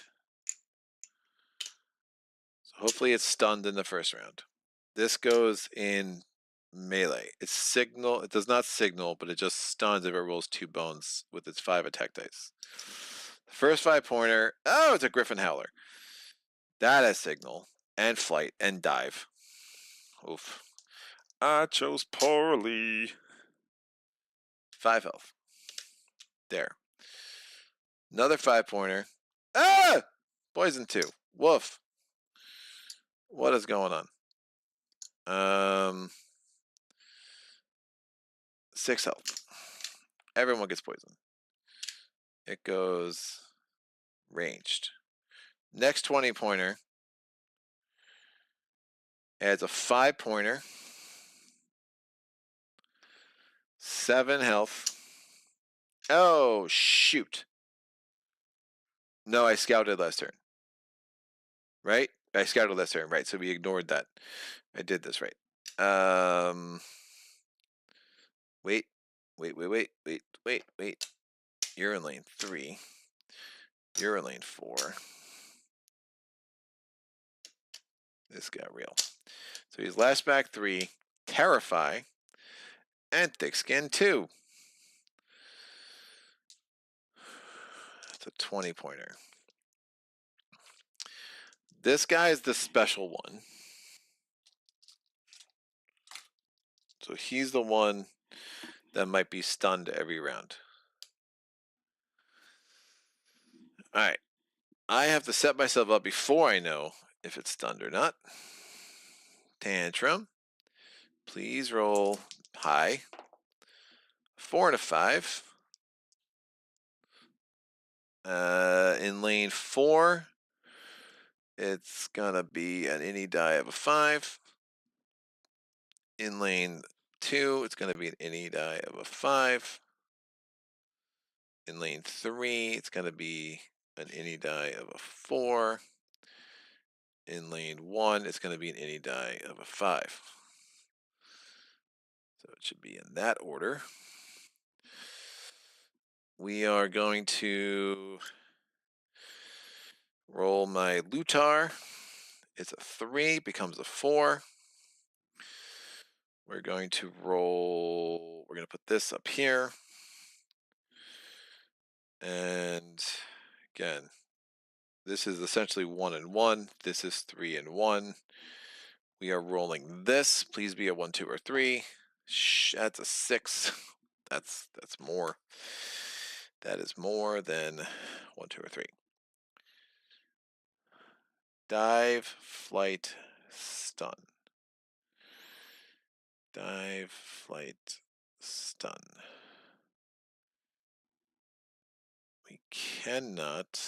So hopefully it's stunned in the first round. This goes in melee. It's signal. It does not signal, but it just stuns if it rolls 2 bones with its 5 attack dice. The first 5 pointer. Oh, it's a Griffin Howler. That has signal and flight and dive. Oof. I chose poorly. 5 health. There. Another 5 pointer. Ah! Poison 2. Woof. What is going on? 6 health. Everyone gets poisoned. It goes ranged. Next 20 pointer adds a 5 pointer. 7 health. Oh, shoot. No, I scouted last turn. Right? I scouted last turn, right? So we ignored that. I did this right. Wait. You're in lane 3. You're in lane 4. This got real. So he's lashback 3, terrify, and thick skin 2. That's a 20 pointer. This guy is the special one. So he's the one that might be stunned every round. All right. I have to set myself up before I know if it's stunned or not. Tantrum. Please roll high. 4 and a 5. In lane 4, it's gonna be an any die of a 5. In lane 2, it's gonna be an any die of a 5. In lane 3, it's gonna be an any die of a 4. In lane 1, it's gonna be an any die of a 5. So it should be in that order. We are going to roll my Lutar. It's a 3, becomes a 4. We're going to roll, we're going to put this up here. And Again, this is essentially 1 and 1. This is 3 and 1. We are rolling this. Please be a 1, 2, or 3. That's a 6. That's more. That is more than 1, 2, or 3. Dive, flight, stun. Dive, flight, stun. We cannot.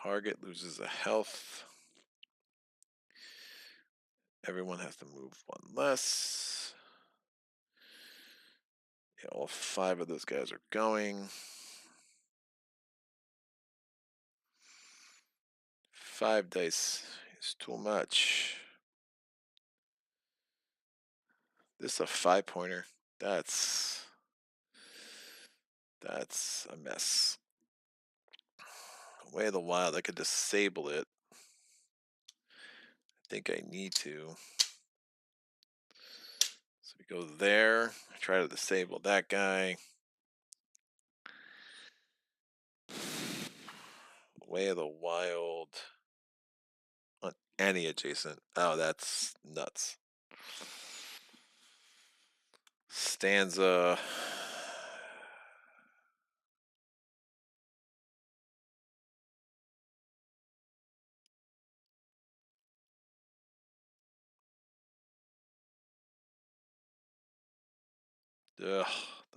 Target loses a health. Everyone has to move 1 less. Yeah, all 5 of those guys are going. 5 dice is too much. This is a 5-pointer. That's a mess. Way of the Wild, I could disable it. I think I need to. So we go there. Try to disable that guy. Way of the Wild on any adjacent. Oh, that's nuts. Stanza. Ugh,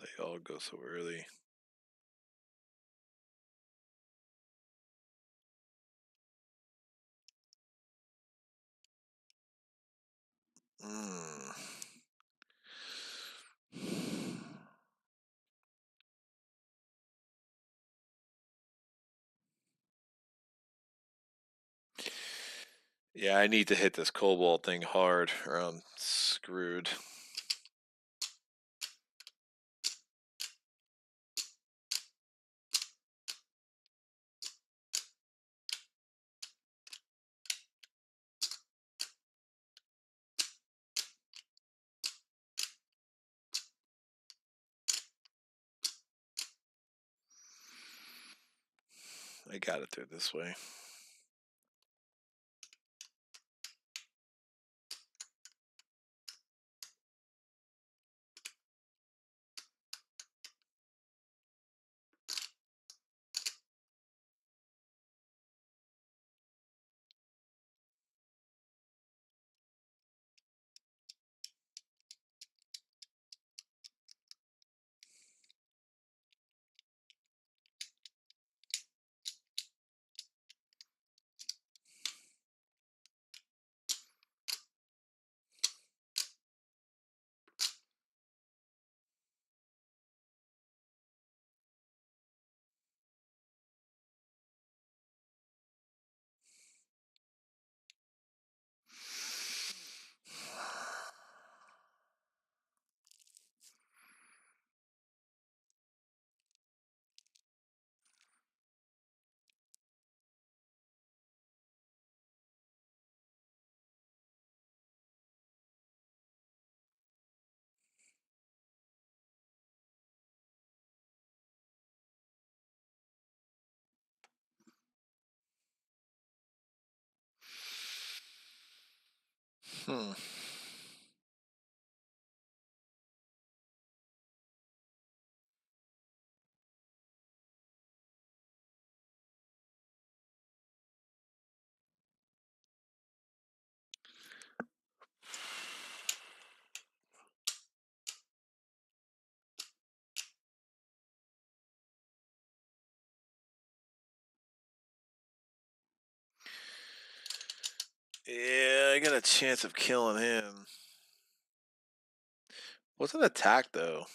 they all go so early. Yeah, I need to hit this cobalt thing hard or I'm screwed. I got it through this way. Hmm. Yeah, I got a chance of killing him. What's an attack though?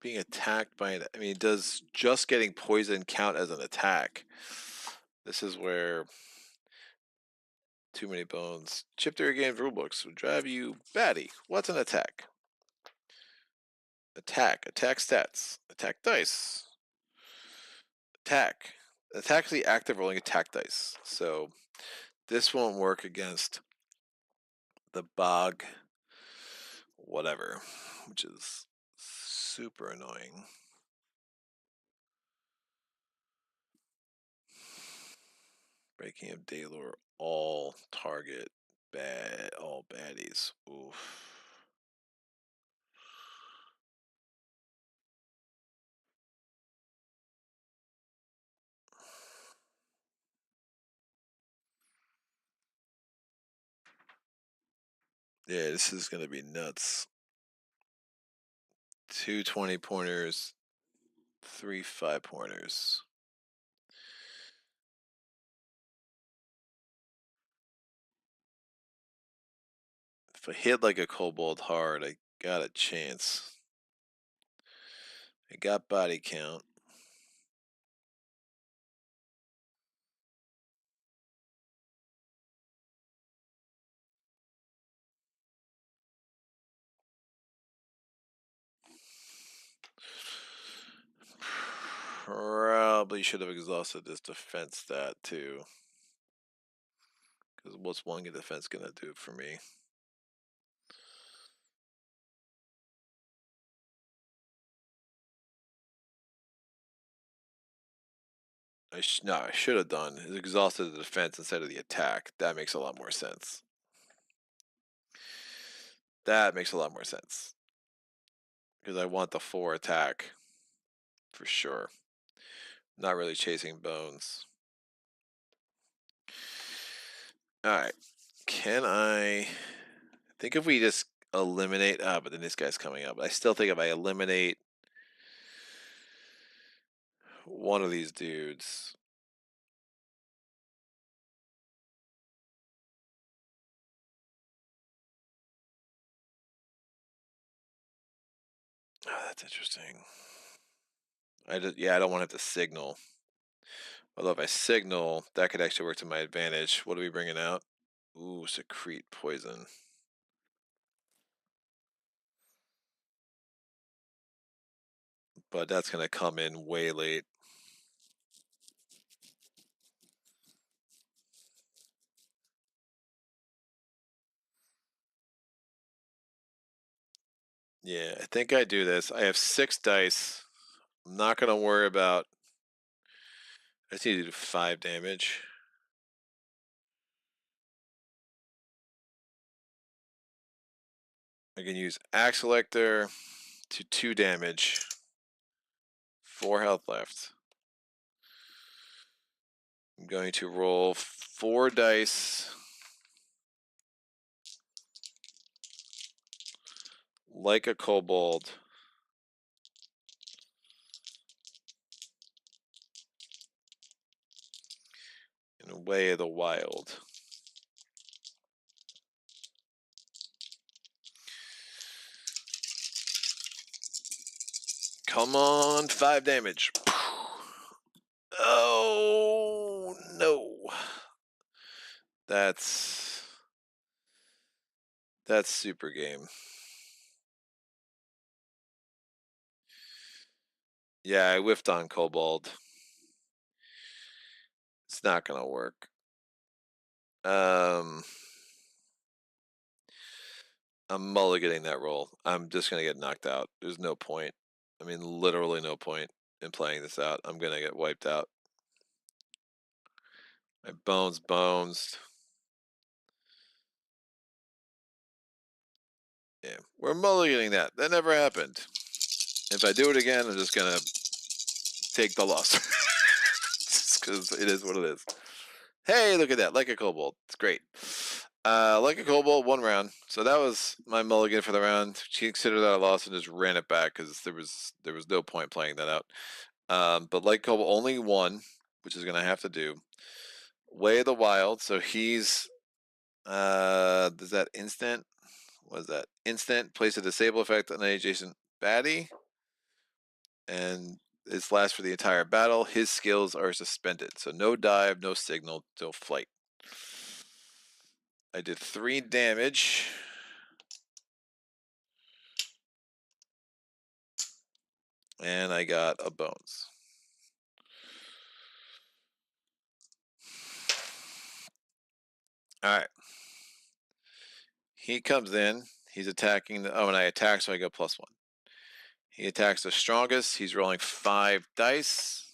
Being attacked by I mean, does just getting poisoned count as an attack? This is where too many bones. Chip theory game rulebooks would drive you batty. What's an attack? Attack stats, attack dice, attack. Attack is the act of rolling attack dice. So this won't work against the bog, whatever, which is super annoying. Breaking of Daylor, all target all baddies. Oof. Yeah, this is gonna be nuts. 2 20-pointers, 3 5-pointers. If I hit like a kobold hard, I got a chance. I got body count. Probably should have exhausted this defense stat too. Because what's one defense gonna do for me? I should have done is exhausted the defense instead of the attack. That makes a lot more sense. That makes a lot more sense. Because I want the 4 attack. For sure. Not really chasing bones. Alright. Can I think if we just eliminate but then this guy's coming up. I still think if I eliminate one of these dudes. Oh, that's interesting. I don't want it to signal. Although if I signal, that could actually work to my advantage. What are we bringing out? Ooh, secrete poison. But that's going to come in way late. Yeah, I think I do this. I have 6 dice. I'm not going to worry about... I just need to do 5 damage. I can use Axe Selector to 2 damage. 4 health left. I'm going to roll 4 dice. Like a kobold. In Way of the Wild. Come on, 5 damage. Oh, no. That's super game. Yeah, I whiffed on kobold. It's not gonna work. I'm mulliganing that roll. I'm just gonna get knocked out. There's no point. I mean, literally no point in playing this out. I'm gonna get wiped out. My bones. Yeah, we're mulliganing that. That never happened. If I do it again, I'm just gonna take the loss. Just because it is what it is. Hey, look at that. Like a kobold. It's great. Like a kobold, 1 round. So that was my mulligan for the round. She considered that a loss and just ran it back because there was no point playing that out. But like kobold, only 1, which is gonna have to do. Way of the Wild. So he's does that instant? What is that? Instant. Place a disable effect on any adjacent baddie. And this lasts for the entire battle. His skills are suspended. So no dive, no signal, no flight. I did 3 damage. And I got a bones. Alright. He comes in. He's attacking the... Oh, and I attack, so I go +1. He attacks the strongest. He's rolling 5 dice.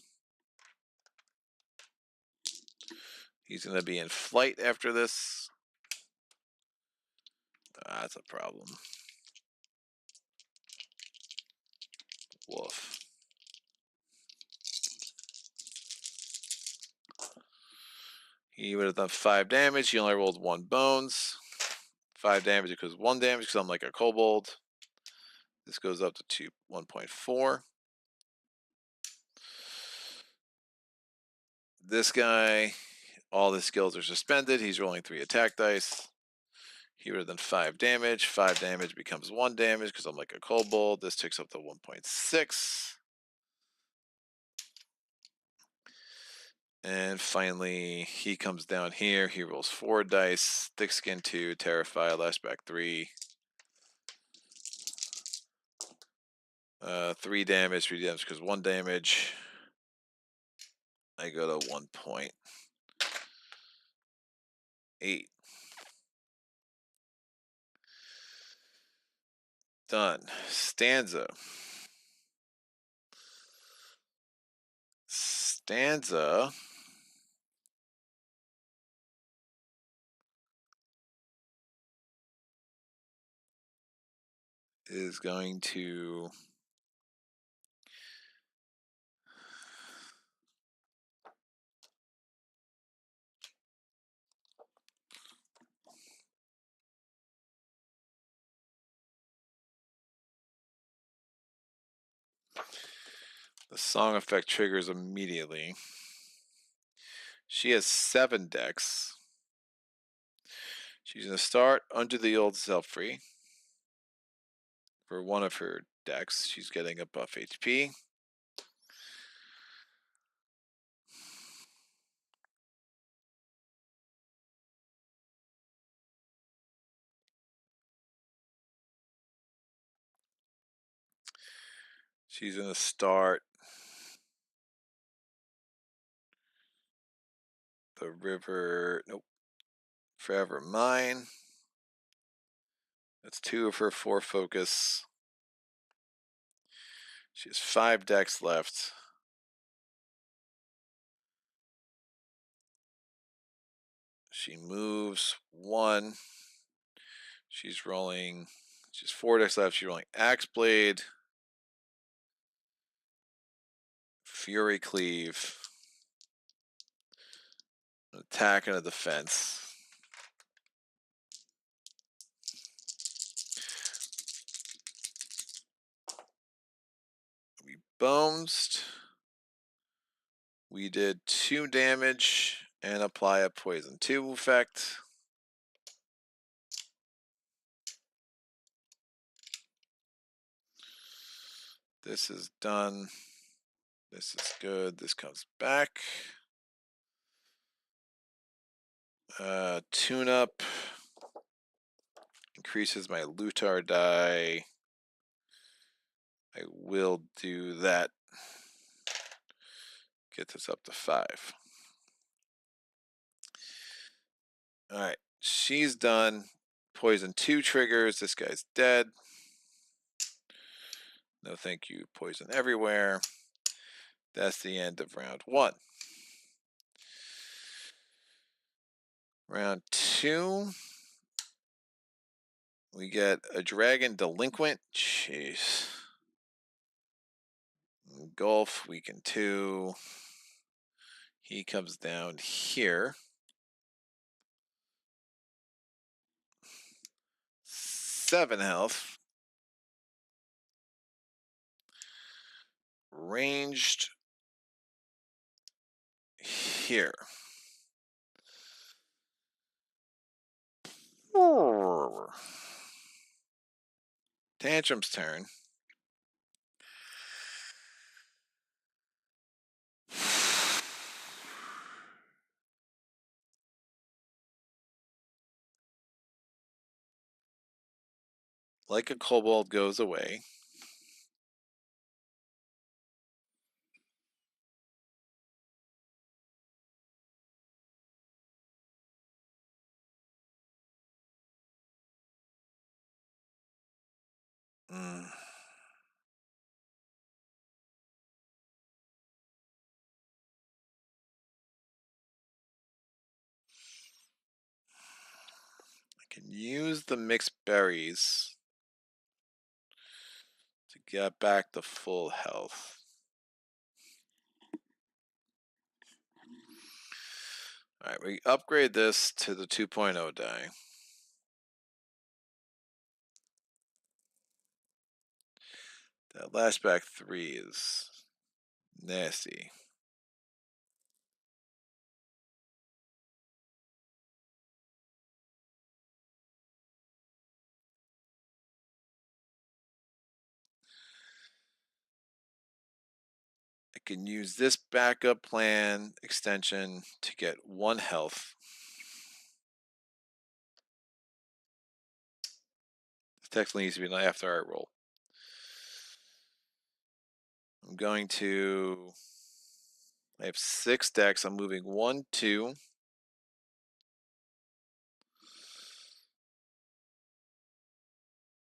He's going to be in flight after this. That's a problem. Woof. He would have done 5 damage. He only rolled 1 bones. 5 damage because 1 damage because I'm like a kobold. This goes up to 1.4. This guy, all his skills are suspended. He's rolling 3 attack dice. He would have done 5 damage. 5 damage becomes 1 damage because I'm like a kobold. This takes up to 1.6. And finally, he comes down here. He rolls 4 dice. Thick skin 2, terrify, lashback 3. 3 damage, 3 damage because 1 damage. I go to 1.8. Done. Stanza. Stanza is going to the song effect triggers immediately. She has 7 decks. She's going to start under the old Self-Free for one of her decks. She's getting a buff HP. She's going to start the river. Nope. Forever Mine. That's 2 of her 4 focus. She has 5 decks left. She moves 1. She's rolling. She's 4 decks left. She's rolling Axe Blade, Fury Cleave, an attack and a defense. We bonesed. We did 2 damage and apply a poison 2 effect. This is done. This is good. This comes back. Tune up increases my Lutar die. I will do that. Get this up to 5. All right, she's done. Poison 2 triggers. This guy's dead. No thank you. Poison everywhere. That's the end of round 1. Round 2. We get a dragon delinquent. Jeez. Engulf, weaken 2. He comes down here. 7 health. Ranged here. Tantrum's turn. Like a kobold goes away. use the mixed berries to get back the full health. All right, we upgrade this to the 2.0 die. That lashback 3 is nasty. I can use this backup plan extension to get 1 health. This technically needs to be an after art roll. I'm going to... I have 6 decks. I'm moving 1, 2.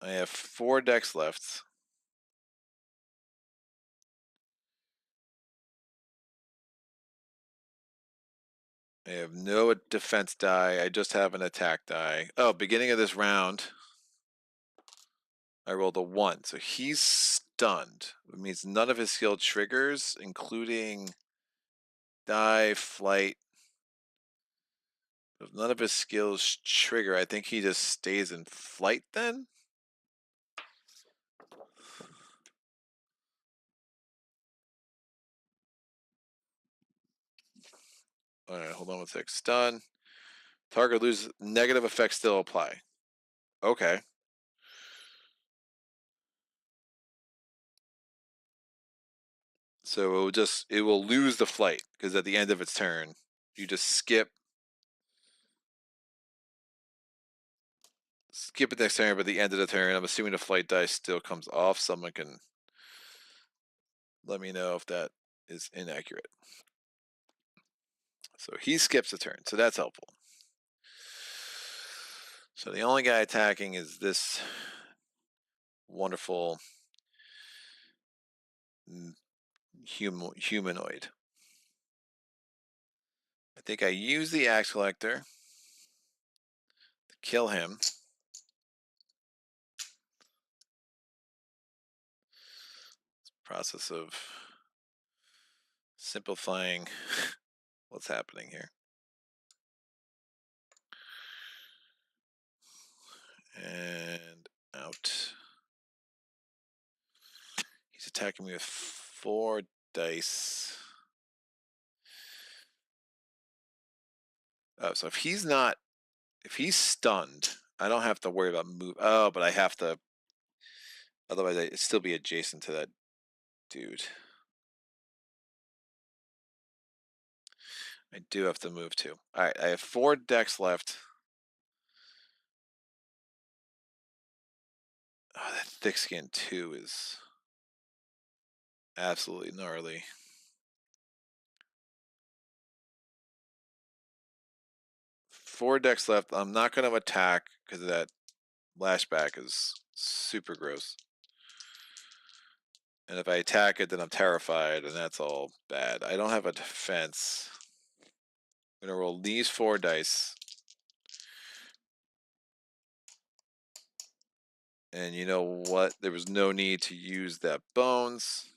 I have 4 decks left. I have no defense die. I just have an attack die. Oh, beginning of this round, I rolled a 1. So he's stunned. It means none of his skill triggers, including die, flight. If none of his skills trigger, I think he just stays in flight then? Alright, hold on 1 sec. Stun. Target loses. Negative effects still apply. Okay. So it will lose the flight because at the end of its turn, you just skip it next turn, but at the end of the turn, I'm assuming the flight dice still comes off. Someone can let me know if that is inaccurate. So he skips a turn, so that's helpful. So the only guy attacking is this wonderful humanoid. I think I use the axe collector to kill him. Process of simplifying what's happening here. And out. He's attacking me with 4 dice. Oh, so if he's stunned, I don't have to worry about move. Oh, but I have to. Otherwise, I'd still be adjacent to that dude. I do have to move too. All right, I have 4 decks left. Oh, that thick skin 2 is absolutely gnarly. Four decks left. I'm not going to attack because that lashback is super gross. And if I attack it, then I'm terrified, and that's all bad. I don't have a defense. I'm going to roll these 4 dice. And you know what? There was no need to use that bones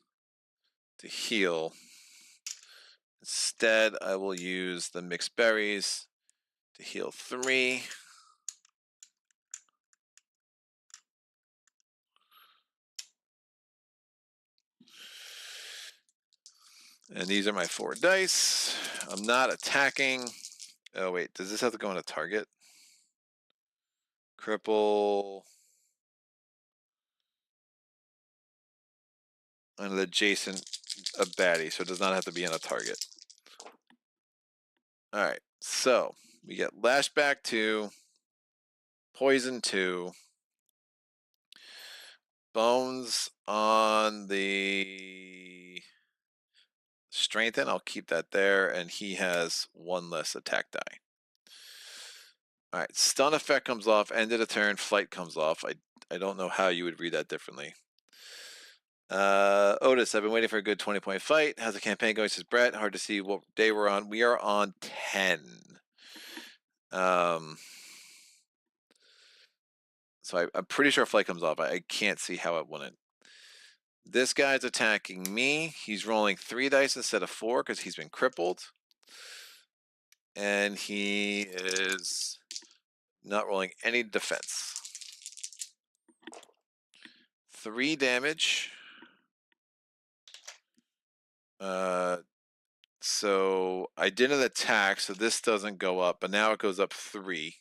to heal. Instead, I will use the mixed berries to heal 3. And these are my 4 dice. I'm not attacking. Oh, wait. Does this have to go on a target? Cripple. An adjacent baddie, so it does not have to be on a target. Alright, so we get Lashback 2, Poison 2, Bones on the Strengthen, I'll keep that there, and he has 1 less attack die. Alright, Stun effect comes off, end of the turn, Flight comes off. I don't know how you would read that differently. Otis, I've been waiting for a good 20-point fight. How's the campaign going? Says Brett. Hard to see what day we're on. We are on 10. So I'm pretty sure flight comes off. I can't see how it wouldn't. This guy's attacking me. He's rolling 3 dice instead of 4 because he's been crippled. And he is not rolling any defense. 3 damage. So I did an attack, so this doesn't go up, but now it goes up 3.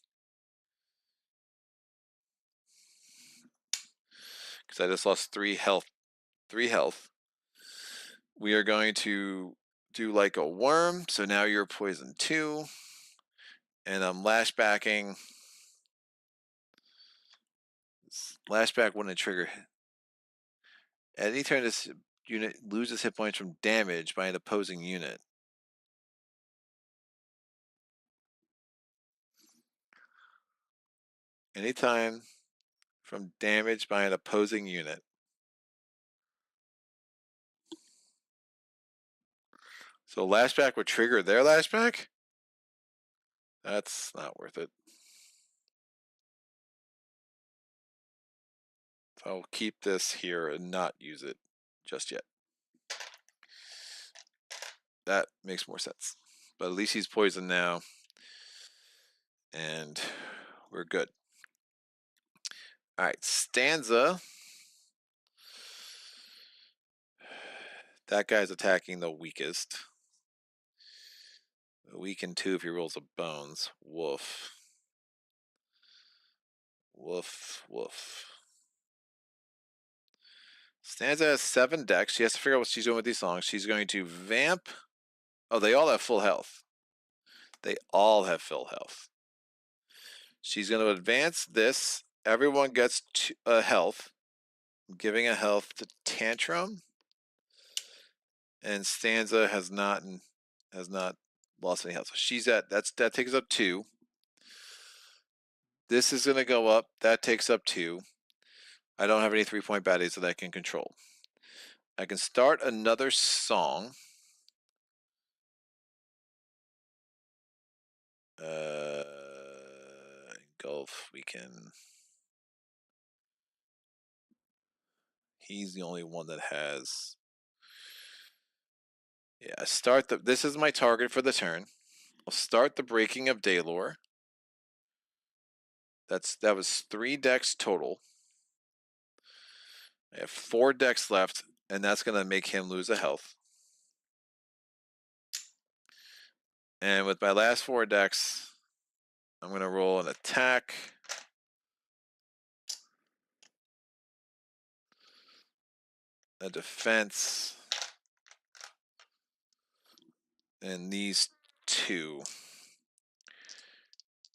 Because I just lost 3 health. 3 health. We are going to do like a worm, so now you're poison 2. And I'm lashbacking. Lashback wouldn't trigger. At any turn, this unit loses hit points from damage by an opposing unit. Anytime from damage by an opposing unit. So lashback would trigger their lashback? That's not worth it. So I'll keep this here and not use it just yet. That makes more sense. But at least he's poisoned now. And we're good. Alright, Stanza. That guy's attacking the weakest. Weakened 2 if he rolls a bones. Woof. Woof, woof. Stanza has 7 decks. She has to figure out what she's doing with these songs. She's going to vamp. Oh, they all have full health. They all have full health. She's going to advance this. Everyone gets a health. I'm giving a health to Tantrum. And Stanza has not lost any health. So she's at that takes up 2. This is going to go up. That takes up 2. I don't have any 3-point baddies that I can control. I can start another song. Engulf, we can. He's the only one that has. Yeah, this is my target for the turn. I'll start the Breaking of Daylore. That was 3 decks total. I have 4 decks left, and that's going to make him lose a health. And with my last 4 decks, I'm going to roll an attack. A defense. And these 2.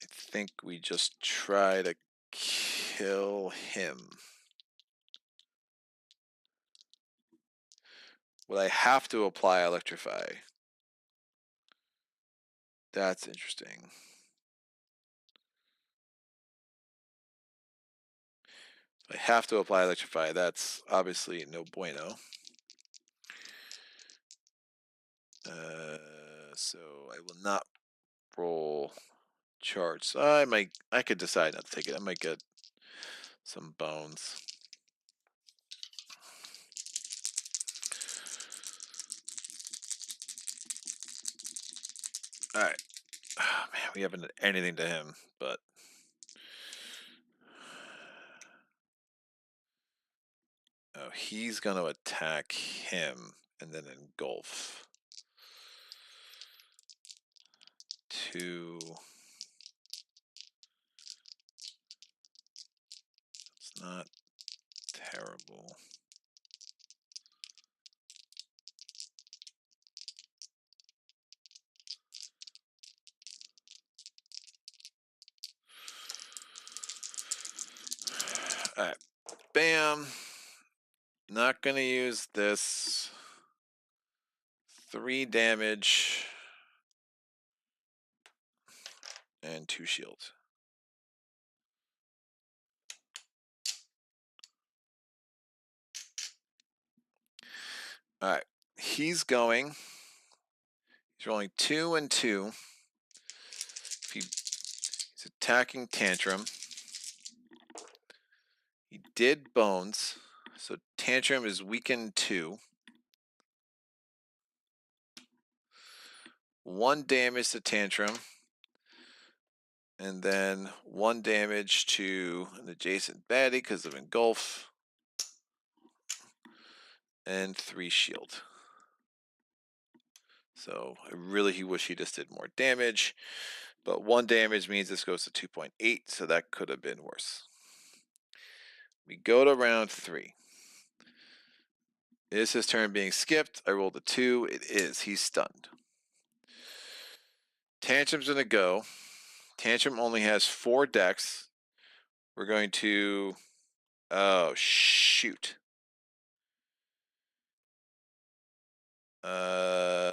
I think we just try to kill him. Would I have to apply Electrify? That's interesting. I have to apply Electrify. That's obviously no bueno. So I will not roll charge. I could decide not to take it. I might get some bones. All right. Oh, man, we haven't done anything to him, but he's going to attack him and then engulf. 2. It's not terrible. All right. Bam. Not going to use this. 3 damage. And 2 shields. All right. He's rolling 2 and 2. He's attacking Tantrum. He did bones, so Tantrum is weakened 2. 1 damage to Tantrum, and then 1 damage to an adjacent baddie because of engulf, and 3 shield. So I really wish he just did more damage, but 1 damage means this goes to 2.8, so that could have been worse. We go to round 3. Is his turn being skipped? I rolled a 2. It is. He's stunned. Tantrum's going to go. Tantrum only has 4 decks. We're going to... Oh, shoot. I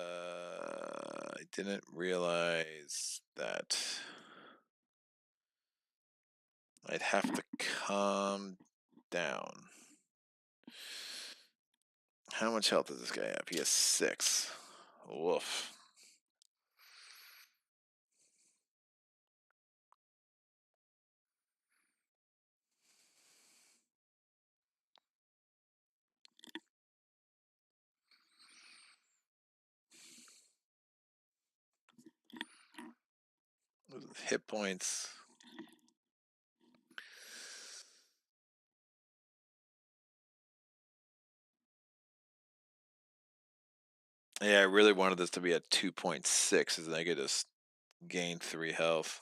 didn't realize that. I'd have to calm down. How much health does this guy have? He has 6. Woof. Hit points. Yeah, I really wanted this to be at 2.6, as I could just gain 3 health.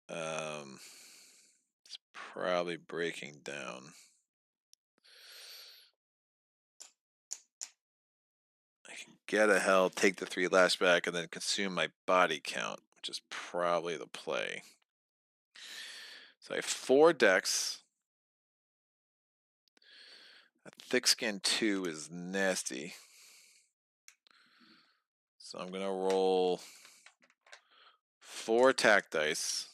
It's probably breaking down. I can get a health, take the 3 lashback, and then consume my body count, which is probably the play. So I have 4 decks. A thick skin 2 is nasty. So I'm going to roll 4 attack dice.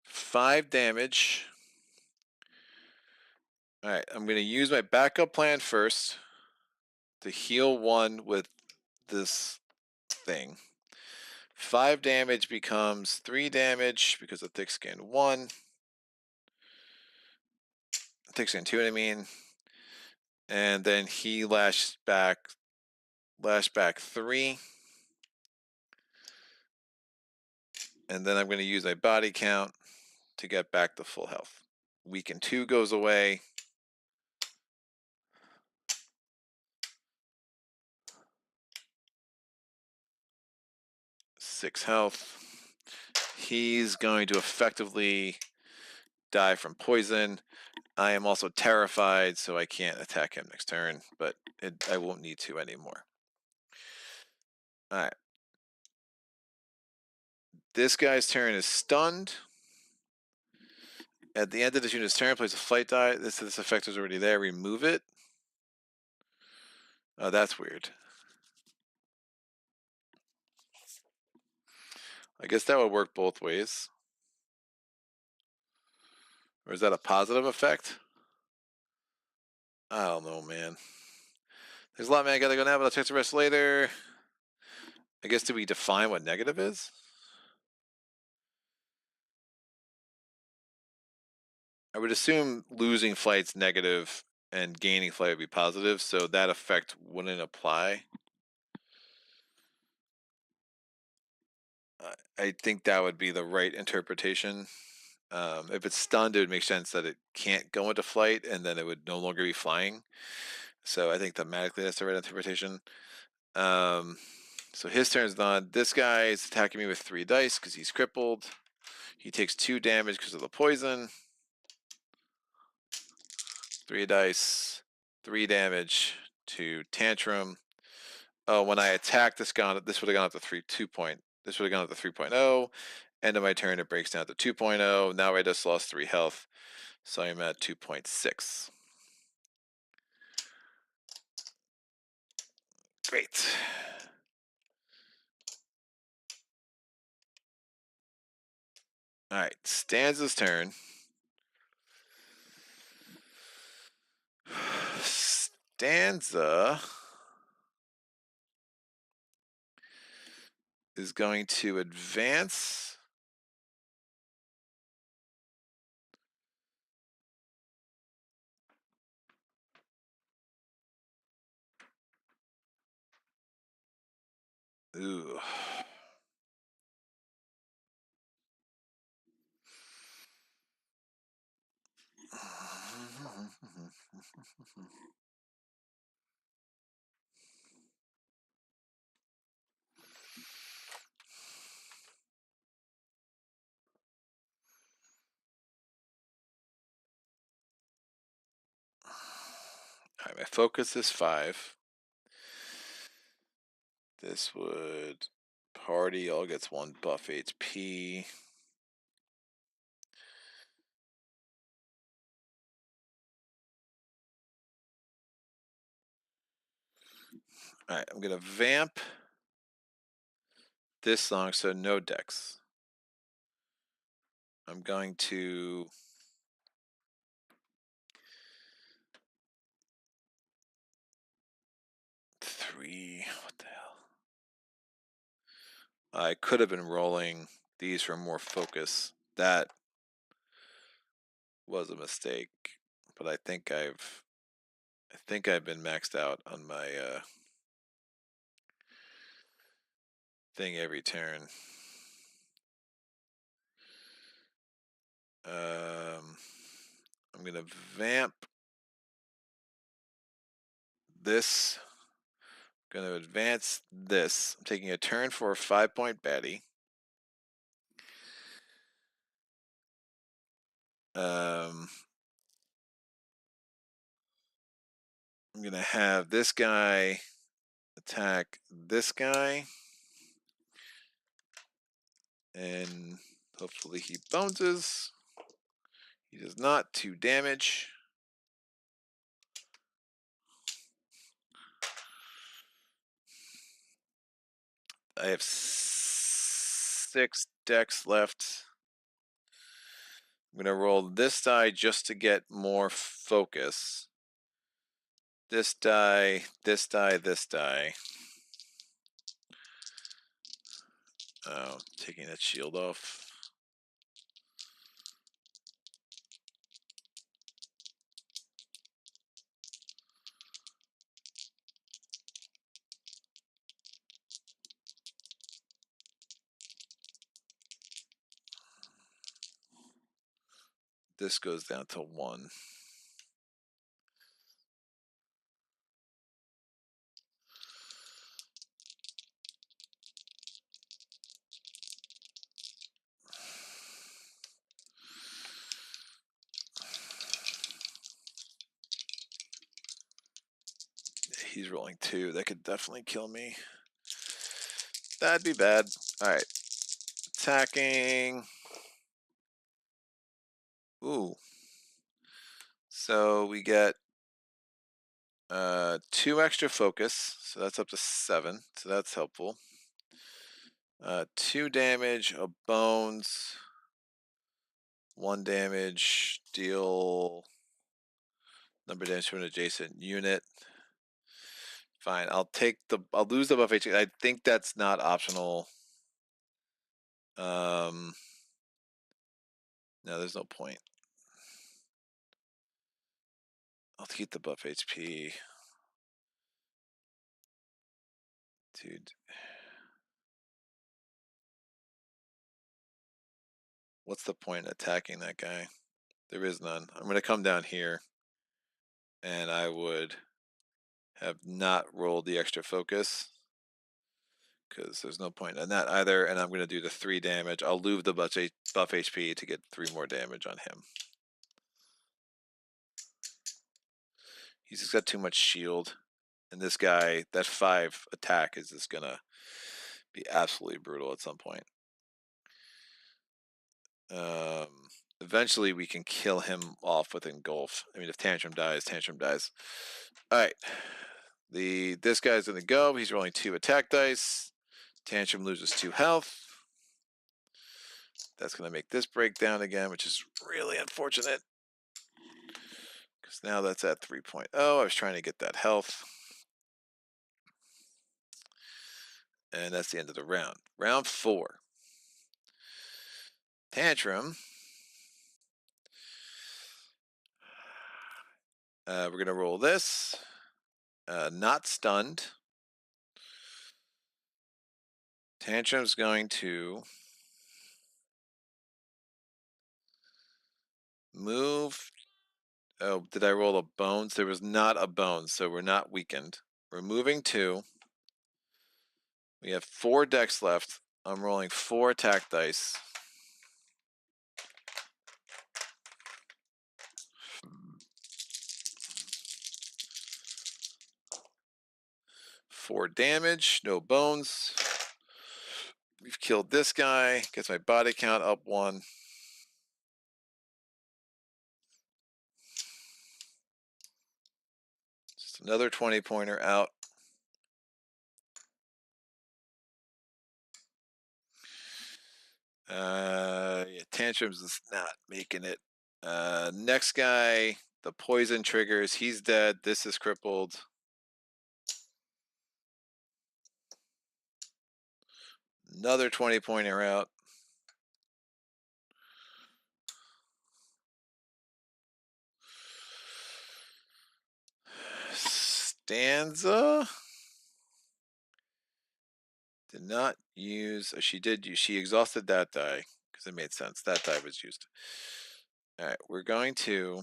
Five damage. All right, I'm going to use my backup plan first to heal 1 with this thing. 5 damage becomes 3 damage because of thick skin 1. Thick skin 2, I mean. And then he lashed back 3. And then I'm going to use my body count to get back to full health. Weaken 2 goes away. Six health. He's going to effectively die from poison. I am also terrified, so I can't attack him next turn, but I won't need to anymore. All right. This guy's turn is stunned. At the end of this unit's turn, place a flight die. This effect is already there. Remove it. Oh, that's weird. I guess that would work both ways. Or is that a positive effect? I don't know, man. There's a lot, man. I gotta go now, but I'll check the rest later. I guess, do we define what negative is? I would assume losing flight's negative and gaining flight would be positive, so that effect wouldn't apply. I think that would be the right interpretation. If it's stunned, it would make sense that it can't go into flight, and then it would no longer be flying. So I think thematically that's the right interpretation. So his turn's done. This guy is attacking me with 3 dice because he's crippled. He takes 2 damage because of the poison. 3 dice, 3 damage to Tantrum. Oh, when I attack this would have gone up to 2 this would have gone up to 3.0. End of my turn, it breaks down to 2.0. Now I just lost 3 health, so I'm at 2.6. Great. All right, Stanza's turn. Stanza is going to advance. Ooh. All right, my focus is 5. This would party all gets 1 buff HP. All right, I'm gonna vamp this long, so no dex. I'm going to three. What the hell? I could have been rolling these for more focus. That was a mistake, but I think I've been maxed out on my thing every turn. I'm gonna vamp this. I'm gonna advance this. I'm taking a turn for a 5-point baddie. I'm gonna have this guy attack this guy, and hopefully he bounces. He does not. 2 damage. I have 6 decks left. I'm gonna roll this die just to get more focus. This die, this die, this die. Oh, taking that shield off. This goes down to 1. He's rolling 2. That could definitely kill me. That'd be bad. All right. Attacking. Ooh. So we get 2 extra focus. So that's up to 7. So that's helpful. 2 damage of bones. 1 damage. Deal number of damage to an adjacent unit. Fine. I'll lose the buff HP. I think that's not optional. No, there's no point. I'll keep the buff HP. Dude. What's the point in attacking that guy? There is none. I'm going to come down here, and I would have not rolled the extra focus, because there's no point in that either, and I'm going to do the 3 damage. I'll lose the buff HP to get 3 more damage on him. He's just got too much shield, and this guy, that 5 attack is just going to be absolutely brutal at some point. Eventually we can kill him off with engulf. I mean, if Tantrum dies, Tantrum dies. All right. This guy's going to go. He's rolling 2 attack dice. Tantrum loses 2 health. That's going to make this break down again, which is really unfortunate. Because now that's at 3.0. I was trying to get that health. And that's the end of the round. Round 4. Tantrum. We're going to roll this. Not stunned. Tantrum's going to move. Oh, did I roll a bones? There was not a bone, so we're not weakened. We're moving 2. We have 4 decks left. I'm rolling 4 attack dice. Four damage, no bones. We've killed this guy. Gets my body count up 1. Just another 20-pointer out. Yeah, Tantrums is not making it. Next guy, the poison triggers. He's dead. This is crippled. Another 20-pointer out. Stanza did not use. She did use. She exhausted that die because it made sense. That die was used. All right, we're going to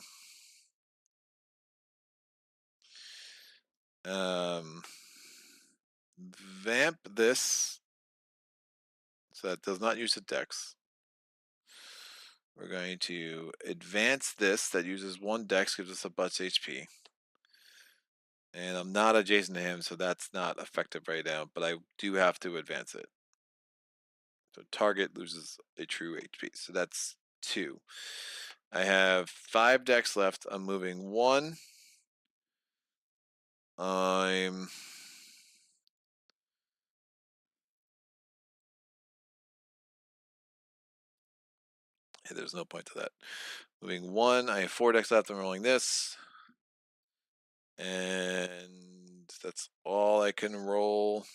vamp this, so that does not use the dex. We're going to advance this, that uses 1 dex, gives us a butts HP. And I'm not adjacent to him, so that's not effective right now, but I do have to advance it. So target loses a true HP, so that's 2. I have 5 decks left. I'm moving 1. Yeah, there's no point to that. Moving 1. I have 4 decks left. I'm rolling this. And that's all I can roll.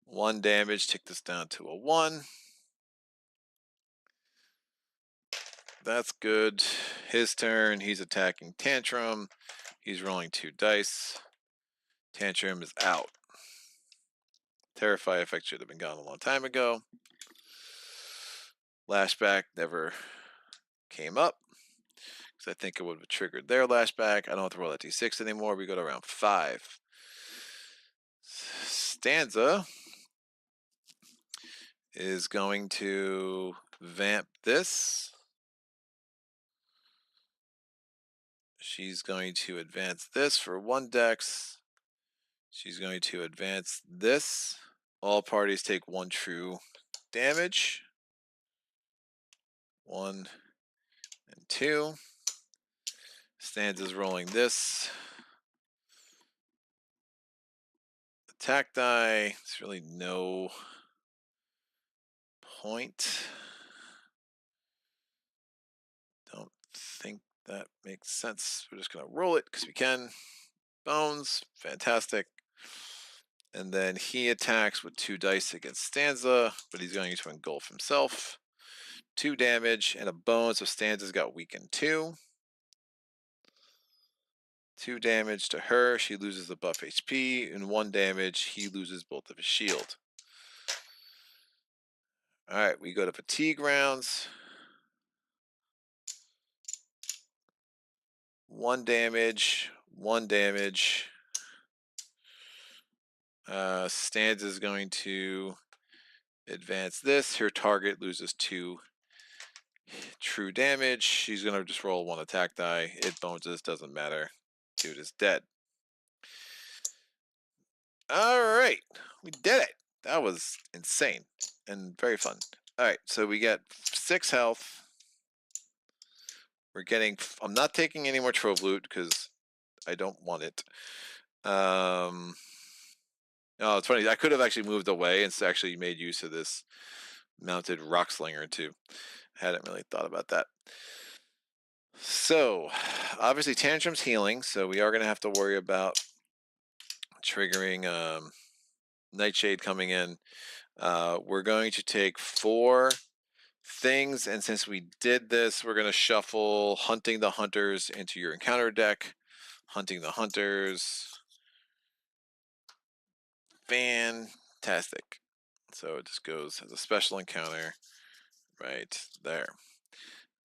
1 damage. Take this down to a 1. That's good. His turn. He's attacking Tantrum. He's rolling 2 dice. Tantrum is out. Terrify effect should have been gone a long time ago. Lashback never came up, because I think it would have triggered their lashback. I don't have to roll that d6 anymore. We go to round 5. Stanza is going to vamp this. She's going to advance this for 1 dex. She's going to advance this. All parties take 1 true damage. 1 and 2. Stanza's rolling this. Attack die. There's really no point. Don't think that makes sense. We're just going to roll it because we can. Bones. Fantastic. And then he attacks with 2 dice against Stanza, but he's going to engulf himself. 2 damage and a bone, so Stanza's got weakened 2. 2 damage to her. She loses the buff HP, and 1 damage. He loses both of his shield. All right, we go to fatigue rounds. 1 damage. 1 damage. Stanza's going to advance this. Her target loses 2 true damage. She's going to just roll 1 attack die. It bones, doesn't matter. Dude is dead. All right, we did it. That was insane and very fun. All right, so we get 6 health. We're getting. I'm not taking any more trove loot because I don't want it. Oh, it's funny. I could have actually moved away and actually made use of this mounted rock slinger too. Hadn't really thought about that. So, obviously Tantrum's healing, so we are going to have to worry about triggering Nightshade coming in. We're going to take 4 things, and since we did this, we're going to shuffle Hunting the Hunters into your encounter deck. Hunting the Hunters. Fantastic. So it just goes as a special encounter right there.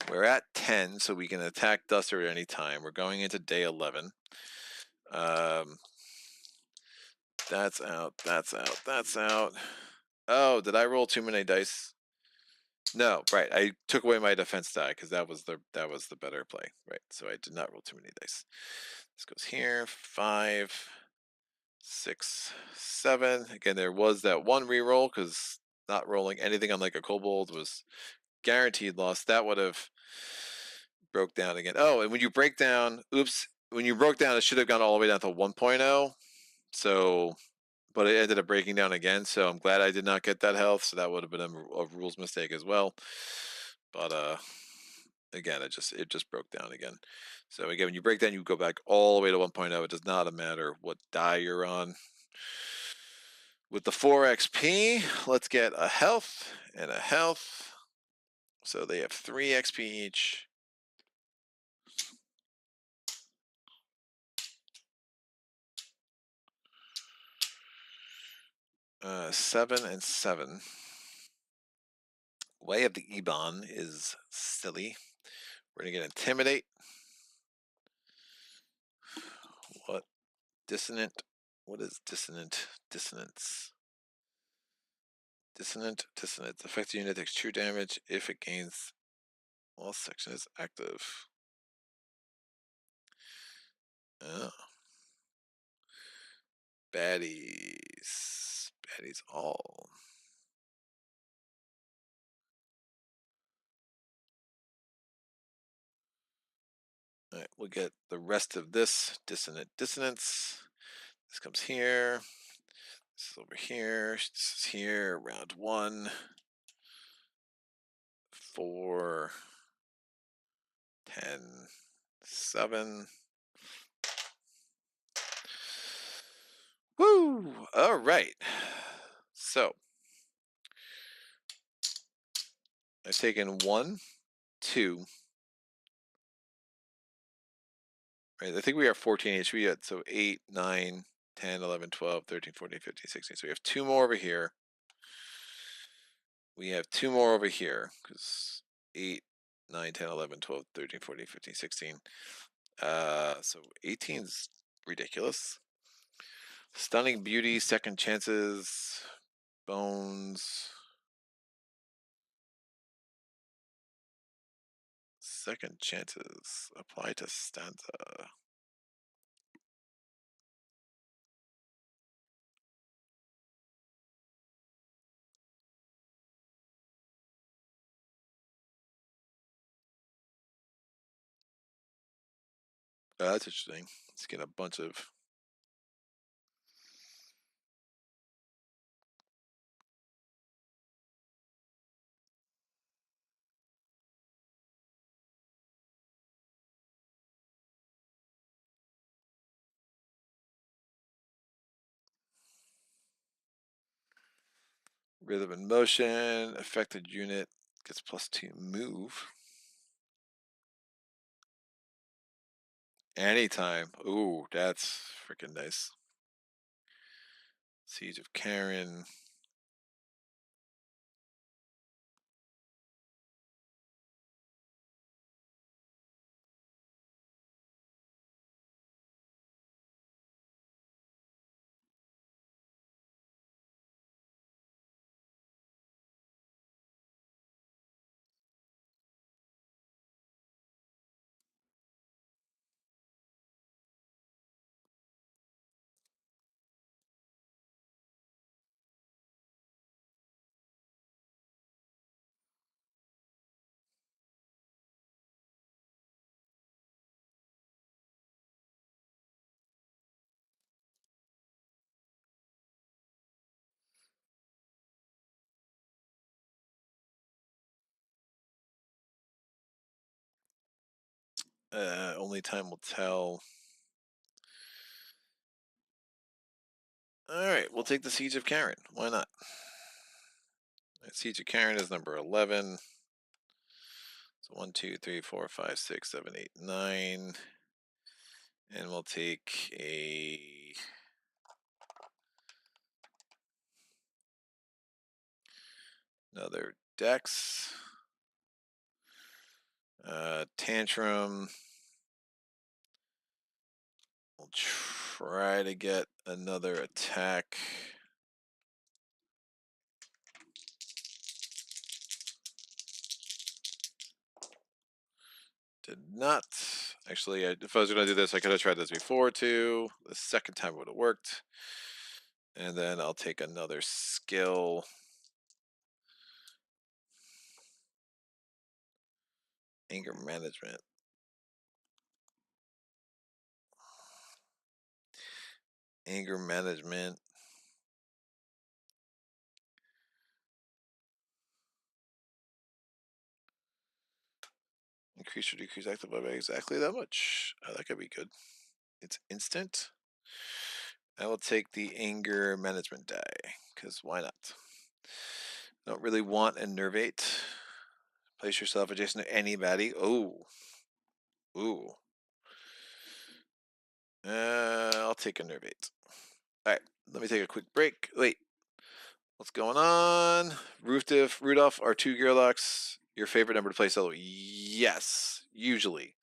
We're at 10, so we can attack Duster at any time. We're going into day 11. That's out, that's out, that's out. Oh, did I roll too many dice? No, right. I took away my defense die because that was the better play. Right. So I did not roll too many dice. This goes here. 5, 6, 7. Again, there was that one reroll because not rolling anything on like a kobold was guaranteed loss. That would have broke down again. Oh, and when you break down, oops, when you broke down, it should have gone all the way down to 1.0. So, but it ended up breaking down again. So I'm glad I did not get that health. So that would have been a rules mistake as well. But again, it just broke down again. So again, when you break down, you go back all the way to 1.0. It does not matter what die you're on. With the 4 XP, let's get a health and a health. So they have 3 XP each. 7 and 7. Way of the Ebon is silly. We're gonna get Intimidate. What? Dissonant? What is dissonant? Dissonance. Dissonant. Affected unit takes true damage if it gains. All section is active. Oh. Baddies. Baddies all. Alright, we'll get the rest of this. Dissonant Dissonance. This comes here. This is over here. This is here. Round 1. 4. 10. 7. Woo! All right. So I've taken 1, 2. Right, I think we are 14 HP yet. So 8, 9, 10, 11, 12, 13, 14, 15, 16. So we have 2 more over here. We have 2 more over here because 8, 9, 10, 11, 12, 13, 14, 15, 16. So 18's ridiculous. Stunning Beauty, Second Chances, Bones. Second Chances apply to Stanza. That's interesting. Let's get a bunch of. Rhythm and motion, affected unit gets +2 move. Anytime. Ooh, that's freaking nice. Siege of Karen. Only time will tell. All right, we'll take the Siege of Karen. Why not? Siege of Karen is number 11. So 1, 2, 3, 4, 5, 6, 7, 8, 9. And we'll take another Dex. Tantrum. We'll try to get another attack. Did not. Actually, if I was going to do this, I could have tried this before too. The second time would have worked. And then I'll take another skill. Anger management. Anger management. Increase or decrease active by exactly that much. Oh, that could be good. It's instant. I will take the anger management die, because why not? Don't really want a nervate. Place yourself adjacent to anybody. Oh. Ooh. I'll take a nervate. Alright, let me take a quick break. Wait. What's going on? Rudolph, our 2 Gearlocks. Your favorite number to play solo? Yes, usually.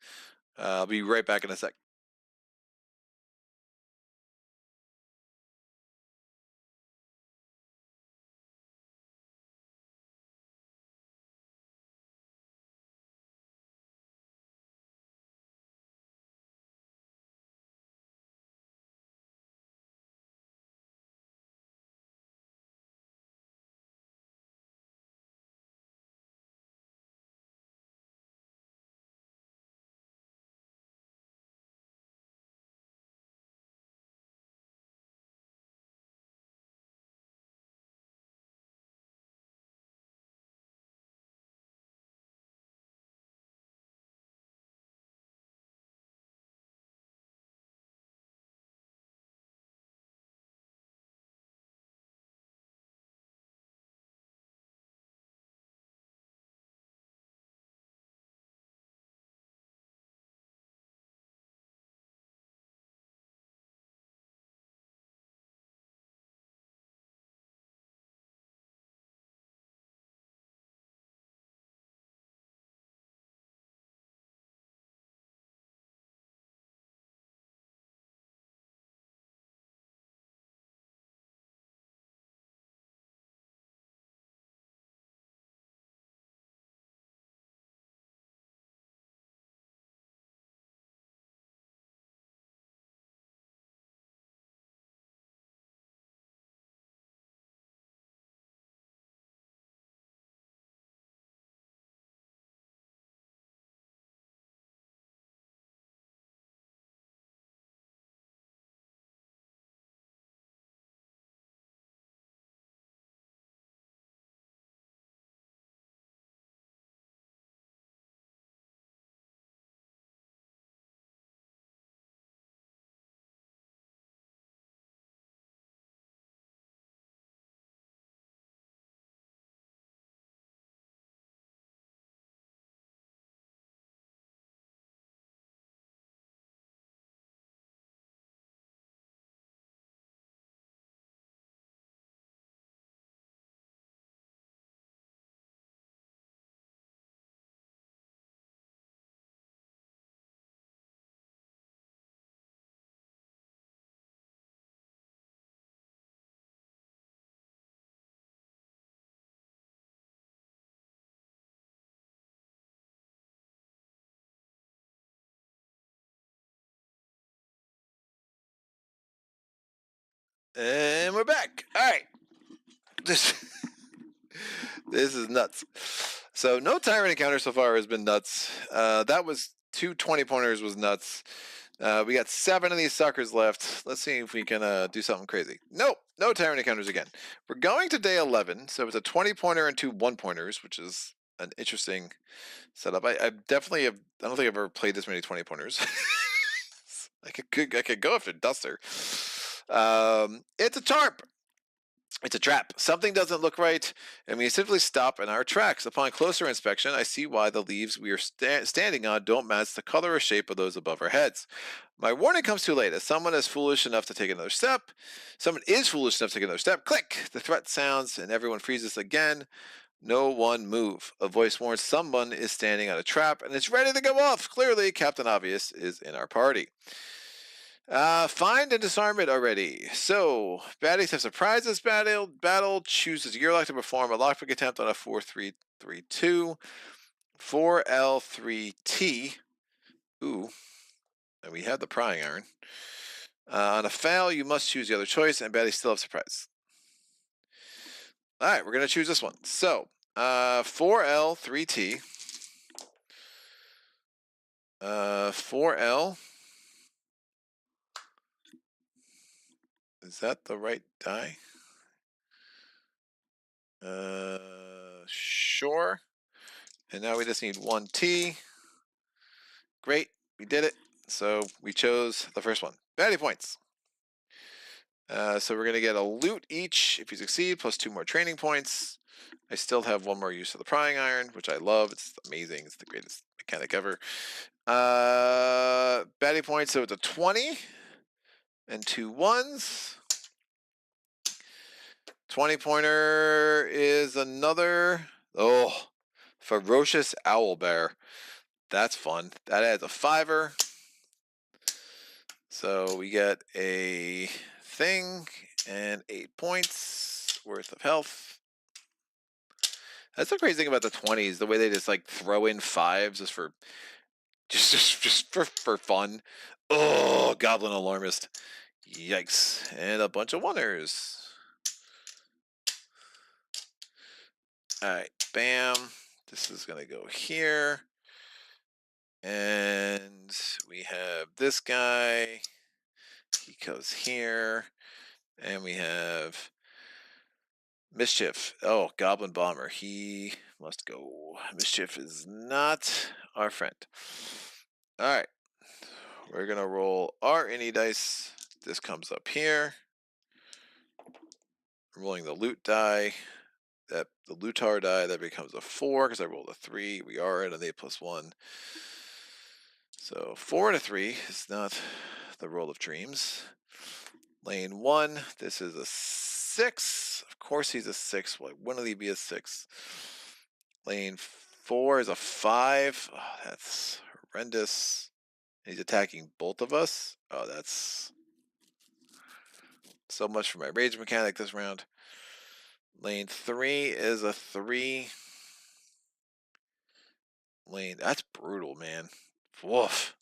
I'll be right back in a sec. And we're back. All right. This is nuts. So no tyrant encounter so far has been nuts. That was 2 20-pointers was nuts. We got 7 of these suckers left. Let's see if we can do something crazy. Nope, no tyrant encounters again. We're going to day 11, so it's a 20-pointer and 2 1-pointers, which is an interesting setup. I definitely have. I don't think I've ever played this many 20-pointers. I could go after Duster. It's a tarp. It's a trap. Something doesn't look right, and we simply stop in our tracks. Upon closer inspection, I see why the leaves we are standing on don't match the color or shape of those above our heads. My warning comes too late, as someone is foolish enough to take another step. Someone is foolish enough to take another step. Click! The threat sounds, and everyone freezes again. No one move. A voice warns someone is standing on a trap, and it's ready to go off. Clearly, Captain Obvious is in our party. Find and disarm it already. So, baddies have surprised this battle. Chooses gear lock to perform a lockpick attempt on a 4-3-3-2. 4L3T. Ooh. And we have the prying iron. On a fail, you must choose the other choice, and baddies still have surprise. Alright, we're going to choose this one. So, 4L3T. 4L. Is that the right die? Sure. And now we just need 1T. Great, we did it. So we chose the first one. Baddie points. So we're going to get a loot each if you succeed, plus 2 more training points. I still have 1 more use of the prying iron, which I love. It's amazing. It's the greatest mechanic ever. Baddie points, so it's a 20 and 2 1s. 20-pointer is another. Oh, ferocious owl bear. That's fun. That adds a 5er. So we get a thing and 8 points worth of health. That's the crazy thing about the 20s, the way they just like throw in 5s just for for fun. Oh, Goblin Alarmist. Yikes. And a bunch of 1ers. Alright, bam. This is gonna go here. And we have this guy. He goes here. And we have Mischief. Oh, Goblin Bomber. He must go. Mischief is not our friend. Alright. We're going to roll our any dice. This comes up here. Rolling the loot die. The lootar die, that becomes a 4 because I rolled a 3. We are at an 8+1. So 4 and a 3 is not the roll of dreams. Lane 1, this is a 6. Of course he's a 6. Why wouldn't he be a 6? Lane 4 is a 5. Oh, that's horrendous. He's attacking both of us. Oh, that's so much for my rage mechanic this round. Lane 3 is a 3. Lane, that's brutal, man. Woof.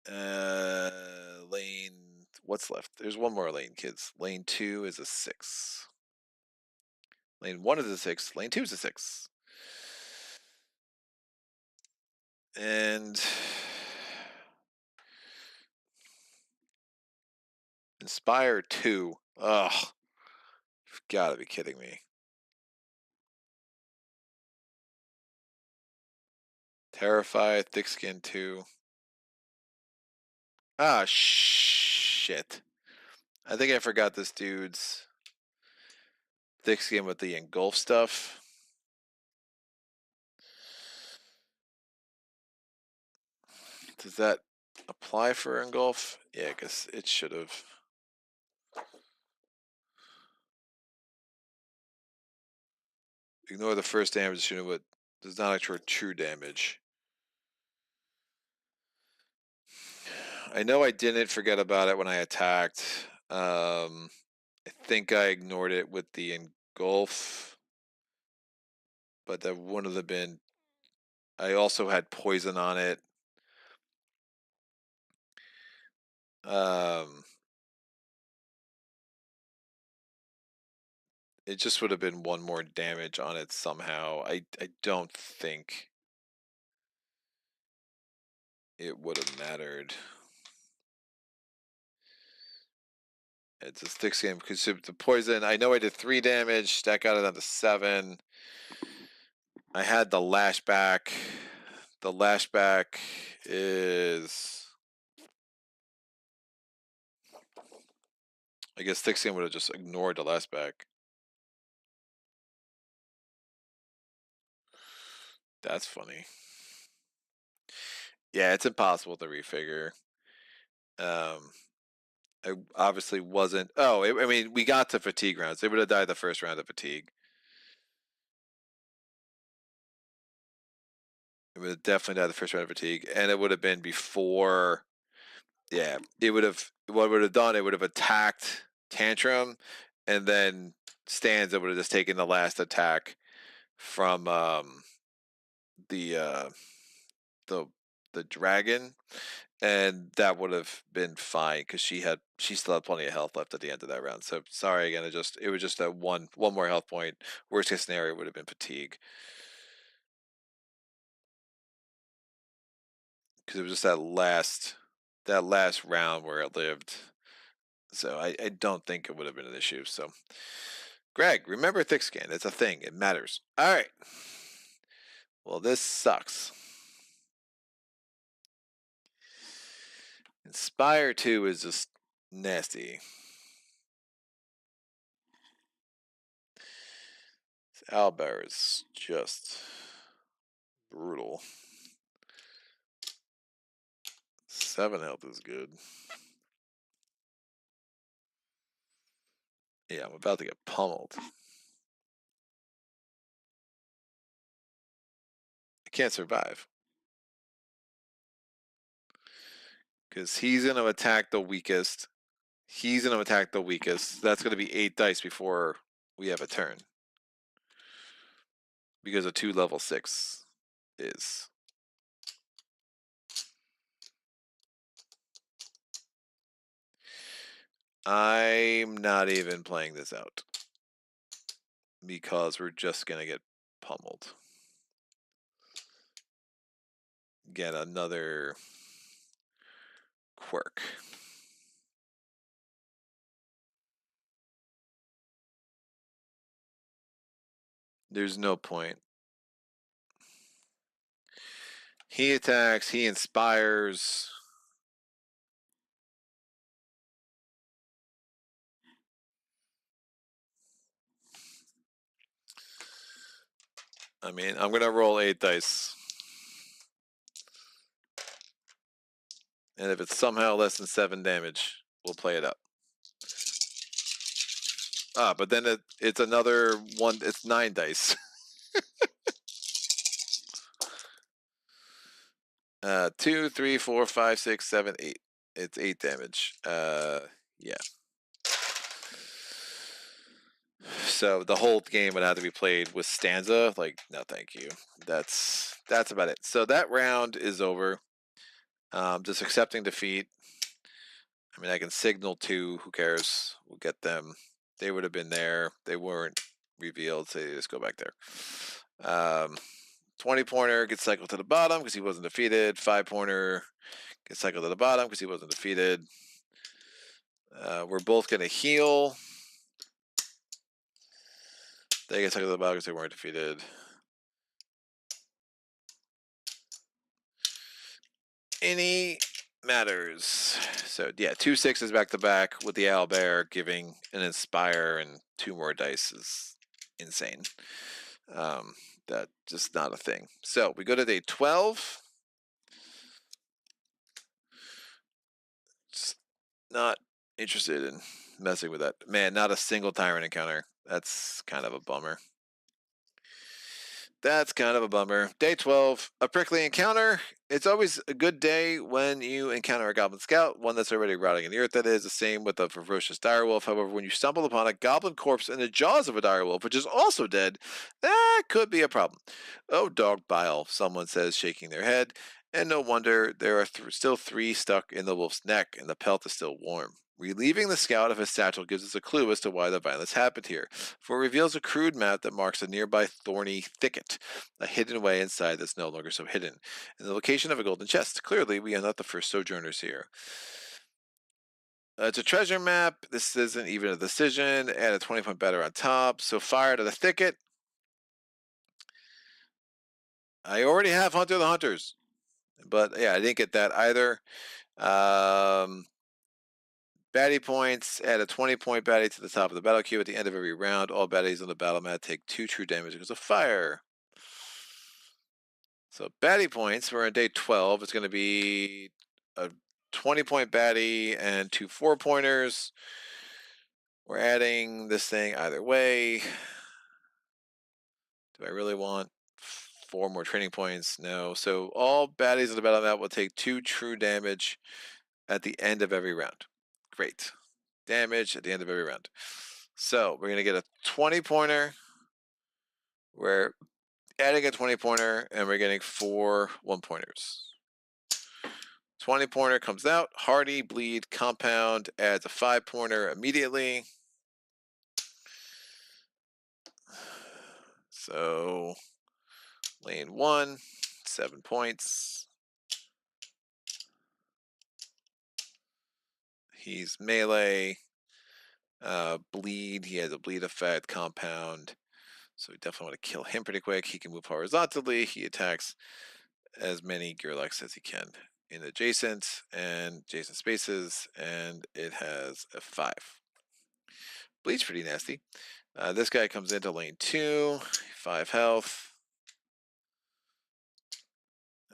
Lane, what's left? There's 1 more lane, kids. Lane 2 is a 6. Lane 1 is a 6. Lane 2 is a 6. And Inspire 2. Ugh. You've got to be kidding me. Terrify, Thick Skin 2. Ah, shit. I think I forgot this dude's Thick Skin with the engulf stuff. Does that apply for engulf? Yeah, I guess it should have. Ignore the first damage unit, but does not actually true damage. I know I didn't forget about it when I attacked. I think I ignored it with the engulf, but that wouldn't have been. I also had poison on it. It just would have been 1 more damage on it somehow. I don't think it would have mattered. It's a thick skin because the poison. I know I did 3 damage. That got it down to 7. I had the lashback. The lashback is. I guess thick skin would have just ignored the lashback. That's funny. Yeah, it's impossible to refigure. I obviously wasn't. Oh, I mean, we got to fatigue rounds. They would have died the first round of fatigue. It would have definitely died the first round of fatigue, and it would have been before. Yeah, it would have. What it would have done? It would have attacked Tantrum, and then Stanza would have just taken the last attack from the uh, the the dragon, and that would have been fine because she still had plenty of health left at the end of that round. So sorry again. It was just that one more health point. Worst case scenario would have been fatigue because it was just that last round where it lived. So I don't think it would have been an issue. So Greg, remember thick skin. It's a thing. It matters. All right. Well, this sucks. Inspire 2 is just nasty. Owlbear is just brutal. 7 health is good. Yeah, I'm about to get pummeled. I can't survive. Because he's going to attack the weakest. He's going to attack the weakest. That's going to be 8 dice before we have a turn. Because a 2 level 6 is. I'm not even playing this out. Because we're just going to get pummeled. Get another quirk. There's no point. He attacks, he inspires. I mean, I'm going to roll 8 dice. And if it's somehow less than 7 damage, we'll play it up. But then it's another one. It's 9 dice. 2, 3, 4, 5, 6, 7, 8. It's 8 damage. Yeah. So the whole game would have to be played with Stanza. Like, no, thank you. That's about it. So that round is over. Just accepting defeat. I mean, I can signal 2. Who cares? We'll get them. They would have been there. They weren't revealed, so they just go back there. 20-pointer gets cycled to the bottom because he wasn't defeated. 5-pointer gets cycled to the bottom because he wasn't defeated. We're both going to heal. They get cycled to the bottom because they weren't defeated. Any matters. So yeah, 2 6s back to back with the owlbear giving an inspire and 2 more dice is insane. That just not a thing. So we go to day 12. Just not interested in messing with that. Man, not a single tyrant encounter. That's kind of a bummer. That's kind of a bummer. Day 12, a prickly encounter. It's always a good day when you encounter a goblin scout, one that's already rotting in the earth. That is the same with a ferocious direwolf. However, when you stumble upon a goblin corpse in the jaws of a direwolf, which is also dead, that could be a problem. Oh, dog bile, someone says, shaking their head. And no wonder, there are still 3 stuck in the wolf's neck, and the pelt is still warm. Relieving the scout of his satchel gives us a clue as to why the violence happened here, for it reveals a crude map that marks a nearby thorny thicket, a hidden way inside that's no longer so hidden, and the location of a golden chest. Clearly, we are not the first sojourners here. It's a treasure map. This isn't even a decision. Add a 20-point batter on top. So fire to the thicket. I already have Hunter the Hunters. But yeah, I didn't get that either. Baddie points. Add a 20-point baddie to the top of the battle queue at the end of every round. All baddies on the battle mat take 2 true damage because of fire. So baddie points, we're on day 12. It's going to be a 20-point baddie and 2 4-pointers. We're adding this thing either way. Do I really want 4 more training points? No. So all baddies on the battle mat will take 2 true damage at the end of every round. Great. Damage at the end of every round. So we're going to get a 20-pointer. We're adding a 20-pointer, and we're getting 4 1-pointers. 20-pointer comes out. Hardy, bleed, compound, adds a 5-pointer immediately. So lane 1, 7 points. He's melee. Bleed, he has a bleed effect, compound. So we definitely want to kill him pretty quick. He can move horizontally. He attacks as many Gearlocks as he can in adjacent and adjacent spaces, and it has a 5. Bleed's pretty nasty. This guy comes into lane 2, 5 health.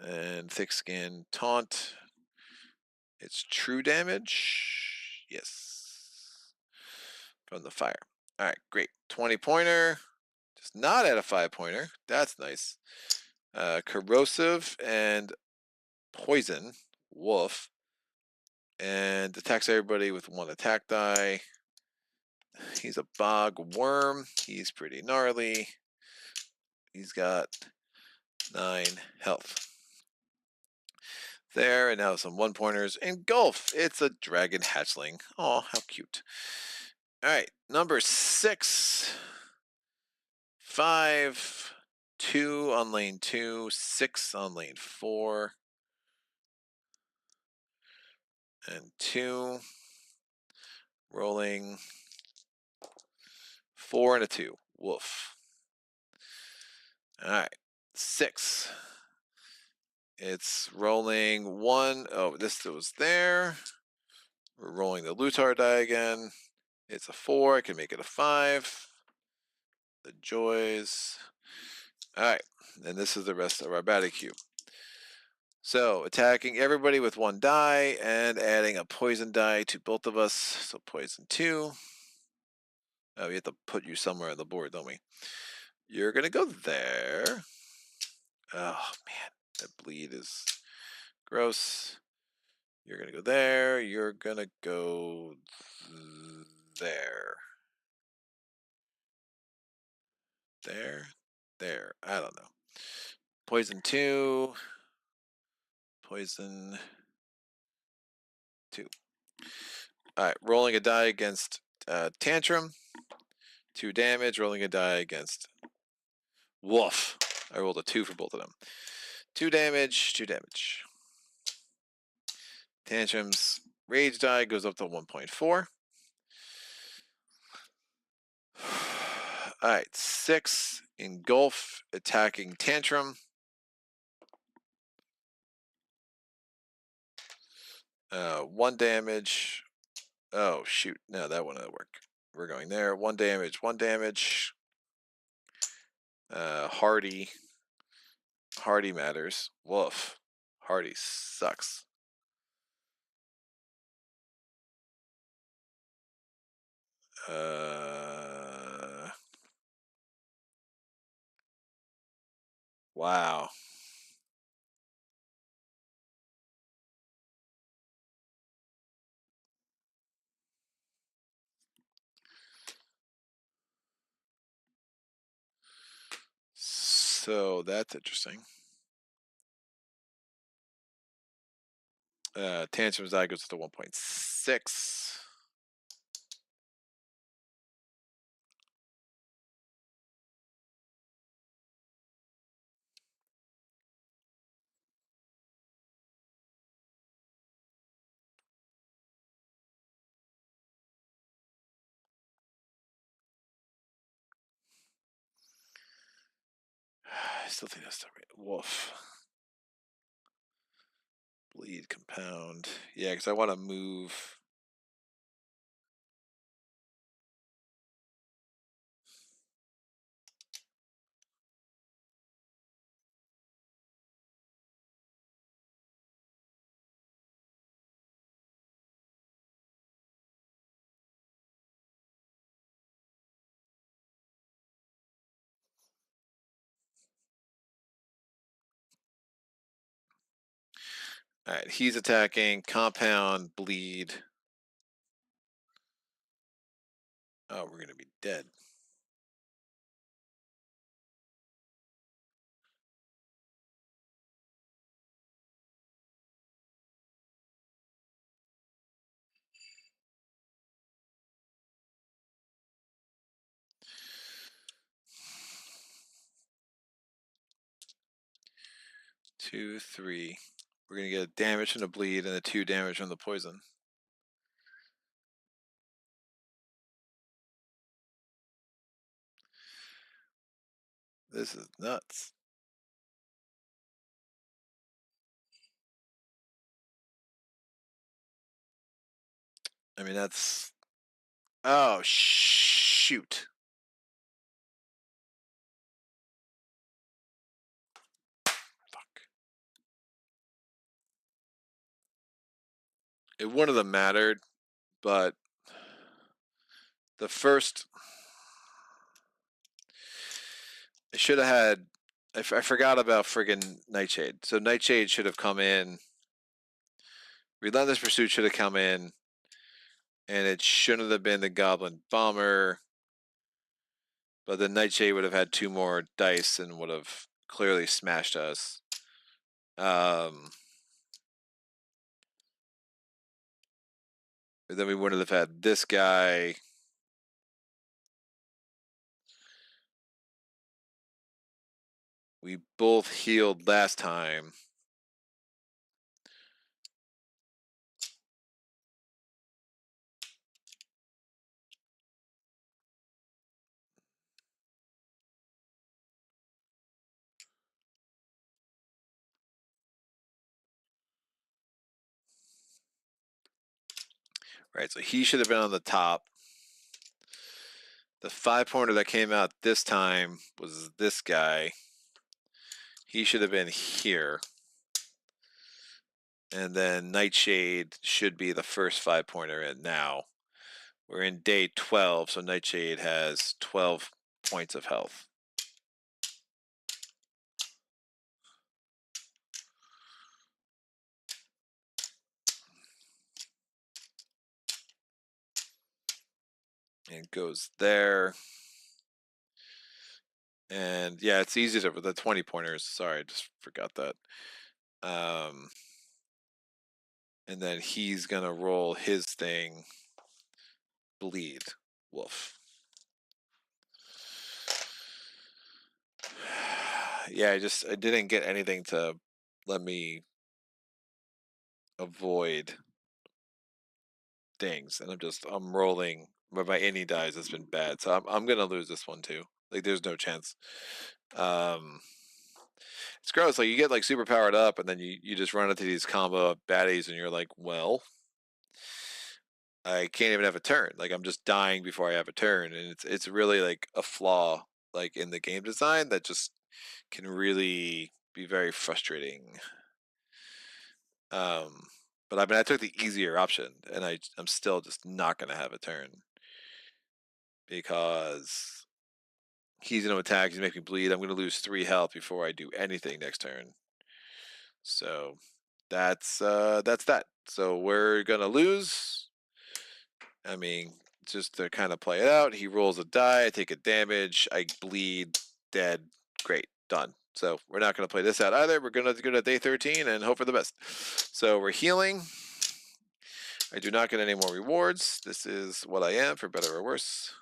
And thick skin, taunt. It's true damage. Yes. From the fire. Alright, great. 20-pointer. Does not add a 5-pointer. That's nice. Corrosive and poison. Wolf. And attacks everybody with 1 attack die. He's a bog worm. He's pretty gnarly. He's got 9 health. There, and now some 1-pointers. Engulf! It's a dragon hatchling. Oh, how cute. Alright, number 6. 5. 2 on lane 2. 6 on lane 4. And 2. Rolling 4 and a 2. Woof. Alright, 6. It's rolling 1. Oh, this was there. We're rolling the Lutar die again. It's a 4. I can make it a 5. The joys. Alright, and this is the rest of our battle cube. So, attacking everybody with 1 die and adding a poison die to both of us. So, poison 2. Oh, we have to put you somewhere on the board, don't we? You're going to go there. Oh, man, that bleed is gross. You're going to go there. You're going to go there. There. I don't know. Poison 2. Poison 2. Alright, rolling a die against Tantrum. 2 damage. Rolling a die against Woof. I rolled a 2 for both of them. 2 damage. 2 damage. Tantrum's rage die goes up to 1.4. Alright, 6 engulf attacking Tantrum. 1 damage. Oh shoot, no, that wouldn't work. We're going there. 1 damage, 1 damage. Hardy matters. Woof. Hardy sucks. Wow. So that's interesting. Tantrum's die goes to 1.6. I still think that's the right. Wolf. Bleed, compound. Yeah, because I want to move. All right, he's attacking. Compound, bleed. Oh, we're gonna be dead. Two, three. We're gonna get a damage from the bleed and a 2 damage from the poison. This is nuts. I mean, that's... Oh, shoot. Fuck. It wouldn't have mattered, but the first... I should have had... I forgot about friggin' Nightshade. So Nightshade should have come in. Relentless Pursuit should have come in. And it shouldn't have been the Goblin Bomber. But the Nightshade would have had 2 more dice and would have clearly smashed us. But then we wouldn't have had this guy. We both healed last time. Right, so he should have been on the top. The 5-pointer that came out this time was this guy. He should have been here. And then Nightshade should be the first 5-pointer in now. We're in day 12, so Nightshade has 12 points of health. And goes there. And yeah, it's easy to the 20 pointers. Sorry, I just forgot that. And then he's gonna roll his thing. Bleed. Wolf. Yeah, I didn't get anything to let me avoid things, and I'm rolling. But my any dies has been bad, so I'm gonna lose this one too. Like, there's no chance. It's gross. Like, you get like super powered up, and then you just run into these combo baddies, and you're like, well, I can't even have a turn. Like, I'm just dying before I have a turn, and it's really like a flaw like in the game design that just can really be very frustrating. But I mean, I took the easier option, and I'm still just not gonna have a turn because he's gonna attack. He's making me bleed. I'm gonna lose 3 health before I do anything next turn. So that's that. So we're gonna lose. I mean, just to kind of play it out, he rolls a die. I take a damage. I bleed. Dead. Great. Done. So we're not going to play this out either. We're going to go to day 13 and hope for the best. So we're healing. I do not get any more rewards. This is what I am, for better or worse.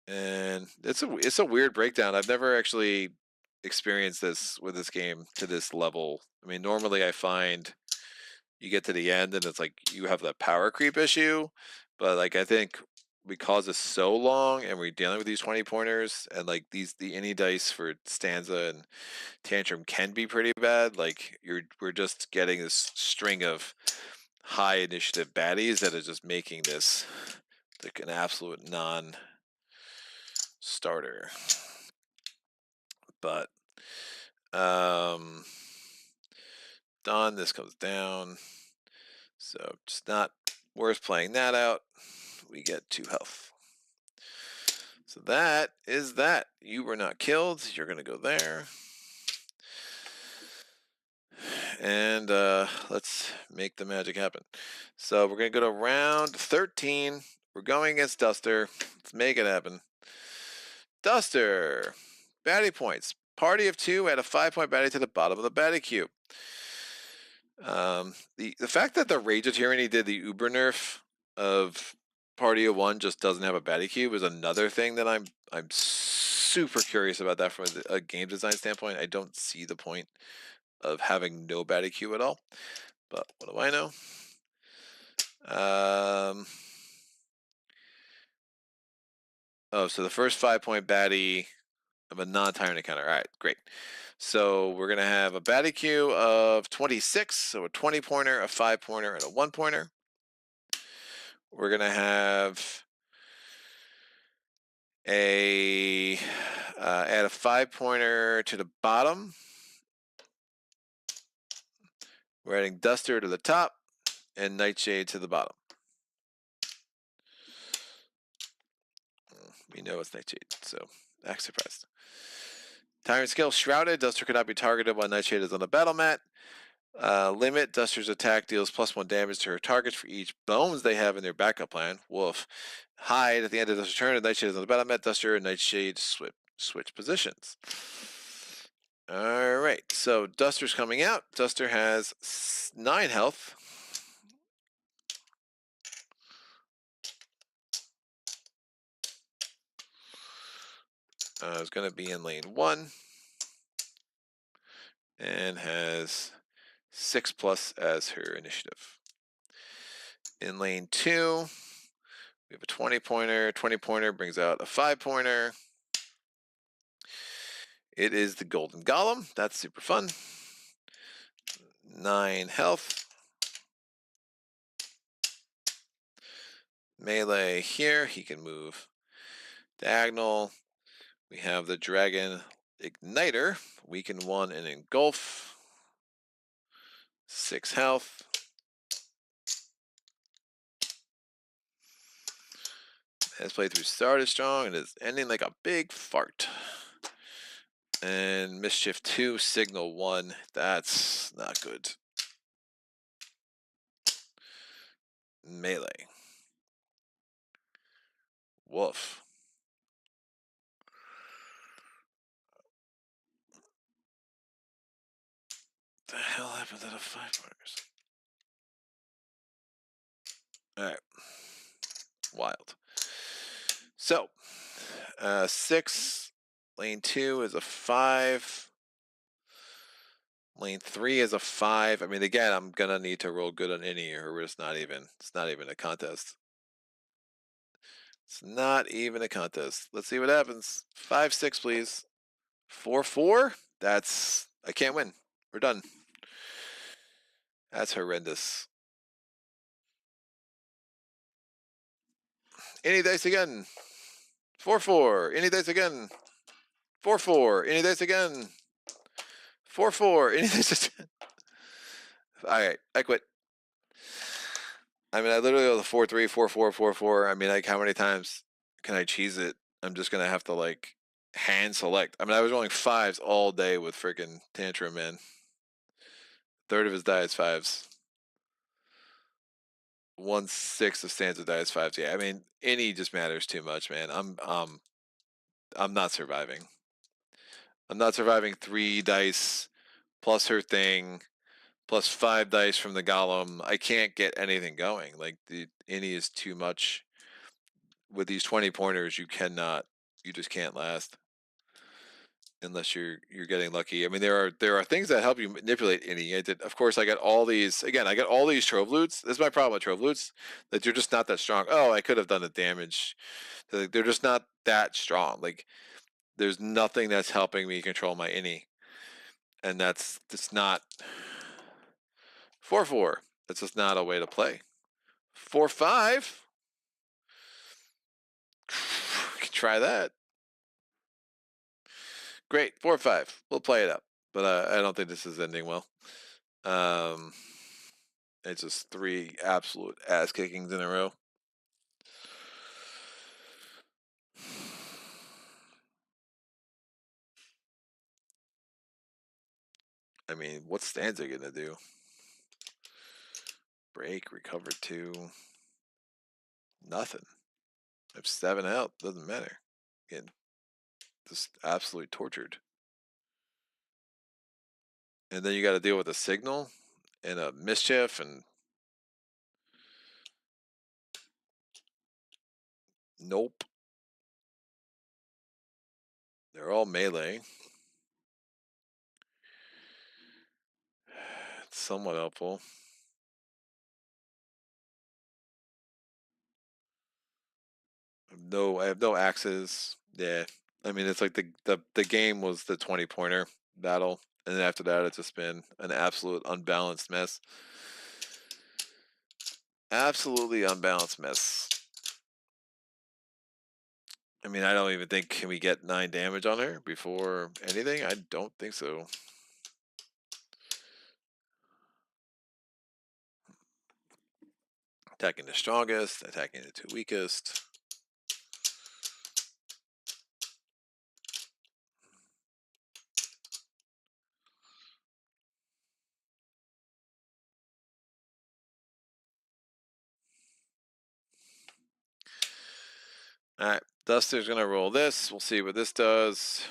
And it's a weird breakdown. I've never actually experienced this with this game to this level. I mean, normally I find you get to the end and it's like you have the power creep issue, but like I think because it's so long and we're dealing with these 20 pointers and like the any dice for Stanza and Tantrum can be pretty bad. Like we're just getting this string of high initiative baddies that is just making this like an absolute non-starter. But done. This comes down, so it's not worth playing that out. We get 2 health. So that is that. You were not killed. You're going to go there. And let's make the magic happen. So we're going to go to round 13. We're going against Duster. Let's make it happen. Duster. Baddie points. Party of 2, add a 5-point baddie to the bottom of the baddie cube. The fact that the Rage of Tyranny did the uber nerf of Party of 1 just doesn't have a baddie cube is another thing that I'm super curious about that from a game design standpoint. I don't see the point of having no baddie cube at all, but what do I know? Oh, so the first 5-point baddie of a non-tyrant encounter. All right, great. So we're going to have a baddie queue of 26, so a 20-pointer, a 5-pointer, and a 1-pointer. We're going to have add a 5-pointer to the bottom. We're adding Duster to the top and Nightshade to the bottom. We know it's Nightshade, so act surprised. Tyrant skill Shrouded. Duster cannot be targeted while Nightshade is on the battle mat. Limit. Duster's attack deals +1 damage to her targets for each bones they have in their backup plan. Woof. Hide. At the end of Duster's turn, Nightshade is on the battle mat. Duster and Nightshade switch positions. Alright, so Duster's coming out. Duster has 9 health. Is going to be in lane 1 and has 6+ as her initiative. In lane 2, we have a 20-pointer. 20-pointer brings out a 5-pointer. It is the Golden Golem. That's super fun. 9 health. Melee here. He can move diagonal. We have the Dragon Igniter. Weaken 1 and engulf. 6 health. Has playthrough started strong and is ending like a big fart. And Mischief 2, Signal 1. That's not good. Melee. Woof. What the hell happened to the 5-pointers? Alright. Wild. So, 6. Lane 2 is a 5. Lane 3 is a 5. I mean, again, I'm gonna need to roll good on any, or it's not even a contest. It's not even a contest. Let's see what happens. 5-6, please. 4-4? That's... I can't win. We're done. That's horrendous. Any dice again. 4-4. Any dice again. 4-4. Any dice again. 4-4. Any dice again. Alright, I quit. I mean, I literally go the 4-3, 4-4, 4-4. I mean, like, how many times can I cheese it? I'm just gonna have to, like, hand select. I mean, I was rolling 5s all day with freaking Tantrum, man. Third of his die is 5s. 1/6 of Stanza die is 5s. Yeah, I mean, any just matters too much, man. I'm not surviving. I'm not surviving 3 dice plus her thing plus 5 dice from the golem. I can't get anything going. Like, the any is too much. With these 20 pointers, you just can't last. unless you're getting lucky. I mean, there are things that help you manipulate any. I did, of course. I got all these again. I got all these trove loots. This is my problem with trove loots, that they're just not that strong. Oh, I could have done the damage. They're just not that strong. Like there's nothing that's helping me control my any, and that's not 4-4. That's just not a way to play. 4-5. Try that. Great, 4-5. We'll play it up, but I don't think this is ending well. It's just 3 absolute ass kickings in a row. I mean, what's Stanza gonna do? Break, recover 2. Nothing. I have 7 out. Doesn't matter. Again, just absolutely tortured. And then you got to deal with a signal and a mischief and nope. They're all melee. It's somewhat helpful. I have no axes. Yeah. I mean, it's like the game was the 20-pointer battle, and then after that, it's just been an absolute unbalanced mess. Absolutely unbalanced mess. I mean, I don't even think, can we get 9 damage on her before anything? I don't think so. Attacking the strongest, attacking the 2 weakest. Alright, Duster's gonna roll this. We'll see what this does.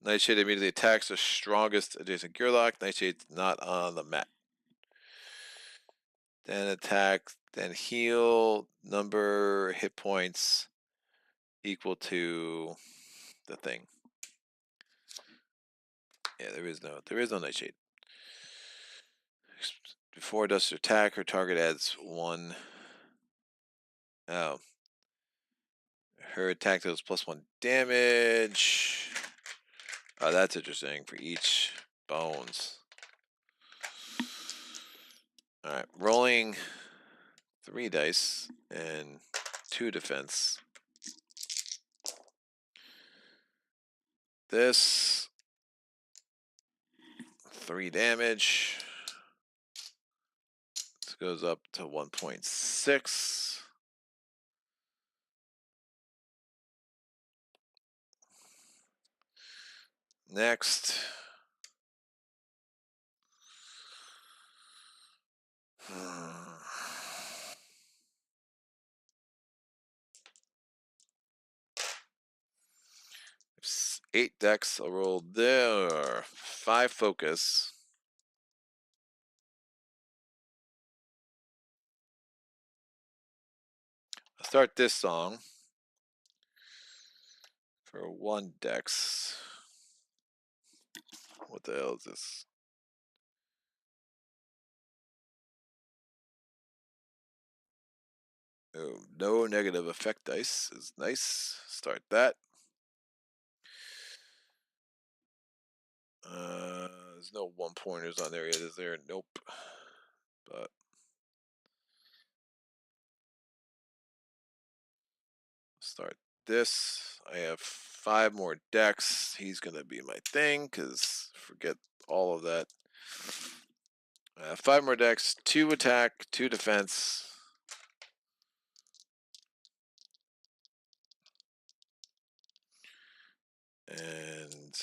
Nightshade immediately attacks the strongest adjacent Gearlock. Nightshade's not on the mat. Then attack, then heal, number hit points equal to the thing. Yeah, there is no Nightshade. Before Duster attack, her target adds 1. Oh. Her attack deals +1 damage. Oh, that's interesting for each bones. Alright, rolling 3 dice and 2 defense. This 3 damage. This goes up to 1.6. Next. It's 8 decks. I'll roll there. 5 focus. I'll start this song for 1 dex. What the hell is this? Oh, no negative effect dice is nice. Start that. There's no 1-pointers on there yet, is there? Nope. But start this. I have 5 more decks. He's gonna be my thing, cause forget all of that. 5 more decks, 2 attack, 2 defense. And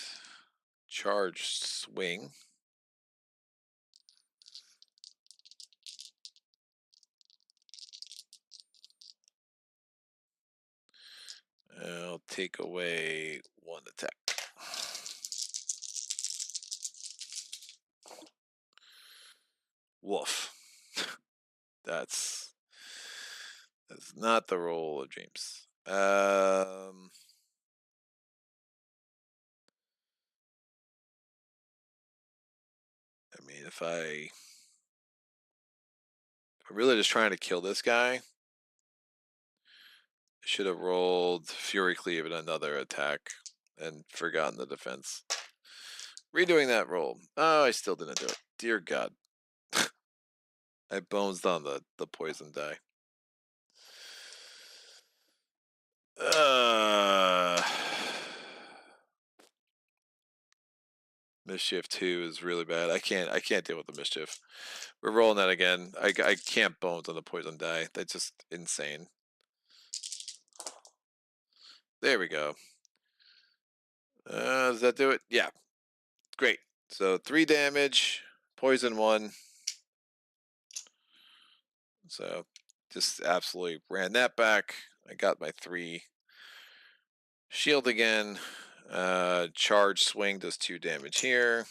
charge swing. I'll take away 1 attack. Woof. That's not the role of dreams. I mean, if I'm really just trying to kill this guy, I should have rolled Fury Cleave and another attack and forgotten the defense. Redoing that roll. Oh, I still didn't do it. Dear God. I bones on the poison die. Mischief 2 is really bad. I can't deal with the mischief. We're rolling that again. I can't bones on the poison die. That's just insane. There we go. Does that do it? Yeah. Great. So 3 damage, poison 1. So just absolutely ran that back. I got my 3. Shield again. Charge swing does 2 damage here.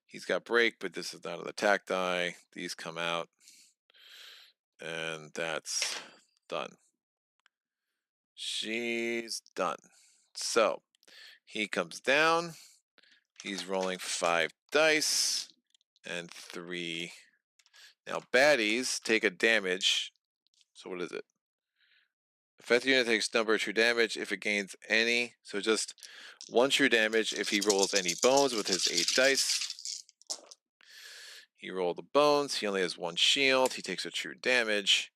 He's got break, but this is not an attack die. These come out. And that's done. She's done. So he comes down. He's rolling 5 dice and 3. Now baddies take a damage. So what is it? Affected unit takes number of true damage if it gains any. So just 1 true damage if he rolls any bones with his 8 dice. He rolled the bones. He only has 1 shield. He takes a true damage.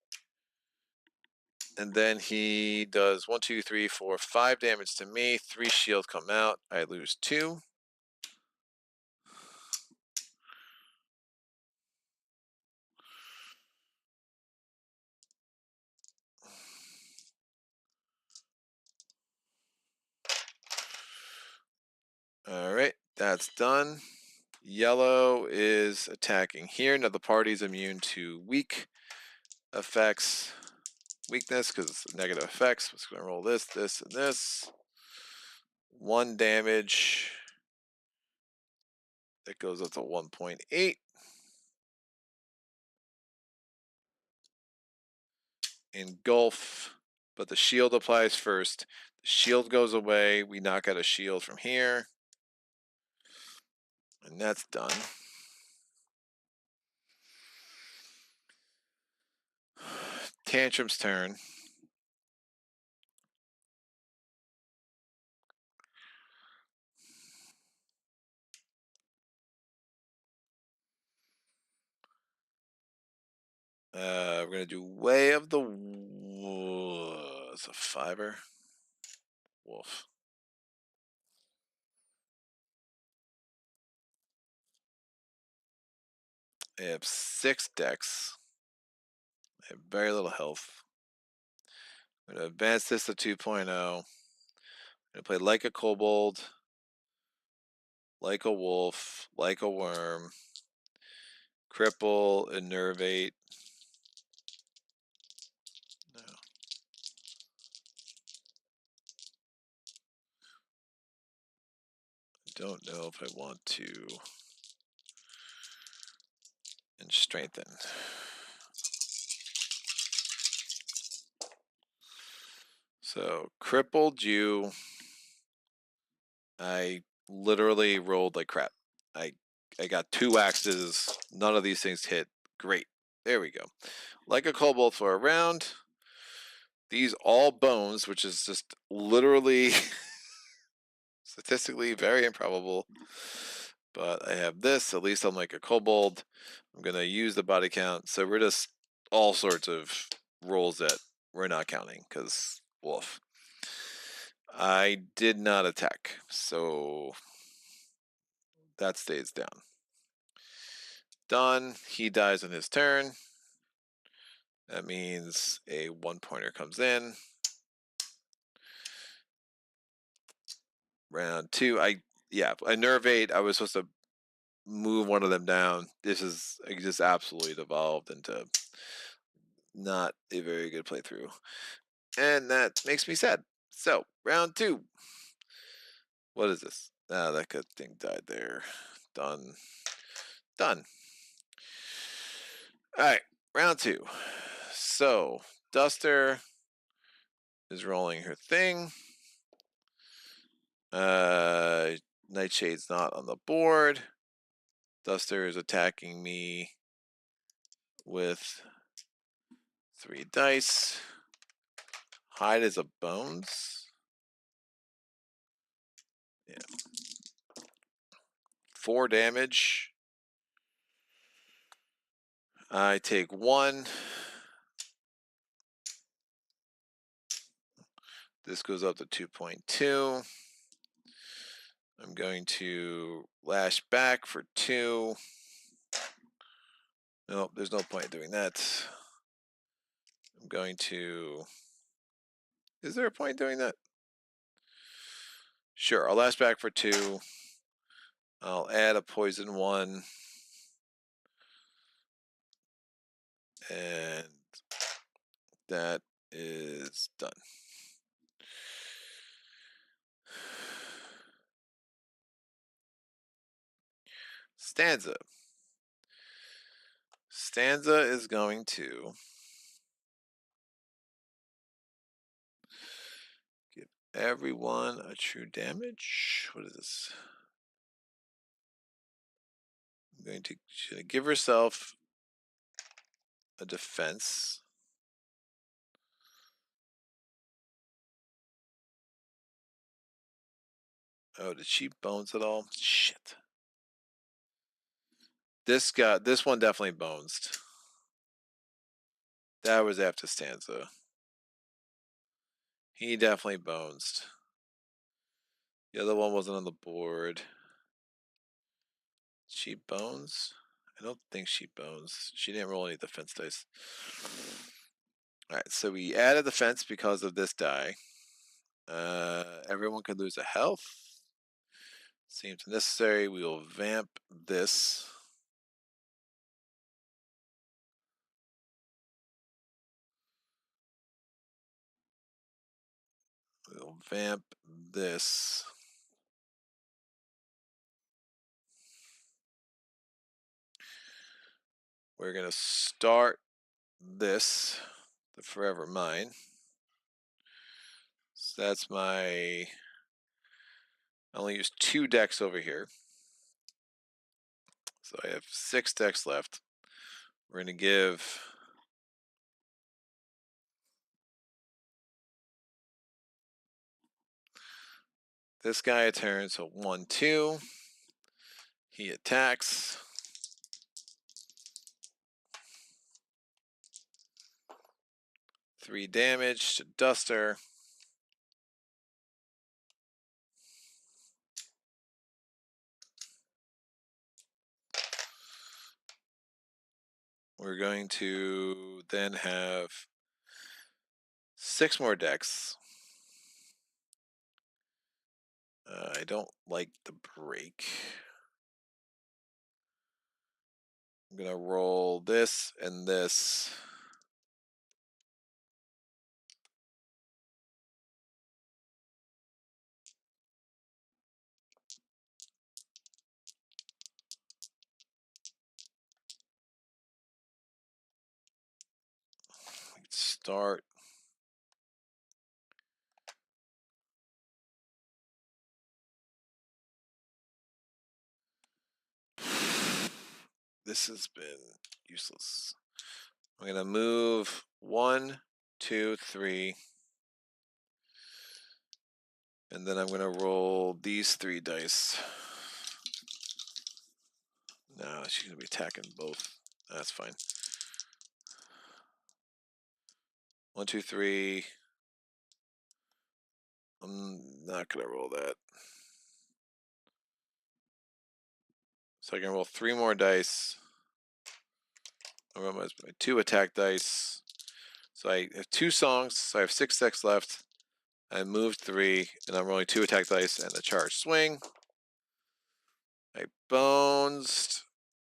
And then he does 1, 2, 3, 4, 5 damage to me. 3 shield come out. I lose 2. All right, that's done. Yellow is attacking here. Now the party's immune to weak effects, weakness, because it's negative effects. It's going to roll this, this, and this. 1 damage. That goes up to 1.8. Engulf, but the shield applies first. The shield goes away. We knock out a shield from here. And that's done. Tantrum's turn. We're going to do Way of the It's a 5er. Wolf. I have 6 decks. I have very little health. I'm going to advance this to 2.0. I'm going to play like a kobold, like a wolf, like a worm, cripple, enervate. No. I don't know if I want to. And strengthen. So crippled you. I literally rolled like crap. I got 2 axes. None of these things hit. Great. There we go. Like a kobold for a round. These all bones, which is just literally statistically very improbable. But I have this. At least I'm like a kobold. I'm going to use the body count. So we're just all sorts of rolls that we're not counting because wolf. I did not attack. So that stays down. Done. He dies on his turn. That means a 1-pointer comes in. Round 2. I nervate. I was supposed to move one of them down. This is just absolutely devolved into not a very good playthrough. And that makes me sad. So, round 2. What is this? Ah, that good thing died there. Done. Done. Alright, round 2. So, Duster is rolling her thing. Nightshade's not on the board. Duster is attacking me with 3 dice. Hide is a bones. Yeah. 4 damage. I take 1. This goes up to 2.2. I'm going to lash back for 2. Nope, there's no point in doing that. I'm going to... Is there a point in doing that? Sure, I'll lash back for 2. I'll add a poison 1. And that is done. Stanza. Stanza is going to give everyone a true damage. What is this? I'm going to give herself a defense. Oh, did she bones at all? Shit. This one definitely bonesed. That was after Stanza. He definitely bonesed. The other one wasn't on the board. She bones? I don't think she bones. She didn't roll any defense dice. Alright, so we added defense because of this die. Everyone could lose a health. Seems necessary. We will vamp this. We'll vamp this. We're going to start this, the Forever Mine. So that's my... I only use 2 decks over here. So I have 6 decks left. We're going to give... this guy a turn, so 1, 2. He attacks. Three damage to Duster. We're going to then have 6 more decks. I don't like the break. I'm going to roll this and this. Start. This has been useless. I'm going to move 1, 2, 3. And then I'm going to roll these 3 dice. No, she's going to be attacking both. That's fine. 1, 2, 3. I'm not going to roll that. So I can roll 3 more dice. I roll my 2 attack dice. So I have 2 songs, so I have 6 decks left. I moved 3, and I'm rolling 2 attack dice and a charge swing. I bonesed.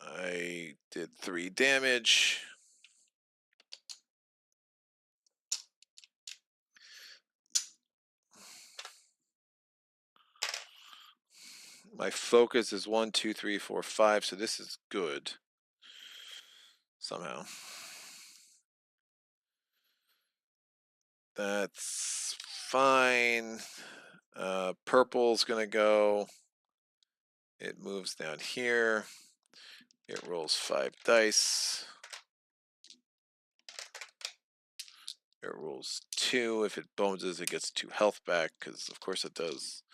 I did 3 damage. My focus is 1, 2, 3, 4, 5, so this is good. Somehow. That's fine. Purple's gonna go. It moves down here. It rolls 5 dice. It rolls 2. If it boneses, it gets 2 health back, because of course it does.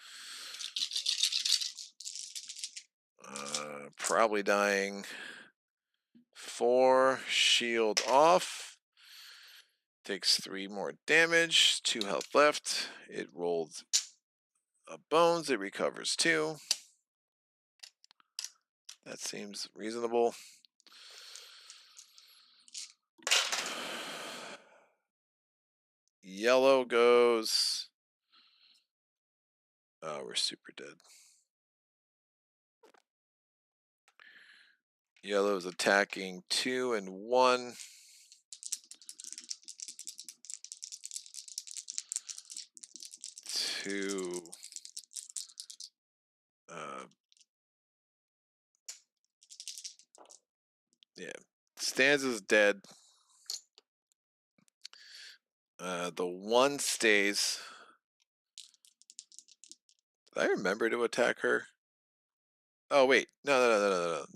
Probably dying. 4. Shield off. Takes 3 more damage. 2 health left. It rolled a bones. It recovers 2. That seems reasonable. Yellow goes. Oh, we're super dead. Yellow is attacking 2 and 1. 2. Yeah. Stanza's dead. The 1 stays. Did I remember to attack her? Oh wait, no.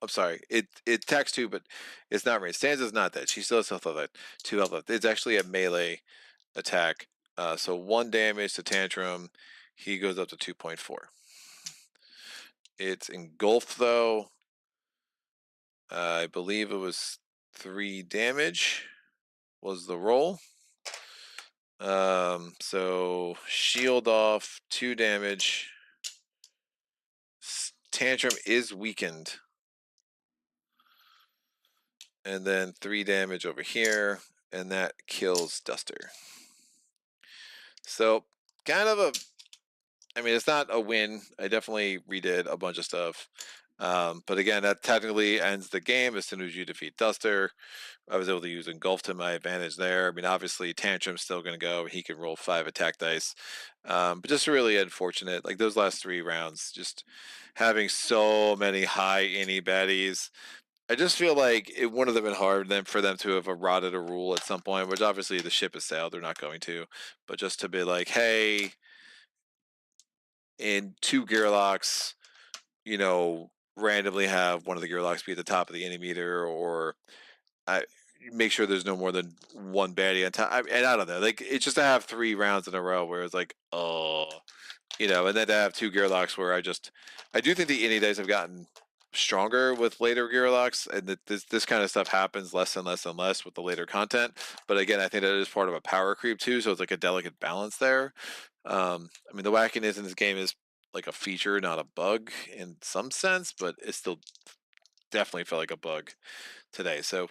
I'm sorry. It attacks 2, but it's not ranged. Stanza's not dead. She still has health left. 2 health left. It's actually a melee attack. So 1 damage to Tantrum. He goes up to 2.4. It's engulfed though. I believe it was 3 damage was the roll. So shield off, 2 damage. Tantrum is weakened. And then 3 damage over here, and that kills Duster. So kind of a, I mean, it's not a win. I definitely redid a bunch of stuff. But again, that technically ends the game as soon as you defeat Duster. I was able to use Engulf to my advantage there. I mean, obviously, Tantrum's still going to go. He can roll 5 attack dice. But just really unfortunate. Like those last 3 rounds, just having so many high innie baddies. I just feel like it wouldn't have been hard then for them to have eroded a rule at some point, which obviously the ship has sailed. They're not going to. But just to be like, hey, in 2 Gearlocks, randomly have one of the Gearlocks be at the top of the innie meter, or I make sure there's no more than 1 baddie on top. And I don't know, like it's just to have 3 rounds in a row where it's like, oh, and then to have 2 Gearlocks where I do think the innie dice have gotten stronger with later Gearlocks, and that this kind of stuff happens less and less and less with the later content. But again, I think that is part of a power creep too, so it's like a delicate balance there. I mean, the wackiness in this game is like a feature, not a bug in some sense, but it still definitely felt like a bug today. So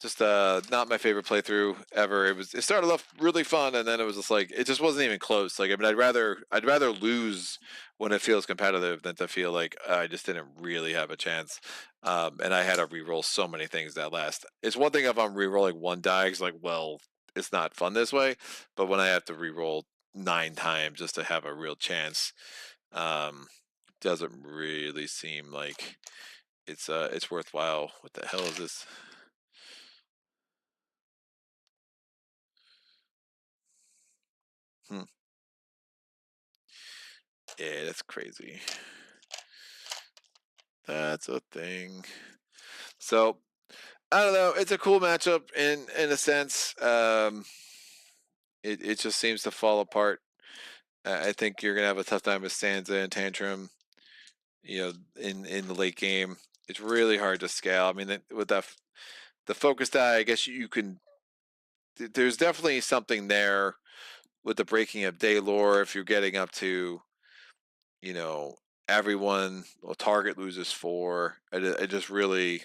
just not my favorite playthrough ever. It started off really fun, and then it was just like it just wasn't even close. Like I mean, I'd rather lose when it feels competitive than to feel like I just didn't really have a chance. And I had to re-roll so many things that last. It's one thing if I'm re-rolling 1 die, it's like, well, it's not fun this way. But when I have to re-roll 9 times just to have a real chance, doesn't really seem like it's worthwhile. What the hell is this? Yeah, that's crazy. That's a thing. So I don't know. It's a cool matchup in a sense. It just seems to fall apart. I think you're gonna have a tough time with Stanza and Tantrum. In the late game, it's really hard to scale. I mean, with the focus die, I guess you can. There's definitely something there with the breaking of day lore. If you're getting up to, everyone, well, target loses 4. I just really,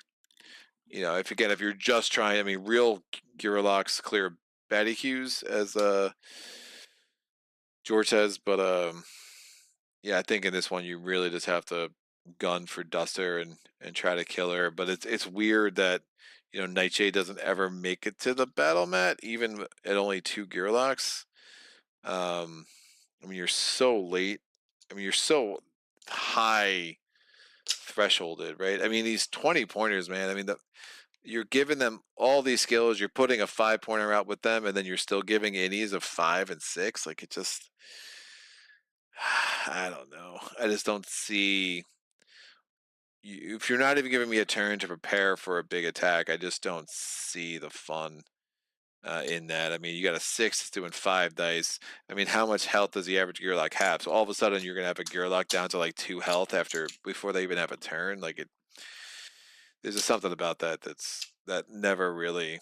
if you're just trying, I mean, real Gearlocks clear baddie queues, as George says, but yeah, I think in this one you really just have to gun for Duster and try to kill her. But it's weird that Nightshade doesn't ever make it to the battle mat, even at only 2 Gearlocks. I mean, you're so late. I mean, you're so high thresholded, right? I mean, these 20 pointers, man. I mean, you're giving them all these skills. You're putting a 5-pointer out with them, and then you're still giving innies of 5 and 6. Like it just, I don't know. I just don't see if you're not even giving me a turn to prepare for a big attack, I just don't see the fun in that. I mean, you got a 6 that's doing 5 dice. I mean, how much health does the average Gearlock have? So all of a sudden, you're gonna have a Gearlock down to like 2 health before they even have a turn. Like it, there's just something about that never really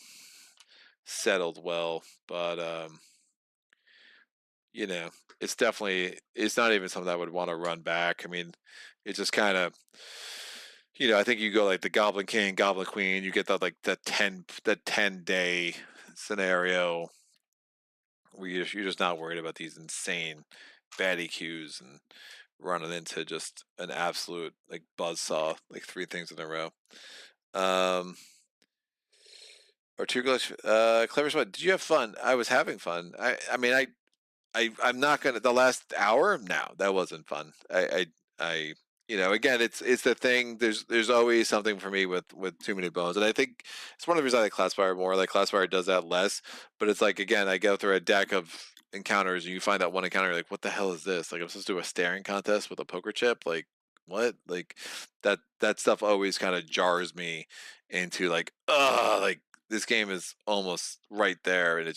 settled well. But you know, it's not even something I would want to run back. I mean, it just kind of, I think you go like the Goblin King, Goblin Queen, you get the 10 day scenario where you're just not worried about these insane bad EQs and running into just an absolute like buzzsaw, like 3 things in a row. Or two glitch, clever spot. Did you have fun? I was having fun. I mean, I'm not gonna. The last hour, no, that wasn't fun. I again, it's the thing. There's always something for me with too many bones, and I think it's one of the reasons I like Classfire more. Like Classfire does that less, but it's like again, I go through a deck of encounters, and you find that one encounter, you're like, what the hell is this? Like I'm supposed to do a staring contest with a poker chip, like what? Like that stuff always kind of jars me into like this game is almost right there, and it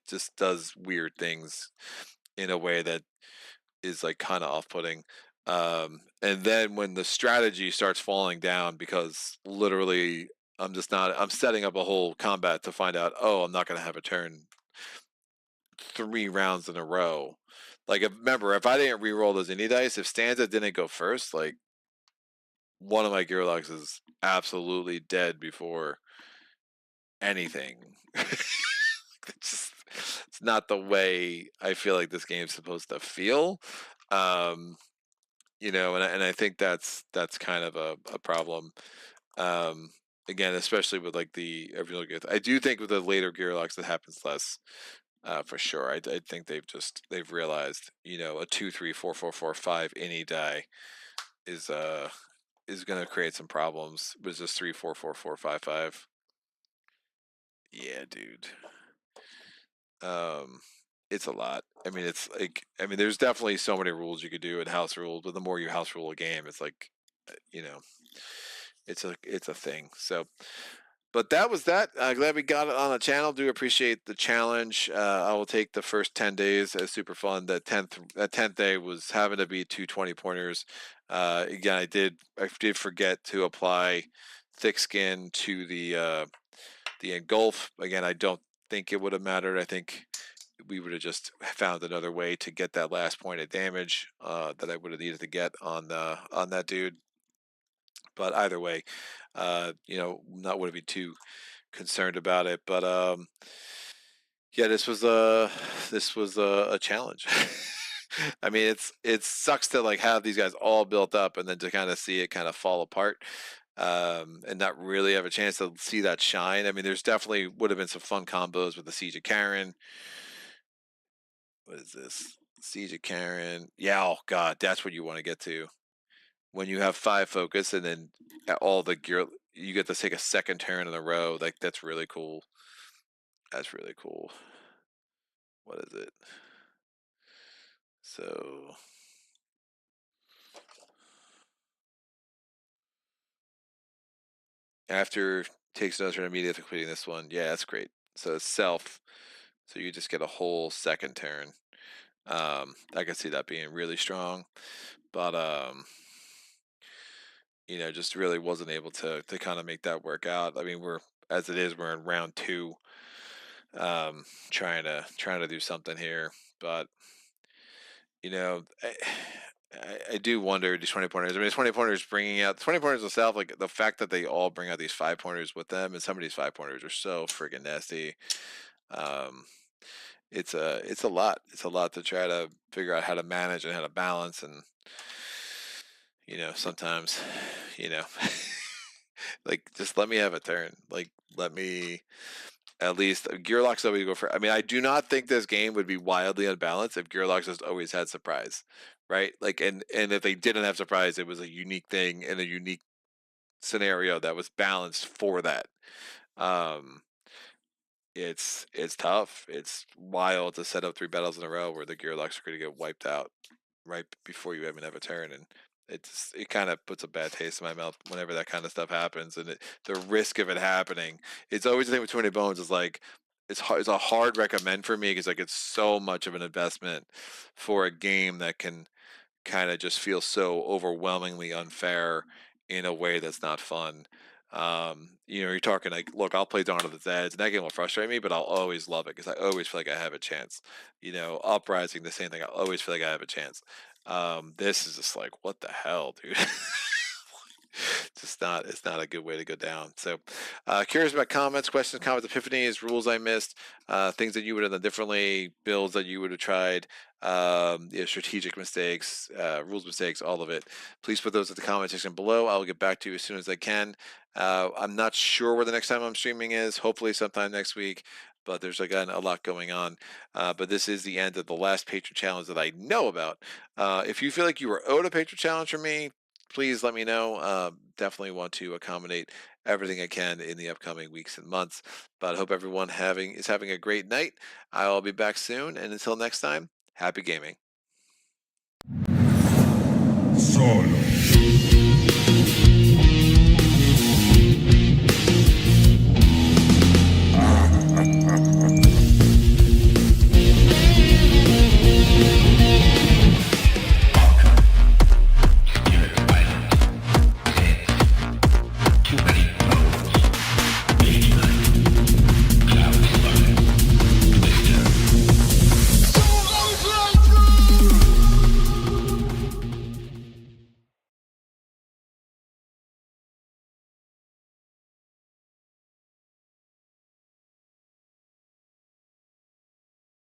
just does weird things in a way that is like kind of off-putting. And then when the strategy starts falling down because literally I'm setting up a whole combat to find out, oh, I'm not going to have a turn 3 rounds in a row. Like remember, if I didn't re-roll those indie dice, if Stanza didn't go first, like one of my Gearlocks is absolutely dead before anything. It's it's not the way I feel like this game's supposed to feel. Um, and I think that's kind of a problem. Again, especially with like the original gear. I do think with the later Gearlocks that happens less, for sure. I think they've realized, a 2, 3, 4, 4, 4, 5 any die is is gonna create some problems. With just 3, 4, 4, 4, 5, 5. Yeah, dude. Um, it's a lot. I mean, it's like, there's definitely so many rules you could do in house rules, but the more you house rule a game, it's like, you know, it's a thing. So, but that was that. Glad we got it on the channel. Do appreciate the challenge. I will take the first 10 days as super fun. That tenth day was having to be 2 20 pointers. Again, I did forget to apply thick skin to the engulf. Again, I don't think it would have mattered. I think we would have just found another way to get that last point of damage that I would have needed to get on that dude. But either way, not would be too concerned about it. But yeah, this was a challenge. I mean, it sucks to like have these guys all built up and then to kind of see it kind of fall apart, and not really have a chance to see that shine. I mean, there's definitely would have been some fun combos with the Siege of Karen. What is this? Siege of Karen. Yeah, oh god, that's what you want to get to. When you have 5 focus and then all the gear, you get to take a second turn in a row. Like that's really cool. That's really cool. What is it? So after takes another turn immediately completing this one. Yeah, that's great. So it's self. So you just get a whole second turn. I could see that being really strong, but just really wasn't able to kind of make that work out. I mean, we're in round 2, trying to do something here, but you know, I, I do wonder these 20 pointers. I mean, 20 pointers bringing out 20 pointers itself, like the fact that they all bring out these 5 pointers with them, and some of these 5 pointers are so freaking nasty. Um, it's a lot. It's a lot to try to figure out how to manage and how to balance, and sometimes, you know, like just let me have a turn. Like let me at least Gearlock's always go for. I mean, I do not think this game would be wildly unbalanced if Gearlock just always had surprise, right? Like, and if they didn't have surprise, it was a unique thing and a unique scenario that was balanced for that. Um, it's tough. It's wild to set up 3 battles in a row where the Gearlocks are going to get wiped out right before you even have a turn, and it kind of puts a bad taste in my mouth whenever that kind of stuff happens, and the risk of it happening. It's always the thing with Too Many Bones is like it's a hard recommend for me because like it's so much of an investment for a game that can kind of just feel so overwhelmingly unfair in a way that's not fun. You're talking like, look, I'll play Dawn of the Dead, and that game will frustrate me, but I'll always love it because I always feel like I have a chance. Uprising, the same thing. I always feel like I have a chance. This is just like, what the hell, dude? It's not a good way to go down. So curious about comments, questions, comments, epiphanies, rules I missed, things that you would have done differently, builds that you would have tried, strategic mistakes, rules mistakes, all of it. Please put those in the comment section below. I'll get back to you as soon as I can. I'm not sure where the next time I'm streaming is. Hopefully sometime next week, but there's again a lot going on. But this is the end of the last Patron challenge that I know about. If you feel like you were owed a Patron challenge from me, please let me know. Definitely want to accommodate everything I can in the upcoming weeks and months. But I hope everyone is having a great night. I'll be back soon, and until next time, happy gaming. Solo.